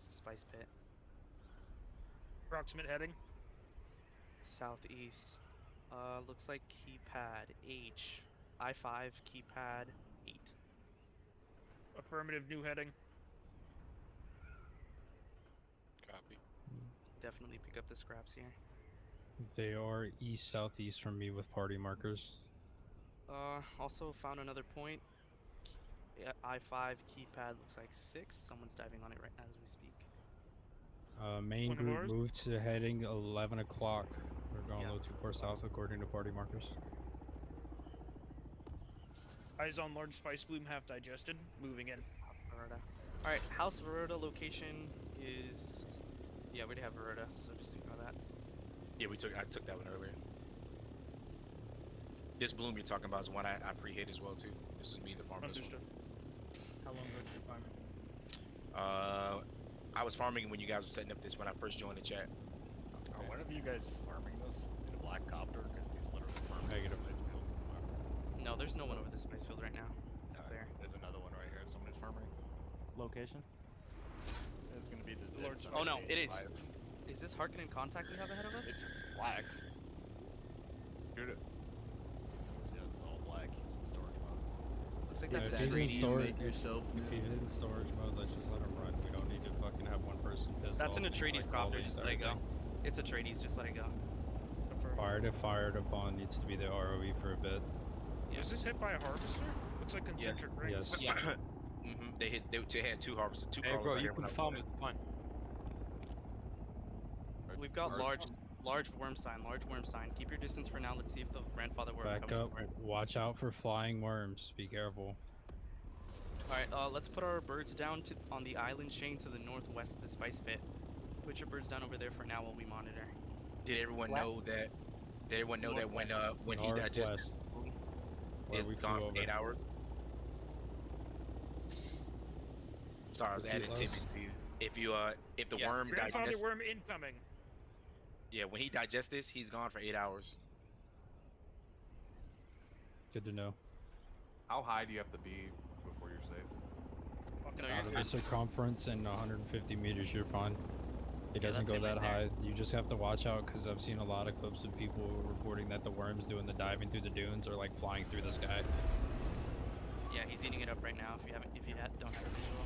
S6: spice pit.
S11: Approximate heading.
S6: Southeast. Looks like keypad H. I5 keypad 8.
S11: Affirmative, new heading.
S21: Copy.
S6: Definitely pick up the scraps here.
S13: They are east southeast from me with party markers.
S6: Also found another point. I5 keypad looks like 6. Someone's diving on it right as we speak.
S13: Main
S11: One of
S13: group
S11: ours?
S13: moved to heading 11 o'clock. We're going a little too far south according to party markers.
S11: Eyes on large spice bloom, half digested. Moving in.
S6: Alright, House Verota location is... Yeah, we already have Verota, so just ignore that.
S18: Yeah, I took that one earlier. This bloom you're talking about is one I pre-hit as well too. This is me, the farmer.
S11: Understood.
S7: How long ago did you farm it?
S18: I was farming when you guys were setting up this when I first joined the chat.
S12: When are you guys farming this? In a black copter? Because he's literally farming.
S13: Negative.
S6: No, there's no one over this spice field right now. It's clear.
S12: There's another one right here. Somebody's farming.
S7: Location?
S12: It's gonna be the
S11: Lord.
S6: Oh no, it is. Is this Harkonnen contact we have ahead of us?
S12: It's black.
S19: Shoot it.
S12: Yeah, it's all black. He's in storage mode.
S6: Looks like
S13: Yeah,
S6: that's
S13: if he's in
S3: you
S13: storage,
S3: make yourself
S13: if he's in storage mode, let's just let him run. We don't need to fucking have one person pissed
S6: That's
S13: off.
S6: an
S13: and,
S6: Atreides
S13: like,
S6: copter,
S13: always
S6: just let it go.
S13: everything.
S6: It's Atreides, just let it go.
S13: Fired upon needs to be the ROE for a bit.
S11: Was this hit by a harvester? Looks like concentric rings.
S13: Yes.
S18: They had two harvesters, two
S19: Hey,
S18: crawlers
S19: bro,
S18: out
S19: you
S18: here when
S19: can
S18: I
S19: farm
S18: was
S19: it. Fine.
S6: We've got
S19: Ours.
S6: large worm sign. Keep your distance for now. Let's see if the grandfather worm
S13: Back
S6: comes
S13: up.
S6: forward.
S13: Watch out for flying worms. Be careful.
S6: Alright, let's put our birds down on the island chain to the northwest of the spice pit. Put your birds down over there for now while we monitor.
S18: Did everyone know that? Did everyone know that when he digested,
S13: Northwest. Where we
S18: it's
S13: flew
S18: gone for
S13: over.
S18: 8 hours? Sorry, I was adding
S13: Repeat,
S18: tips
S13: Les.
S18: for you. If the worm
S11: Grandfather
S18: digests,
S11: worm incoming.
S18: yeah, when he digests this, he's gone for 8 hours.
S13: Good to know.
S19: How high do you have to be before you're safe?
S13: Out of the circumference and 150 meters, you're fine. It
S6: Yeah,
S13: doesn't
S6: that's
S13: go
S6: it
S13: that
S6: right there.
S13: high. You just have to watch out because I've seen a lot of clips of people reporting that the worms doing the diving through the dunes are like flying through the sky.
S6: Yeah, he's eating it up right now. If you don't have a visual.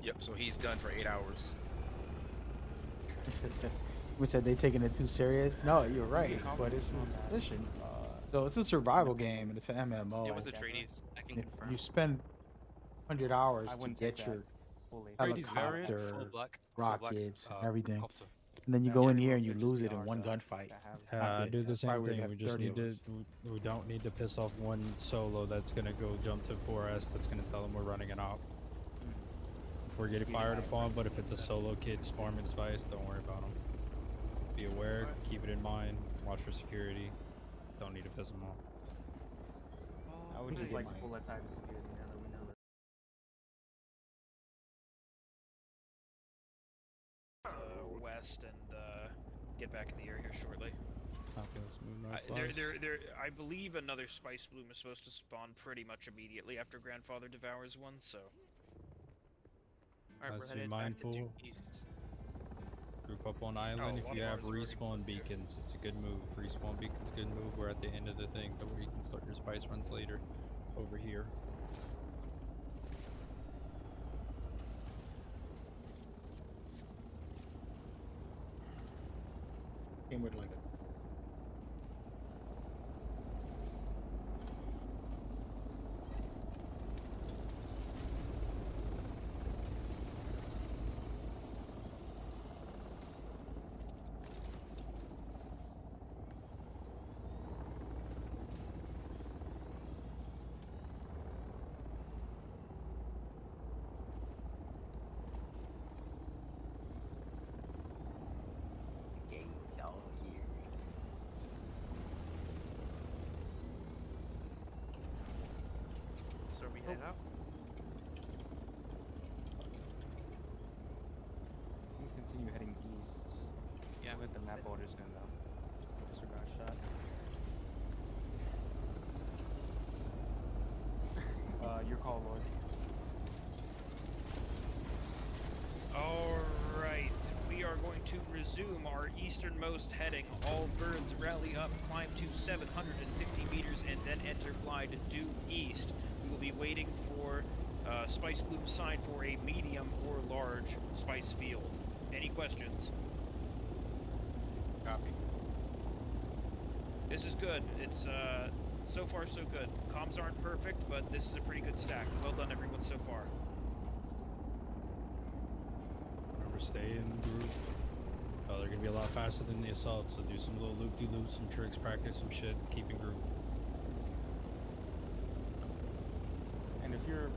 S18: Yep, so he's done for 8 hours.
S1: we said they taking it too serious. No, you're right, but it's a mission. So it's a survival game and it's an MMO.
S6: It was Atreides. I can
S1: If
S6: confirm.
S1: you spend 100 hours
S7: I
S1: to
S7: wouldn't
S1: get
S7: take
S1: your
S7: that fully.
S10: Atreides variant,
S1: helicopter,
S10: full black,
S1: rockets, and everything,
S10: copter.
S1: and then you
S7: Yeah,
S1: go
S7: yeah,
S1: in
S7: it
S1: here
S7: would
S1: and you
S7: just
S1: lose
S7: be
S1: it in
S7: hard
S1: one
S7: to
S1: gunfight.
S7: have.
S1: Not
S13: I
S1: good.
S13: do the
S1: That's
S13: same
S1: why we'd
S13: thing.
S1: have
S13: We just
S1: 30
S13: need
S1: of
S13: to.
S1: us.
S13: We don't need to piss off one solo that's gonna go jump to 4S. That's gonna tell them we're running it out. If we're getting fired upon, but if it's a solo kid swarming spice, don't worry about them. Be aware, keep it in mind, watch for security. Don't need to piss them off.
S7: I would just like to pull that type of security now that we know that.
S11: West and get back in the area here shortly.
S13: Okay, let's move
S11: I believe another spice bloom is supposed to spawn pretty much immediately after Grandfather devours one, so.
S6: Alright,
S13: Let's
S6: we're
S13: be
S6: headed back to
S13: mindful.
S6: due east.
S13: Group up on island.
S11: Oh,
S13: If you
S11: one
S13: have
S11: of ours is
S13: respawn beacons, it's a good move. Respawn beacons, good move. We're at the end of the thing, but where you can start your spice runs later. Over here.
S1: Came with like a
S20: Gang, so
S7: you heading east.
S6: Yeah.
S7: With the map order soon though. Disregard shot. Your call, Lord.
S11: Alright, we are going to resume our easternmost heading. All birds rally up, climb to 750 meters, and then enter glide due east. We will be waiting for Spice Bloom sign for a medium or large spice field. Any questions?
S10: Copy.
S11: This is good. It's so far so good. Comms aren't perfect, but this is a pretty good stack. Well done everyone so far.
S13: Remember, stay in the group. Oh, they're gonna be a lot faster than the assault, so do some little loop-de-loops, some tricks, practice some shit, keep in group.
S7: And if you're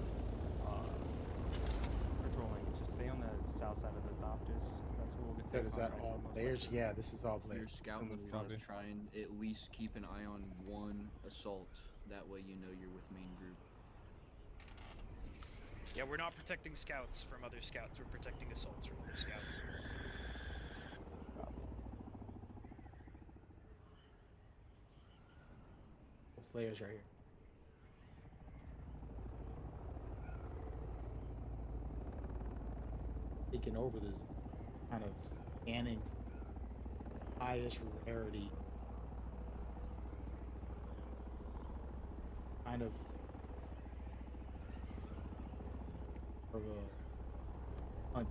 S7: patrolling, just stay on the south side of the Thopters. That's where we'll get
S1: Good,
S7: to
S1: is that
S7: contact
S1: all
S7: most
S1: players?
S7: likely.
S1: Yeah, this is all
S3: Your
S1: players.
S3: scout in the front,
S13: Copy.
S3: try and at least keep an eye on one assault. That way you know you're with main group.
S11: Yeah, we're not protecting scouts from other scouts. We're protecting assaults from other scouts.
S1: All players right here. Taking over this kind of scanning highest rarity kind of a hunt.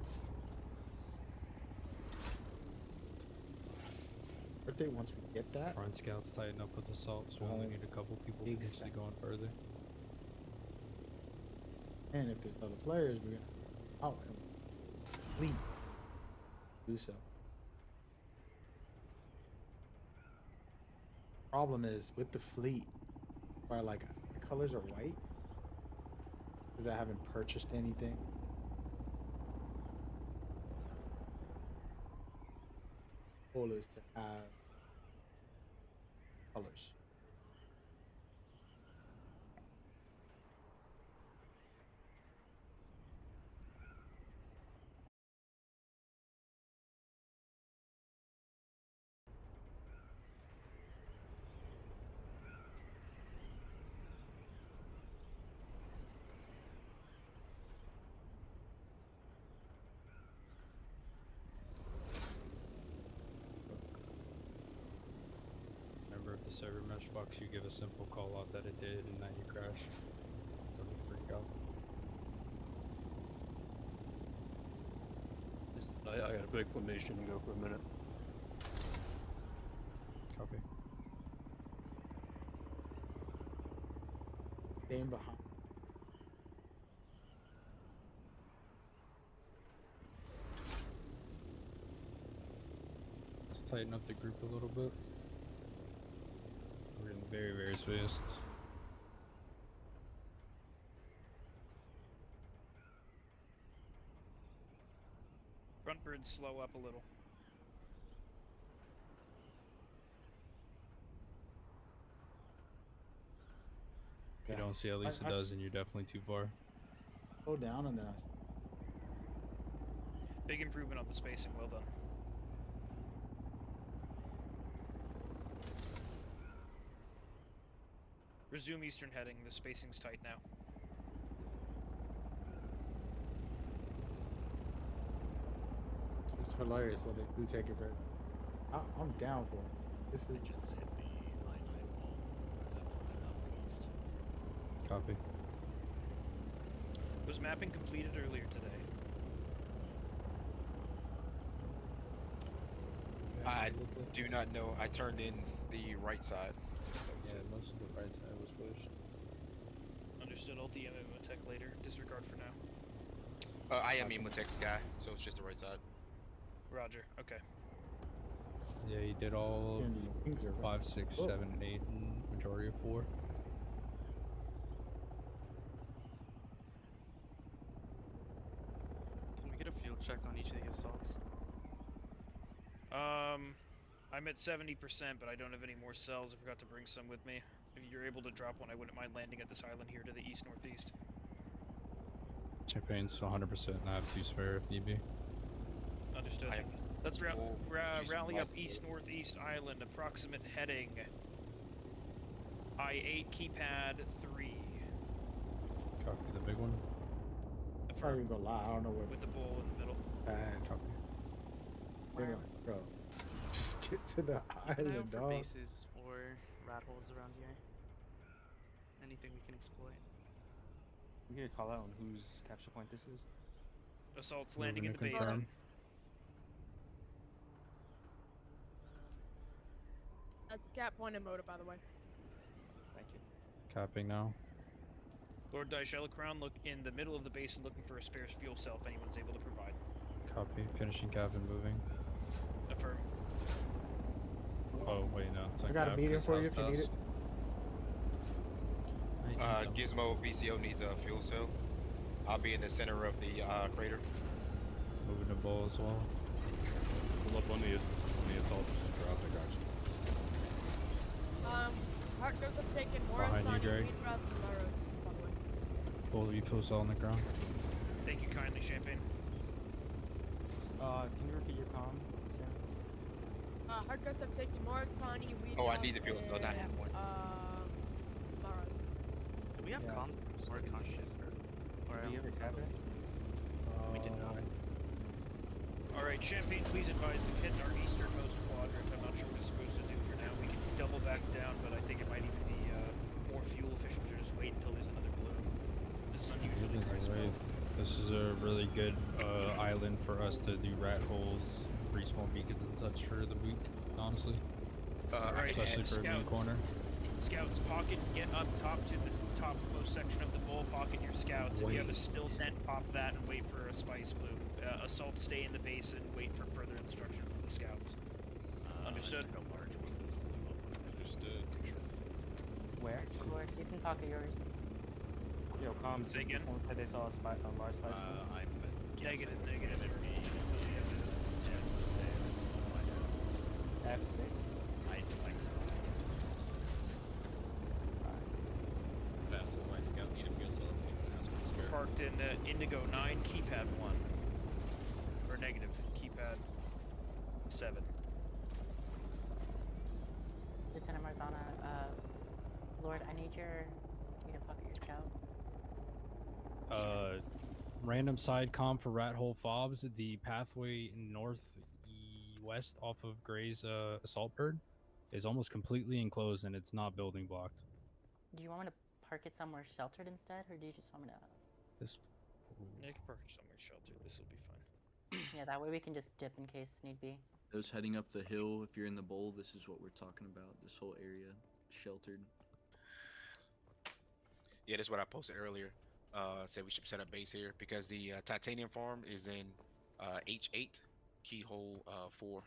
S1: Birthday once we get that.
S13: Front scouts tighten up with assaults. We only need a couple people potentially going further.
S1: And if there's other players, we're gonna out and leave. Do so. Problem is with the fleet, where like the colors are white, because I haven't purchased anything. Goal is to have colors.
S13: Remember, if the server mesh fucks, you give a simple call out that it did, and then you crash. Don't freak out.
S15: I gotta break formation and go for a minute.
S13: Copy.
S1: Staying behind.
S13: Let's tighten up the group a little bit. We're getting very, very fast.
S11: Front birds slow up a little.
S13: If you don't see at least a dozen, you're definitely too far.
S1: Slow down and then I.
S11: Big improvement on the spacing. Well done. Resume eastern heading. The spacing's tight now.
S1: It's hilarious that they do take it very. I'm down for it. This is
S12: just hit the line 9 wall. Is that fine enough east?
S13: Copy.
S11: Was mapping completed earlier today?
S18: I do not know. I turned in the right side.
S13: Yeah, most of the right side was pushed.
S11: Understood. I'll DM Imotech later. Disregard for now.
S18: I am Emotech's guy, so it's just the right side.
S11: Roger. Okay.
S13: Yeah, he did all of 5, 6, 7, and 8, and majority of 4.
S6: Can we get a field check on each of the assaults?
S11: I'm at 70%, but I don't have any more cells. I forgot to bring some with me. If you're able to drop one, I wouldn't mind landing at this island here to the east-northeast.
S13: Champagne's 100%, and I have 2 spare if need be.
S11: Understood.
S21: I am
S11: Let's
S21: full juice
S11: rally up
S21: multiple.
S11: east northeast island. Approximate heading. I-8 keypad 3.
S13: Copy the big one.
S1: I'm not even gonna lie, I don't know what
S11: With the bull in the middle.
S1: bad.
S13: Copy.
S1: They're like, bro, just get to the
S6: Keep an eye out
S1: island,
S6: for
S1: dog.
S6: bases or rat holes around here. Anything we can exploit.
S7: We get a call out on whose capture point this is.
S11: Assault's
S13: Moving
S11: landing in
S13: to
S11: the
S13: confirm.
S11: basin.
S9: That's cat point and motor, by the way.
S7: Thank you.
S13: Copying now.
S11: Lord Crown, look in the middle of the basin looking for a spare fuel cell if anyone's able to provide.
S13: Copy. Finishing cap and moving.
S11: Affirm.
S13: Oh wait, no. It's
S1: I
S13: on
S1: got a
S13: cap,
S1: medium
S13: 'cause
S1: for you
S13: house
S1: if you need
S13: does.
S1: it.
S18: Gizmo VCO needs a fuel cell. I'll be in the center of the crater.
S13: Moving the bull as well.
S5: Pull up on the assault drop. I got you.
S9: Partners have taken more
S13: Behind you,
S9: on
S13: Greg.
S9: weed routes than Burrows, by the way.
S13: Bull fuel cell on the ground.
S11: Thank you kindly, Champagne.
S7: Can you repeat your comm, Sam?
S9: Hardcrest have taken more Connie weed
S18: Oh, I
S9: routes
S18: need the fuel cell, not half one.
S9: Burrows.
S6: Do we have comms or conscious? Or
S7: Do you have a cabinet?
S6: we did not.
S11: Alright, Champagne, please advise we've hit our easternmost quadrant. I'm not sure what it's supposed to do for now. We can double back down, but I think it might even be more fuel efficient to just wait until there's another balloon. This is unusually crisp.
S13: This is a really good island for us to do rat holes, respawn beacons and such for the week, honestly.
S11: Alright,
S13: Especially for a view corner.
S11: Scouts, pocket, get up top to the topmost section of the bowl, pocket your scouts. If you have a still net, pop that and wait for a spice bloom. Assault, stay in the base and wait for further instruction from the scouts. Understood?
S21: Understood.
S7: Where?
S8: Lord, you can talk of yours.
S7: Yo, comms.
S11: Say again?
S7: Someone said they saw a large spice.
S12: I'm
S11: Negative.
S7: F6.
S12: I like
S21: Fast as my scout need a fuel cell if anyone has one spare.
S11: Parked in Indigo 9, keypad 1. Or negative, keypad 7.
S8: Lieutenant Marzana, Lord, I need you to pocket your scout.
S13: Random side comm for rat hole fobs. The pathway northwest off of Gray's assault bird is almost completely enclosed and it's not building blocked.
S8: Do you want me to park it somewhere sheltered instead, or do you just want me to?
S13: This.
S11: Nick, park somewhere sheltered. This will be fun.
S8: Yeah, that way we can just dip in case need be.
S3: Those heading up the hill, if you're in the bowl, this is what we're talking about. This whole area, sheltered.
S18: Yeah, that's what I posted earlier. Said we should set up base here because the titanium farm is in H8, keyhole 4.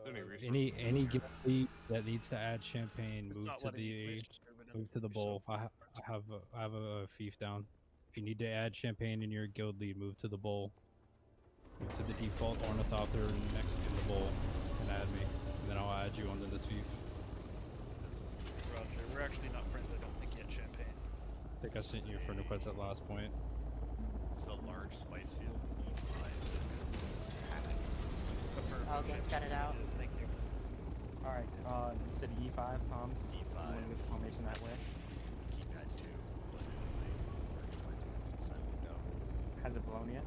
S13: Any guilty that needs to add champagne, move
S11: not
S13: to
S11: letting you
S13: the
S11: place disturb it in
S13: move to the bowl. I have a fief down. If you need to add champagne in your guild lead, move to the bowl. Move to the default ornithopter next in the bowl and add me, and then I'll add you onto this fief.
S11: Roger. We're actually not friends, I don't think, yet, Champagne.
S13: I think I sent you a friend request at last point.
S12: It's a large spice field.
S8: I'll get it out.
S11: Thank you.
S7: Alright, you said E5 comms.
S12: E5.
S7: You want to get the formation that way?
S12: Keypad 2. But it's a large spice field. Side window.
S7: Has it blown yet?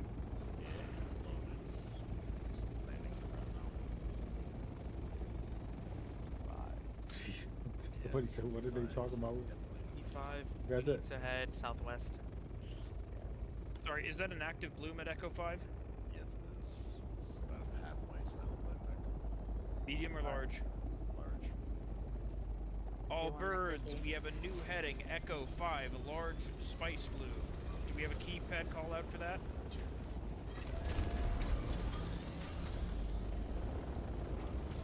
S12: Yeah, it's landing around now.
S1: Nobody said what are they talking about?
S6: E5.
S1: That's it.
S6: To head southwest.
S11: Sorry, is that an active bloom at Echo 5?
S12: Yes, it is. It's about halfway settled, I think.
S11: Medium or large?
S12: Large.
S11: All birds, we have a new heading, Echo 5, a large spice bloom. Do we have a keypad call out for that?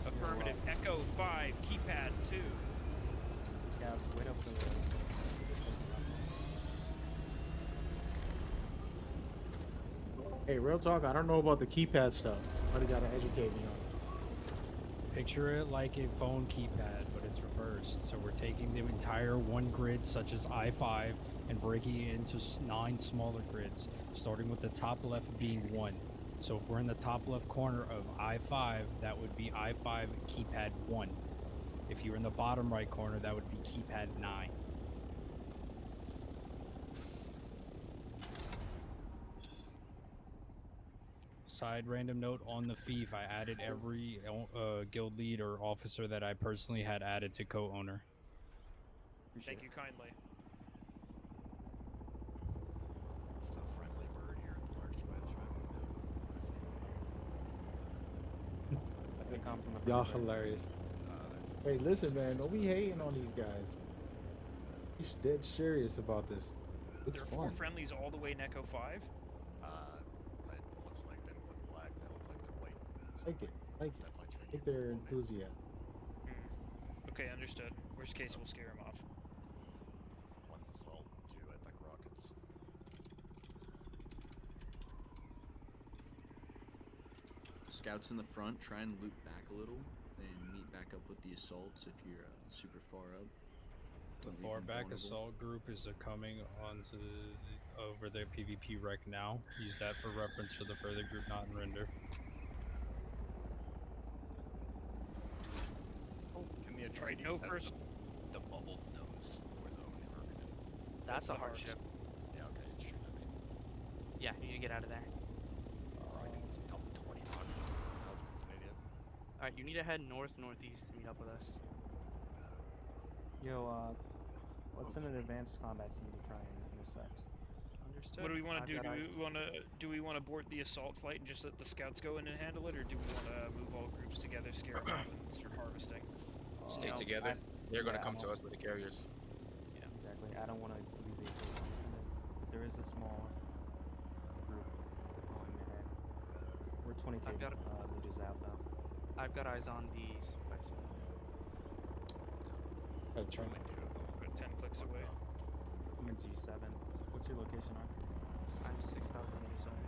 S11: Affirmative, Echo 5, keypad 2.
S7: Yeah, wait up for the.
S1: Hey, real talk, I don't know about the keypad stuff. Somebody gotta educate me on it.
S13: Picture it like a phone keypad, but it's reversed. So we're taking the entire one grid, such as I-5, and breaking it into 9 smaller grids, starting with the top left being 1. So if we're in the top left corner of I-5, that would be I-5 keypad 1. If you're in the bottom right corner, that would be keypad 9. Side random note on the fief, I added every guild lead or officer that I personally had added to co-owner.
S11: Thank you kindly.
S12: It's a friendly bird here at the Lark Spice Run.
S1: Y'all hilarious. Hey, listen, man, don't be hating on these guys. He's dead serious about this. It's
S11: There are 4
S1: fun.
S11: friendlies all the way in Echo 5.
S12: It looks like they look black. They look like they're white.
S1: Like it. Like it. Like their enthusiasm.
S11: Okay, understood. Worst case, we'll scare him off.
S12: One's assault and 2, I think, rockets.
S3: Scouts in the front, try and loop back a little and meet back up with the assaults if you're super far up.
S13: The
S3: Don't leave
S13: far
S3: them
S13: back
S3: vulnerable.
S13: assault group is coming onto over their PvP rec now. Use that for reference for the further group not in render.
S12: Can the Atreides
S11: no
S12: have
S11: first.
S12: the bubbled nose? Or is it only working in?
S6: That's a
S11: the
S6: hardship.
S12: Yeah, okay, it's shooting at me.
S6: Yeah, you need to get out of there.
S12: I can just dump 20 rockets. Nothing's an idiot.
S6: Alright, you need to head north-northeast to meet up with us.
S7: Yo, let's send an advanced combat team to try and intercept.
S6: Understood.
S11: What do we want to do?
S6: I've got eyes.
S11: Do we want to board the assault flight and just let the scouts go in and handle it, or do we want to move all groups together, scare them off, and start harvesting?
S18: Stay
S7: No,
S18: together. They're gonna
S7: yeah,
S18: come
S7: I
S18: to
S7: don't-
S18: us with the carriers.
S7: Yeah, exactly. I don't want to leave the assault independent, but there is a small group going ahead. We're 20k
S6: I've got
S7: mages out though.
S6: I've got eyes on the spice one.
S1: That's right.
S11: About 10 clicks away.
S7: I'm in G7. What's your location, Ark?
S6: I'm 6,000 meters away.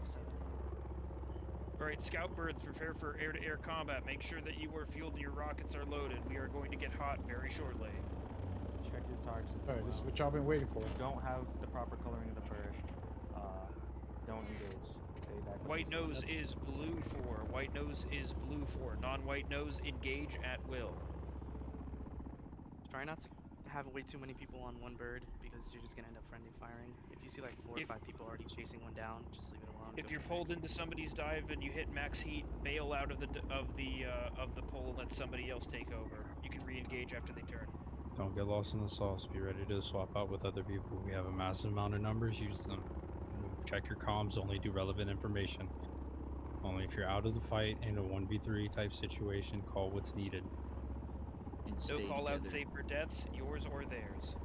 S6: F7.
S11: Alright, scout birds, prepare for air-to-air combat. Make sure that you are fueled and your rockets are loaded. We are going to get hot very shortly.
S7: Check your targets as
S1: Alright, this is
S7: well.
S1: what y'all been waiting for.
S7: If you don't have the proper coloring of the bird, don't engage. Stay back. with
S11: White
S7: the assault.
S11: nose is blue 4. White nose is blue 4. Non-white nose, engage at will.
S6: Try not to have way too many people on one bird because you're just gonna end up friendly firing. If you see like 4 or 5 people already chasing one down, just leave it alone.
S11: If
S6: Go
S11: you're
S6: for the
S11: pulled
S6: next.
S11: into somebody's dive and you hit max heat, bail out of the pool and let somebody else take over. You can re-engage after they turn.
S13: Don't get lost in the sauce. Be ready to swap out with other people. We have a massive amount of numbers. Use them. Check your comms. Only do relevant information. Only if you're out of the fight in a 1v3 type situation, call what's needed.
S3: And
S11: No
S3: stay
S11: call out
S3: together.
S11: save for deaths, yours or theirs.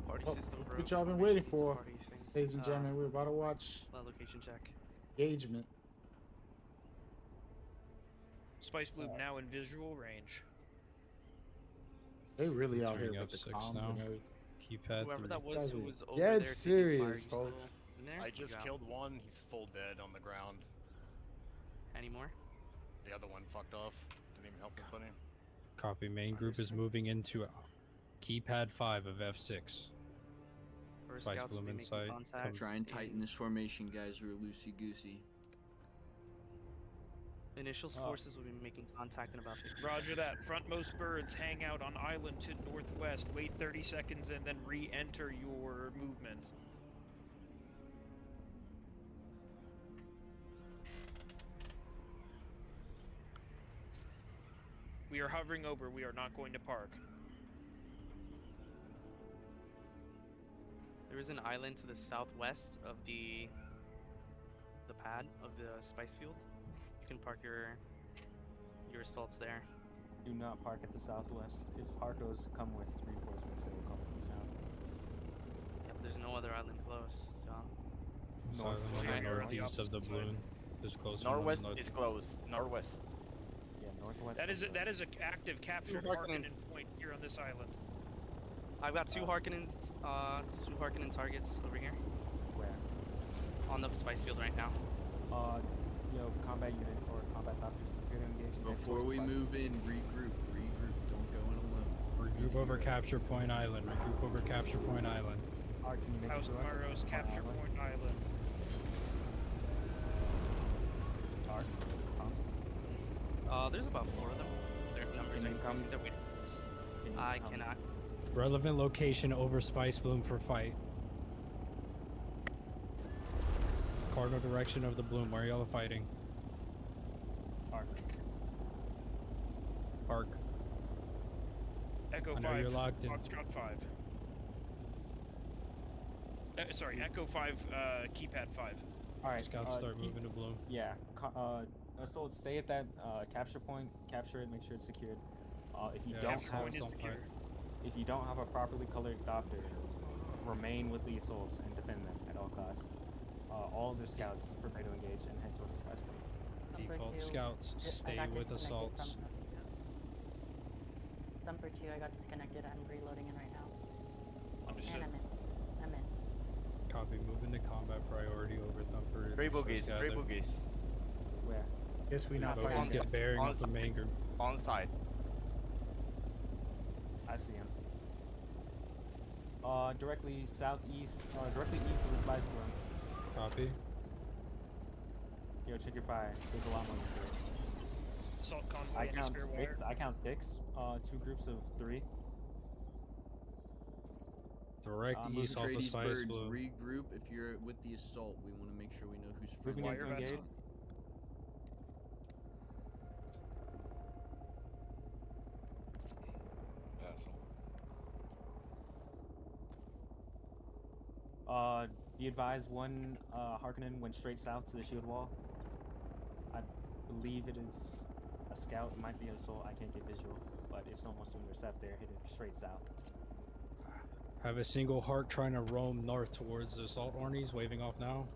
S6: Party
S1: Oh,
S6: system
S1: that's
S6: broke.
S1: what y'all been
S6: Formation
S1: waiting
S6: needs a
S1: for.
S6: party thing.
S1: Ladies and gentlemen, we're about to watch
S6: Location check.
S1: engagement.
S11: Spice Bloom now in visual range.
S1: They really out here
S13: Turning
S1: with
S13: up
S1: the
S13: 6
S1: comms
S13: now.
S1: and everything.
S13: Keypad
S6: Whoever
S13: 3.
S6: that was who was over
S1: Dead
S6: there
S1: serious,
S6: taking fire, you still
S1: folks.
S6: in there?
S12: I
S6: You
S12: just
S6: got
S12: killed one. He's full dead on the ground.
S6: Any more?
S12: The other one fucked off. Didn't even help me funny.
S13: Copy. Main group is moving into keypad 5 of F6.
S6: Or
S13: Spice
S6: scouts will
S13: Bloom
S6: be making
S13: inside.
S6: contact.
S3: Try and tighten this formation, guys. We're loosey-goosey.
S6: Initial forces will be making contact in about 15
S11: Roger
S6: seconds.
S11: that. Frontmost birds hang out on island to northwest. Wait 30 seconds and then re-enter your movement. We are hovering over. We are not going to park.
S6: There is an island to the southwest of the pad of the spice field. You can park your assaults there.
S7: Do not park at the southwest. If Harkos come with reinforcements, they will come from the south.
S6: Yeah, but there's no other island close, so.
S13: Silent on the
S6: Right, or on the
S13: northeast of the
S11: opposite side.
S13: balloon. There's close
S2: Northwest
S13: one.
S2: is closed. Northwest.
S7: Yeah, northwest.
S11: That is an active captured
S6: Harkonnen.
S11: Harkonnen point here on this island.
S6: I've got two Harkonnen targets over here.
S7: Where?
S6: On the spice field right now.
S7: Combat unit or combat doctors, prepare to engage. and head
S3: Before
S7: towards
S3: we
S7: the spice
S3: move in, regroup. Don't
S13: Regroup over Capture Point Island. Regroup over Capture Point Island.
S23: Art, can you make
S11: House
S23: it to us?
S11: Tomorrow's Capture
S23: Island.
S11: Point Island.
S23: Art,
S6: There's about 4 of them. Their numbers
S23: Can
S6: are
S23: you come?
S6: increasing. I cannot.
S13: Relevant location over Spice Bloom for fight. Cardinal direction of the bloom. Where y'all fighting?
S23: Art.
S13: Park.
S11: Echo
S13: I know
S11: 5.
S13: you're locked in.
S11: Foxtrot 5. Sorry, Echo 5, keypad 5.
S23: Alright,
S13: Scouts start moving to bloom.
S7: Yeah. So stay at that capture point, capture it, make sure it's secured. If you don't
S11: Capture
S7: have
S11: point is secure.
S7: if you don't have a properly colored doctor, remain with the assaults and defend them at all costs. All of the scouts prepare to engage and head towards the spice point.
S13: Default
S8: two,
S13: scouts
S8: I
S13: stay
S8: got
S13: with
S8: disconnected
S13: assaults.
S8: from- Thumper 2, I got disconnected. I'm reloading in right now.
S19: Understood.
S8: And I'm in.
S13: Copy. Moving to combat priority over Thumper.
S2: Three
S13: Resource
S2: boogies,
S13: gather.
S2: three boogies.
S7: Where?
S1: Guess we not
S13: Bogies
S1: fighting.
S13: get bearing
S2: on
S13: off the main group.
S2: On side.
S7: I see him. Directly southeast, directly east of the spice bloom.
S13: Copy.
S7: Yo, check your fire. There's a lot more than 3.
S11: Assault convoy
S7: I
S11: and
S7: count
S11: spare
S7: 6.
S11: wire.
S7: I count 6. 2 groups of 3.
S13: Direct east off of
S3: Atreides
S13: Spice
S3: birds,
S13: Bloom.
S3: regroup. If you're with the assault, we want to make sure we know who's
S7: Moving
S3: friendly.
S7: into
S3: and who's
S7: engage.
S3: not.
S7: Be advised, one Harkonnen went straight south to the shield wall. I believe it is a scout. It might be an assault. I can't get visual. But if someone wants to intercept there, hit it straight south.
S13: Have a single heart trying to roam north towards the assault Ornies, waving off now.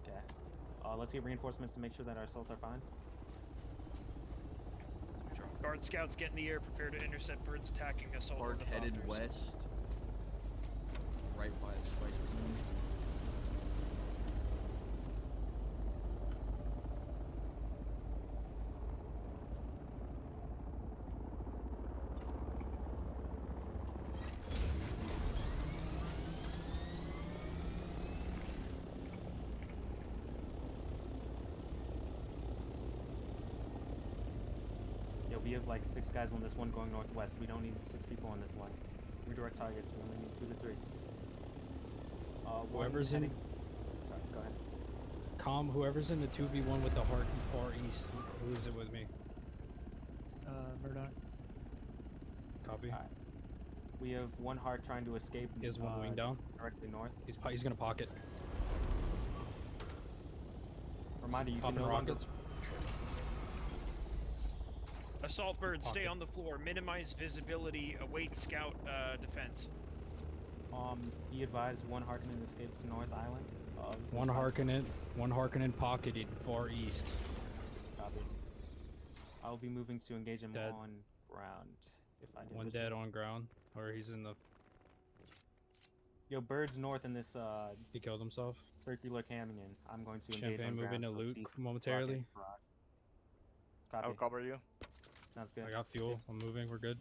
S7: Okay. Let's get reinforcements to make sure that our assaults are fine.
S11: Guard scouts get in the air, prepare to intercept birds attacking assault
S3: Park headed
S11: ornithopters.
S3: west, right by the spice bloom.
S7: Yeah, we have like 6 guys on this one going northwest. We don't need 6 people on this one. Redirect targets. We only need 2 to 3.
S13: Whoever's in.
S7: Sorry, go ahead.
S13: Whoever's in the 2v1 with the heart far east, who is it with me?
S23: Murdoch.
S13: Copy.
S7: Alright. We have one heart trying to escape.
S13: He has one wing down.
S7: Directly north.
S13: He's gonna pocket.
S7: Reminder, you can
S13: Popping
S7: no longer
S13: rockets.
S11: Assault birds, stay
S13: Pocket.
S11: on the floor. Minimize visibility. Await scout defense.
S7: Be advised, one Harkonnen escapes to North Island.
S13: One Harkonnen pocketed far east.
S7: Copy. I'll be moving to engage him
S13: Dead.
S7: on ground. If I get
S13: One
S7: visual.
S13: dead on ground, or he's in the.
S7: Yo, birds north in this
S13: He killed himself.
S7: circular canyon. I'm going to engage
S13: Champagne
S7: on
S13: moving
S7: ground.
S13: to
S7: so
S13: loot
S7: east of
S13: momentarily.
S7: Rocket Rock. Copy.
S2: I'll cover you.
S7: Sounds good.
S13: I got fuel. I'm moving. We're good.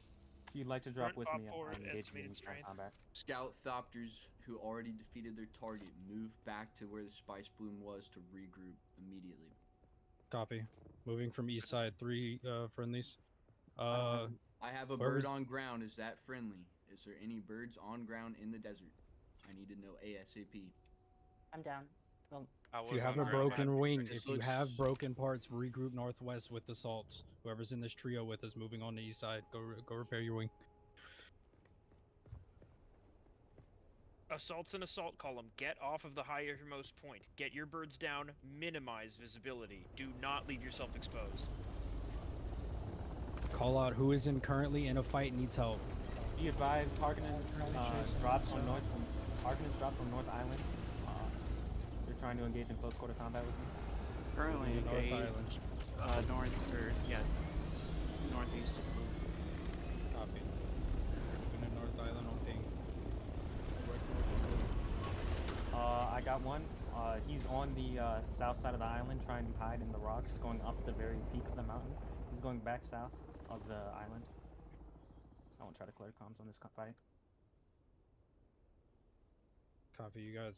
S7: If you'd like to drop
S11: Front
S7: with me,
S11: top forward,
S7: I'm engaging
S11: estimated
S7: in
S11: strength.
S7: combat.
S3: Scout Thopters who already defeated their target move back to where the spice bloom was to regroup immediately.
S13: Copy. Moving from east side. 3 friendlies.
S3: I have a
S13: whoever's-
S3: bird on ground. Is that friendly? Is there any birds on ground in the desert? I need to know ASAP.
S8: I'm down. Well,
S13: If you have a broken wing,
S3: This
S13: if you
S3: looks-
S13: have broken parts, regroup northwest with assaults. Whoever's in this trio with us, moving on the east side, go repair your wing.
S11: Assault's an assault column. Get off of the highermost point. Get your birds down. Minimize visibility. Do not leave yourself exposed.
S13: Call out who is currently in a fight and needs help.
S7: Be advised, Harkonnen's dropped from North. Harkonnen's dropped from North Island. They're trying to engage in close quarter combat with me.
S22: Currently
S13: North
S22: engaged
S13: Island.
S22: north or yeah, northeast.
S13: Copy. Moving to North Island on ping.
S7: I got one. He's on the south side of the island, trying to hide in the rocks, going up the very peak of the mountain. He's going back south of the island. I won't try to clear comms on this fight.
S13: Copy. You got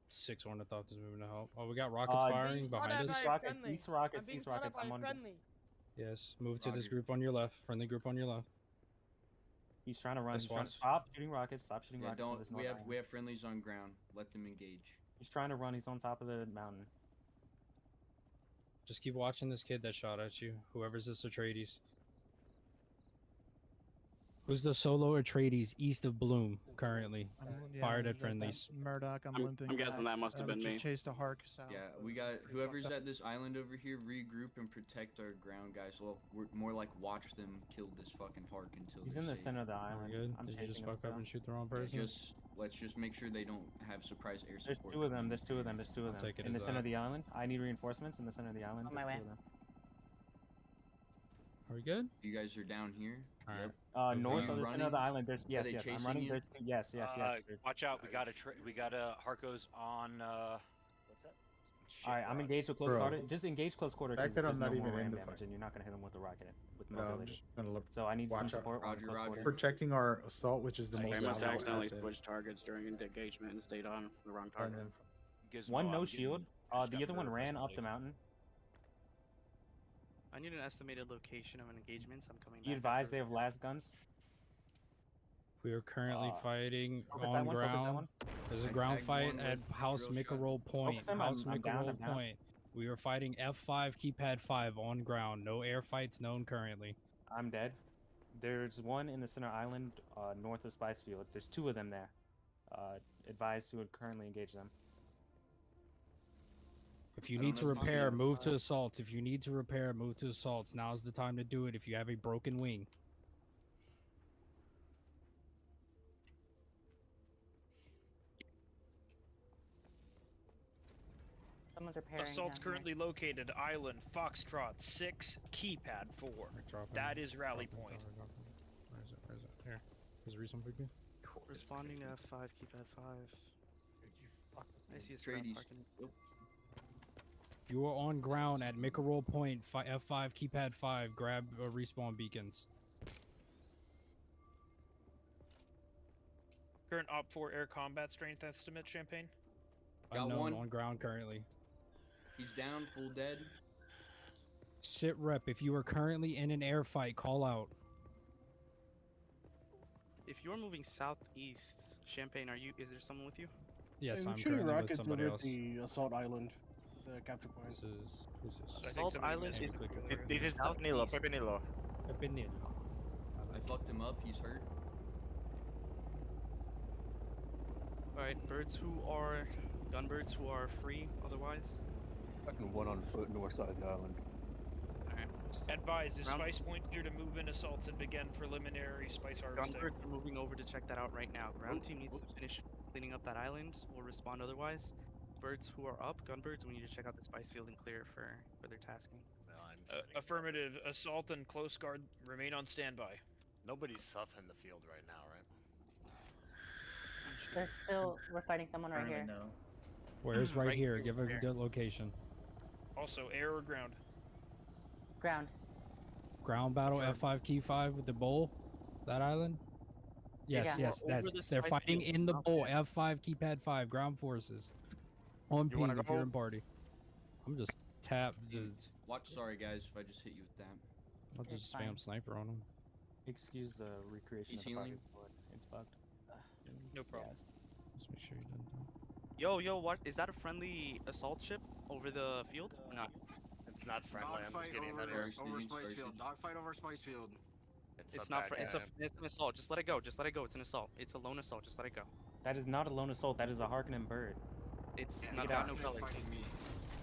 S13: 6 ornithopters moving to help. Oh, we got rockets firing behind us.
S9: East rockets.
S7: I'm on.
S13: Yes. Move to this
S3: Roger.
S13: group on your left. Friendly group on your left.
S7: He's trying to run.
S13: Let's
S7: He's trying to
S13: watch.
S7: stop shooting rockets. Stop shooting
S3: Yeah,
S7: rockets. on
S3: don't.
S7: this
S3: We
S7: north
S3: have
S7: island.
S3: we have friendlies on ground. Let them engage.
S7: He's trying to run. He's on top of the mountain.
S13: Just keep watching this kid that shot at you. Whoever's this Atreides. Who's the solo Atreides east of Bloom currently? Fired at friendlies.
S23: Murdoch, I'm limping.
S22: I'm guessing
S23: back.
S22: that must have been me.
S23: Chased a Hark south.
S3: Yeah, we got whoever's at this island over here. Regroup and protect our ground guys. Well, we're more like watch them kill this fucking Hark until
S7: He's
S3: they're
S7: in the
S3: safe.
S7: center of the island.
S13: Good.
S7: I'm
S13: Did you
S7: chasing
S13: just
S7: him
S13: fuck up
S7: still.
S13: and shoot the wrong
S3: Yeah,
S13: person?
S3: let's just make sure they don't have surprise air
S7: There's
S3: support.
S7: 2 of them.
S3: coming.
S7: There's 2 of them. There's 2 of
S13: I'll
S7: them.
S13: take it
S7: In the
S13: as
S7: center of
S13: that.
S7: the island. I need reinforcements in the center of the island.
S8: On my
S7: There's
S8: way.
S7: 2 of them.
S13: Are we good?
S3: You guys are down here.
S13: Alright.
S3: Yep.
S7: North
S3: you
S7: of the center of the
S3: running?
S7: island. There's
S3: Are
S7: yes,
S3: they
S7: yes. I'm
S3: chasing
S7: running.
S3: you?
S7: There's 2. Yes.
S2: Watch out! We got a Harkos on. What's that?
S7: All right, I'm engaged with close
S1: Bro.
S7: quarter. Just engage close quarter.
S1: Fact
S7: 'Cause
S1: that
S7: there's
S1: I'm not
S7: no more
S1: even in
S7: ram
S1: the
S7: damage,
S1: fight.
S7: and you're not gonna hit him with a rocket with
S1: No, I'm
S7: mobility.
S1: just gonna look.
S7: So I need some
S1: watch out.
S7: support on
S3: Roger,
S7: close
S3: roger.
S7: quarter.
S1: Protecting our assault, which is the
S22: They
S1: most
S22: must
S1: valuable
S22: accidentally
S1: asset.
S22: switch targets during engagement and stayed on the wrong
S1: And
S22: target.
S1: then
S2: Gizmo,
S7: One no
S2: I'm
S7: shield.
S2: getting
S7: The other one
S2: scuppered
S7: ran up
S2: requested.
S7: the mountain.
S6: I need an estimated location of an engagement. So I'm coming back.
S7: You advise they have last guns.
S13: We are currently fighting
S7: focus that
S13: on
S7: one, focus that
S13: ground.
S7: one.
S13: There's a
S3: I
S13: ground
S3: tagged
S13: fight
S3: one
S13: at
S3: with
S13: House
S3: drill shot.
S13: Mickerel Point.
S7: Focus him,
S13: House
S7: I'm down,
S13: Mickerel
S7: I'm down.
S13: Point. We are fighting F5 keypad 5 on ground. No air fights known currently.
S7: I'm dead. There's one in the center island, north of Spicefield. There's 2 of them there. Advise to currently engage them.
S13: If you
S3: I
S13: need
S3: don't
S13: to
S3: know if it's
S13: repair,
S3: gonna-
S13: move to assaults. If you need to repair, move to assaults. Now's the time to do it if you have a broken wing.
S8: Someone's repairing.
S11: Assault's
S8: down here.
S11: currently located Island Foxtrot 6 Keypad 4. That is rally point.
S13: Where is it? Where is it? Here. There's a reason for you.
S6: Responding to F5, keep F5. I see a
S3: Atreides.
S6: parking.
S3: Yep.
S13: You are on ground at Mickerel Point, F5 keypad 5. Grab respawn beacons.
S11: Current Op 4 air combat strength estimate, Champagne?
S3: Got
S13: Unknown
S3: one.
S13: on ground currently.
S3: He's down, full dead.
S13: Sit rep. If you are currently in an air fight, call out.
S6: If you're moving southeast, Champagne, is there someone with you?
S13: Yes,
S15: Hey,
S13: I'm
S15: we're shooting
S13: currently with
S15: rockets
S13: somebody
S15: over
S13: else.
S15: the assault island, the capture point.
S13: This is who's this?
S11: I think
S6: Assault
S11: somebody
S6: Island
S11: mentioned
S6: is
S11: earlier.
S16: This is Pepinillo, Pepinillo.
S13: Pepinillo.
S3: I fucked him up. He's hurt.
S6: Alright, gunbirds who are free otherwise.
S15: Fucking one on foot north side of the island.
S6: Alright.
S11: Advise, is
S6: Round-
S11: Spice Point clear to move in assaults and begin preliminary spice harvesting?
S6: Gunbirds are moving over to check that out right now. Ground team needs to finish cleaning up that island or respond otherwise. Birds who are up, gunbirds, we need to check out the spice field and clear for their tasking.
S12: Well, I'm sitting
S11: Affirmative. Assault and close guard remain on standby.
S12: Nobody's suffering the field right now, right?
S8: We're fighting someone right here.
S13: Where's right,
S11: Right
S13: here?
S11: here,
S13: Give a
S11: here.
S13: good location.
S11: Also, air or ground?
S8: Ground.
S13: Ground battle F5 key 5 with the bowl. That island? Yes,
S8: Yeah.
S13: yes,
S6: Over
S13: that's
S6: the
S13: they're
S6: spice
S13: fighting
S6: field.
S13: in the bowl.
S6: Okay.
S13: F5 keypad 5 ground forces. On
S16: You wanna
S13: ping if you're
S16: go?
S13: in party. I'm just tapped.
S3: Watch, sorry guys, if I just hit you with that.
S13: I'll just
S8: It's
S13: spam
S8: fine.
S13: sniper on him.
S7: Excuse the recreation
S3: He's
S7: of the
S3: healing.
S7: party, but it's bugged.
S11: No problem.
S7: Yes.
S13: Let's make sure you're done.
S6: Yo, what is that a friendly assault ship over the field? Or not.
S12: It's not friendly. I'm just
S17: Dogfight
S12: getting
S17: over,
S12: that
S3: Sorry,
S17: over
S3: Staging, sorry,
S17: Spice Field.
S3: Staging.
S17: Dogfight over Spice Field.
S6: It's
S12: a
S6: not.
S12: bad
S6: It's
S12: guy.
S6: an assault. Just let it go. Just let it go. It's an assault. It's a lone assault. Just let it go.
S7: That is not a lone assault. That is a Harkonnen bird.
S6: It's
S8: Yeah,
S6: not
S8: get
S6: got
S8: out.
S6: no color.
S17: Fighting me.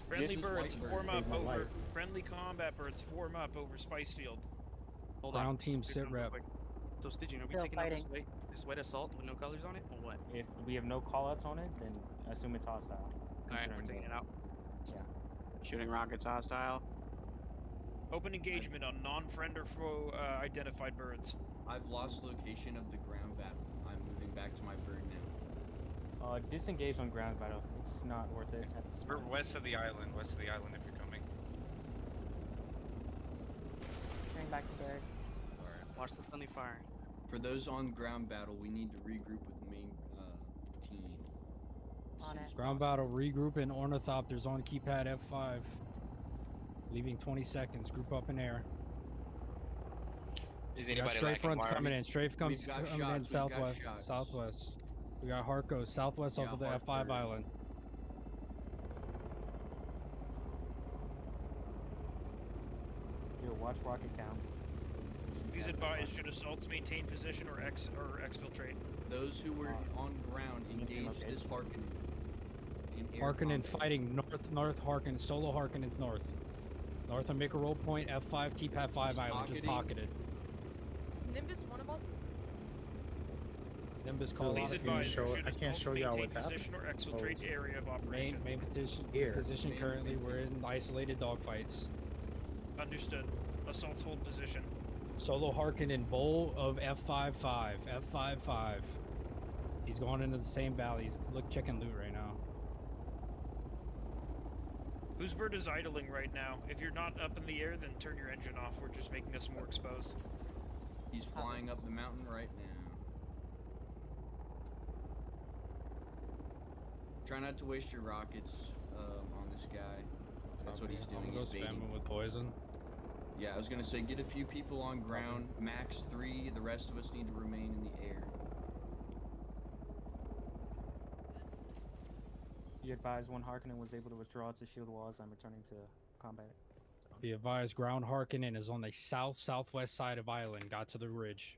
S11: Friendly
S3: This is
S11: birds
S3: white bird.
S11: form up
S1: Save my
S11: over.
S1: life.
S11: Friendly combat birds form up over Spice Field.
S6: Hold
S13: Ground
S6: on.
S13: team
S6: Sit
S13: sit
S6: down real
S13: rep.
S6: quick. So Stygian, are we
S8: Still
S6: taking
S8: fighting.
S6: out this white assault with no colors on it, or what?
S7: If we have no callouts on it, then assume it's hostile.
S6: Alright, we're
S7: considering
S6: taking
S7: the-
S6: it out.
S7: Yeah.
S22: Shooting rockets hostile.
S11: Open engagement on non-friend or foe identified birds.
S3: I've lost location of the ground battle. I'm moving back to my bird now.
S7: Disengage on ground battle. It's not worth it at this
S16: We're
S7: point.
S16: west of the island, if you're coming.
S8: Turning back to bird.
S6: Alright, watch the friendly fire.
S3: For those on ground battle, we need to regroup with the main team.
S8: On it.
S13: Ground battle, regroup in Ornithopters on keypad F5. Leaving 20 seconds. Group up in air.
S18: Is
S13: We got
S18: anybody
S13: strafe
S18: lacking
S13: fronts
S18: wire?
S13: coming in. Strafe comes
S3: We've got
S13: coming in
S3: shots, we've got
S13: southwest.
S3: shots.
S13: Southwest. We got Harco southwest off of the F5
S3: Hartford.
S13: island.
S7: Yo, watch rocket count.
S11: Please advise, should assaults maintain position or exfiltrate?
S3: Those who were on ground engage this Harkonnen. in air
S13: Harkonnen
S3: combat.
S13: fighting north Harkonnen. Solo Harkonnen's north. North and make a roll point F5 keypad 5 island. Just pocketed.
S9: Is Nimbus one of us?
S13: Nimbus called
S11: Please
S13: out.
S11: advise, should
S1: I can't
S11: assaults
S1: show y'all
S11: maintain
S1: what's happening.
S11: position or exfiltrate area of operation?
S13: Main
S1: Here.
S13: position currently. We're in isolated dogfights.
S11: Understood. Assaults hold position.
S13: Solo Harkonnen bowl of F55. F55. He's going into the same valley. He's checking loot right now.
S11: Whose bird is idling right now? If you're not up in the air, then turn your engine off. We're just making us more exposed.
S3: He's flying up the mountain right now. Try not to waste your rockets on this guy. That's what he's doing.
S13: I'm gonna
S3: He's
S13: go spam
S3: baiting.
S13: him with poison.
S3: Yeah, I was gonna say get a few people on ground, max 3. The rest of us need to remain in the air.
S7: Be advised, one Harkonnen was able to withdraw to shield walls. I'm returning to combat.
S13: Be advised, ground Harkonnen is on the southwest side of island. Got to the ridge.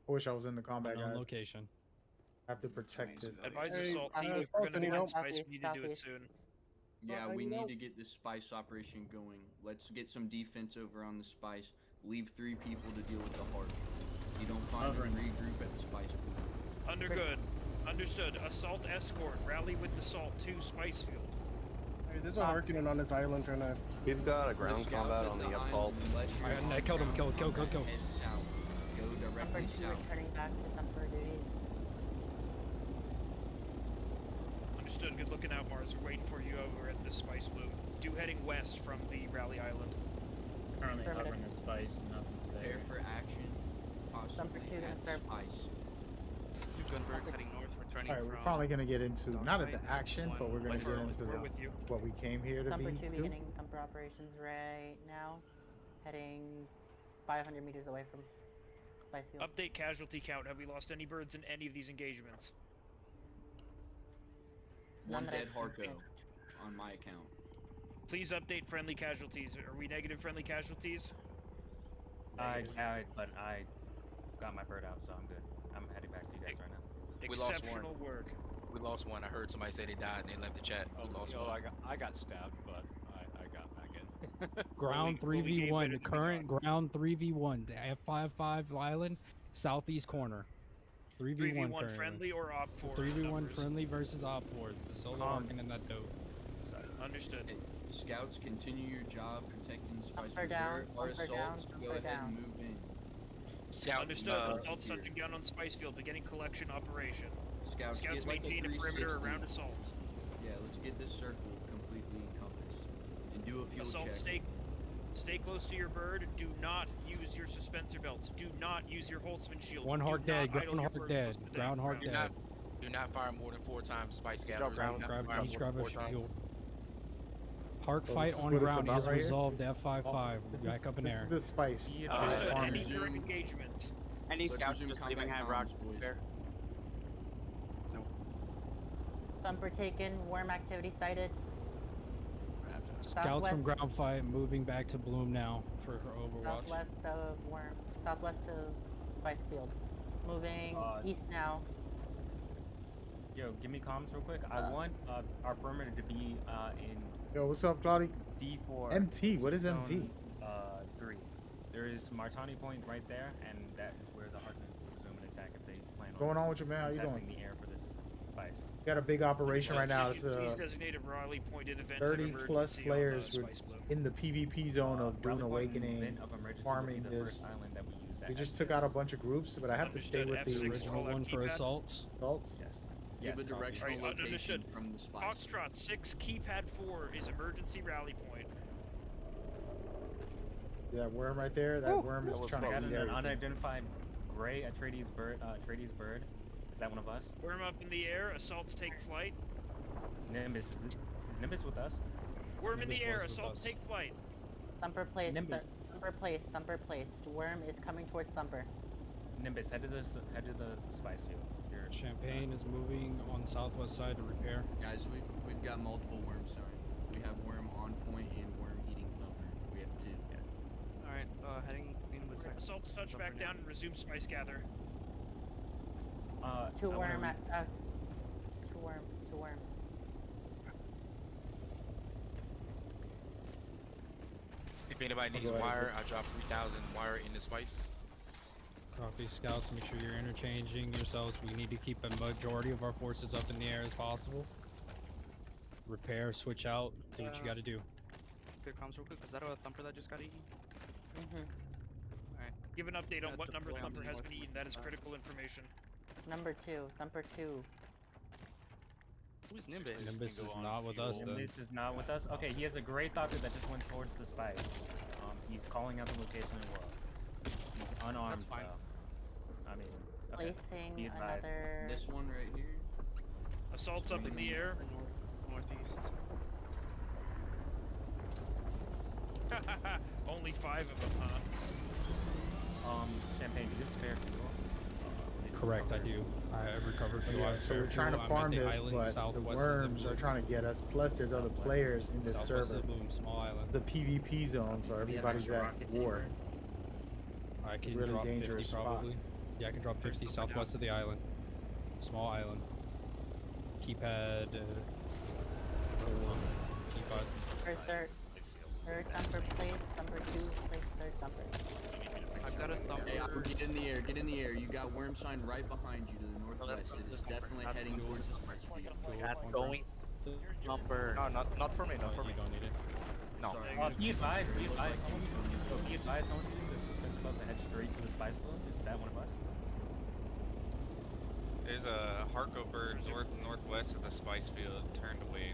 S1: I wish I was in the combat,
S13: Unknown
S1: guys.
S13: location.
S1: I have to protect this.
S11: Advise
S15: Hey,
S11: assault team,
S15: hey,
S11: if we're gonna be
S15: Falcon,
S11: on spice, we need to do it
S8: southeast.
S11: soon.
S3: Yeah,
S15: Well,
S3: we
S15: you
S3: need
S15: know-
S3: to get this spice operation going. Let's get some defense over on the spice. Leave 3 people to deal with the heart. You don't find them, regroup at the spice pool.
S11: Understood. Assault escort. Rally with assault to Spicefield.
S15: Hey, there's a Harkonnen on this island trying to.
S16: We've got a ground
S3: scouts
S16: combat
S3: at
S16: on the
S3: island,
S16: assault.
S3: let your
S13: I killed him. Kill.
S3: head south. Go
S8: Number
S3: directly
S8: 2
S3: south.
S8: returning back to thumper duties.
S11: Understood. Good looking out, Mars. We're waiting for you over at the Spice Loop. Do heading west from the Rally Island.
S8: Currently hovering
S7: the spice, nothing's
S3: Prepare for action. Possibly
S8: Number 2 gonna
S3: at
S8: start.
S3: spice.
S6: Two gunbirds heading north, returning
S1: All right, we're
S6: from.
S1: finally gonna get into not at the
S6: Dogfight,
S1: action, but we're gonna
S11: With
S1: get
S11: her,
S1: into
S11: we're with you.
S1: what we came here to
S8: Thumper
S1: be.
S8: 2
S1: do.
S8: beginning thumper operations right now. Heading 500 meters away from Spicefield.
S11: Update casualty count. Have we lost any birds in any of these engagements?
S3: One
S8: None that I
S3: dead
S8: can
S3: Harko
S8: think.
S3: on my account.
S11: Please update friendly casualties. Are we negative friendly casualties?
S7: But I got my bird out, so I'm good. I'm heading back to you guys right now.
S18: We lost
S11: Exceptional
S18: one.
S11: work.
S18: We lost one. I heard somebody say they died and they left the chat. We lost one.
S5: I got stabbed, but I got back in.
S13: Ground
S11: Will we gain
S13: 3v1.
S11: better than
S13: Current
S11: we
S13: ground 3v1. The F55 island, southeast corner. 3v1
S11: 3v1
S13: currently.
S11: friendly or op 4?
S13: 3v1 friendly versus op 4. It's the solo Harkonnen that dope.
S11: Understood.
S3: Hey, scouts, continue your job protecting the spice.
S8: Thumper down,
S3: Our
S8: thumper down,
S3: assaults, go
S8: thumper
S3: ahead
S8: down.
S3: and move in.
S18: Scout,
S11: Understood. Assault
S3: here.
S11: touching down on Spicefield, beginning collection operation.
S3: Scouts,
S11: Scouts
S3: get like
S11: maintain a perimeter
S3: 360.
S11: around assaults.
S3: Yeah, let's get this circle completely encompassed and do a fuel
S11: Assault,
S3: check.
S11: stay close to your bird. Do not use your suspensor belts. Do not use your Holtzman shield.
S13: One
S11: Do
S13: Hark
S11: not
S13: dead.
S11: idle
S13: Ground
S11: your
S13: Hark
S11: bird
S13: dead.
S11: close to the
S13: Ground Hark
S11: ground.
S13: dead.
S18: Do not fire more than 4 times. Spice gatherers.
S13: Grab,
S18: Do not
S13: grab,
S18: fire
S13: each
S18: more
S13: grab
S18: than
S13: a
S18: 4 times.
S13: fuel. Hark
S1: So
S13: fight
S1: this is
S13: on
S1: what it's
S13: ground
S1: about
S13: is
S1: right here?
S13: resolved. F55.
S1: This
S13: Back
S1: is-
S13: up in
S1: this
S13: air.
S1: is the spice.
S11: Understood.
S1: farm.
S11: Any current engagement.
S16: Any
S3: Let's
S16: scouts
S3: resume
S16: just leaving
S3: combat
S16: have
S3: comms,
S16: rockets
S3: boys.
S16: there?
S8: Thumper taken. Worm activity sighted.
S13: Scouts from
S8: Southwest.
S13: ground fight moving back to Bloom now for her Overwatch.
S8: Southwest of Spicefield. Moving east now.
S7: Yo, give me comms real quick. I want our perimeter to be in
S1: Yo, what's up, Claudia?
S7: D4.
S1: MT, what is
S7: zone,
S1: MT?
S7: 3. There is Martani Point right there, and that is where the Harkonnen will resume an attack if they plan on
S1: Going on with you, man? How you
S7: contesting
S1: doing?
S7: the air for this spice.
S1: Got a big operation right now. It's
S11: Please
S1: a
S11: designate a Raleigh pointed event
S1: 30
S11: of
S1: plus
S11: emergency
S1: players
S11: on the
S1: with,
S11: Spice Blue.
S1: in the PvP zone of Dune
S7: Rally Point
S1: Awakening,
S7: event of emergency
S1: farming
S7: will be the
S1: this.
S7: first island that we use that
S1: We just
S7: has
S1: took out a
S7: this.
S1: bunch of groups, but I have to stay with
S11: Understood.
S1: the
S11: F6
S13: Original
S11: rollout
S13: one for
S11: keypad.
S13: assaults.
S1: adults.
S7: Yes.
S3: Give a
S7: Yes,
S3: directional
S11: Alright,
S3: location
S11: understood.
S3: from the spice.
S11: Foxtrot 6, keypad 4 is emergency rally point.
S1: See that worm right there? That worm is trying to
S7: Got
S1: eat
S7: an
S1: everything.
S7: unidentified gray Atreides bird. Is that one of us?
S11: Worm up in the air. Assaults take flight.
S7: Nimbus, is Nimbus with us?
S11: Worm in
S13: Nimbus
S11: the air.
S13: was with
S11: Assaults
S13: us.
S11: take flight.
S8: Thumper placed.
S7: Nimbus.
S8: Thumper placed. Thumper placed. Worm is coming towards Thumper.
S7: Nimbus, head to the spice field. You're,
S13: Champagne is moving on the southwest side to repair.
S3: Guys, we've got multiple worms. Sorry, we have worm on point and worm eating Thumper. We have two.
S6: All right, heading in with second.
S11: Assaults touch
S6: Thumper
S11: back
S6: now.
S11: down and resume spice gather.
S8: Two
S7: I wanna
S8: worms. Two worms.
S18: If anybody needs
S1: go ahead.
S18: wire, I'll drop 3,000 wire in the spice.
S13: Copy, scouts. Make sure you're interchanging yourselves. We need to keep a majority of our forces up in the air as possible. Repair, switch out, do what you got to do.
S6: Clear comms real quick. Was that a Thumper that just got eaten?
S8: Mhm.
S6: Alright.
S11: Give an update on
S6: Gonna
S11: what number
S6: deploy on
S11: Thumper
S6: the
S11: has
S6: north
S11: been eaten. That is critical information.
S8: Number 2. Thumper 2.
S6: Who's Nimbus?
S13: Nimbus is not with us, then.
S7: Nimbus is not with us. Okay, he has a gray thopter that just went towards the spice. He's calling out the location and world. He's unarmed.
S6: That's fine.
S7: Though. I mean, okay.
S8: Placing
S7: Be advised.
S8: another.
S3: This one right here.
S11: Assaults up in the air.
S6: Northeast.
S11: Only 5 of them, huh?
S7: Champagne, do you spare fuel?
S13: Correct, I do. I recovered fuel.
S1: Yeah,
S13: I have
S1: so
S13: spare
S1: we're trying to
S13: fuel. I'm at
S1: farm
S13: the
S1: this,
S13: island
S1: but the
S13: southwest of
S1: worms are
S13: Bloom.
S1: trying to get us. Plus, there's other players in this
S13: Southwest
S1: server.
S13: of Bloom, small island.
S1: The PvP zone, so everybody's at war.
S13: I can
S1: really
S13: drop 50
S1: dangerous spot.
S13: probably. Yeah, I can drop 50 southwest of the island. Small island. Keypad. Keypad.
S8: Third Thumper placed. Thumper 2 placed. Third Thumper.
S6: I've got a Thumper.
S3: Hey, get in the air. Get in the air. You got worm sign right behind you to the northwest. It is definitely heading towards the spice field.
S16: That's going number. No, not for me. Not for me.
S13: You don't need it.
S16: No.
S7: Be advised, someone that's about to head straight to the spice bloom. Is that one of us?
S16: There's a Harkover northwest of the spice field. Turned away.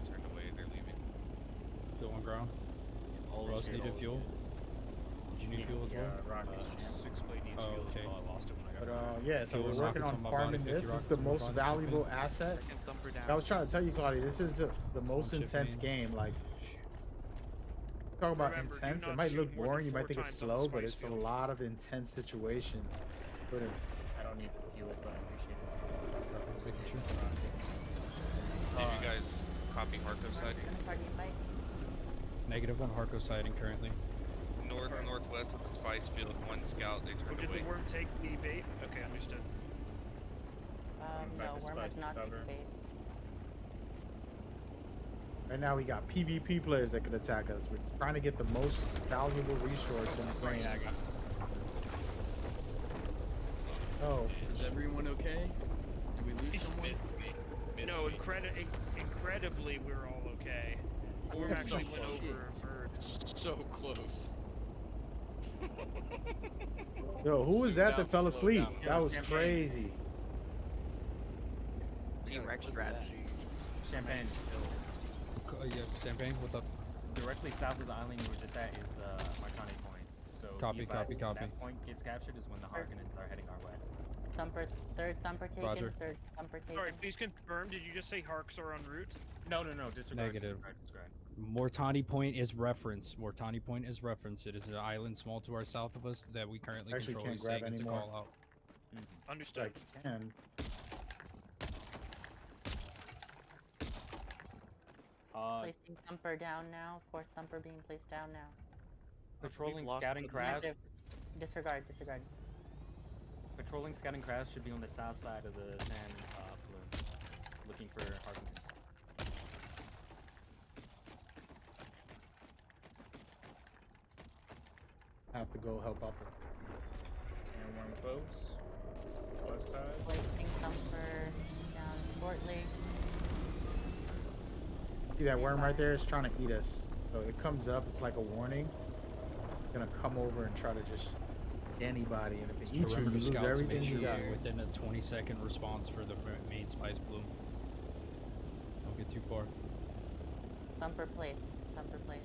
S16: They're leaving.
S13: Fuel on ground.
S3: All
S13: Russ
S3: is
S13: needed
S3: good.
S13: fuel. Did you need fuel as well?
S19: Six-blade needs fuel as
S13: okay.
S19: well. I lost it when I got
S1: But yeah, so
S13: Fuel
S1: we're working
S13: rockets
S1: on
S13: on my
S1: farming
S13: body,
S1: this.
S13: 50
S1: This is the
S13: rockets on
S1: most
S13: my body,
S1: valuable
S13: Champagne.
S1: asset.
S6: Second Thumper down.
S1: I was trying to tell you, Claudia, this is the most intense game. Like, talk about
S11: Remember, do
S1: intense. It
S11: not
S1: might
S11: shoot
S1: look
S11: more than
S1: boring. You
S11: 4
S1: might think it's
S11: times on the
S1: slow, but
S11: spice
S1: it's a
S11: field.
S1: lot of intense situations. Put in.
S7: I don't need fuel, but I appreciate it.
S13: Making sure.
S16: Did you guys copy Harko side?
S8: Party invite.
S13: Negative on Harko sighting currently.
S16: Northwest of the spice field. One scout. They
S11: Oh,
S16: turned
S11: did
S16: away.
S11: the worm take the bait? Okay, understood.
S8: No, worm has not taken bait.
S1: Right now, we got PvP players that could attack us. We're trying to get the most valuable resource in the game. Oh,
S3: Is everyone okay? Did we lose someone?
S11: No, incredibly, we're all okay. Worm actually went over a bird.
S21: So close.
S1: yo, who was that that fell
S21: slow
S1: asleep?
S21: down.
S1: That was
S7: Champagne.
S1: crazy.
S16: T-Rex strategy.
S7: Champagne.
S13: Yeah, Champagne, what's up?
S7: Directly south of the island you were just at is the Marconi point. So
S13: Copy,
S7: be advised,
S13: copy,
S7: when
S13: copy.
S7: That point gets captured is when the Harkonnens are heading our way.
S8: Third Thumper taken.
S13: Roger.
S8: Third Thumper taken.
S11: Sorry, please confirm. Did you just say Harks are en route?
S7: No, disregard.
S13: Negative.
S7: Disregard.
S13: Mortani Point is reference. Mortani Point is reference. It is an island small to our south of us that we currently
S1: Actually
S13: control.
S1: can't
S13: He's
S1: grab
S13: saying it's a
S1: anymore.
S13: call out.
S11: Understood.
S1: I can.
S8: Placing Thumper down now. Fourth Thumper being placed down now.
S7: Patrolling
S6: lost
S7: scouting
S6: the-
S7: crafts.
S8: Negative. Disregard.
S7: Patrolling scouting crafts should be on the south side of the sand plume, looking for Harkonnens.
S1: Have to go help out the.
S4: One close. West side.
S8: Placing Thumper down shortly.
S1: See that worm right there is trying to eat us. So it comes up. It's like a warning. It's gonna come over and try to just anybody, and if it eats you,
S13: Remember,
S1: you lose
S13: scouts,
S1: everything
S13: make sure
S1: you got.
S13: you're within a 20-second response for the main spice bloom. Don't get too far.
S8: Thumper placed. Thumper placed.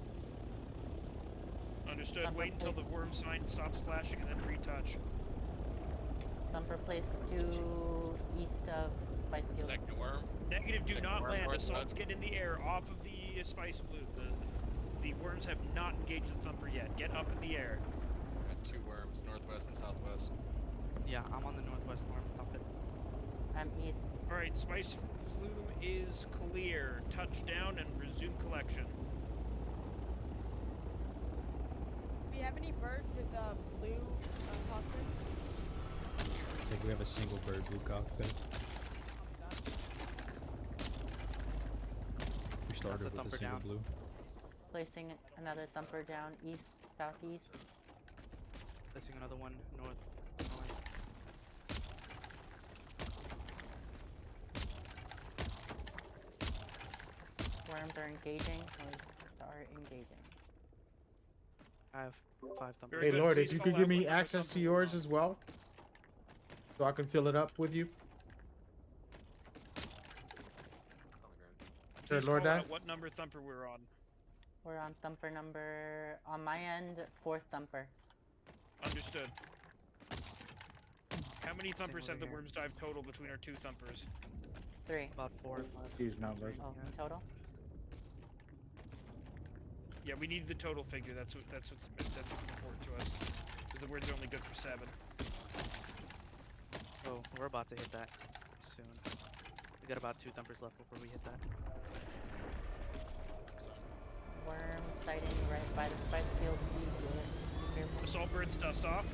S11: Understood.
S8: Thumper
S11: Wait until the
S8: placed.
S11: worm sign stops flashing and then retouch.
S8: Thumper placed due east of Spice Field.
S21: Second worm.
S11: Negative, do
S21: Second
S11: not
S21: worm,
S11: land.
S21: north
S11: Assaults
S21: side.
S11: get in the air off of the Spice Blue. The worms have not engaged the Thumper yet. Get up in the air.
S10: Got 2 worms, northwest and southwest.
S6: Yeah, I'm on the northwest worm. Thump it.
S8: I'm east.
S11: Alright, Spice Flume is clear. Touchdown and resume collection.
S9: Do we have any birds with blue cockpits?
S13: I think we have a single bird blue cockpit. We started with a
S6: thumper
S13: single
S6: down.
S13: blue.
S8: Placing another thumper down east, southeast.
S6: Placing another one north.
S8: Worms are engaging or are engaging.
S6: I have 5 thumpers.
S1: Hey Lord, if you could give me access to yours as well, so I can fill it up with you. Sure,
S11: Please
S1: Lord
S11: call
S1: Dad.
S11: out what number Thumper we're on.
S8: We're on thumper number, on my end, 4th thumper.
S11: Understood. How many Thumpers have the
S6: here.
S11: worms dive total between our 2 Thumpers?
S8: 3.
S6: About 4 or 5.
S1: He's not listening.
S8: Oh, in total?
S11: Yeah, we need the total figure. That's what's important to us. Because the words are only good for 7.
S6: Oh, we're about to hit that soon. We got about 2 thumpers left before we hit that.
S8: Worm sighting right by the Spice Field. Be careful.
S11: Assault birds dust off.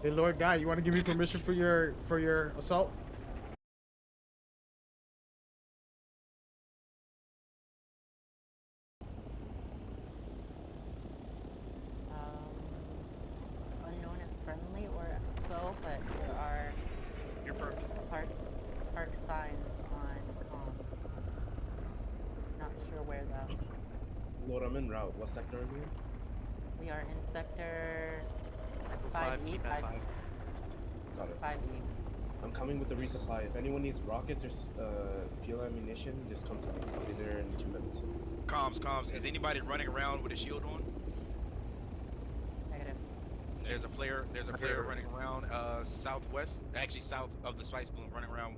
S1: Hey Lord Guy, you want to give me permission for your assault?
S8: Unknown if friendly or foe, but there are park signs on comms. Not sure where though.
S14: Lord, I'm en route. What sector are we in?
S8: We are in sector
S6: 5,
S8: 5E.
S6: keep at 5.
S14: Got it.
S8: 5E.
S14: I'm coming with the resupply. If anyone needs rockets or fuel ammunition, just come to me. I'll be there in 2 minutes.
S18: Comms. Is anybody running around with a shield on?
S8: Negative.
S18: There's a player running around southwest, actually south of the Spice Bloom, running around.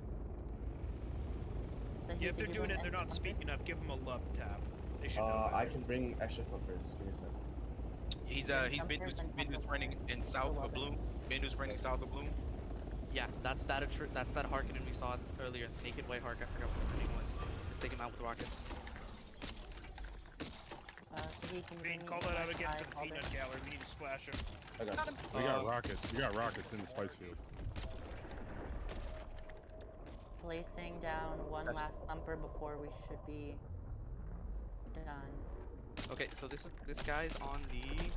S11: Yeah, if they're doing it, they're not speaking up. Give them a love tap. They should know.
S14: I can bring extra thumpers. Give me a sec.
S18: He's Bendu's running in south of Bloom. Bendu's running south of Bloom.
S6: Yeah, that's that Harkonnen we saw earlier. Naked White Hark, I forgot what her name was. Just take him out with rockets.
S11: Bean, call that out again for the peanut gallery. We need to splash him.
S14: I got him.
S5: We got rockets. We got rockets in the spice field.
S8: Placing down one last thumper before we should be done.
S6: Okay, so this guy's on the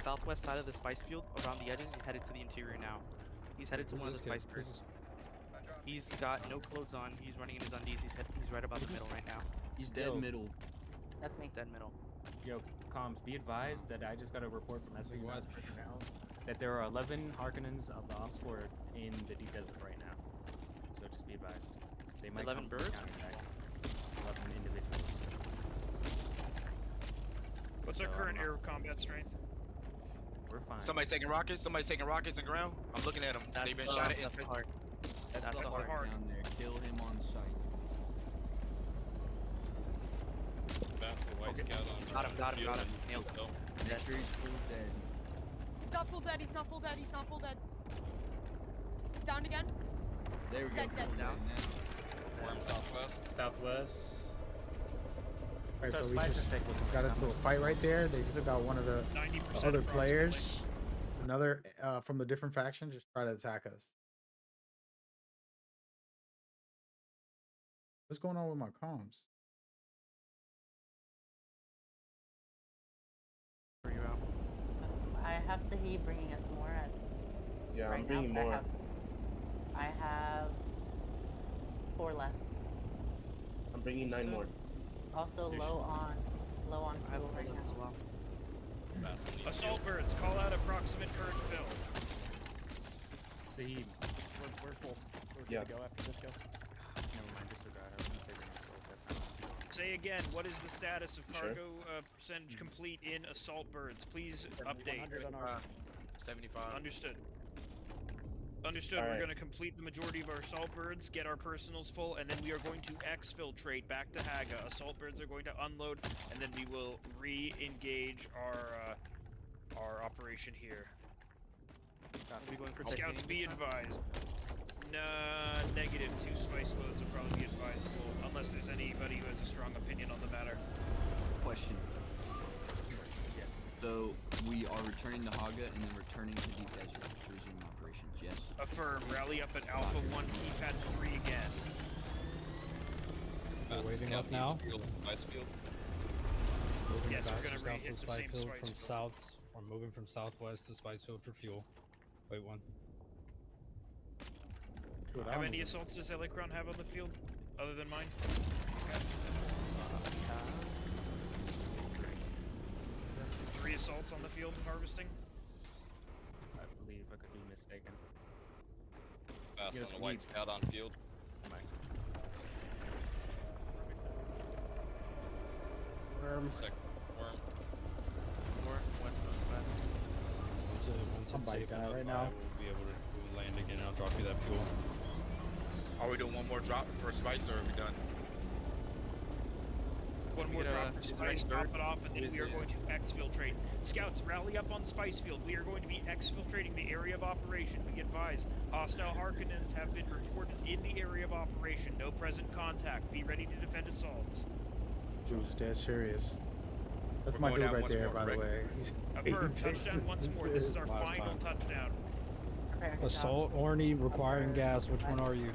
S6: southwest side of the spice field, around the edges. He's headed to the interior now. He's headed to one of the spice birds. He's got no clothes on. He's running in his undies. He's right about the middle right now.
S3: He's dead middle.
S8: That's me.
S6: Dead middle.
S7: Yo, comms, be advised that I just got a report from SV now that there are 11 Harkonnens of the Ops Fort in the deep desert right now. So just be advised. They might
S6: 11
S7: come
S6: birds?
S7: counterattack. 11 individuals.
S11: What's our current air combat strength?
S7: We're fine.
S18: Somebody's taking rockets. Somebody's taking rockets in ground. I'm looking at them. They've been shot at.
S3: That's the heart down there. Kill him on sight.
S21: Vassal White Scout on.
S6: Got him. Nailed him.
S3: Make sure he's full dead.
S9: He's not full dead. He's not full dead. He's not full dead. Down again.
S3: There we go.
S9: Dead.
S3: Full
S6: Down.
S3: dead now.
S21: Worm southwest.
S4: Southwest.
S1: Alright,
S7: So
S1: so we
S7: Spice
S1: just
S7: and Tech will
S1: got into a fight right there. They just got one of the
S11: 90%
S1: other players, another from the different faction, just try to attack us. What's going on with my comms?
S6: Where you out?
S8: I have Sahib bringing us more at
S14: Yeah,
S8: right
S14: I'm bringing
S8: now, but
S14: more.
S8: I have 4 left.
S14: I'm bringing 9 more.
S8: Also low on fuel right now.
S6: As well.
S11: Assault birds, call out approximate current fill.
S7: Sahib.
S4: We're full. We're
S14: Yeah.
S4: good to go after this go.
S7: Never mind, disregard. I was gonna say bring assault, but
S11: Say again, what is the status of
S14: Sure.
S11: cargo percentage complete in assault birds? Please update.
S18: 75.
S11: Understood. Understood. We're
S14: Alright.
S11: going to complete the majority of our assault birds, get our personals full, and then we are going to exfiltrate back to Haga. Assault birds are going to unload, and then we will re-engage our operation here.
S6: Are we going for
S11: Scouts,
S6: tightening
S11: be
S6: this time?
S11: advised. Nah, negative. 2 spice loads will probably be advisable, unless there's anybody who has a strong opinion on the matter.
S3: Question. So we are returning to Haga and then returning to Deep Desert to resume operations. Yes.
S11: Affirm. Rally up at Alpha 1, keypad 3 again.
S13: Waving up now. Moving
S11: Yes, we're
S13: fast
S11: gonna
S13: as down
S11: re-hit
S13: from
S11: the same
S13: Spicefield
S11: spice
S13: from
S11: field.
S13: south, or moving from southwest to Spicefield for fuel. Wait one.
S11: How many assaults does Elecron have on the field, other than mine? 3 assaults on the field harvesting.
S7: I believe I could be mistaken.
S21: Fast
S7: Yes,
S21: on the
S7: we
S21: white
S7: need-
S21: scout on field.
S15: Worm.
S21: Second worm.
S6: More west northwest.
S13: Once
S1: I'm
S13: it's
S1: by
S13: safe
S1: guy
S13: enough,
S1: right now.
S13: we'll be able to we'll land again. I'll drop you that fuel.
S18: Are we doing one more drop for spice, or are we done?
S11: One more
S6: Get,
S11: drop for
S6: is there
S11: spice,
S6: any
S11: top
S6: dirt?
S11: it off, and then
S6: Is
S11: we are
S6: it-
S11: going to exfiltrate. Scouts, rally up on spice field. We are going to be exfiltrating the area of operation. Be advised, hostile Harkonnens have been reported in the area of operation. No present contact. Be ready to defend assaults.
S1: Dude's dead serious. That's
S18: We're
S1: my
S18: going
S1: dude
S18: down
S1: right
S18: once
S1: there,
S18: more,
S1: by the
S18: correct?
S1: way. He's,
S11: Affirm,
S1: takes
S11: touchdown
S1: this-
S11: once more. This is our
S13: last
S11: final
S13: time.
S11: touchdown.
S8: Okay, good job.
S13: Assault, Orny, requiring gas. Which one are you?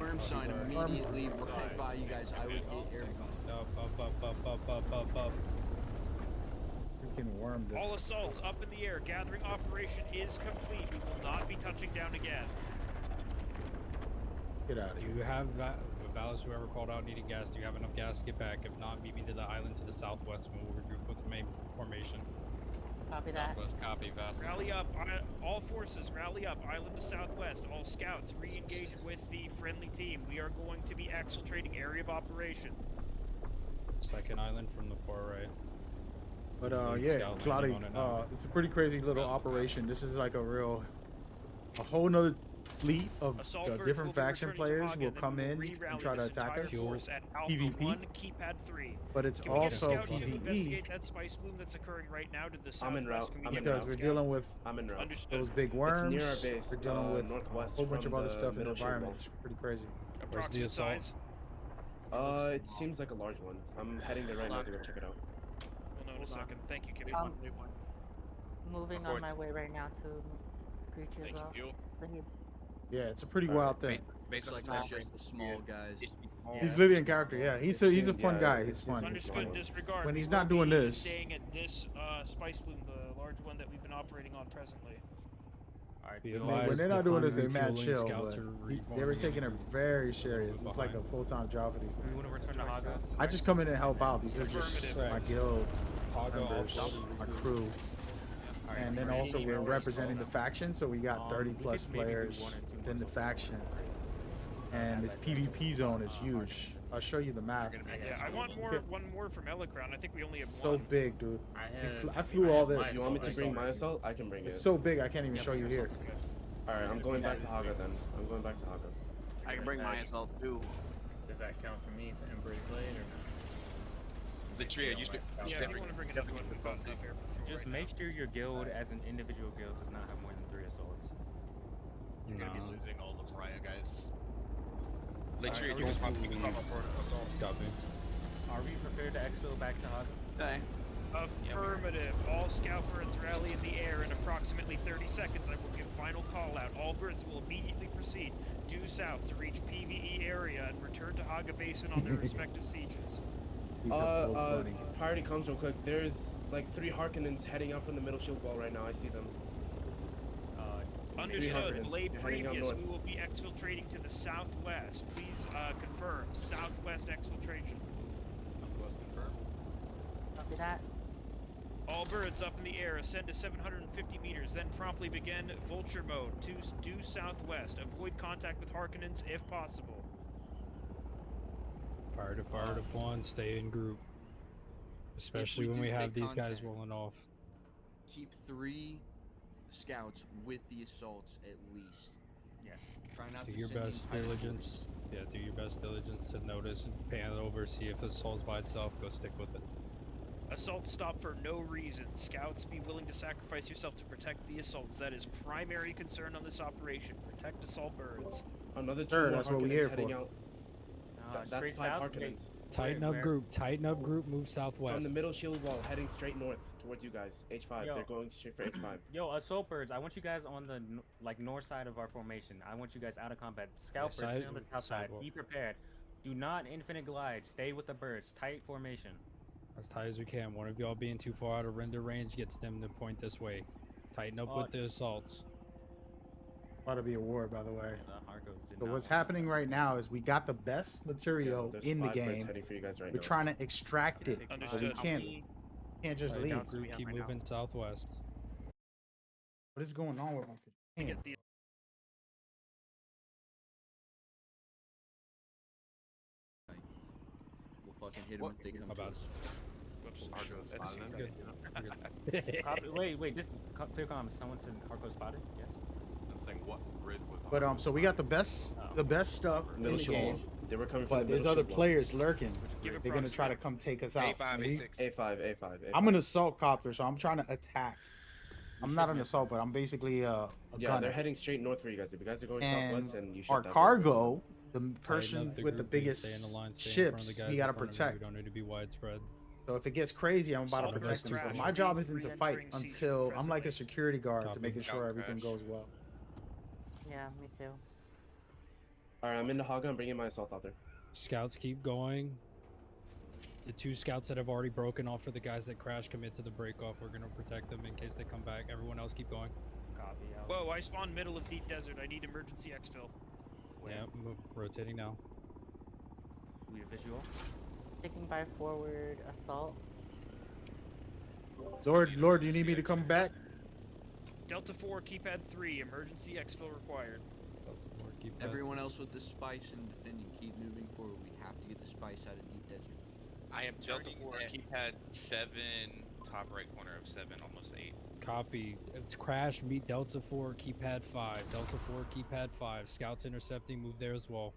S3: Worm sign immediately right by you guys. I would hit air.
S13: Up.
S1: Freaking worm. This.
S11: All assaults up in the air. Gathering operation is complete. We will not be touching down again.
S1: Get out of
S13: Do
S1: here.
S13: you have Valis, whoever called out needing gas? Do you have enough gas? Get back. If not, meet me to the island to the southwest and we'll regroup with the main formation.
S8: Copy that.
S21: Southwest copy, Vassal.
S11: Rally up, all forces, rally up, island to southwest. All scouts, re-engage with the friendly team. We are going to be exfiltrating area of operation.
S13: Second island from the far right.
S1: But
S13: Include
S1: yeah,
S13: scout
S1: Claudia,
S13: landing on it now.
S1: it's a pretty crazy little operation. This is like a whole nother fleet of
S11: Assault birds
S1: different
S11: will be
S1: faction
S11: returning to
S1: players
S11: Haga,
S1: will
S11: then
S1: come
S11: we will
S1: in
S11: re-rally
S1: and try to
S11: this
S1: attack
S11: entire
S1: us.
S11: force at Alpha
S1: PvP.
S11: 1, keypad 3.
S1: But it's
S11: Can we get
S1: also
S11: scouts to
S1: PvE
S11: investigate that spice plume that's occurring right now to the southwest?
S14: I'm en route.
S11: Can we
S14: I'm
S11: get
S14: en
S1: because
S14: route.
S1: we're
S11: scout?
S1: dealing with
S14: I'm en route.
S11: Understood.
S1: those big worms.
S14: It's near our base.
S1: We're dealing with a
S14: northwest
S1: whole bunch
S14: from
S1: of other
S14: the
S1: stuff in the
S14: middle shield
S1: environment.
S14: wall.
S1: It's pretty crazy.
S13: Where's the
S11: Approximate
S13: assault?
S11: size?
S14: It seems like a large one. I'm heading there right now to go check it out.
S11: We'll know in a second. Thank you, Kimmy.
S6: Wait one.
S8: Moving on my way right now to greet you as
S21: Thank you,
S8: well.
S21: Fuel.
S8: Zahid.
S1: Yeah, it's a pretty wild thing.
S18: Based on
S3: Like
S18: the
S3: that's
S18: time
S3: just the small guys.
S1: He's literally in character. Yeah, he's a
S14: seemed-
S1: fun
S14: yeah,
S1: guy.
S14: it
S1: He's
S14: seems
S1: fun.
S14: like
S1: He's
S14: it's
S1: fun.
S11: Understood. Disregard.
S1: When
S11: We
S1: he's
S11: will
S1: not doing
S11: be
S1: this.
S11: Staying at this spice plume, the large one that we've been operating on presently.
S7: Alright,
S13: Be
S7: you
S1: When
S13: advised,
S1: they're not doing this, they
S13: deferring
S1: mad
S13: refueling,
S1: chill.
S13: scouts
S1: But
S13: are
S1: they were
S13: reforming
S1: taking it
S13: and
S1: very serious. It's like a
S13: behind.
S1: full-time job for these.
S7: Do we want to return to Haga?
S1: I just come in and help out. These are just
S11: Affirmative.
S1: my guild
S13: Haga
S1: members,
S13: offload and
S1: my
S13: regroup.
S1: crew. And then also we're representing the faction, so we got 30
S7: we
S1: plus
S7: could maybe do
S1: players
S7: 1 or 2
S1: within the
S7: more
S1: faction. And this PvP zone is huge. I'll show you the map.
S11: Yeah, I want more.
S1: Okay.
S11: One more from Elecron. I think we only have
S1: So
S11: one.
S1: big, dude.
S15: I
S1: I flew all this.
S14: You want me to bring my assault? I can bring
S1: It's
S14: it.
S1: so big, I can't even show you here.
S14: Alright, I'm going back to Haga then. I'm going back to Haga.
S22: I can bring my assault too.
S4: Does that count for me for Emperor's Blade or not?
S18: The trio, you should.
S11: Yeah, if you want to bring another one, we've got enough air patrol
S7: Just
S11: right
S7: make sure your guild, as an individual guild, does not have more than 3 assaults.
S12: You're gonna be
S13: No.
S12: losing all the Pariah guys.
S18: The trio, you can probably assault.
S13: Copy.
S7: Are we prepared to exfil back to Haga?
S22: Okay.
S11: Affirmative. All scout birds rally in the air in approximately 30 seconds. I will give final call out. All birds will immediately proceed due south to reach PvE area and return to Haga Basin on their respective sieges.
S1: He's so funny.
S14: Priority comes real quick. There's like 3 Harkonnens heading out from the middle shield wall right now. I see them.
S11: Understood.
S14: Harkonnens.
S11: Laid
S14: They're heading out
S11: previous.
S14: north.
S11: We will be exfiltrating to the southwest. Please confirm. Southwest exfiltration.
S21: Southwest confirmed.
S8: Copy that.
S11: All birds up in the air. Ascend to 750 meters. Then promptly begin vulture mode. Due southwest. Avoid contact with Harkonnens if possible.
S13: Priority fire to one, stay in group. Especially when
S3: do
S13: we have
S3: take
S13: these guys
S3: contact,
S13: rolling off.
S3: keep 3 scouts with the assaults at least.
S7: Yes.
S3: Try not
S13: Do
S3: to
S13: your
S3: send the
S13: best
S3: entire
S13: diligence. Yeah, do your best diligence to notice and pan it over, see if it assaults by itself, go stick with it.
S11: Assault stop for no reason. Scouts, be willing to sacrifice yourself to protect the assaults. That is primary concern on this operation. Protect assault birds.
S14: Another 2
S1: Sure,
S14: more
S1: that's what we're
S14: Harkonnens
S1: here
S14: heading
S1: for.
S14: out. That's
S7: straight
S14: 5
S7: south?
S14: Harkonnens.
S13: Tighten up group, move southwest.
S14: From the middle shield wall, heading straight north towards you guys. H5,
S7: Yo.
S14: they're going straight for H5.
S7: Yo, assault birds, I want you guys on the north side of our formation. I want you guys out of combat. Scout birds, stay on the south side. Be prepared. Do not infinite glide. Stay with the birds. Tight formation.
S13: As tight as we can. One of y'all being too far out of render range gets them to point this way. Tighten up with the assaults.
S1: About to be a war, by the way.
S7: The Harkos did
S1: So
S7: not
S1: what's
S7: want
S1: happening right now is we got the best material
S14: there's
S1: in the
S14: 5 birds
S1: game.
S14: heading for you guys right
S1: We're
S14: now.
S1: trying to extract it, but we
S11: Understood.
S1: can't just leave.
S13: Group, keep moving southwest.
S1: What is going on with my computer?
S3: We'll fucking hit them if they come to us.
S11: Whoops.
S19: Harko's
S11: That's
S19: spotted
S11: good.
S7: Wait, this is clear comms. Someone said Harko spotted? Yes.
S19: I'm saying what grid was the
S1: But so we got the best stuff in
S14: Middle
S1: the
S14: shield
S1: game.
S14: wall. They were coming from
S1: But
S14: the
S1: there's
S14: middle
S1: other
S14: shield wall.
S1: players lurking.
S11: Give it
S1: They're gonna try to
S11: proximity.
S1: come take us out.
S18: A5,
S1: And we-
S18: A6.
S14: A5.
S1: I'm an assault copter, so I'm trying to attack. I'm not an assault, but I'm basically a
S14: Yeah,
S1: gunner.
S14: they're heading straight north for you guys. If you guys are going
S1: And
S14: southwest, and you should
S1: our
S14: that way.
S1: cargo, the person
S13: Tighten up
S1: with the
S13: group, please
S1: biggest
S13: stay in the line, stay in front of the
S1: ships,
S13: guys
S1: we
S13: in
S1: gotta
S13: front of you.
S1: protect.
S13: We don't need to be widespread.
S1: So if it gets crazy, I'm about to
S11: Assault
S1: protect them.
S11: crash.
S1: So my job isn't to fight
S11: Re-entering siege
S1: until I'm like a
S11: presently.
S1: security guard to
S13: Copy.
S1: making sure
S16: Scout
S1: everything
S16: crash.
S1: goes well.
S8: Yeah, me too.
S14: Alright, I'm in the hog gun, bringing my assault out there.
S13: Scouts keep going. The 2 scouts that have already broken off for the guys that crash commit to the break off. We're gonna protect them in case they come back. Everyone else keep going.
S7: Copy out.
S11: Whoa, I spawned middle of deep desert. I need emergency exfil.
S13: Yeah, rotating now.
S7: We have visual.
S8: Taking by forward assault.
S1: Lord, do you need me to come back?
S11: Delta 4, keypad 3, emergency exfil required.
S13: Delta 4, keep that.
S3: Everyone else with the spice and defending, keep moving forward. We have to get the spice out of deep desert.
S18: I am
S16: Delta
S18: turning
S16: 4,
S18: at
S16: keypad 7, top right corner of 7, almost 8.
S13: Copy. It's crash, meet Delta 4, keypad 5. Delta 4, keypad 5. Scouts intercepting, move there as well.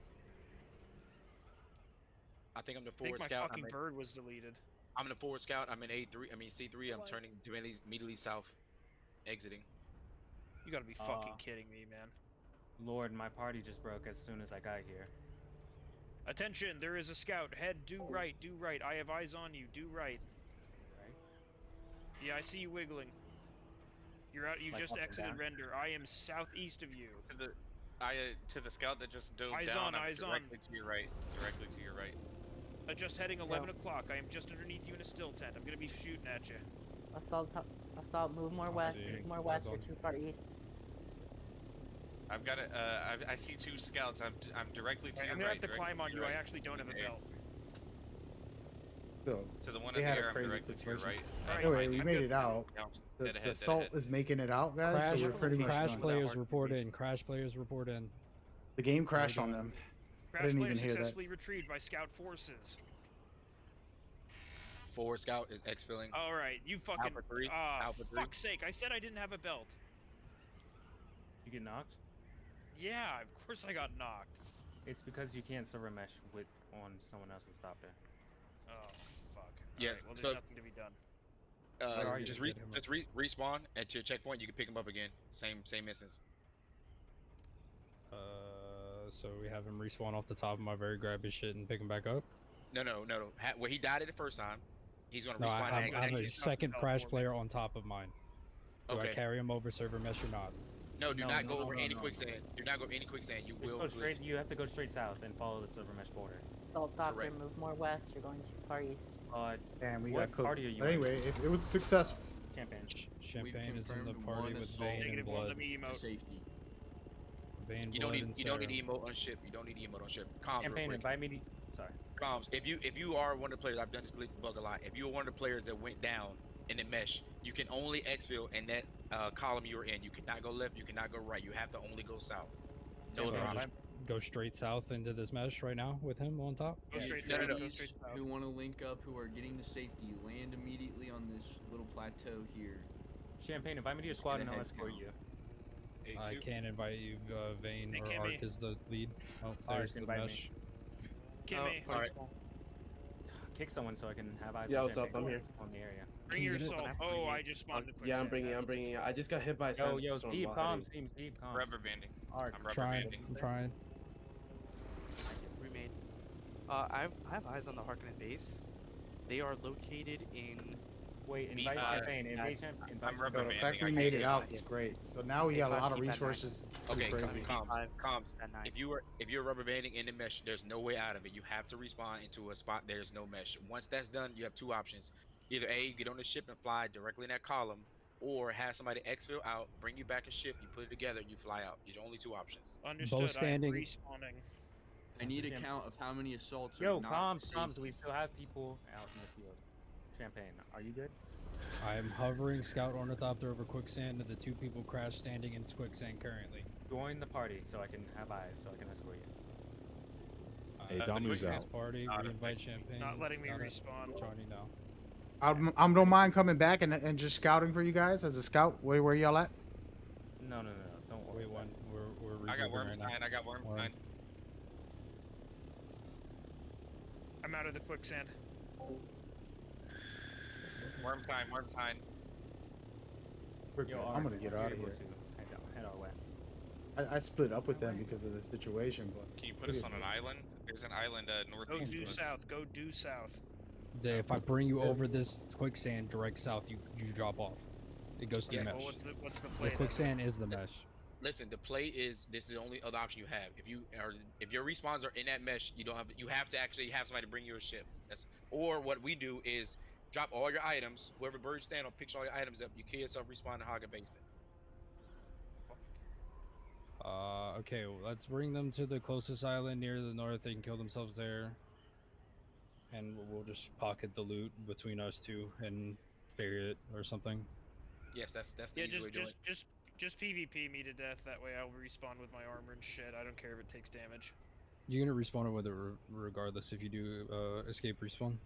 S18: I think I'm the
S11: I think
S18: forward
S11: my
S18: scout.
S11: fucking bird was deleted.
S18: I'm the forward scout. I'm in A3. I mean C3. I'm turning immediately south, exiting.
S11: You gotta be fucking kidding me, man.
S7: Lord, my party just broke as soon as I got here.
S11: Attention, there is a scout. Head due right, due right. I have eyes on you. Due right.
S7: Right?
S11: Yeah, I see you wiggling. You're out. You
S7: Like
S11: just
S7: up and
S11: exited
S7: down?
S11: render. I am southeast of you.
S16: To the scout that just dove
S11: Eyes
S16: down,
S11: on,
S16: I'm
S11: eyes on.
S16: directly to your right. Directly to your right.
S11: Just heading 11 o'clock. I am just underneath you in a still tent. I'm gonna be shooting at you.
S8: Assault, move more west.
S13: see.
S8: Move more west. You're too far east.
S16: I've got it. I see 2 scouts. I'm directly to
S11: I'm
S16: your
S11: gonna
S16: right.
S11: have to
S16: directly
S11: climb on
S16: to
S11: you.
S16: your
S11: I
S16: right.
S11: actually don't have a
S16: Okay.
S11: belt.
S1: So,
S16: To the one
S1: they
S16: in the
S1: had a
S16: air, I'm
S1: crazy
S16: directly to your
S1: situation.
S16: right.
S1: Anyway, we made it out.
S16: Yeah,
S1: The
S16: dead ahead, dead
S1: assault
S16: ahead.
S1: is making it out, guys.
S13: Crash,
S1: So we're pretty much
S13: crash
S1: done.
S13: players report in. Crash players report in.
S1: The game crashed on them. I
S11: Crash
S1: didn't
S11: player
S1: even hear that.
S11: successfully retrieved by scout forces.
S18: Forward scout is exfilling.
S11: All right, you fucking.
S18: Alpha 3. Alpha 3.
S11: Fuck's sake! I said I didn't have a belt.
S7: You get knocked?
S11: Yeah, of course I got knocked.
S7: It's because you can't server mesh with on someone else's stop there.
S11: Oh fuck.
S18: Yes,
S11: Alright, well,
S18: so-
S11: there's nothing to be done.
S7: Where are you?
S18: Just respawn at your checkpoint. You can pick them up again. Same instance.
S13: So we have him respawn off the top of my very grab his shit and pick him back up?
S18: No. Where he died at the first time, he's gonna
S13: No,
S18: respawn.
S13: I have
S18: at
S13: a second crash player on top of mine. Do I
S18: Okay.
S13: carry him over server mesh or not?
S18: No, do not go over any
S7: no.
S18: quicksand. Do not go over any quicksand. You
S7: Just
S18: will.
S7: go straight. You have to go straight south and follow the server mesh border.
S8: Assault doctor,
S18: Correct.
S8: move more west. You're going too far east.
S1: And we
S7: what
S1: got cooked.
S7: party are you
S1: But
S7: in?
S1: anyway, it was successful.
S7: Champagne.
S13: Champagne is in the
S3: confirmed
S13: party
S3: one
S13: with
S3: assault.
S13: Bane and
S11: Negative one,
S13: Blood.
S11: let me
S3: To
S11: emote.
S3: safety.
S13: Bane,
S18: You don't
S13: Blood,
S18: need.
S13: and
S18: You don't need
S13: Sarah.
S18: emote on ship. You don't need emote on ship. Comms real
S7: Champagne,
S18: quick.
S7: invite me to. Sorry.
S18: Comms. If you are one of the players, I've done this glitch bug a lot. If you are one of the players that went down in the mesh, you can only exfil in that column you're in. You cannot go left. You cannot go right. You have to only go south. No
S13: So
S18: other
S13: just
S18: option.
S13: go straight south into this mesh right now with him on top?
S11: Go straight
S3: Please,
S11: south. Go straight south.
S3: who want to link up, who are getting to safety, land immediately on this little plateau here.
S7: Champagne, invite me to your
S3: Just
S7: squad
S3: get a
S7: and I'll
S3: head
S7: escort
S3: count.
S7: you.
S13: I can't invite you, Vane
S11: Hey,
S13: or
S11: Kimmy.
S13: Ark is the lead. Oh,
S7: Ark,
S13: there's the
S7: invite me.
S13: mesh.
S11: Kimmy.
S7: Alright. Kick someone so I can have eyes
S14: Yeah,
S7: on
S14: what's up?
S7: Champagne
S14: I'm here.
S7: on the area.
S11: Bring your soul. Oh, I just spawned a quick
S14: Yeah, I'm
S11: sand.
S14: bringing.
S11: That's
S14: it. I just got hit by a
S7: Yo,
S14: sandstorm
S7: Steve,
S14: while
S7: calm,
S14: heading.
S7: Steve, calm.
S16: Rubber banding.
S7: Ark.
S16: I'm rubber banding.
S13: I'm trying.
S6: Remade. I have eyes on the Harkonnen base. They are located in.
S7: Wait, invite Champagne. Invite Champagne.
S16: I'm rubber
S1: So the
S16: banding.
S1: fact we
S16: I
S1: made
S16: can't
S1: it
S16: get
S1: out
S16: eyes.
S1: is great. So now we got a lot of resources.
S18: Okay,
S1: Pretty
S18: calm,
S1: crazy.
S18: calm. If you're rubber banding in the mesh, there's no way out of it. You have to respawn into a spot there's no mesh. Once that's done, you have two options. Either A, get on the ship and fly directly in that column, or have somebody exfil out, bring you back a ship, you put it together, and you fly out. These are only two options.
S11: Understood.
S13: Both standing.
S11: I'm respawning.
S3: I need a count of how many assaults
S7: Yo,
S3: are not
S7: calm.
S3: safe.
S7: Do we still have people out in the field? Champagne, are you good?
S13: I'm hovering Scout Ornithopter over quicksand, and the two people crash standing in quicksand currently.
S7: Join the party so I can have eyes, so I can escort you.
S13: Hey, Domi's out. Party, we invite Champagne.
S11: Not letting me
S13: Got it.
S11: respawn.
S13: Joining now.
S1: I don't mind coming back and just scouting for you guys as a scout. Where y'all at?
S7: No, don't worry.
S13: Wait, one. We're
S16: I got
S13: regrouping right now.
S16: Wormstein. I got Wormstein.
S11: I'm out of the quicksand.
S16: Wormstein.
S1: We're good. I'm gonna get out of here.
S7: Head our way.
S1: I split up with them because of the situation, but
S16: Can you put us on an island? There's an island
S11: Go
S16: northeast
S11: due
S16: of us.
S11: south. Go due south.
S13: If I bring you over this quicksand direct south, you drop off. It goes to
S18: Yes.
S13: the
S11: Well,
S13: mesh.
S11: what's the
S13: The
S11: play? then?
S13: quicksand is the mesh.
S18: Listen, the play is this is the only other option you have. If your respawns are in that mesh, you have to actually have somebody bring you a ship. Or what we do is drop all your items. Whoever birds stand on picks all your items up. You kill yourself, respawn in Haga Basin.
S13: Okay, well, let's bring them to the closest island near the north. They can kill themselves there. And we'll just pocket the loot between us two and figure it or something.
S18: Yes, that's the
S11: Yeah,
S18: easy way to do it.
S11: just PvP me to death. That way I'll respawn with my armor and shit. I don't care if it takes damage.
S13: You're gonna respawn with it regardless if you do escape respawn.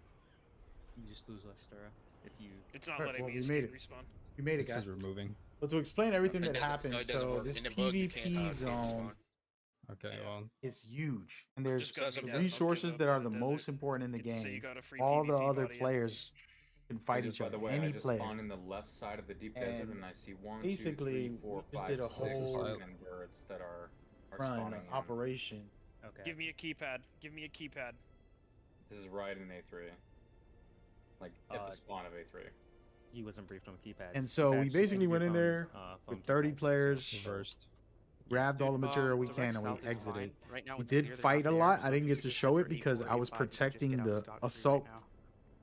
S7: You just lose Lestera if you.
S11: It's not
S1: Right,
S11: letting
S1: well,
S11: me
S1: we made
S11: escape
S1: it.
S11: respawn.
S1: We made it,
S13: It's 'cause
S1: guys.
S13: we're moving.
S1: But to explain everything
S18: It
S1: that
S18: doesn't-
S1: happened,
S18: no, it doesn't
S1: so
S18: work.
S1: this
S18: In the bug, you can't,
S1: PvP
S18: escape
S1: zone
S13: Okay, well.
S1: is huge, and there's
S11: Just gotta
S18: the
S11: be dead. Don't
S1: resources
S11: give
S1: that
S11: up
S1: are
S11: to
S1: the
S11: the
S1: most
S11: desert.
S1: important in the
S11: It's- so you
S1: game.
S11: got a free
S1: All the
S11: PvP
S1: other
S11: body.
S1: players can fight each
S17: By
S1: other.
S17: the way,
S1: Any
S17: I just
S1: player.
S17: spawned in the left side of the deep desert, and I see one,
S1: basically,
S17: 2, 3, 4,
S1: we just
S17: 5,
S1: did a
S17: 6
S1: whole
S17: Harkonnen birds that are
S1: run
S17: spawning in.
S1: operation.
S7: Okay.
S11: Give me a keypad. Give me a keypad.
S17: This is right in A3. Like, at the spawn of A3.
S7: He wasn't briefed on keypads.
S1: And so we
S7: Keypads
S1: basically
S7: should
S1: went
S7: be
S1: in
S7: phones,
S1: there
S7: phone
S1: with 30
S7: keypads,
S1: players,
S13: reversed.
S1: grabbed all the material we
S6: direct
S1: can, and we
S6: south is
S1: exited.
S6: fine. Right now
S1: We
S6: it's
S1: did
S6: clear, they're
S1: fight
S6: not
S1: a
S6: there,
S1: lot.
S6: so
S1: I
S6: if
S1: didn't
S6: you
S1: get
S6: could
S1: to
S6: just
S1: show
S6: head
S1: it
S6: for
S1: because I was
S6: 8485 and just get
S1: protecting
S6: out
S1: the
S6: scot-free right
S1: assault
S6: now.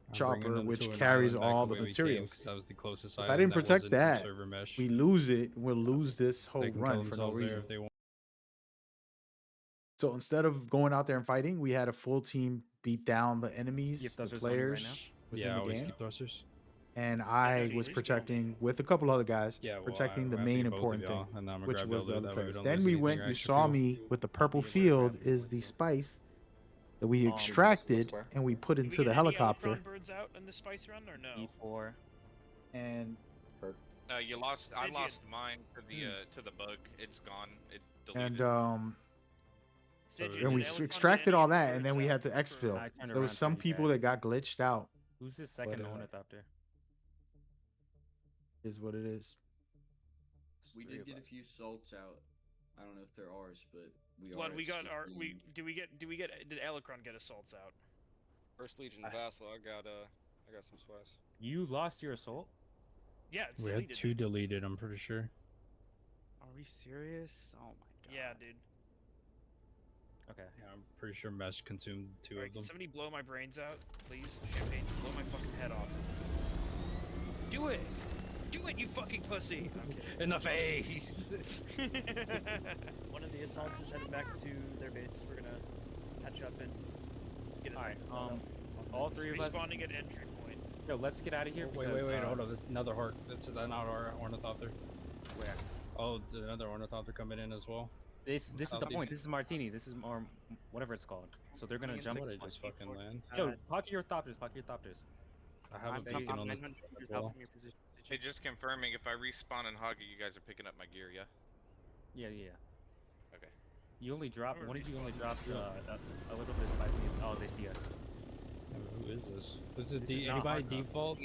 S13: I'm
S1: chopper,
S13: bringing them
S1: which
S13: to an
S1: carries
S13: island back
S1: all
S13: the
S1: the
S13: way we came,
S1: materials.
S13: 'cause that was the closest
S1: If I
S13: island
S1: didn't
S13: that
S1: protect
S13: wasn't in
S1: that,
S13: server mesh.
S1: we lose it. We'll lose this whole
S13: They can kill
S1: run for no
S13: themselves there
S1: reason.
S13: if they want.
S1: So instead of going out there and fighting, we had a full team beat down the enemies,
S7: You have
S1: the
S7: thrusters on you right
S1: players
S7: now?
S1: within
S13: Yeah, I
S1: the
S13: always
S1: game.
S13: keep thrusters.
S1: And I was protecting with a couple other guys,
S13: Yeah, well,
S1: protecting the
S13: I
S1: main
S13: beat both of
S1: important
S13: y'all,
S1: thing,
S13: and I'm gonna
S1: which
S13: grab
S1: was
S13: y'all
S1: the
S13: loot,
S1: other
S13: that way we
S1: players.
S13: don't
S1: Then
S13: lose
S1: we
S13: anything
S1: went.
S13: or
S1: You
S13: extra
S1: saw
S13: fuel.
S1: me with the purple field is the spice that we extracted and we put
S11: Did we
S1: into
S11: get
S1: the
S11: any
S1: helicopter.
S11: Electron birds out in the spice run or no?
S7: E4.
S1: And
S16: You lost. I
S11: Did you?
S16: lost mine to the bug. It's gone. It deleted.
S1: and
S11: Did you?
S1: and we
S11: Did Electron
S1: extracted
S11: get any
S1: all that, and then
S11: birds
S1: we
S11: out
S1: had to exfil.
S7: I turned
S1: There was
S7: around
S1: some
S7: pretty
S1: people
S7: bad.
S1: that got glitched out.
S7: Who's the second
S1: But,
S7: ornithopter?
S1: Is what it is.
S3: We did get a few salts out. I don't know if they're ours, but we
S11: Blood,
S3: are.
S11: we
S3: at
S11: got our.
S3: 16.
S11: Did Electron get assaults out?
S21: First Legion Vassal, I got some spice.
S7: You lost your assault?
S11: Yeah, it's
S13: We
S11: deleted.
S13: had 2 deleted, I'm pretty sure.
S6: Are we serious? Oh my god.
S11: Yeah, dude.
S7: Okay.
S13: Yeah, I'm pretty sure mesh consumed 2
S11: Alright,
S13: of
S11: can
S13: them.
S11: somebody blow my brains out, please? Champagne, blow my fucking head off. Do it! Do it, you fucking pussy! I'm kidding.
S13: In the face!
S20: One of the assaults is headed back to their base. We're gonna catch up and get us.
S7: Alright, all three of us.
S11: Respawning at entry point.
S7: Yo, let's get out of here.
S13: Wait,
S7: because,
S13: hold on. This is another heart. That's not our ornithopter.
S7: Where?
S13: Oh, another ornithopter coming in as well.
S7: This is the
S13: Southeast.
S7: point. This is Martini. This is more whatever it's called. So they're gonna jump.
S13: What I just fucking land.
S7: Yo, pocket your thopters. Pocket your thopters.
S13: I have a beacon on this
S6: meters
S13: wall.
S6: out from your position.
S16: Hey, just confirming, if I respawn in Hoggy, you guys are picking up my gear, yeah?
S7: Yeah.
S16: Okay.
S7: You only dropped. What did you only drop? A little bit of spice. Oh, they see us.
S13: Who is this? This is
S7: This is not
S13: anybody
S7: hardcore.
S13: default?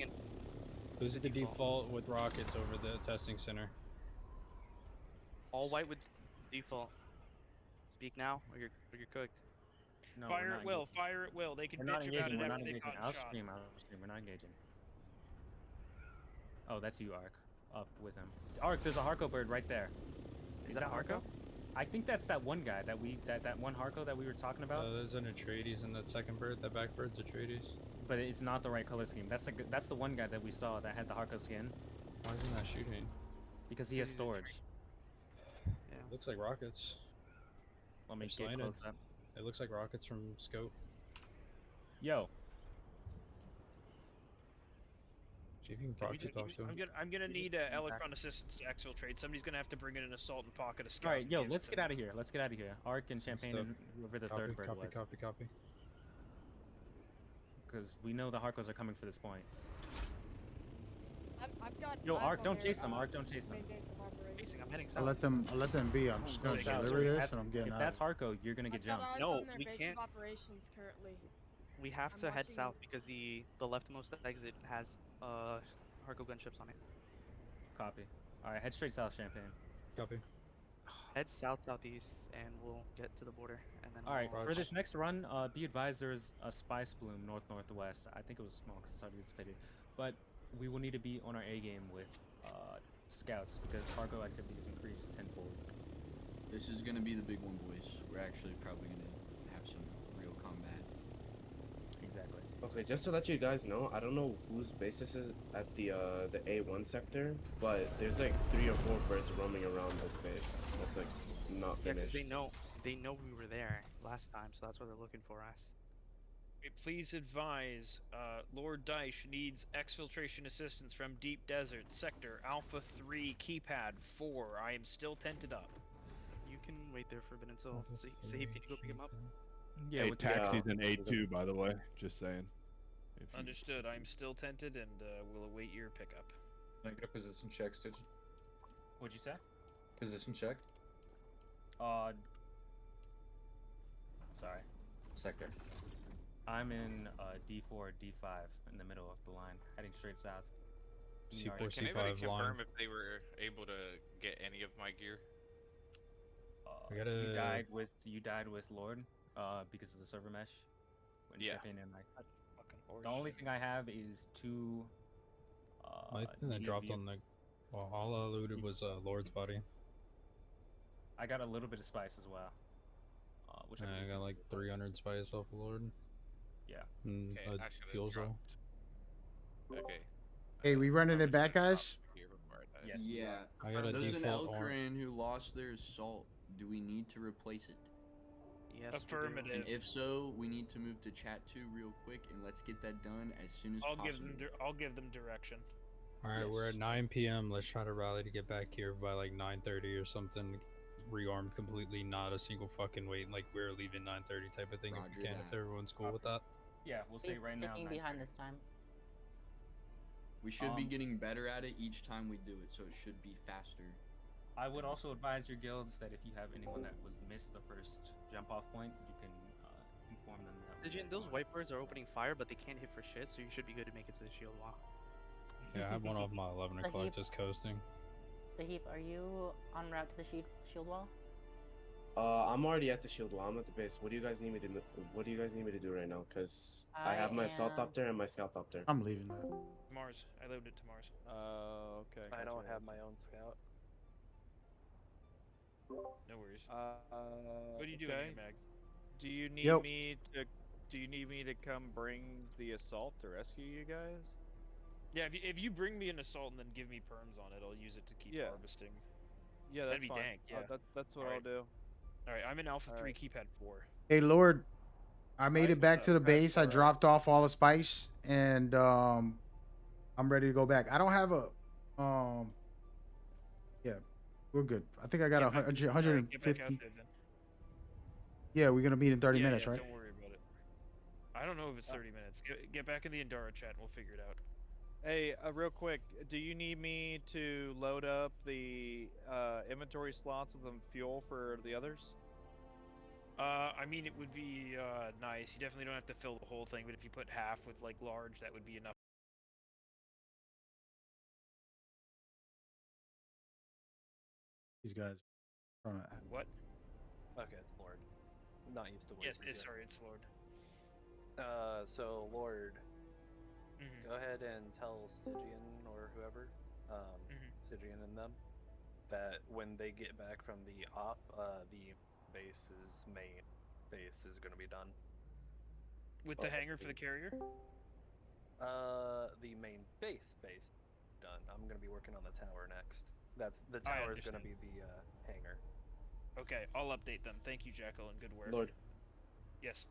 S13: Who's the default with rockets over the testing center?
S6: All white with default. Speak now, or you're cooked.
S7: No,
S11: Fire at will. Fire at will. They can
S7: We're not
S11: bitch about
S7: engaging.
S11: it
S7: We're not
S11: after they've
S7: engaging.
S11: gotten
S7: I'll
S11: shot.
S7: stream. We're not engaging. Oh, that's you, Ark. Up with him. Ark, there's a Harco bird right there.
S6: Is that a Harco?
S7: I think that's that one guy that one Harco that we were talking about.
S13: There's an Atreides in that second bird. That back bird's Atreides.
S7: But it's not the right color scheme. That's the one guy that we saw that had the Harco skin.
S13: Why is he not shooting?
S7: Because he has storage.
S6: Yeah.
S13: Looks like rockets.
S7: Let me
S13: Just
S7: get
S13: landed.
S7: close up.
S13: It looks like rockets from scope.
S7: Yo.
S13: See if you can proxy talk to him.
S11: I'm gonna need Electron assistance to exfiltrate. Somebody's gonna have to bring in an assault and pocket a scout.
S7: All right, yo,
S11: and
S7: let's
S11: give
S7: get out of here. Let's get out of here. Ark and Champagne and whoever the third bird was.
S13: Copy.
S7: Because we know the Harcos are coming for this point.
S9: I've got.
S7: Yo,
S9: eyes
S7: Ark,
S9: on
S7: don't
S9: their,
S7: chase them. Ark, don't chase them.
S9: main base of operations.
S6: I'm heading
S15: I'll
S6: south.
S15: let them be. I'm just gonna
S7: South.
S15: deliver
S7: If
S15: this and I'm getting
S7: if
S15: out.
S7: that's Harco, you're gonna get
S9: I've got
S7: jumped.
S9: eyes
S6: No,
S9: on their
S6: we
S9: base
S6: can't.
S9: of operations currently.
S6: We have
S9: I'm
S6: to head
S9: watching
S6: south because the leftmost exit has Harco gunships on it.
S7: Copy. All right, head straight south, Champagne.
S13: Copy.
S6: Head south-southeast, and we'll get to the border, and then.
S7: All right,
S6: we'll-
S7: for this next run, be advised there's a spice bloom north-northwest. I think it was small because it's already dissipated. But we will need to be on our A game with scouts because Harco activity is increased tenfold.
S3: This is gonna be the big one, boys. We're actually probably gonna have some real combat.
S7: Exactly.
S14: Okay, just to let you guys know, I don't know whose base this is at the A1 sector, but there's like 3 or 4 birds roaming around this base. That's like not
S6: Yeah, 'cause
S14: finished.
S6: they know we were there last time, so that's why they're looking for us.
S11: Okay, please advise, Lord Dyche needs exfiltration assistance from Deep Desert, Sector Alpha 3, Keypad 4. I am still tented up.
S6: You can wait there for a bit until Sahib, can you go pick him up?
S7: Yeah,
S5: Hey,
S7: with
S5: taxi's in A2, by the way. Just saying. If you-
S11: Understood. I'm still tented and will await your pickup.
S17: Can I get a position check, Stitch?
S7: What'd you say?
S17: Position check?
S7: Sorry.
S17: Sector.
S7: I'm in D4, D5 in the middle of the line, heading straight south.
S13: C4,
S16: Can anybody
S13: C5 line.
S16: confirm if they were able to get any of my gear?
S13: I gotta.
S7: You died with Lord, because of the server mesh. When
S16: Yeah.
S7: Champagne and I.
S11: Fucking
S7: The only thing I have is 2.
S13: I think that dropped on the. Well, all I looted was Lord's body.
S7: I got a little bit of spice as well. Which I
S13: I
S7: believe
S13: got
S7: can
S13: like
S7: be
S13: 300 spice off of Lord.
S7: Yeah.
S13: And
S16: Okay, I should've
S13: fuel cell.
S16: dropped. Okay.
S15: Hey, we running it back, guys?
S16: Here before I died.
S7: Yes.
S3: Yeah.
S13: I got a
S3: There's an
S13: default orange.
S3: Elkran who lost their assault. Do we need to replace it?
S6: Yes.
S11: Affirmative.
S3: And if so, we need to move to chat 2 real quick and let's get that done as soon as
S11: I'll
S3: possible.
S11: give them direction.
S13: Alright, we're
S3: Yes.
S13: at 9 p.m. Let's try to rally to get back here by like 9:30 or something. Rearmed completely, not a single fucking wait. Like we're leaving 9:30 type of thing if
S3: Roger
S13: we can.
S3: that.
S13: If everyone's cool with that.
S7: Yeah, we'll say
S8: He's
S7: right now.
S8: sticking behind this time.
S3: We should be
S7: Um,
S3: getting better at it each time we do it, so it should be faster.
S7: I would also advise your guilds that if you have anyone that was missed the first jump off point, you can inform them that.
S6: Digin, those white birds are opening fire, but they can't hit for shit, so you should be good to make it to the shield wall.
S13: Yeah, I have one off my 11
S8: So
S13: o'clock
S8: he-
S13: just coasting.
S8: Sahib, are you en route to the shield wall?
S14: I'm already at the shield wall. I'm at the base. What do you guys need me to What do you guys need me to do right now? Cause I have my assault copter and my scout copter.
S15: I'm leaving that.
S11: Mars. I loaded it to Mars.
S2: Okay.
S20: I don't have my own scout.
S11: No worries.
S2: What
S11: What are you doing here, Mag?
S2: Do you need
S15: Yo.
S2: me to? Do you need me to come bring the assault to rescue you guys?
S11: Yeah, if you bring me an assault and then give me perms on it, I'll use it to keep
S2: Yeah.
S11: harvesting.
S2: Yeah, that's
S11: That'd be
S2: fine.
S11: dank, yeah.
S2: That's what
S11: Alright.
S2: I'll do.
S11: Alright, I'm in Alpha 3,
S2: Alright.
S11: keypad 4.
S15: Hey, Lord, I made it back
S11: what's
S15: to
S11: up?
S15: the base. I
S2: Alright.
S15: dropped off all the spice, and I'm ready to go back. I don't have a yeah. We're good. I think I got
S11: Get back-
S15: 100,
S11: alright, get back
S15: 150.
S11: out there then.
S15: Yeah, we're gonna meet in 30
S11: Yeah,
S15: minutes,
S11: yeah,
S15: right?
S11: Don't worry about it. I don't know if it's 30 minutes. Get back in the Endara chat and we'll figure it out.
S2: Hey, real quick, do you need me to load up the inventory slots with some fuel for the others?
S11: I mean, it would be nice. You definitely don't have to fill the whole thing, but if you put half with like large, that would be enough.
S15: These guys trying to.
S11: What?
S4: Okay, it's Lord. I'm not used to
S11: Yes,
S4: voices yet.
S11: sorry, it's Lord.
S4: So Lord,
S11: Mhm.
S4: go ahead and tell Stygian or whoever, Stygian and them, that when they get back from the op, the base's main base is going to be done.
S11: With the hangar for the carrier?
S4: The main base done. I'm going to be working on the tower next. The tower is going to be the hangar.
S11: Okay, I'll update them. Thank you, Jekyll, and good work.
S14: Lord,
S11: Yes.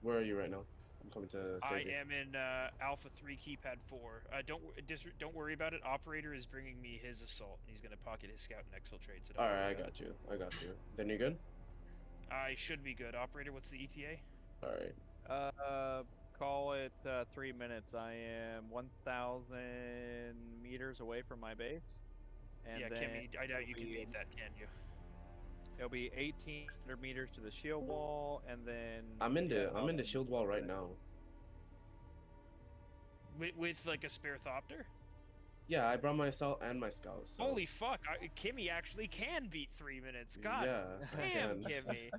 S14: where are you right now? I'm coming to
S11: I
S14: save you.
S11: am in Alpha 3 Keypad 4. Don't worry about it. Operator is bringing me his assault, and he's going to pocket his scout and exfiltrate. So don't worry
S14: Alright, I
S11: about
S14: got you. I got you. Then you're good?
S11: it. I should be good. Operator, what's the ETA?
S14: Alright.
S2: Call it 3 minutes. I am 1,000 meters away from my base. And
S11: Yeah,
S2: then
S11: Kimmy, I doubt you can beat that, can you?
S2: It'll be 1,800 meters to the shield wall, and then
S14: I'm in the shield wall right now.
S11: With like a spare thopter?
S14: Yeah, I brought my assault and my scout. So.
S11: Holy fuck! Kimmy actually can beat 3 minutes. God
S14: Yeah, I
S11: damn,
S14: can.
S11: Kimmy.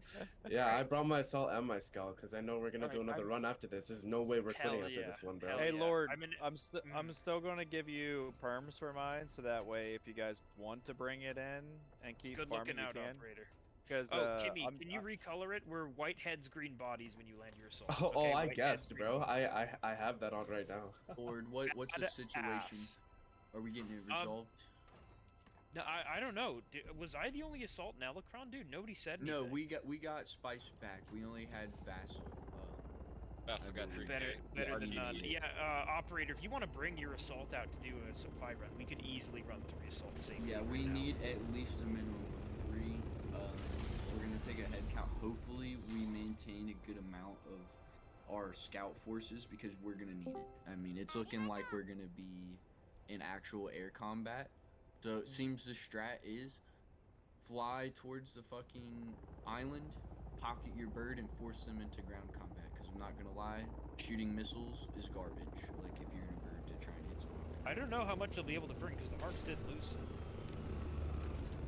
S14: Yeah, I brought my assault and my scout because I know we're gonna do
S2: Alright,
S14: another run after this. There's no way we're
S11: Hell
S14: quitting after
S11: yeah,
S14: this one, bro.
S2: Hey Lord,
S11: I'm
S2: I'm still gonna give you perms for mine, so that way if you guys want to bring it in and keep
S11: Good
S2: farming,
S11: looking out,
S2: you can.
S11: operator.
S2: Because
S11: Kimmy, can you recolor it? We're white heads, green bodies when you land your assault.
S14: Oh,
S11: okay?
S14: I
S11: White
S14: guessed,
S11: heads,
S14: bro.
S11: green bodies.
S14: I have that on right now.
S3: Lord, what's the situation?
S11: Ass.
S3: Are we getting it resolved?
S11: No, I don't know. Was I the only assault in Electron, dude? Nobody said anything.
S3: No, we got Spice back. We only had Vassal.
S21: Vassal got 3K.
S11: Better than none. Yeah, operator, if you want to bring your assault out to do a supply run, we could easily run 3 assaults safely.
S3: Yeah, we need at least a minimum of 3. We're gonna take a head count. Hopefully, we maintain a good amount of our scout forces because we're gonna need it. I mean, it's looking like we're gonna be in actual air combat. So it seems the strat is fly towards the fucking island, pocket your bird, and force them into ground combat. Because I'm not gonna lie, shooting missiles is garbage. Like if you're in a bird to try and hit someone.
S11: I don't know how much they'll be able to bring because the hearts did lose some.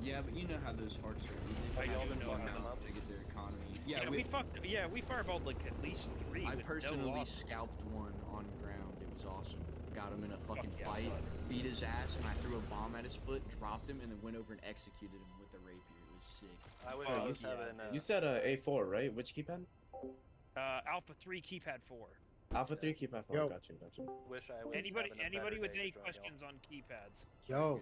S3: Yeah, but you know how those hearts are.
S11: I
S3: They
S11: don't
S3: have
S11: know
S3: one
S11: how
S3: out to get their economy.
S11: Yeah, we fireballed like at least 3.
S3: I
S11: with
S3: personally
S11: no losses.
S3: scalped one on ground. It was awesome. Got him in a fucking
S11: yeah,
S3: fight,
S11: bud.
S3: beat his ass, and I threw a bomb at his foot, dropped him, and then went over and executed him with a rapier. It was sick.
S4: I wish I was having.
S14: You said A4, right? Which keypad?
S11: Alpha 3 Keypad 4.
S14: Alpha 3 keypad 4.
S15: Yo.
S14: Got you.
S4: Wish I was.
S11: Anybody
S4: having a better
S11: with
S4: day
S11: any
S4: to drag
S11: questions on keypads?
S15: Yo.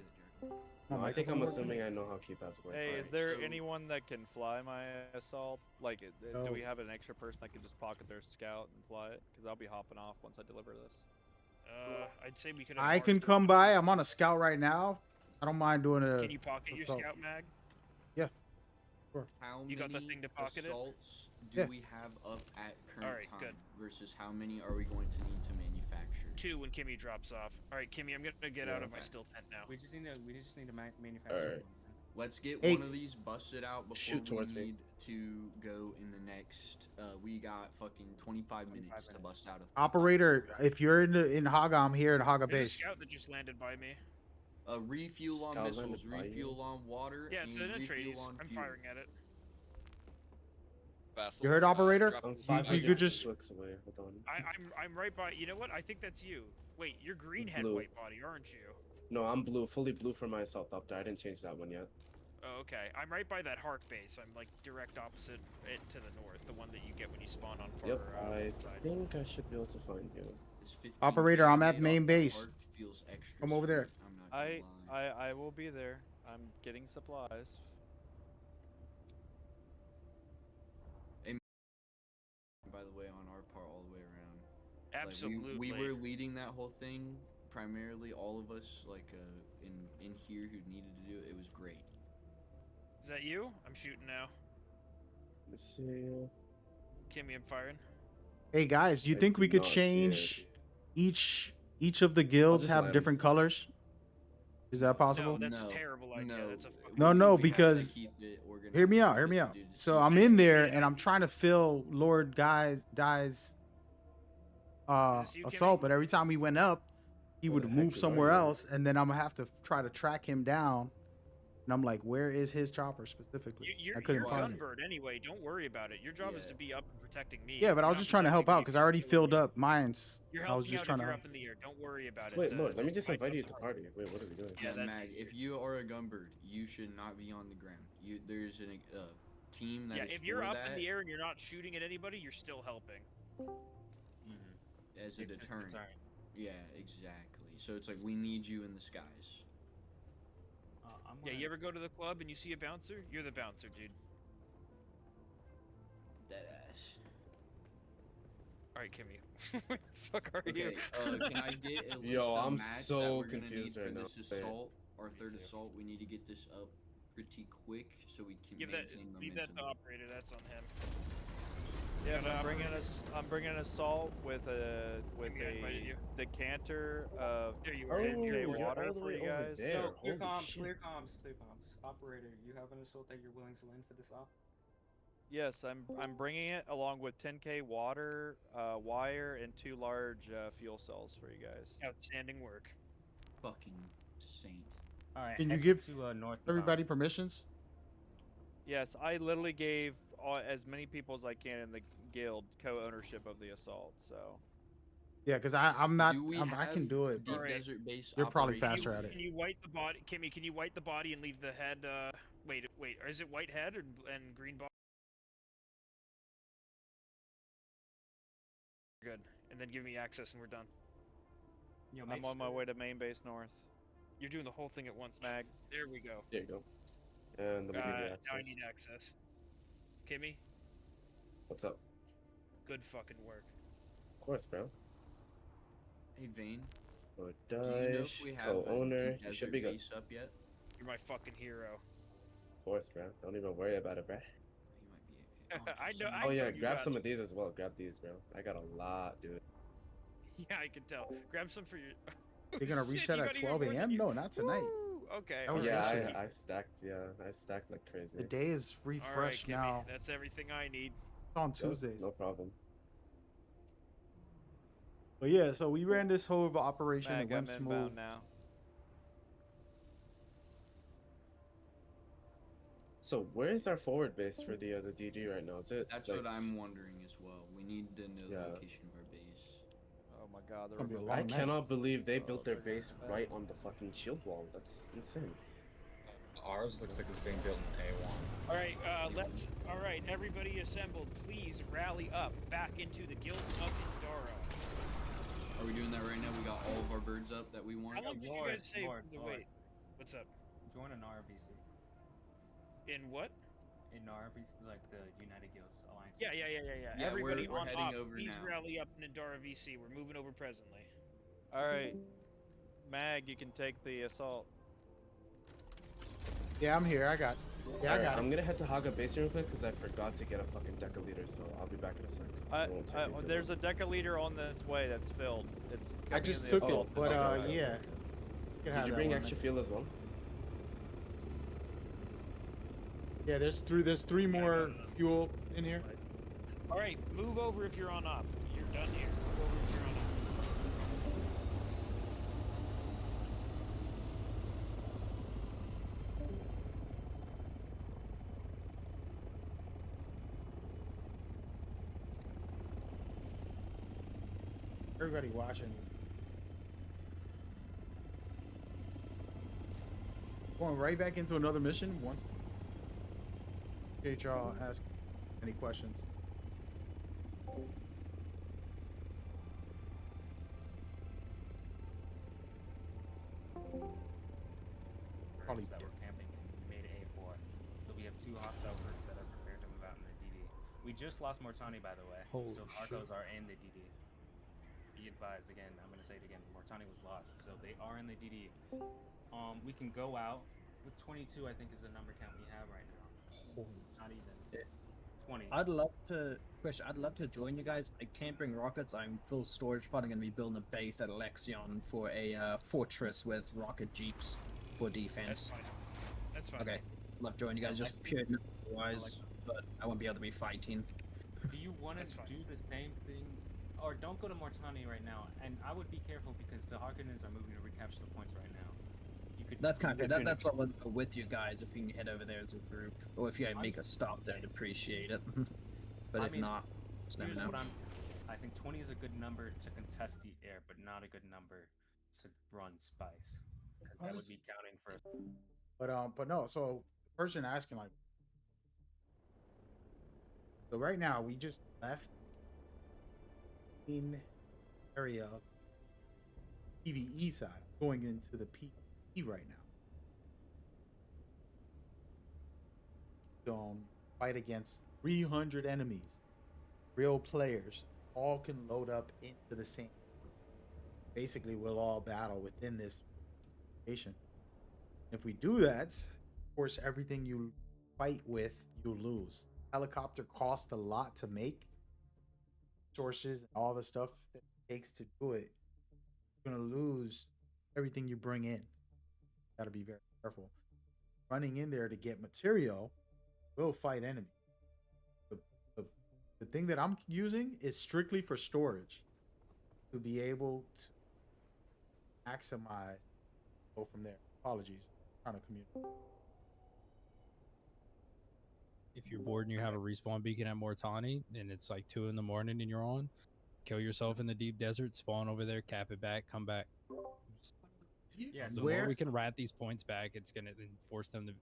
S14: No, I think I'm assuming I know how keypads work.
S2: Hey,
S14: Alright.
S2: is there anyone that can fly my assault? Like,
S15: No.
S2: do we have an extra person that can just pocket their scout and fly it? Because I'll be hopping off once I deliver this.
S11: I'd say we could.
S15: I can come by. I'm on a scout right now. I don't mind doing a.
S11: Can you pocket your
S15: assault.
S11: scout mag?
S15: Yeah. Sure.
S3: How
S11: You got the
S3: many
S11: thing to pocket it?
S3: assaults do
S15: Yeah.
S3: we have up at current
S11: Alright,
S3: time
S11: good.
S3: versus how many are we going to need to manufacture?
S11: 2 when Kimmy drops off. All right, Kimmy, I'm gonna get out of my
S3: okay.
S11: still tent now.
S7: We just need to manufacture.
S14: Alright.
S3: Let's get
S15: Hey.
S3: one of these busted out before
S14: Shoot
S3: we
S14: towards me.
S3: need to go in the next. We got fucking 25 minutes to bust out of.
S15: Operator, if you're in Haga, I'm here at Haga
S11: There's a
S15: base.
S11: scout that just landed by me.
S3: Refuel on
S14: Scout
S3: missiles,
S14: landed by you?
S3: refuel on water,
S11: Yeah, it's
S3: and
S11: an
S3: refuel
S11: Atreides.
S3: on
S11: I'm
S3: fuel.
S11: firing at it.
S21: Vassal,
S15: You heard, operator?
S21: drop
S14: I'm
S21: it
S14: 5
S15: you could just-
S14: clicks away. Hold on.
S11: I'm right by. You know what? I think that's you. Wait, you're green head
S14: Blue.
S11: white body, aren't you?
S14: No, I'm blue. Fully blue for my assault up there. I didn't change that one yet.
S11: Oh, okay. I'm right by that Hark base. I'm like direct opposite it to the north, the one that you get when you spawn on far
S14: Yep, I
S11: side.
S14: think I should be able to find you.
S3: This 15
S15: Operator, I'm at
S3: made
S15: main
S3: off the
S15: base.
S3: arc feels extra
S15: Come over there.
S3: sweet, I'm not gonna lie.
S2: I will be there. I'm getting supplies.
S3: By the way, on our part, all the way around.
S11: Absolutely.
S3: Like, we were leading that whole thing. Primarily, all of us, like in here who needed to do it. It was great.
S11: Is that you? I'm shooting now.
S14: Let's see.
S11: Kimmy, I'm firing.
S15: Hey guys, do you
S14: I
S15: think we
S14: do
S15: could
S14: not see it.
S15: change each of the guilds
S14: just
S15: have
S14: let 'em
S15: different colors? Is that possible?
S11: No, that's a terrible idea.
S3: No.
S11: That's a fucking
S15: No, no,
S3: We have to
S15: because
S3: keep it organized.
S15: hear me out,
S3: We
S15: hear me
S3: have
S15: out.
S3: to do
S15: So
S3: this
S15: I'm
S3: shit.
S15: in there and I'm trying to fill Lord Guy's assault, but every time we went up, he would
S14: the heck
S15: move
S14: is
S15: somewhere
S14: Arya?
S15: else, and then I'm gonna have to try to track him down. And I'm like, where is his chopper specifically?
S11: You're
S15: I couldn't find it.
S11: Gunbird anyway. Don't worry about it. Your job is to be up and protecting me.
S15: Yeah, but I
S11: You're
S15: was
S11: not
S15: just trying to help
S11: protecting
S15: out
S11: me
S15: because
S11: if
S15: I already
S11: you're
S15: filled up mines.
S11: You're
S15: I was
S11: helping
S15: just
S11: out
S15: trying
S11: if
S15: to
S11: you're
S15: help.
S11: up in the air. Don't worry about it.
S14: Wait, Lord, let me just
S11: I
S14: invite you
S11: don't
S14: to
S11: know.
S14: party. Wait, what are we doing?
S3: Yeah,
S11: that's
S3: Mag, if you are a gunbird, you should not be on the ground. There's a team that
S11: Yeah,
S3: is
S11: if you're
S3: for
S11: up
S3: that
S11: in the air and you're not shooting at anybody, you're still helping.
S3: as a deterrent. Yeah, exactly. So it's like we need you in the skies.
S11: Yeah, you ever go to the club and you see a bouncer? You're the bouncer, dude.
S3: Dead ass.
S11: All right, Kimmy. What the fuck are you?
S3: Okay, can I get at least
S14: Yo,
S3: a
S14: I'm
S3: match
S14: so
S3: that we're gonna
S14: confused
S3: need
S14: right
S3: for
S14: now.
S3: this
S14: Wait.
S3: assault, our third assault? We need to get this up pretty quick so we can
S11: Give that.
S3: maintain
S11: Leave
S3: momentum.
S11: that to operator. That's on him.
S2: Yeah,
S11: Got
S2: I'm bringing an assault with a decanter of
S11: There you
S14: are.
S2: 10K
S14: Oh, you're
S2: water
S14: all the
S2: for
S14: way
S2: you
S14: over
S2: guys.
S14: there.
S10: So, clear
S14: Holy
S10: comms,
S14: shit.
S10: clear comms, clear comms. Operator, you have an assault that you're willing to lend for this op?
S2: Yes, I'm bringing it along with 10K water, wire, and 2 large fuel cells for you guys.
S11: Outstanding work.
S3: Fucking saint.
S7: Alright,
S15: Can you
S7: head
S15: give
S7: to north
S15: everybody permissions?
S2: Yes, I literally gave as many people as I can in the guild co-ownership of the assault. So.
S15: Yeah, because I'm not.
S3: Do we
S15: I can
S3: have
S15: do it.
S3: deep
S15: But
S3: desert base
S15: you're probably
S3: operations?
S15: faster at it.
S11: Can you wipe the body, Kimmy? Can you wipe the body and leave the head? Wait. Is it white head and green body? Good. And then give me access, and we're done.
S10: Yo,
S2: I'm on my way to main base north.
S11: You're doing the whole thing at once,
S2: Mag.
S11: There we go.
S14: There you go. And let me give you access.
S11: Now I need access. Kimmy,
S14: What's up?
S11: good fucking work.
S14: Of course, bro.
S3: Hey, Vane.
S14: Lord
S3: Do you know if
S14: Dash,
S3: we have
S14: co-owner.
S3: deep
S14: You should
S3: desert
S14: be good.
S3: base up yet?
S11: You're my fucking hero.
S14: Of course, bro. Don't even worry about it, bro.
S11: I know.
S14: Oh yeah,
S11: you
S14: grab
S11: got
S14: some
S11: it.
S14: of these as well. Grab these, bro. I got a lot, dude.
S11: Yeah, I can tell. Grab some for your.
S15: They're gonna
S11: Shit,
S15: reset
S11: you
S15: at
S11: got even
S15: 12
S11: more than
S15: a.m.
S11: you-
S15: No, not tonight.
S11: Woo! Okay.
S15: That was
S14: Yeah,
S15: yesterday.
S14: I stacked. Yeah, I stacked like crazy.
S15: The day is
S11: All right,
S15: refreshed
S11: Kimmy,
S15: now.
S11: that's everything I need.
S15: It's on
S14: Yep,
S15: Tuesdays.
S14: no problem.
S15: But yeah, so we ran this whole operation.
S2: Mag,
S15: It went
S2: I'm
S15: smooth.
S2: inbound now.
S14: So where's our forward base for the DD right now? Is it?
S3: That's
S14: like,
S3: what I'm wondering as well. We need to know
S14: Yeah.
S3: the location of our base.
S2: Oh my God,
S15: Gonna be a
S2: they're
S15: long
S14: I
S15: night.
S14: cannot believe they built their base right on the fucking shield wall. That's insane.
S17: Ours looks like it's being built in A1.
S11: All right, All right, everybody assembled. Please rally up back into the guild of Indara.
S3: Are we doing that right now? We got all of our birds up that we want.
S11: How long did you guys say? Wait, what's up?
S7: Join an RVC.
S11: In what?
S7: In RVC, like the United Guilds Alliance.
S11: Yeah.
S3: Yeah,
S11: Everybody
S3: we're
S11: on
S3: heading
S11: op,
S3: over
S11: please
S3: now.
S11: rally up in Indara VC. We're moving over presently.
S2: All right, Mag, you can take the assault.
S15: Yeah, I'm here. I got. Yeah, I
S14: Alright,
S15: got
S14: I'm
S15: it.
S14: gonna head to Haga base real quick because I forgot to get a fucking deca leader, so I'll be back in a sec. It won't take me too
S2: There's
S14: long.
S2: a deca leader on its way that's filled. It's.
S15: I
S2: coming
S15: just
S2: in the
S15: took it,
S2: assault.
S15: but
S14: okay.
S15: yeah. You can
S14: Did
S15: have
S14: you
S15: that
S14: bring
S15: one,
S14: extra
S15: man.
S14: fuel as well?
S15: Yeah, there's three more fuel in here.
S11: All right, move over if you're on op. You're done here. Move over if you're on op.
S15: Everybody watching. Going right back into another mission once. Okay, y'all ask any questions. Probably
S7: That we're camping in mid A4. So we have 2 hostile groups that are prepared to move out in the DD. We just lost Mortani, by the way.
S14: Holy
S7: so Marcos are in the DD. Be advised again. I'm gonna say it again. Mortani was lost, so they are in the DD. We can go out with 22, I think is the number count we have right now. Not even 20.
S20: I'd love to, Chris. I'd love to join you guys. I can't bring rockets. I'm full storage pod. I'm going to be building a base at Alexion for a fortress with rocket jeeps for defense.
S11: That's fine. That's fine.
S20: Okay, love joining you guys. Just pure wise, but I won't be able to be fighting.
S7: Do you want to do the same thing, or don't go to Mortani right now? And I would be careful because the Harkonnens are moving to recapture the points right now. You could.
S20: That's kind of that's what we'll go with you guys if we can head over there as a group, or if you make a stop there, I'd appreciate it. But
S7: I
S20: if
S7: mean,
S20: not, just let me
S7: here's
S20: know.
S7: what I think 20 is a good number to contest the air, but not a good number to run spice, because that would be counting for.
S1: But no. So the person asking, like, so right now we just left in area of PVE side, going into the PvE right now. Don't fight against 300 enemies, real players, all can load up into the same. Basically, we'll all battle within this nation. If we do that, of course, everything you fight with, you lose. Helicopter costs a lot to make. Sources and all the stuff that it takes to do it. You're gonna lose everything you bring in. Gotta be very careful. Running in there to get material will fight enemies. The thing that I'm using is strictly for storage to be able to maximize. Go from there. Apologies. I'm trying to communicate.
S13: If you're bored and you have a respawn beacon at Mortani and it's like 2 in the morning and you're on, kill yourself in the deep desert, spawn over there, cap it back, come back.
S7: Yeah,
S13: the more we can rat these points back, it's gonna force them to.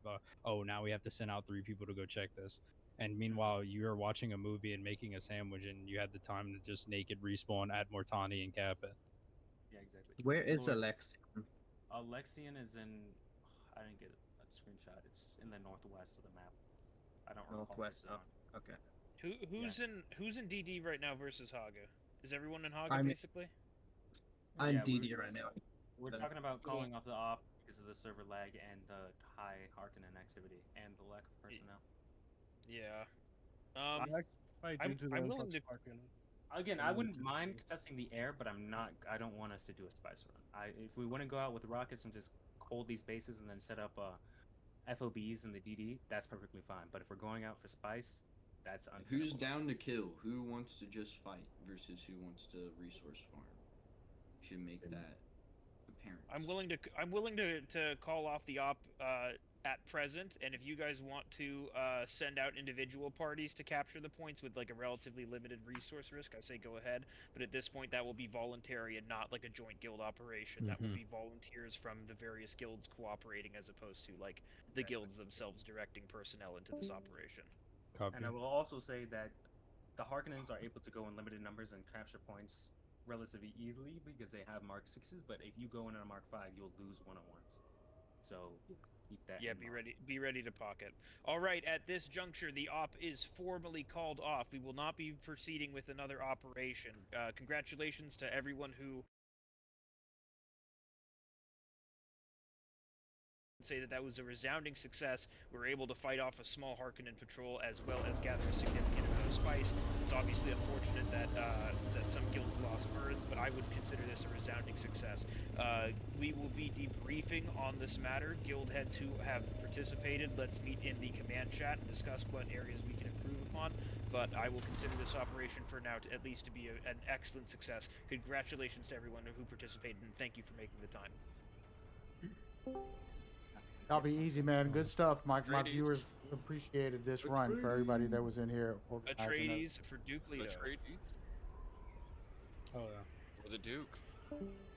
S13: Oh, now we have to send out 3 people to go check this. And meanwhile, you're watching a movie and making a sandwich, and you had the time to just naked respawn at Mortani and cap it.
S7: Yeah, exactly.
S20: Where is Alexion?
S7: Alexion is in. I didn't get a screenshot. It's in the northwest of the map. I don't recall.
S20: Northwest. Oh, okay.
S11: Who's in DD right now versus Haga? Is everyone in Haga
S20: I'm-
S11: basically?
S20: I'm
S7: Yeah,
S20: DD right now.
S7: We're talking about calling off the op because of the server lag and the high Harkonnen activity and the lack of personnel.
S11: Yeah.
S20: I
S11: I'm willing to.
S7: Again, I wouldn't mind contesting the air, but I don't want us to do a spice run. If we want to go out with rockets and just hold these bases and then set up FOBs in the DD, that's perfectly fine. But if we're going out for spice, that's untenable.
S3: Who's down to kill? Who wants to just fight versus who wants to resource farm? Should make that apparent.
S11: I'm willing to call off the op at present, and if you guys want to send out individual parties to capture the points with like a relatively limited resource risk, I say go ahead. But at this point, that will be voluntary and not like a joint guild operation. That will be volunteers from the various guilds cooperating, as opposed to like the guilds themselves directing personnel into this operation.
S13: Copy.
S7: And I will also say that the Harkonnens are able to go in limited numbers and capture points relatively easily because they have Mark 6s, but if you go in a Mark 5, you'll lose one-on-ones. So keep that in mind.
S11: Be ready to pocket. All right, at this juncture, the op is formally called off. We will not be proceeding with another operation. Congratulations to everyone who say that was a resounding success. We were able to fight off a small Harkonnen patrol as well as gather a significant amount of spice. It's obviously unfortunate that that some guilds lost birds, but I would consider this a resounding success. We will be debriefing on this matter. Guild heads who have participated, let's meet in the command chat and discuss what areas we can improve upon. But I will consider this operation for now to at least to be an excellent success. Congratulations to everyone who participated, and thank you for making the time.
S1: That'll be easy, man. Good stuff. My viewers appreciated this run for everybody that was in here.
S11: Atreides for Duke Leto.
S13: Oh, yeah.
S21: For the Duke.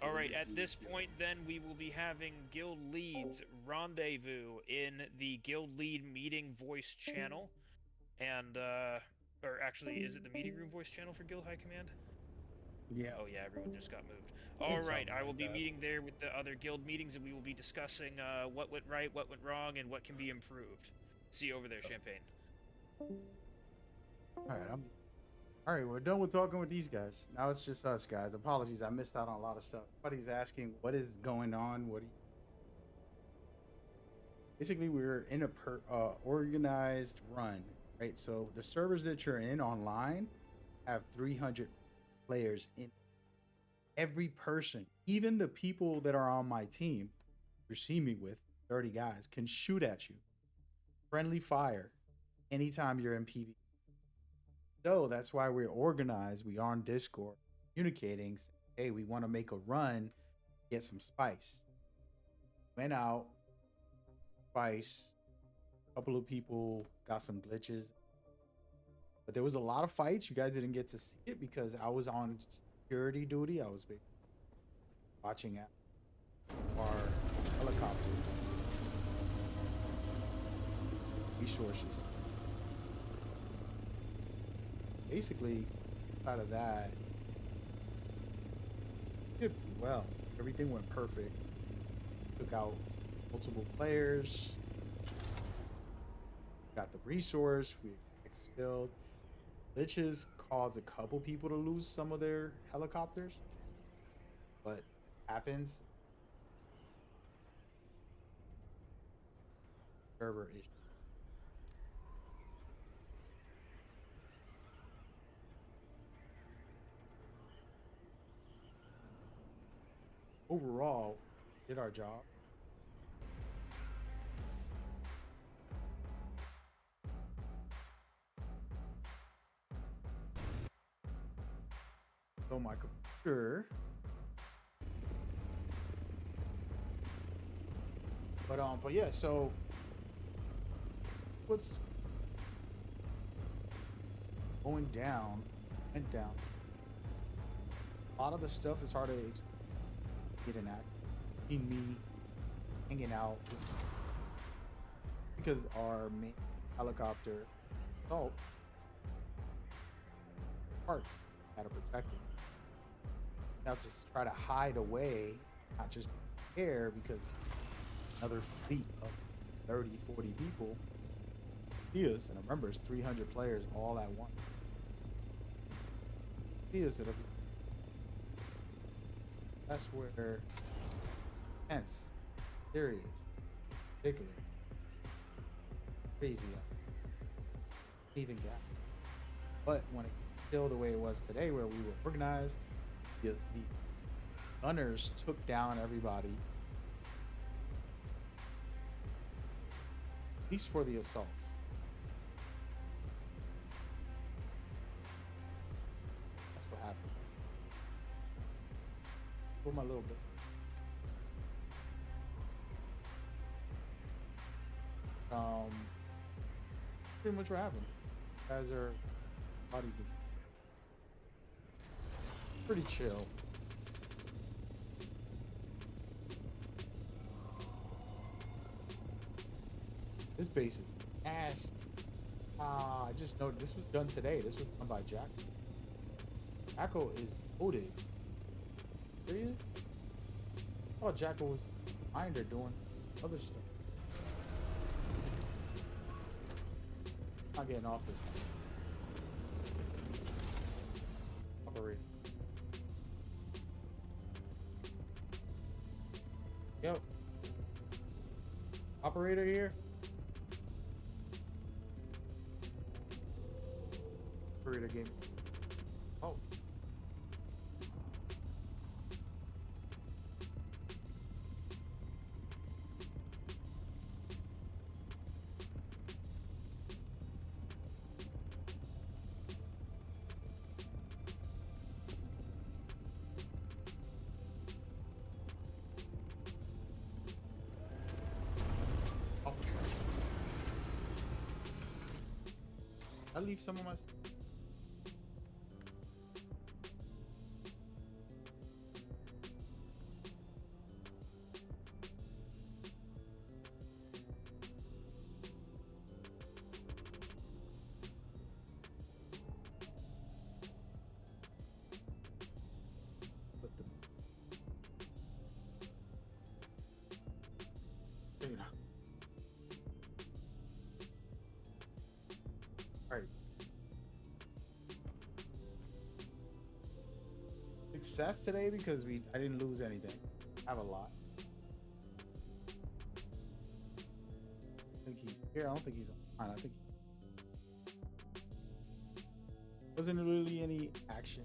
S11: All right, at this point, then, we will be having guild leads rendezvous in the guild lead meeting voice channel. And, or actually, is it the meeting room voice channel for Guild High Command?
S20: Yeah.
S11: Oh, yeah, everyone just got moved. All right, I will be meeting there with the other guild meetings, and we will be discussing what went right, what went wrong, and what can be improved. See you over there, Champagne.
S1: All right, we're done with talking with these guys. Now it's just us, guys. Apologies, I missed out on a lot of stuff. Everybody's asking what is going on. What do you... basically we're in a organized run, right? So the servers that you're in online have 300 players in. Every person, even the people that are on my team, you see me with 30 guys, can shoot at you. Friendly fire anytime you're in PvP. So that's why we're organized. We are on Discord communicating. Hey, we want to make a run, get some spice. Went out, spice. A couple of people got some glitches. But there was a lot of fights. You guys didn't get to see it because I was on security duty. I was watching at our helicopter resources. Basically, out of that, did well. Everything went perfect. Took out multiple players. Got the resource. We expelled. Glitches caused a couple people to lose some of their helicopters, but it happens. Server issue. Overall, did our job. So my computer. But yeah, so what's going down and down. A lot of the stuff is hard to get an act. In me hanging out because our main helicopter assault parts had to protect it. Now just try to hide away, not just air, because another fleet of 30, 40 people see us, and remember it's 300 players all at once. See us at that's where tense, serious, ridiculous, crazy, even got. But when it still the way it was today, where we were organized, the gunners took down everybody, at least for the assaults. That's what happened. Pull my little bit. Pretty much what happened. Guys are bodies pretty chill. This base is ass. I just know this was done today. This was done by Jack. Jackal is loaded. Serious? I thought Jackal was behind her doing other stuff. Not getting off this. Operate. Yo. Operator here. Operator game. Oh. I leave some of my. You know. All right. Success today because I didn't lose anything. I have a lot. Here, I don't think he's on. I think wasn't really any action.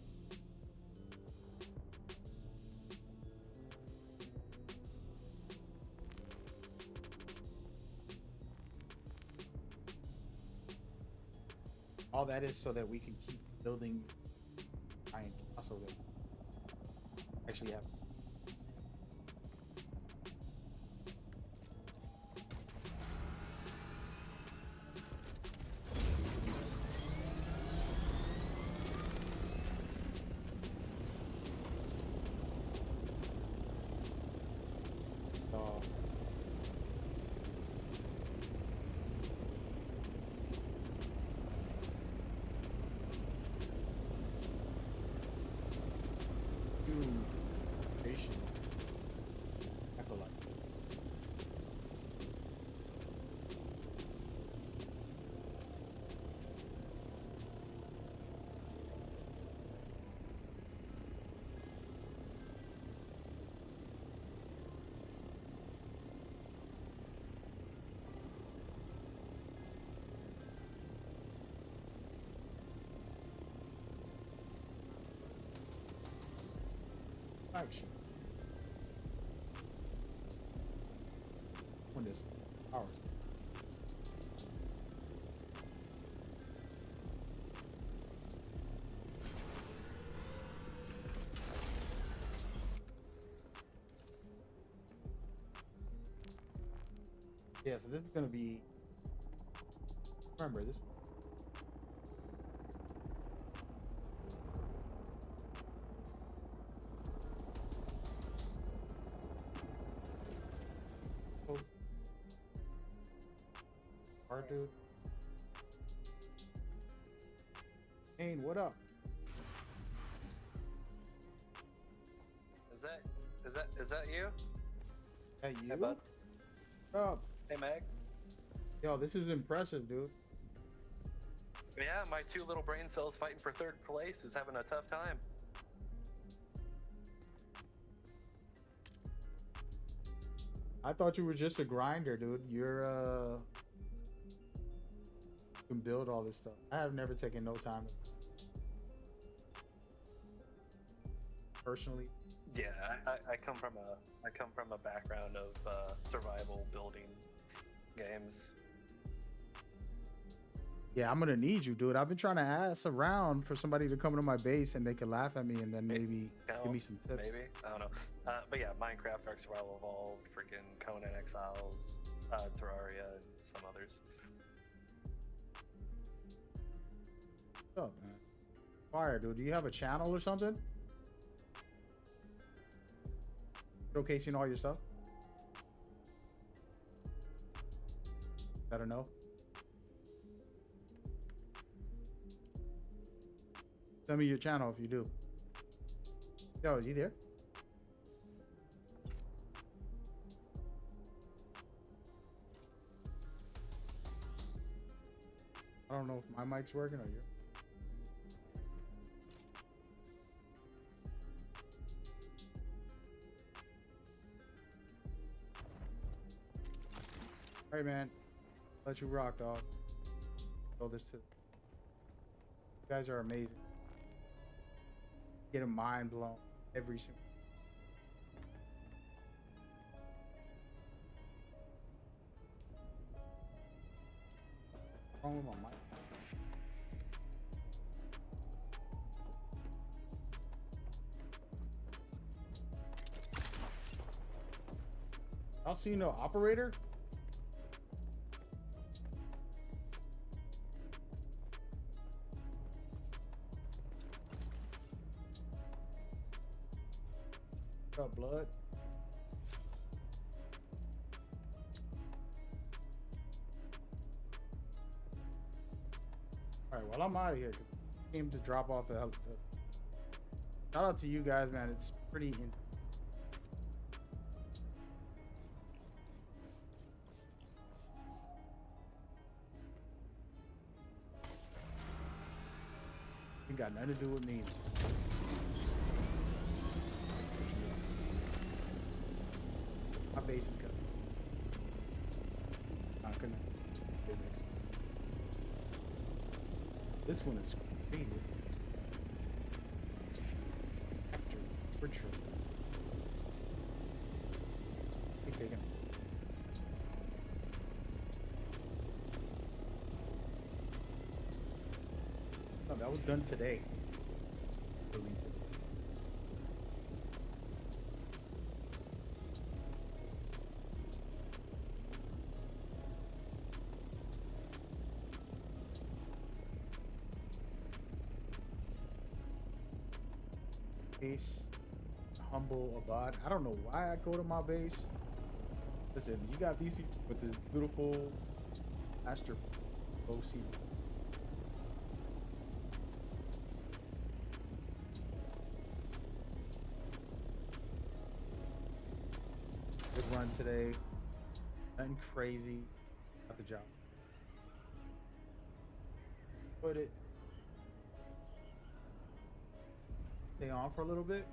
S1: All that is so that we can keep building iron so that we actually have. Action. When this ours. Yeah, so this is gonna be. Remember this. Hard dude. Kane, what up?
S4: Is that you?
S1: That you?
S4: Hey, bud.
S1: What up?
S4: Hey, Meg.
S1: Yo, this is impressive, dude.
S4: Yeah, my two little brain cells fighting for third place is having a tough time.
S1: I thought you were just a grinder, dude. You're you can build all this stuff. I have never taken no time personally.
S4: Yeah, I come from a background of survival building games.
S1: Yeah, I'm gonna need you, dude. I've been trying to ask around for somebody to come to my base and they can laugh at me and then maybe give me some tips.
S4: Maybe, I don't know. But yeah, Minecraft, Dark Survival Evolved, freaking Conan Exiles, Terraria, and some others.
S1: What's up, man? Fire, dude. Do you have a channel or something? Showcasing all your stuff? Better know. Send me your channel if you do. Yo, is you there? I don't know if my mic's working or you. All right, man. Let you rock, dog. Show this to. You guys are amazing. Get a mind blown every single. What's wrong with my mic? Y'all seen no operator? What's up, blood? Alright, well, I'm out of here because I came to drop off the helicopter. Shout out to you guys, man. It's pretty in. It got nothing to do with me. My base is good. Not gonna. This one is crazy. Richard. Keep taking. Oh, that was done today. Deleted. Base, humble abad. I don't know why I go to my base. Listen, you got these people with this beautiful master OC. Good run today. Nothing crazy. Got the job. Put it. Stay on for a little bit.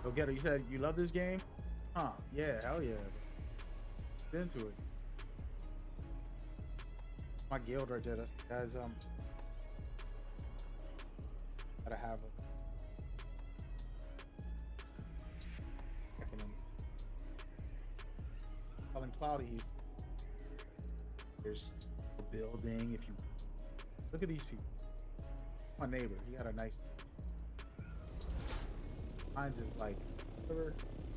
S1: Go get it. You said you love this game? Huh? Yeah, hell yeah. Get into it. My guild right there. That's guys. Gotta have it. Telling Cloudy, there's a building. If you look at these people, my neighbor, he got a nice. Mine's is like,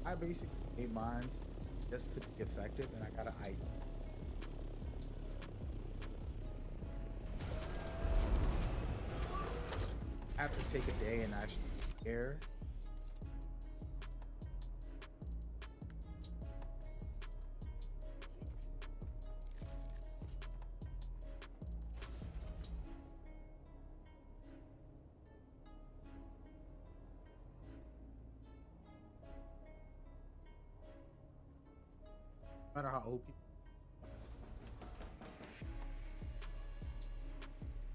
S1: I basically made mines just to be effective, and I got an item. I have to take a day and actually care. No matter how OP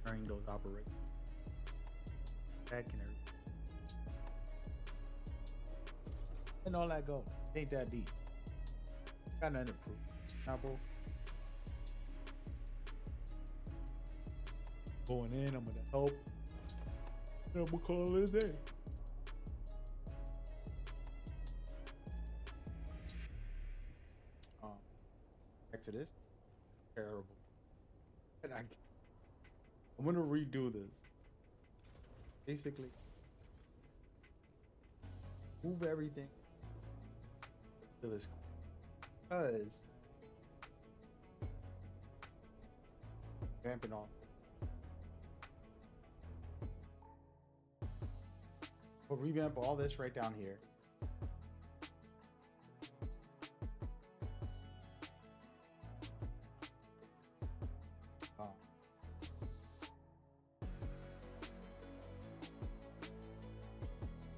S1: during those operations, back and everything, and all that go, ain't that deep. Got nothing to prove. Nah, bro. Going in, I'm gonna help. And I'm gonna call it a day. Back to this. Terrible. And I'm gonna redo this. Basically, move everything to this because vamping on. We'll revamp all this right down here.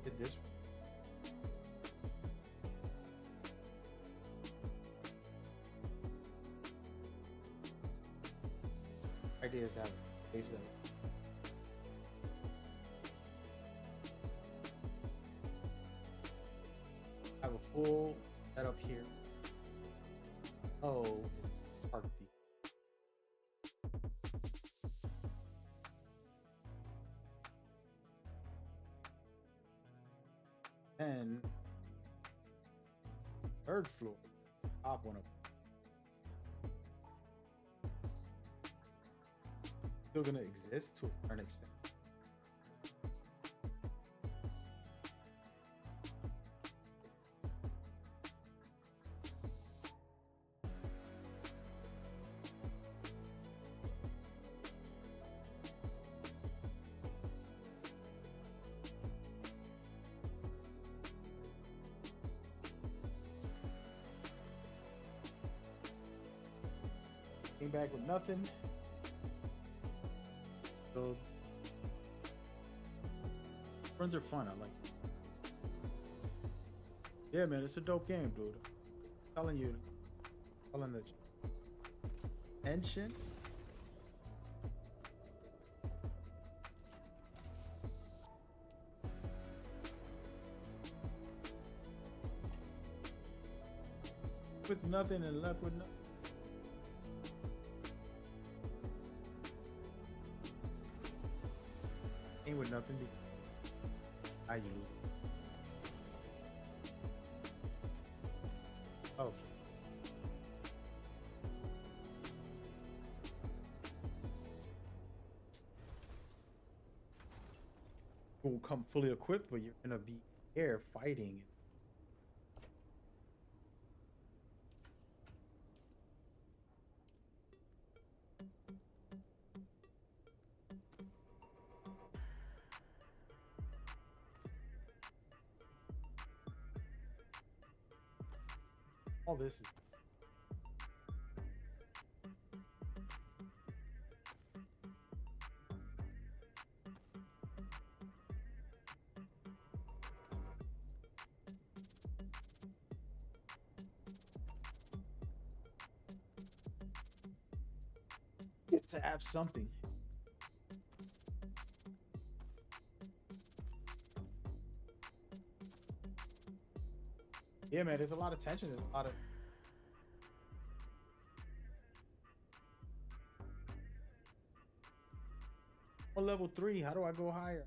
S1: Did this. Ideas have basically. Have a full setup here. Oh, park the. And third floor, top one up. Still gonna exist to a certain extent. Came back with nothing. So runs are fun. I like it. Yeah, man, it's a dope game, dude. I'm telling you, telling the tension. with nothing and left with nothing. Ain't with nothing. I use. Oh. Will come fully equipped, but you're gonna be air fighting. All this is get to have something. Yeah, man, there's a lot of tension. There's a lot of on level 3. How do I go higher?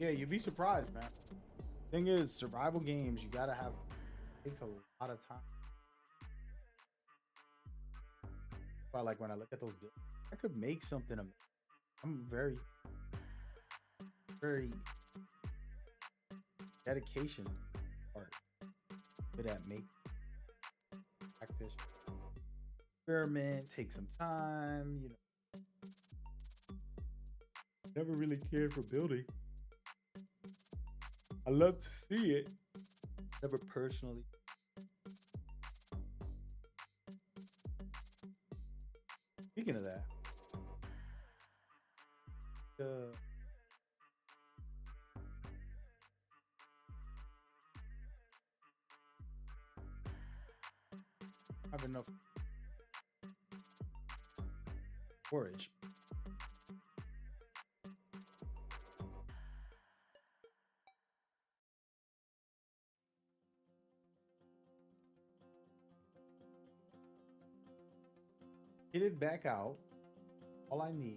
S1: Yeah, you'd be surprised, man. Thing is, survival games, you gotta have, takes a lot of time. But like when I look at those builds, I could make something amazing. I'm very, very dedication part. Good at make practice, experiment, take some time. You know, never really cared for building. I love to see it. Never personally. Speaking of that, I have enough forage. Get it back out. All I need.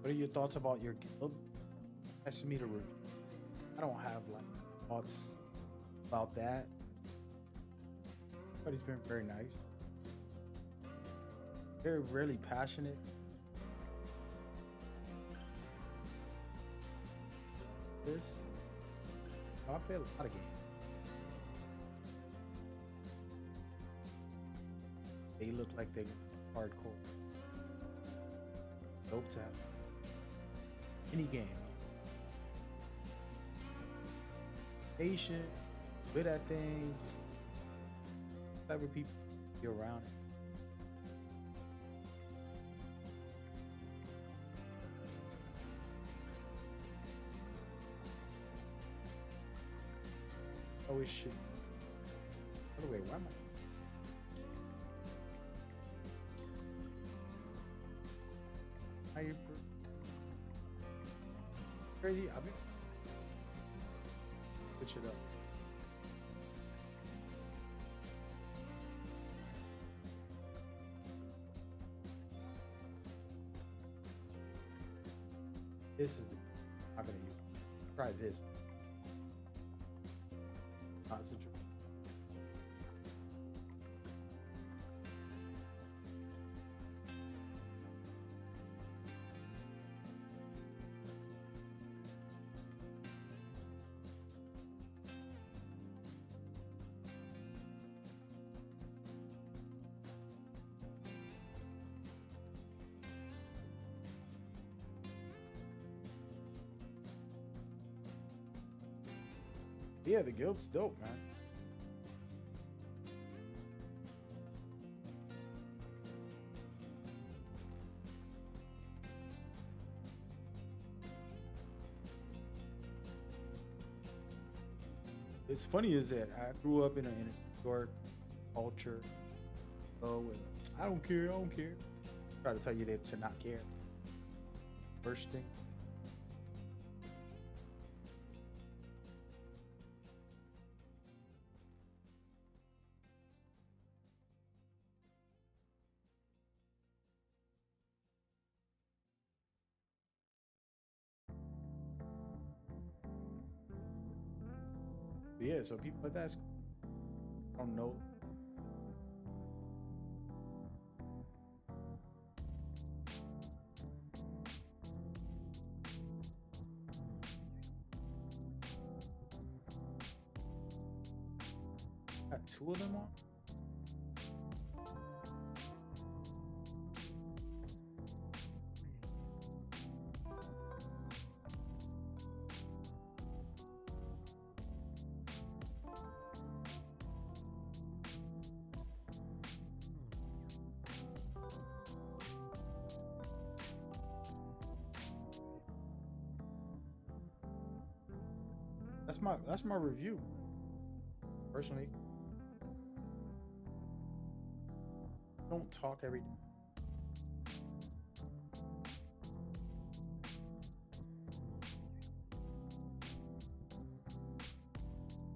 S1: What are your thoughts about your guild? Ask me to review. I don't have like thoughts about that. Everybody's been very nice. Very rarely passionate. This, I play a lot of games. They look like they're hardcore. Dope to have. Any game. Patient, good at things. Type of people you're around. Always should Why am I? Are you crazy? I've been switch it up. This is the I'm gonna use. Try this. Concentrate. Yeah, the guild's dope, man. It's funny is that I grew up in a historic culture. Oh, I don't care. I don't care. Try to tell you that to not care. First thing. But yeah, so people like that, I don't know. Got two of them on? That's my review. Personally. Don't talk every day.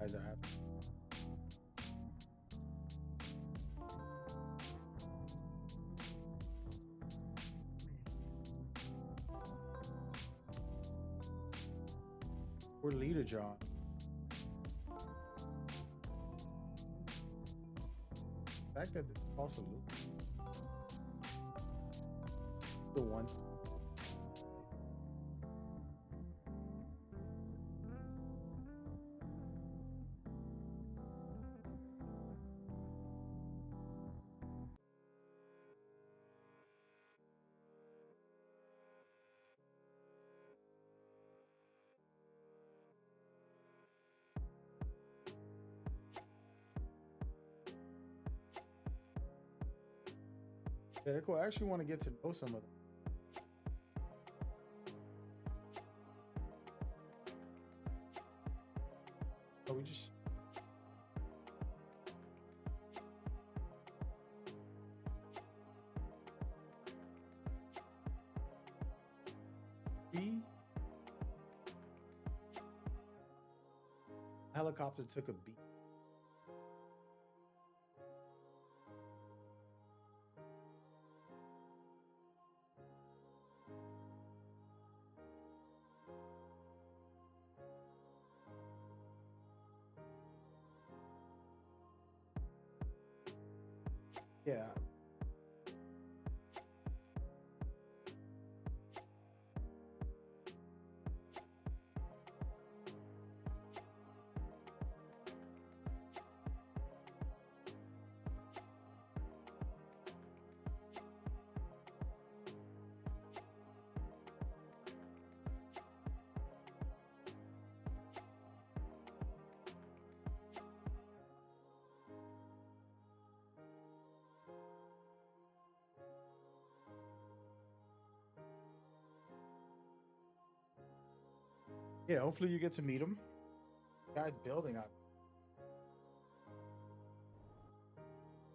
S1: As I have. We're leader, John. The fact that it's also the one. Yeah, they're cool. I actually want to get to know some of them. Oh, we just. B. Helicopter took a beat. Yeah. Yeah, hopefully you get to meet him. Guy's building up.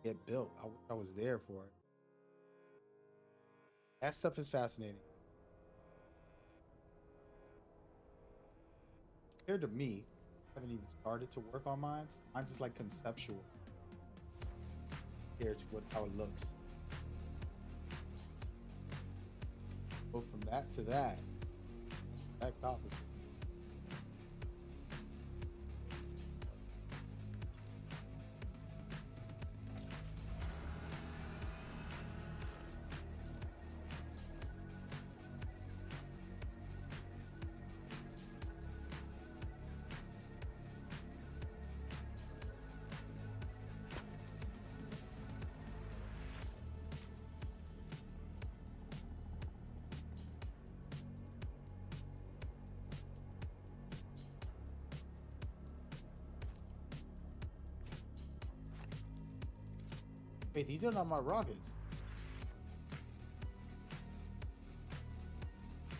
S1: get built. I wish I was there for it. That stuff is fascinating. Compared to me, I haven't even started to work on mine. Mine's is like conceptual compared to how it looks. Go from that to that. That opposite. Wait, these are not my rockets.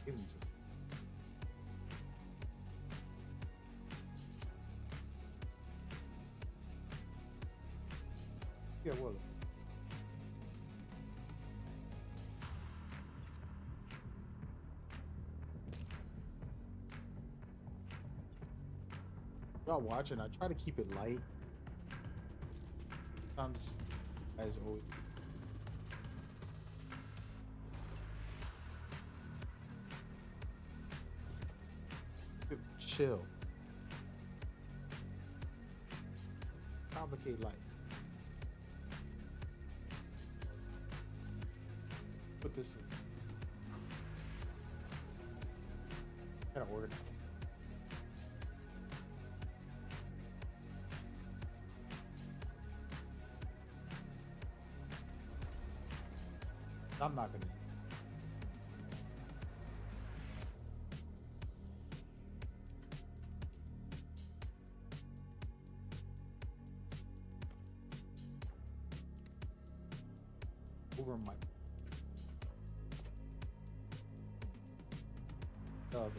S1: Give them to me. Yeah, well. Y'all watching, I try to keep it light. Sometimes, as always. Chill. Complicate life. Put this in. Gotta order. I'm not gonna. Over my oven.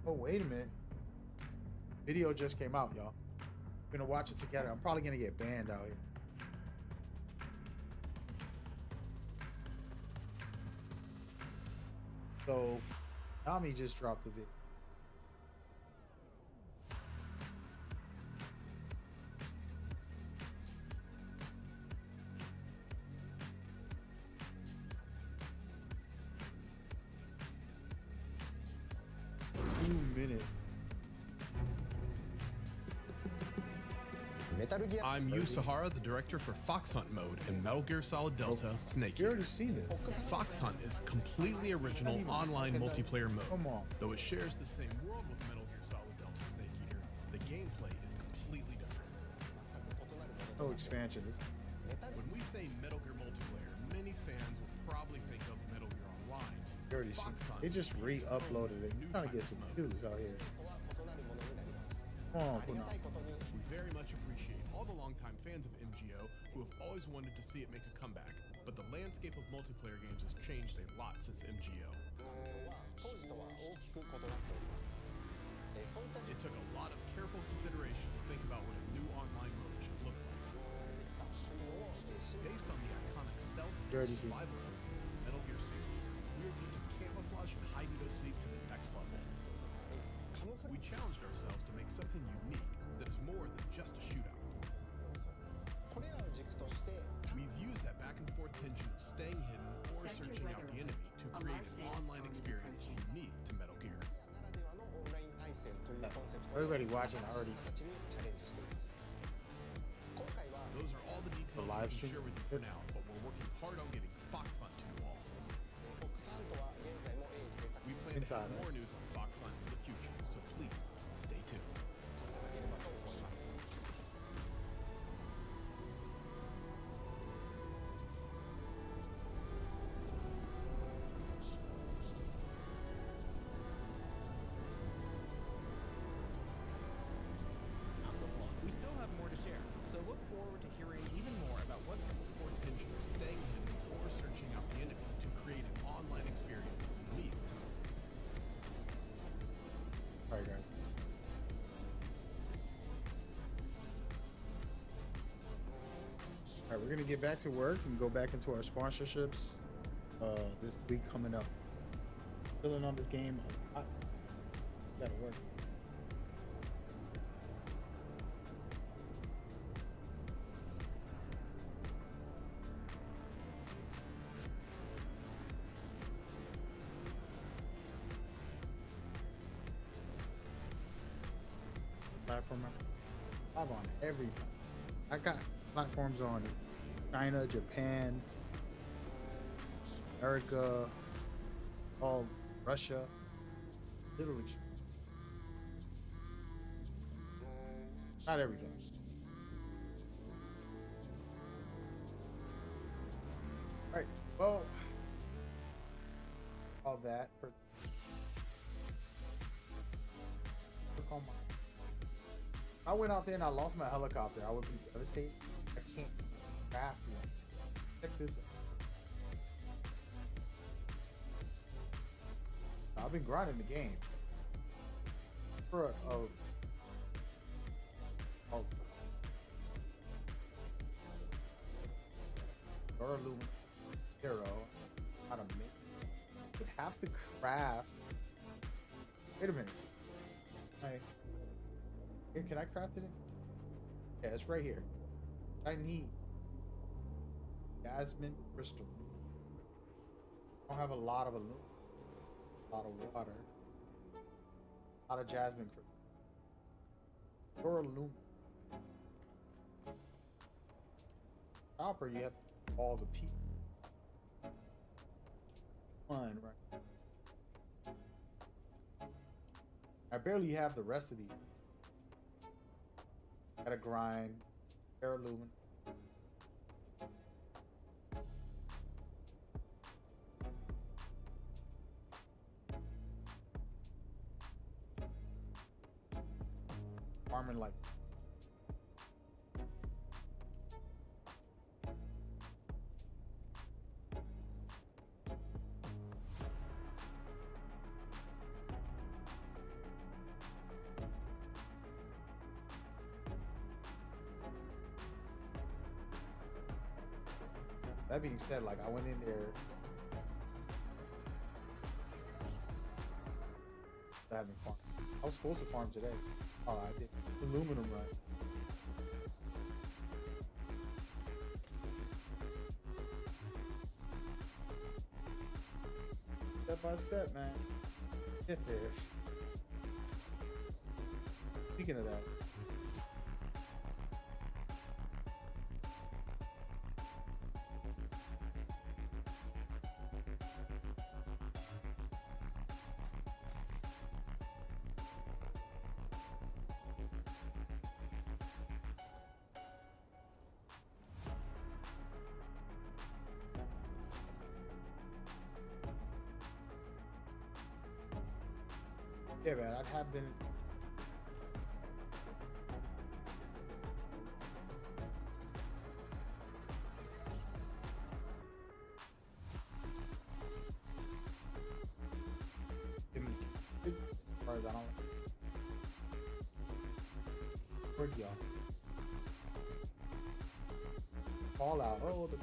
S1: Oh, wait a minute. Video just came out, y'all. We're gonna watch it together. I'm probably gonna get banned out here. So, Nami just dropped the video.
S12: I'm Yu Sahara, the director for Fox Hunt mode in Metal Gear Solid Delta Snake Eater. Fox Hunt is completely original online multiplayer mode. Though it shares the same world with Metal Gear Solid Delta Snake Eater, the gameplay is completely different.
S1: Oh, expansion.
S12: When we say Metal Gear multiplayer, many fans will probably think of Metal Gear Online.
S1: They just re-uploaded it. You're trying to get some views out here. Oh,
S12: We very much appreciate all the longtime fans of MGO who have always wanted to see it make a comeback, but the landscape of multiplayer games has changed a lot since MGO. It took a lot of careful consideration to think about what a new online mode should look like. Based on the iconic stealth and survival elements of the Metal Gear series, we are taking camouflage and hide-and-go-seek to the next level. We challenged ourselves to make something unique that is more than just a shootout. We've used that back-and-forth tension of staying hidden or searching out the enemy to create an online experience unique to Metal Gear.
S1: Everybody watching already.
S12: Those are all the details we can share with you for now, but we're working hard on getting Fox Hunt to you all. We plan to have more news on Fox Hunt in the future, so please stay tuned. look forward to hearing even more about what's more potential staying hidden or searching out the enemy to create an online experience unique to
S1: All right, guys. All right, we're gonna get back to work and go back into our sponsorships. This week coming up. Filling on this game a lot. Gotta work. Platform. I'm on every. I got platforms on China, Japan, America, all Russia, literally. Not every day. All right. Well, all that for. I went out there and I lost my helicopter. I would be devastated. I can't craft one. Check this out. I've been grinding the game for aluminum hero. How to make? Would have to craft. Wait a minute. Here, can I craft it in? Yeah, it's right here. I need jasmine crystal. I don't have a lot of aluminum. A lot of water. A lot of jasmine crystal. Or aluminum. Copper, you have to all the pieces. One, right? I barely have the rest of these. Gotta grind, aluminum. Farming like. That being said, like I went in there. I haven't farmed. I was supposed to farm today. Oh, I did. Aluminum right. Step by step, man. Get there. Speaking of that. Yeah, man, I'd have been. As far as I don't. Where'd y'all? Fallout. Oh, the.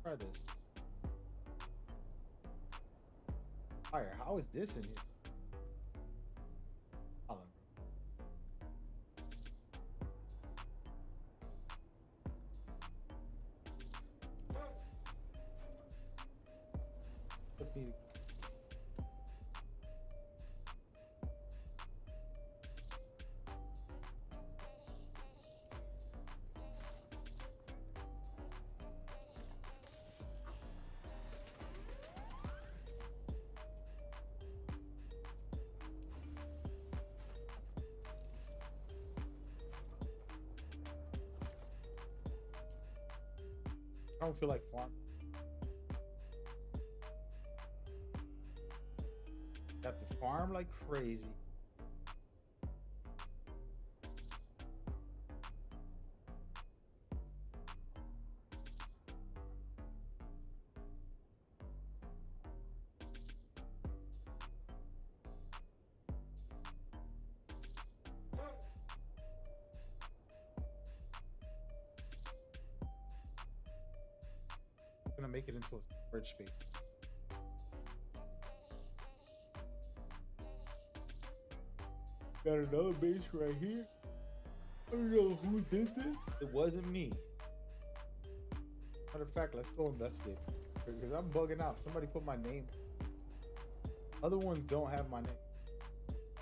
S1: Try this. Fire. How is this in here? Hold on, bro. I don't feel like farm. Got to farm like crazy. Gonna make it into a storage space. Got another base right here. I don't know who did this. It wasn't me. Matter of fact, let's go investigate. Because I'm bugging out. Somebody put my name. Other ones don't have my name.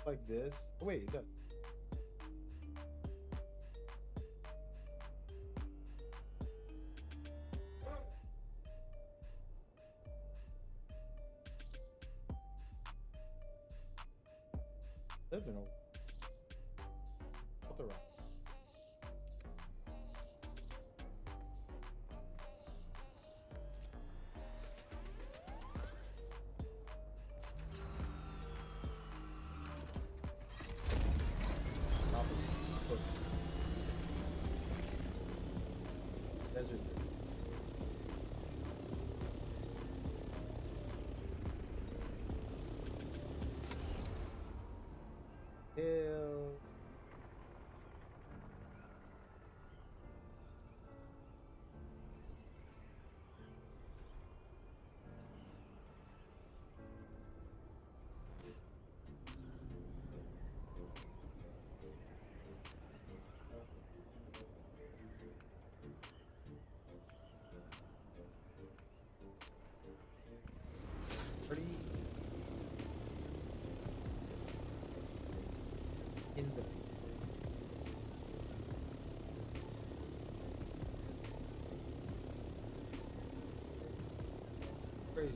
S1: Like this. Oh, wait, it does. Living over. Authorized. Desert. Hell. Pretty in the crazy.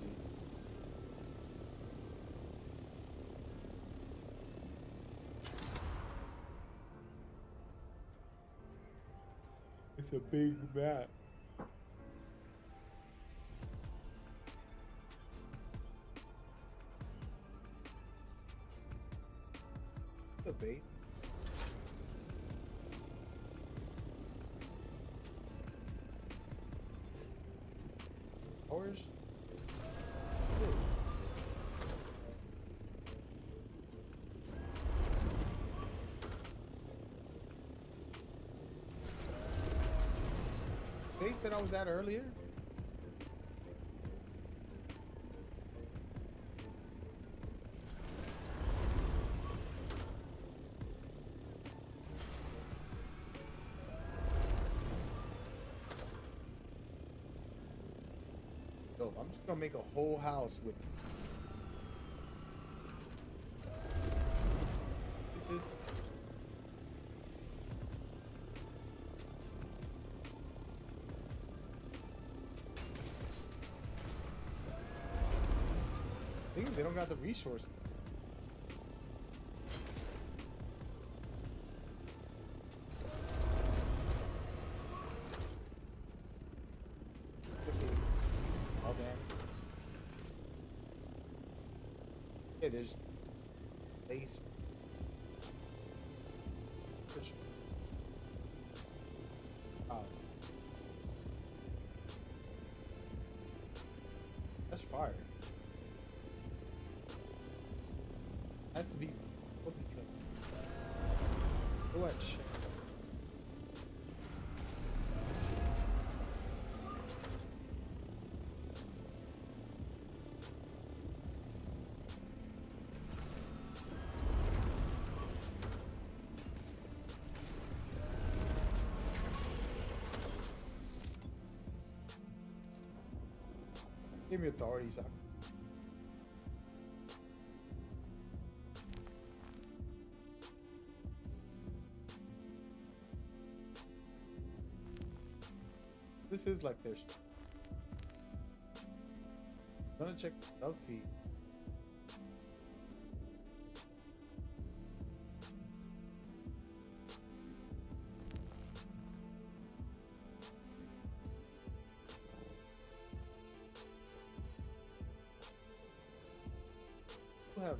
S1: It's a big map. The bait. Hours? Base that I was at earlier? Yo, I'm just gonna make a whole house with this. Thing is, they don't got the resources. Oh damn. Yeah, there's base. Oh. That's fire. Has to be cookie cut. What? Give me authority, so this is like this. I'm gonna check the sub feed. We'll have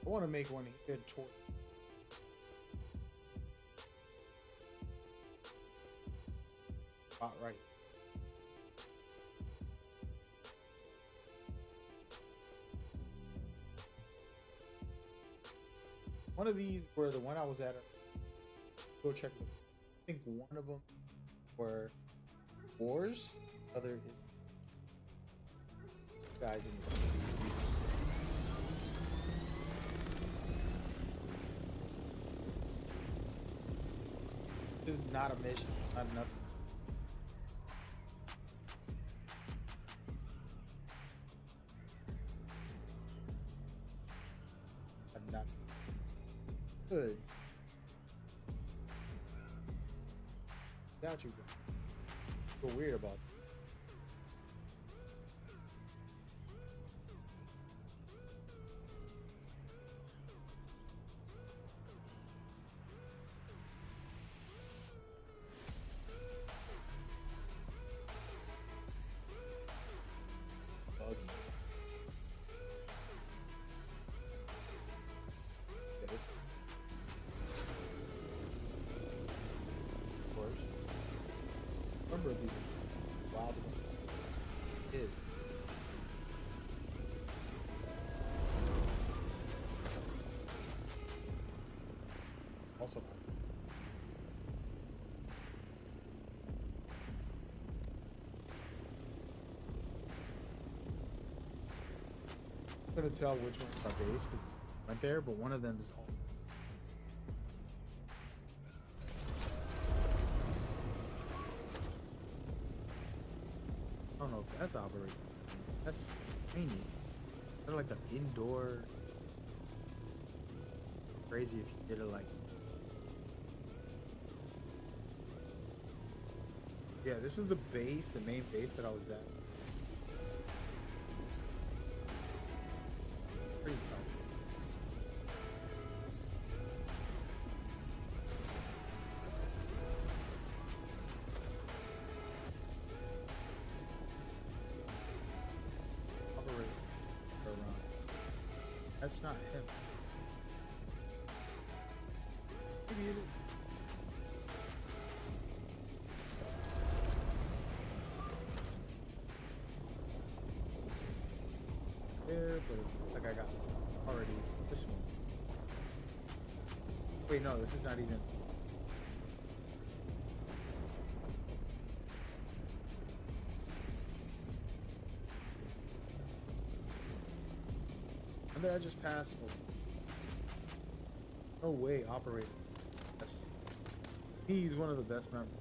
S1: I want to make one here toward. Spot right. One of these were the one I was at. Go check them. I think one of them were wars. Other guys in the This is not a mission, not nothing. I'm not good. Without you, bro. Feel weird about it. Remember these wild is. Also I'm gonna tell which one's our base because we went there, but one of them is all. I don't know if that's operating. That's tiny. They're like an indoor. Crazy if you did it like. Yeah, this was the base, the main base that I was at. Pretty tough. That's not him. Maybe it is. There, but like I got already this one. Wait, no, this is not even. And then I just passed. No way, operator. Yes. He's one of the best members.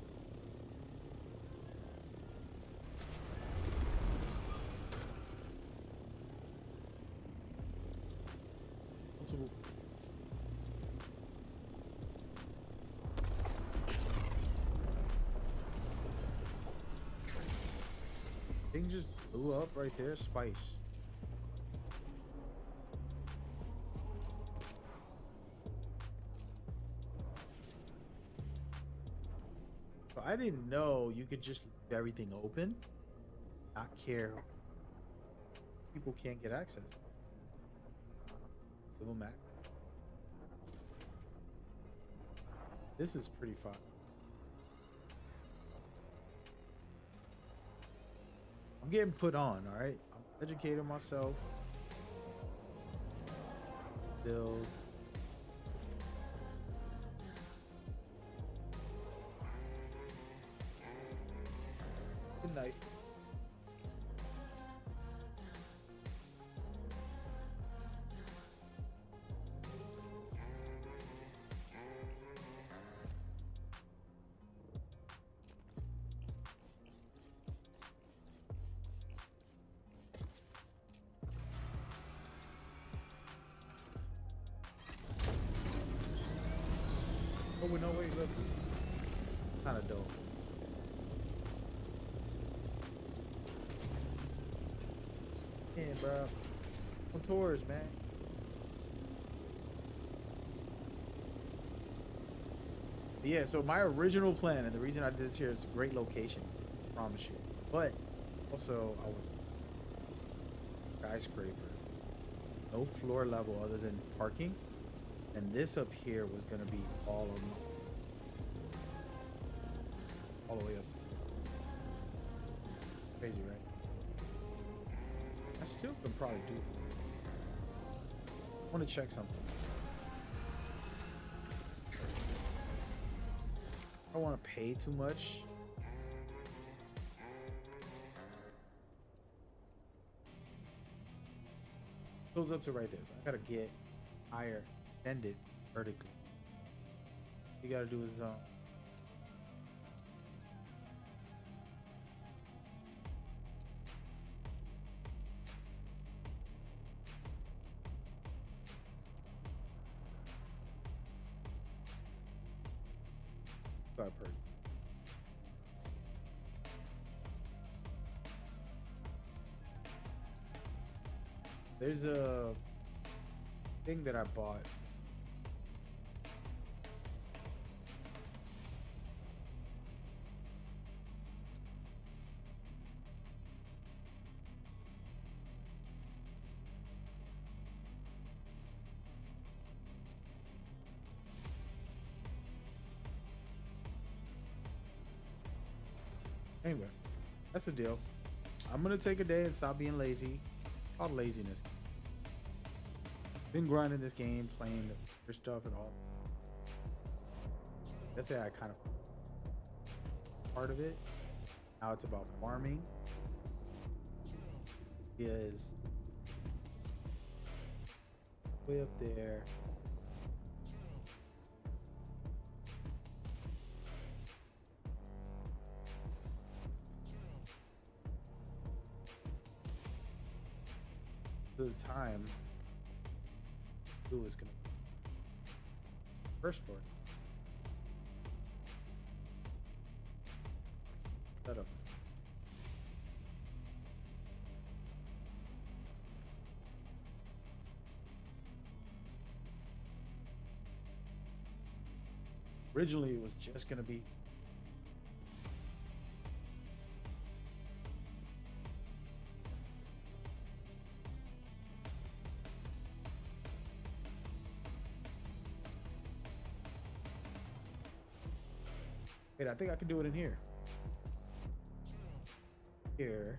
S1: Thing just blew up right there. Spice. So I didn't know you could just leave everything open, not care. People can't get access. Give them access. This is pretty fun. I'm getting put on, all right? I'm educating myself. Build. Good night. Oh, no, wait, look. Kind of dope. Man, bro. On tours, man. But yeah, so my original plan, and the reason I did this here, is a great location. I promise you. But also, I was skyscraper. No floor level other than parking. And this up here was gonna be all the way up to crazy, right? I still can probably do it. I want to check something. I don't want to pay too much. Goes up to right there, so I gotta get higher. Bend it vertically. You gotta do is start per. There's a thing that I bought. Anyway, that's the deal. I'm gonna take a day and stop being lazy. It's called laziness. Been grinding this game, playing the stuff and all. Let's say I kind of part of it. Now it's about farming. Is way up there. The time who was gonna first floor setup. Originally it was just gonna be wait, I think I can do it in here. Here.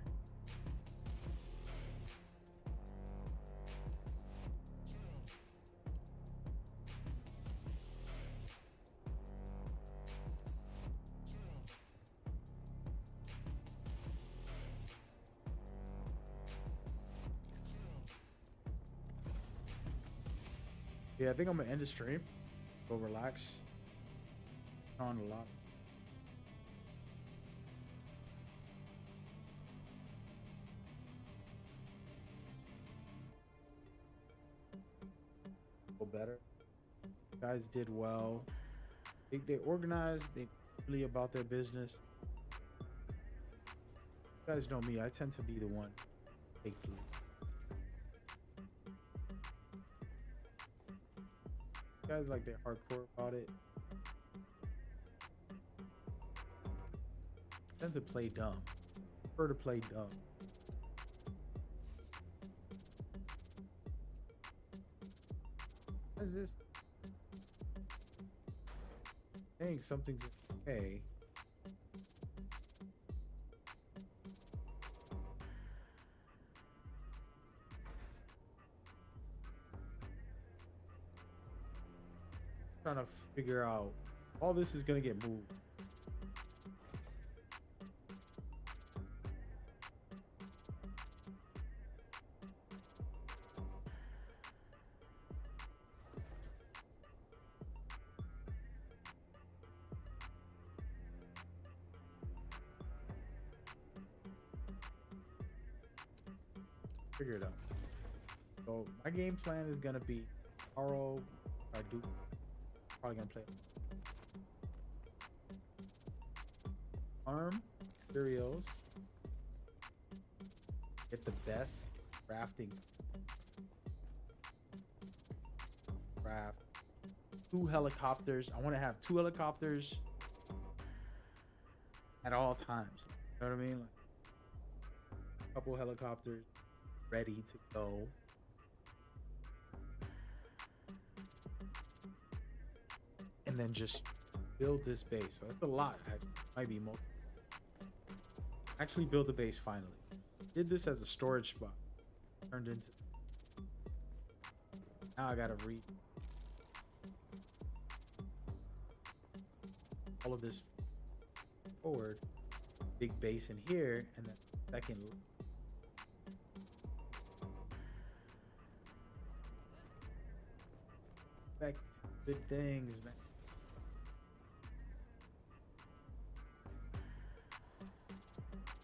S1: Yeah, I think I'm gonna end the stream. Go relax. On a lot. Better. Guys did well. They organized. They really about their business. You guys know me. I tend to be the one. Take the lead. You guys like they're hardcore about it. Tend to play dumb. Prefer to play dumb. What is this? Saying something's okay. Trying to figure out. All this is gonna get moved. Figure it out. So my game plan is gonna be tomorrow. I do probably gonna play farm materials, get the best crafting, craft 2 helicopters. I want to have 2 helicopters at all times. You know what I mean? Like a couple helicopters ready to go. And then just build this base. So that's a lot. Actually, might be more. Actually, build the base finally. Did this as a storage spot. Turned into. Now I gotta read all of this forward. Big base in here, and then second. Back to good things, man.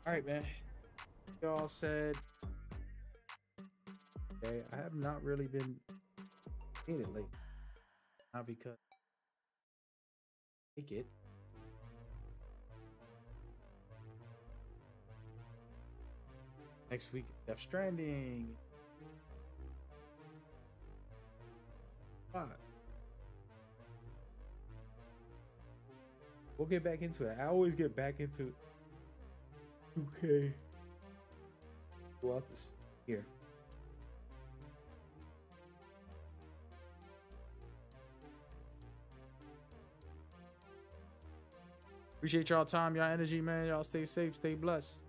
S1: All right, man. Y'all said, okay, I have not really been in it lately. Not because I like it. Next week, Death Stranding. What? We'll get back into it. I always get back into it. Okay. Go out this here. Appreciate y'all time, y'all energy, man. Y'all stay safe, stay blessed.